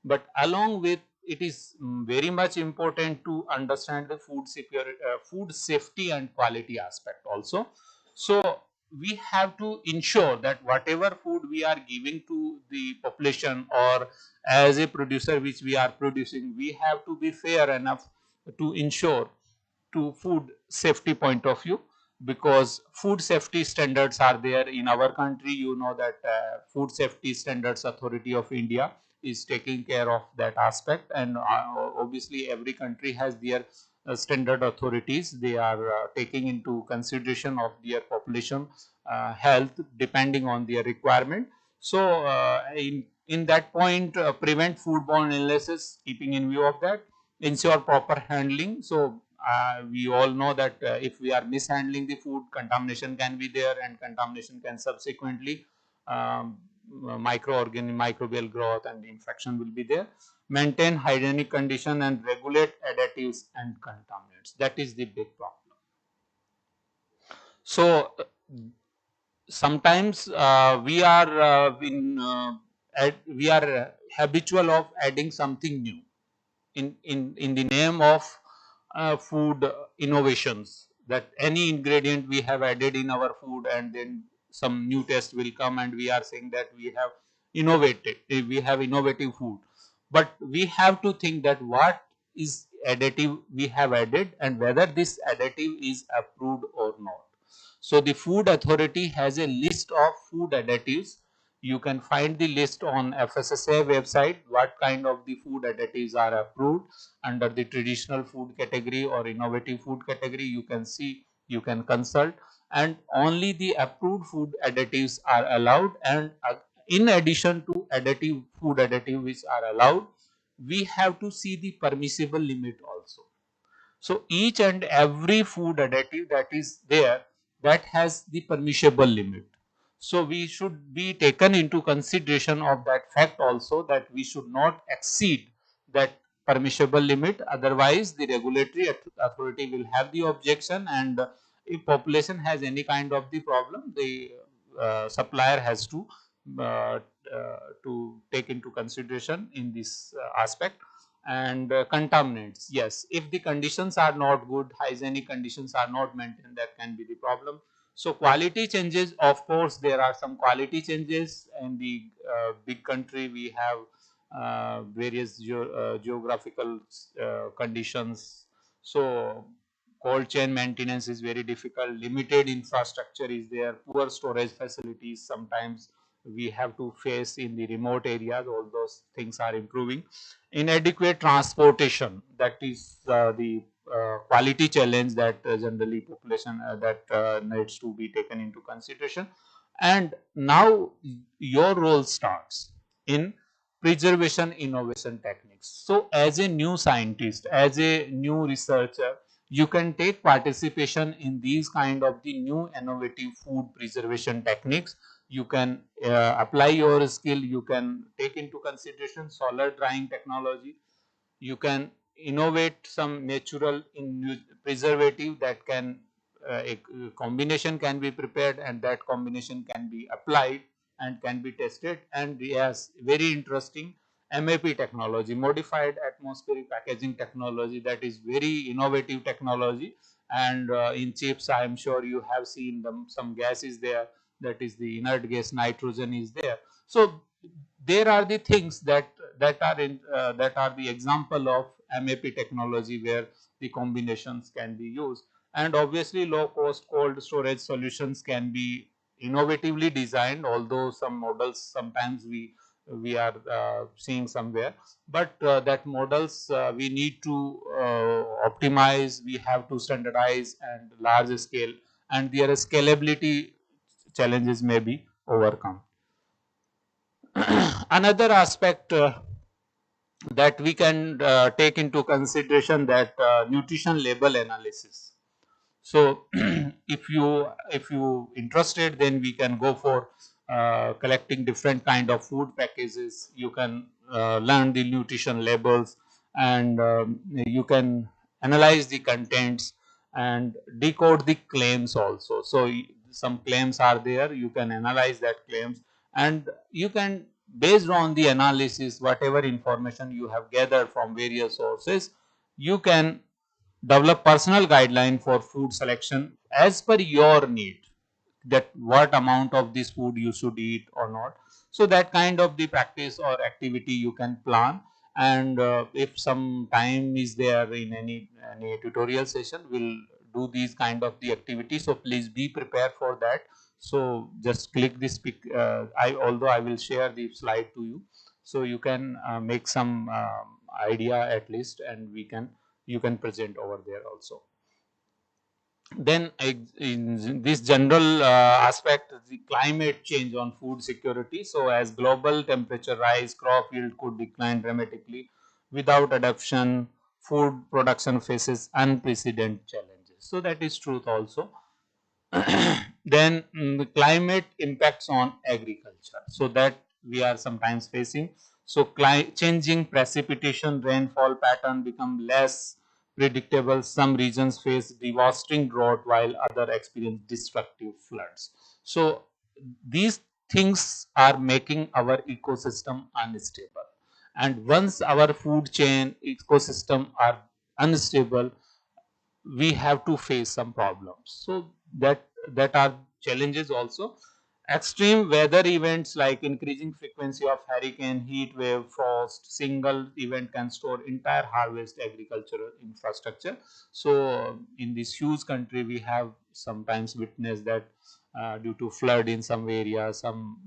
but along with it is very much important to understand the food security, food safety and quality aspect also. So we have to ensure that whatever food we are giving to the population, or as a producer which we are producing, we have to be fair enough to ensure to food safety point of view, because food safety standards are there in our country. You know that food safety standards authority of India is taking care of that aspect, and obviously every country has their standard authorities. They are taking into consideration of their population health depending on their requirement. So in that point, prevent foodborne illnesses, keeping in view of that, ensure proper handling. So we all know that if we are mishandling the food, contamination can be there, and contamination can subsequently microbial growth and infection will be there. Maintain hygienic condition and regulate additives and contaminants. That is the big problem. So sometimes we are habitual of adding something new in the name of food innovations, that any ingredient we have added in our food, and then some new test will come and we are saying that we have innovated, we have innovative food. But we have to think that what is additive we have added and whether this additive is approved or not. So the food authority has a list of food additives. You can find the list on FSSAI website, what kind of the food additives are approved under the traditional food category or innovative food category. You can see, you can consult, and only the approved food additives are allowed. And in addition to additive food additive which are allowed, we have to see the permissible limit also. So each and every food additive that is there, that has the permissible limit. So we should be taken into consideration of that fact also, that we should not exceed that permissible limit. Otherwise the regulatory authority will have the objection, and if population has any kind of the problem, the supplier has uh, to take into consideration in this aspect. And contaminants, yes, if the conditions are not good, hygienic conditions are not maintained, that can be the problem. So quality changes, of course there are some quality changes in the big country. We have various geographical conditions. So cold chain maintenance is very difficult, limited infrastructure is there, poor storage facilities sometimes we have to face in the remote areas. All those things are improving. Inadequate transportation, that is the quality challenge that generally population that needs to be taken into consideration. And now your role starts in preservation innovation techniques. So as a new scientist, as a new researcher, you can take participation in these kind of the new innovative food preservation techniques. You can apply your skill, you can take into consideration solar drying technology, you can innovate some natural preservative that can a combination can be prepared, and that combination can be applied and can be tested. And yes, very interesting, MAP technology, modified atmospheric packaging technology, that is very innovative technology. And in chips I am sure you have seen them, some gas is there, that is the inert gas, nitrogen is there. So there are the things that are the example of MAP technology where the combinations can be used. And obviously low cost cold storage solutions can be innovatively designed, although some models sometimes we are seeing somewhere, but that models we need to optimize, we have to standardize and large scale, and their scalability challenges may be overcome. Another aspect that we can take into consideration that nutrition label analysis. So if you interested, then we can go for collecting different kind of food packages. You can learn the nutrition labels, and you can analyze the contents and decode the claims also. So some claims are there, you can analyze that claims, and you can, based on the analysis, whatever information you have gathered from various sources, you can develop personal guideline for food selection as per your need, that what amount of this food you should eat or not. So that kind of the practice or activity you can plan, and if some time is there in any tutorial session, we'll do these kind of the activity. So please be prepared for that. So just click this pic. Although I will share the slide to you, so you can make some idea at least, and you can present over there also. Then in this general aspect, the climate change on food security. So as global temperature rise, crop yield could decline dramatically. Without adaptation, food production faces unprecedented challenges. So that is truth also. Then the climate impacts on agriculture, so that we are sometimes facing. So changing precipitation, rainfall pattern become less predictable. Some regions face devastating drought while other experience destructive floods. So these things are making our ecosystem unstable, and once our food chain ecosystem are unstable, we have to face some problems. So that are challenges also. Extreme weather events like increasing frequency of hurricane, heat wave, frost, single event can store entire harvest agricultural infrastructure. So in this huge country, we have sometimes witnessed that due to flood in some area, some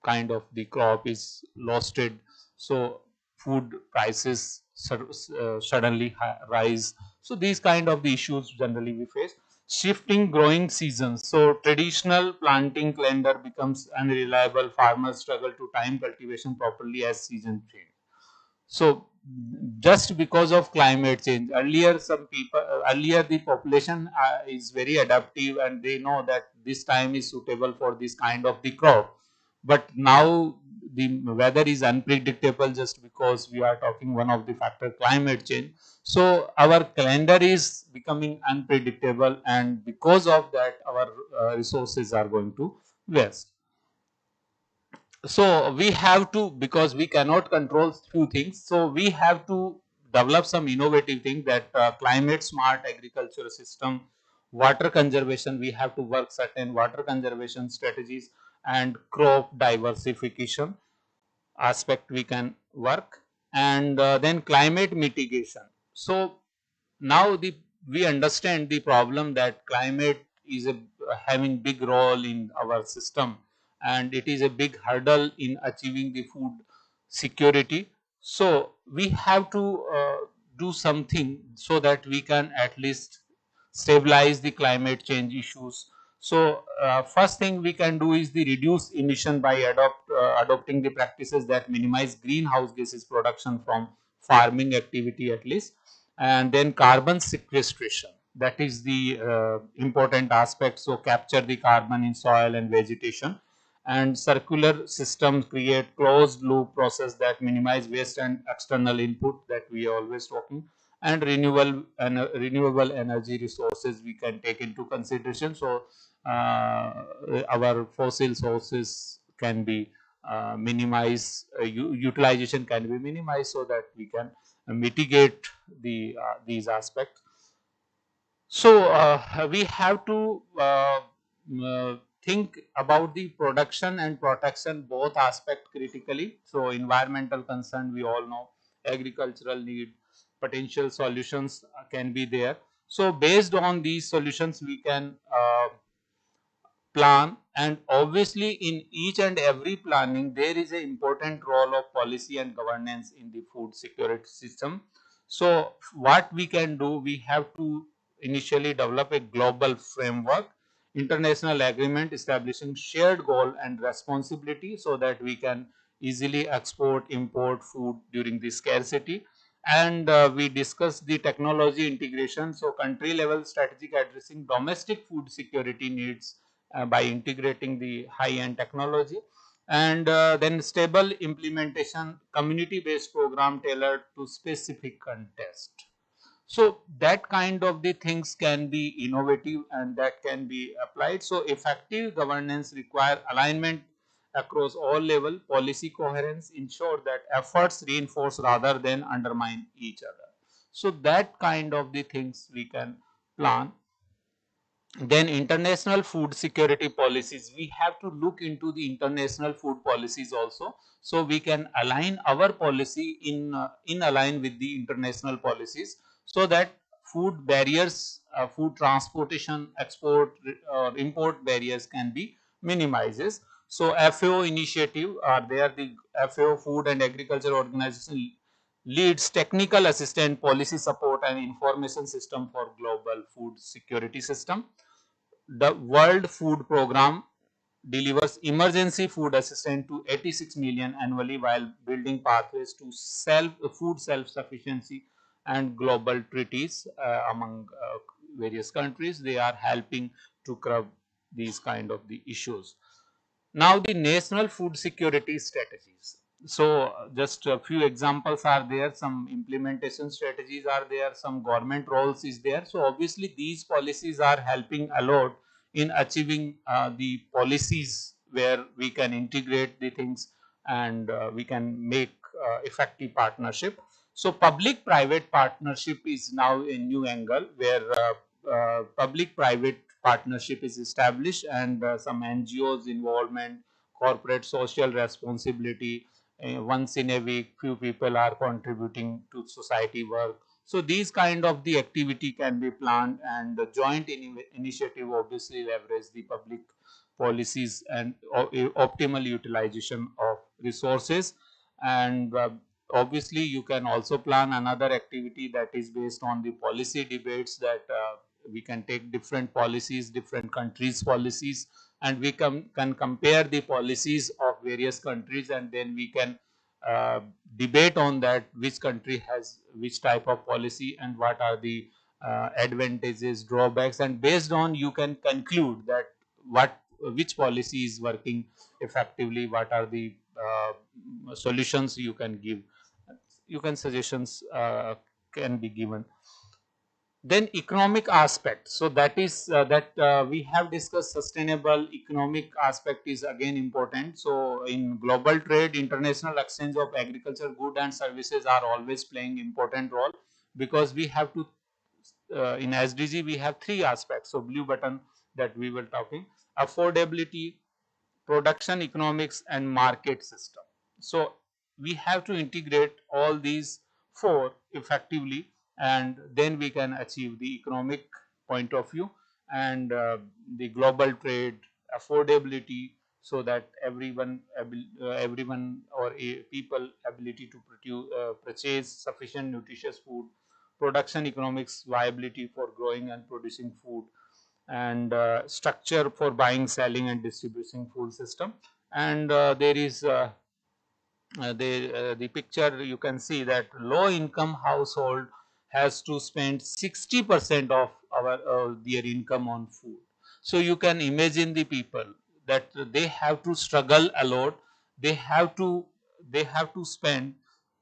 kind of the crop is losted. So food prices suddenly rise. So these kind of the issues generally we face. Shifting growing seasons. So traditional planting calendar becomes unreliable. Farmers struggle to time cultivation properly as season change. So just because of climate change, earlier the population is very adaptive, and they know that this time is suitable for this kind of the crop. But now the weather is unpredictable, just because we are talking one of the factor, climate change. So our calendar is becoming unpredictable, and because of that our resources are going to waste. So we have to, because we cannot control few things, so we have to develop some innovative thing, that climate smart agriculture system, water conservation, we have to work certain water conservation strategies, and crop diversification aspect we can work, and then climate mitigation. So now we understand the problem, that climate is having big role in our system, and it is a big hurdle in achieving the food security. So we have to do something so that we can at least stabilize the climate change issues. So first thing we can do is the reduce emission by adopting the practices that minimize greenhouse gases production from farming activity at least. And then carbon sequestration, that is the important aspect. So capture the carbon in soil and vegetation, and circular systems create closed loop process that minimize waste and external input, that we are always talking. And renewable energy resources we can take into consideration. So our fossil sources can be minimized, utilization can be minimized, so that we can mitigate these aspects. So we have to think about the production and protection both aspect critically. So environmental concern, we all know, agricultural need, potential solutions can be there. So based on these solutions we can plan, and obviously in each and every planning there is an important role of policy and governance in the food security system. So what we can do, we have to initially develop a global framework, international agreement establishing shared goal and responsibility, so that we can easily export, import food during the scarcity. And we discussed the technology integration. So country level strategic addressing domestic food security needs by integrating the high end technology. And then stable implementation, community based program tailored to specific context. So that kind of the things can be innovative and that can be applied. So effective governance require alignment across all level, policy coherence, ensure that efforts reinforce rather than undermine each other. So that kind of the things we can plan. Then international food security policies, we have to look into the international food policies also, so we can align our policy in align with the international policies, so that food barriers, food transportation, export or import barriers can be minimizes. So FAO initiative are there, the FAO Food and Agriculture Organization leads technical assistant, policy support and information system for global food security system. The World Food Program delivers emergency food assistance to 86 million annually while building pathways to food self-sufficiency and global treaties among various countries. They are helping to curb these kind of the issues. Now the national food security strategies. So just a few examples are there, some implementation strategies are there, some government roles is there. So obviously these policies are helping a lot in achieving the policies where we can integrate the things and we can make effective partnership. So public private partnership is now a new angle where public private partnership is established and some NGOs involvement, corporate social responsibility. Once in a week, few people are contributing to society work. So these kind of the activity can be planned, and the joint initiative obviously leverage the public policies and optimal utilization of resources. And obviously you can also plan another activity that is based on the policy debates, that we can take different policies, different countries policies, and we can compare the policies of various countries, and then we can uh, debate on that which country has which type of policy and what are the advantages, drawbacks, and based on you can conclude that what which policy is working effectively, what are the solutions you can give, you can suggestions can be given. Then economic aspect, so that is that we have discussed sustainable economic aspect is again important. So in global trade, international exchange of agriculture goods and services are always playing important role, because we have to in SDG we have three aspects. So blue button that we were talking, affordability, production economics and market system. So we have to integrate all these four effectively, and then we can achieve the economic point of view, and the global trade, affordability, so that everyone or people ability to purchase sufficient nutritious food, production economics, viability for growing and producing food, and structure for buying, selling and distributing food system. And there is the picture you can see that low income household has to spend 60% of their income on food. So you can imagine the people that they have to struggle a lot, they have to spend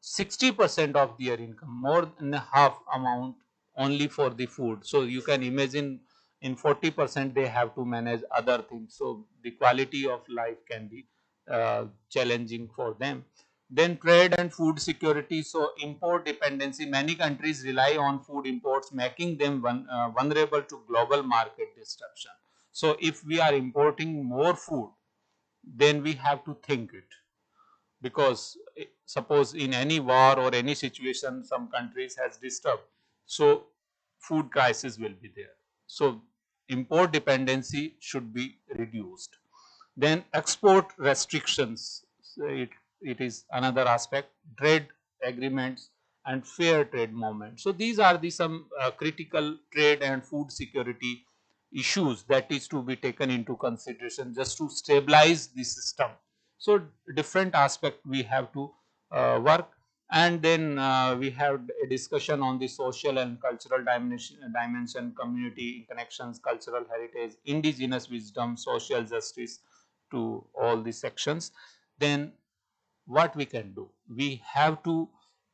60% of their income, more than half amount only for the food. So you can imagine in 40% they have to manage other things, so the quality of life can be challenging for them. Then trade and food security, so import dependency, many countries rely on food imports, making them vulnerable to global market disruption. So if we are importing more food, then we have to think it, because suppose in any war or any situation some countries has disturbed, so food crisis will be there. So import dependency should be reduced. Then export restrictions, so it is another aspect, trade agreements and fair trade movement. So these are the some critical trade and food security issues that is to be taken into consideration just to stabilize the system, So different aspect we have to work. And then we have a discussion on the social and cultural dimension, community connections, cultural heritage, indigenous wisdom, social justice, to all these sections. Then what we can do? We have to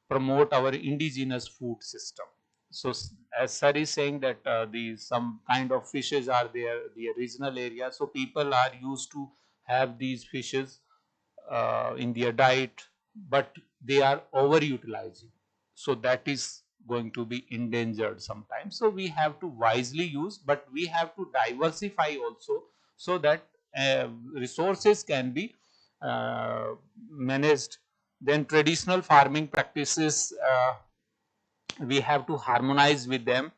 promote our indigenous food system. So as sir is saying that the some kind of fishes are there, the regional area, so people are used to have these fishes in their diet, but they are overutilizing. So that is going to be endangered sometimes. So we have to wisely use, but we have to diversify also, so that resources can be managed. Then traditional farming practices, we have to harmonize with them.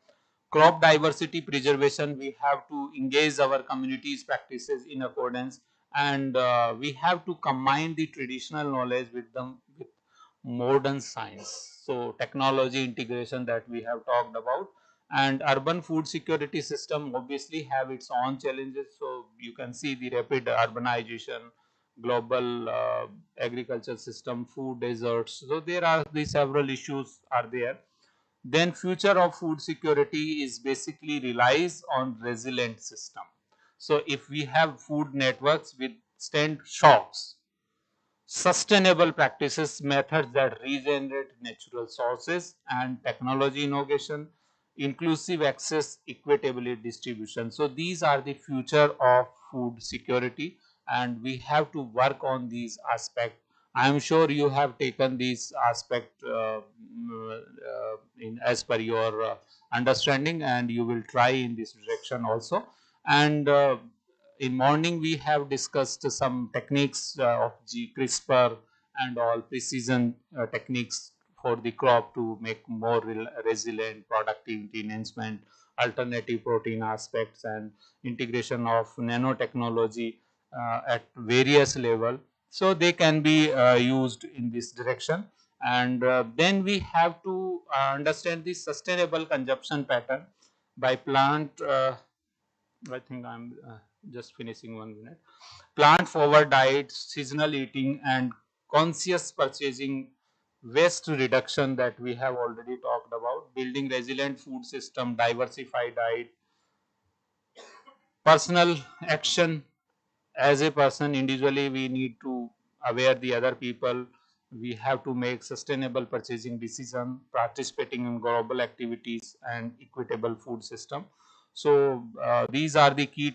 Crop diversity preservation, we have to engage our communities practices in accordance, and we have to combine the traditional knowledge with them with modern science. So technology integration that we have talked about. And urban food security system obviously have its own challenges. So you can see the rapid urbanization, global agriculture system, food deserts. So there are the several issues are there. Then future of food security is basically relies on resilient system. So if we have food networks withstand shocks, sustainable practices, methods that regenerate natural sources, and technology innovation, inclusive access, equitably distribution. So these are the future of food security, and we have to work on these aspects. I am sure you have taken these aspect in as per your understanding, and you will try in this direction also. And in morning we have discussed some techniques of CRISPR and all precision techniques for the crop to make more resilient, productivity enhancement, alternative protein aspects, and integration of nanotechnology at various level. So they can be used in this direction. And then we have to understand the sustainable consumption pattern by plant. I think I'm just finishing 1 minute. Plant forward diet, seasonal eating, and conscious purchasing, waste reduction that we have already talked about, building resilient food system, diversified diet, personal action. As a person individually, we need to aware the other people. We have to make sustainable purchasing decision, participating in global activities, and equitable food system. So these are the key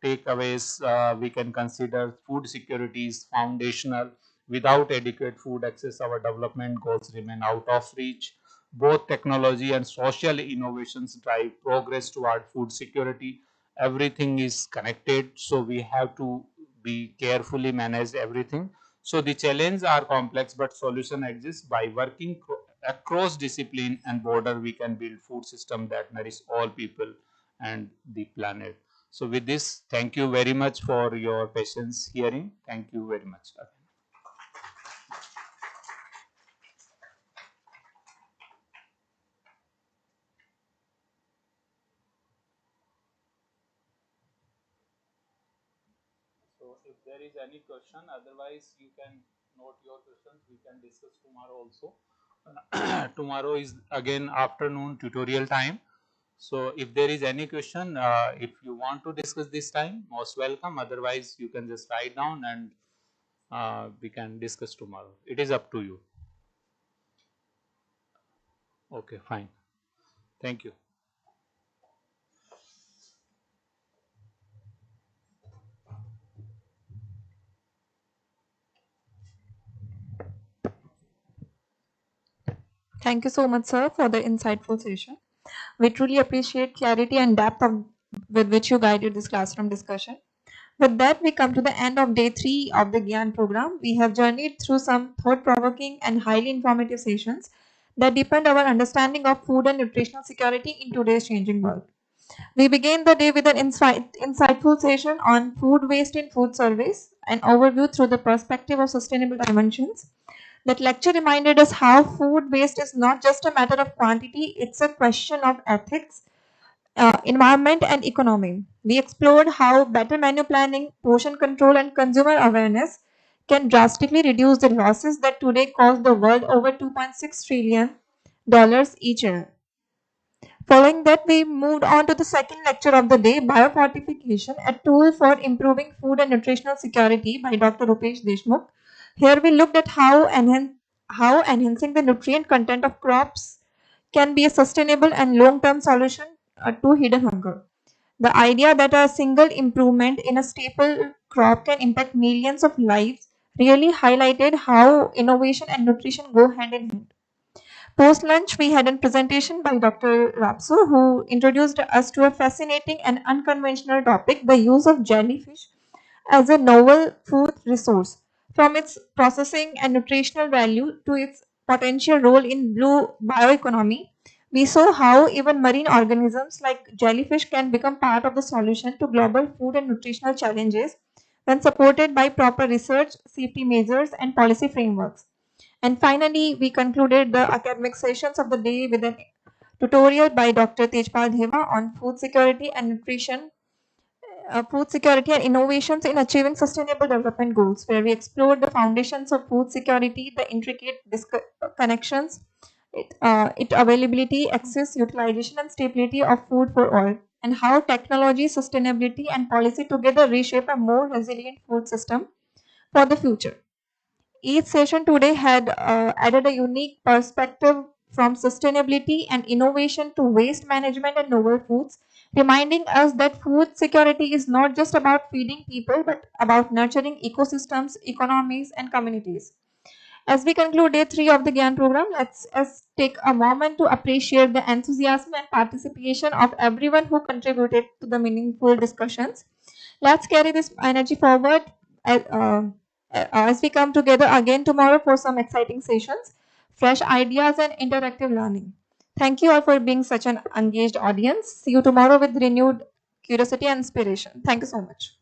takeaways. We can consider food security is foundational. Without adequate food access, our development goals remain out of reach. Both technology and social innovations drive progress toward food security. Everything is connected, so we have to be carefully manage everything. So the challenges are complex, but solution exists. By working across discipline and border, we can build food system that nourish all people and the planet. So with this, thank you very much for your patience hearing. Thank you very much. So if there is any question, otherwise you can note your questions. We can discuss tomorrow also. Tomorrow is again afternoon tutorial time. So if there is any question, if you want to discuss this time, most welcome. Otherwise, you can just write down and we can discuss tomorrow. It is up to you. Okay, fine. Thank you. Thank you so much, sir, for the insightful session. We truly appreciate clarity and depth with which you guided this classroom discussion. With that, we come to the end of day 3 of the GIAN program. We have journeyed through some thought-provoking and highly informative sessions that deepened our understanding of food and nutritional security in today's changing world. We began the day with an insightful session on food waste in food service, an overview through the perspective of sustainable dimensions. That lecture reminded us how food waste is not just a matter of quantity, it's a question of ethics, environment, and economy. We explored how better menu planning, portion control, and consumer awareness can drastically reduce the losses that today cost the world over $2.6 trillion each year. Following that, we moved on to the second lecture of the day, Biofortification, a tool for improving food and nutritional security by Dr. Rupesh Deshmukh. Here we looked at how enhancing the nutrient content of crops can be a sustainable and long-term solution to hidden hunger. The idea that a single improvement in a staple crop can impact millions of lives really highlighted how innovation and nutrition go hand in hand. Post lunch, we had a presentation by Dr. Rapsu, who introduced us to a fascinating and unconventional topic, the use of jellyfish as a novel food resource. From its processing and nutritional value to its potential role in blue bioeconomy, we saw how even marine organisms like jellyfish can become part of the solution to global food and nutritional challenges when supported by proper research, safety measures, and policy frameworks. And finally, we concluded the academic sessions of the day with a tutorial by Dr. Tejpal Deva on food security and nutrition, food security and innovations in achieving sustainable development goals, where we explored the foundations of food security, the intricate connections, its availability, access, utilization, and stability of food for all, and how technology, sustainability, and policy together reshape a more resilient food system for the future. Each session today had added a unique perspective from sustainability and innovation to waste management and novel foods, reminding us that food security is not just about feeding people but about nurturing ecosystems, economies, and communities. As we conclude day 3 of the GIAN program, let's take a moment to appreciate the enthusiasm and participation of everyone who contributed to the meaningful discussions. Let's carry this energy forward as, as we come together again tomorrow for some exciting sessions, fresh ideas, and interactive learning. Thank you all for being such an engaged audience. See you tomorrow with renewed curiosity and inspiration. Thank you so much.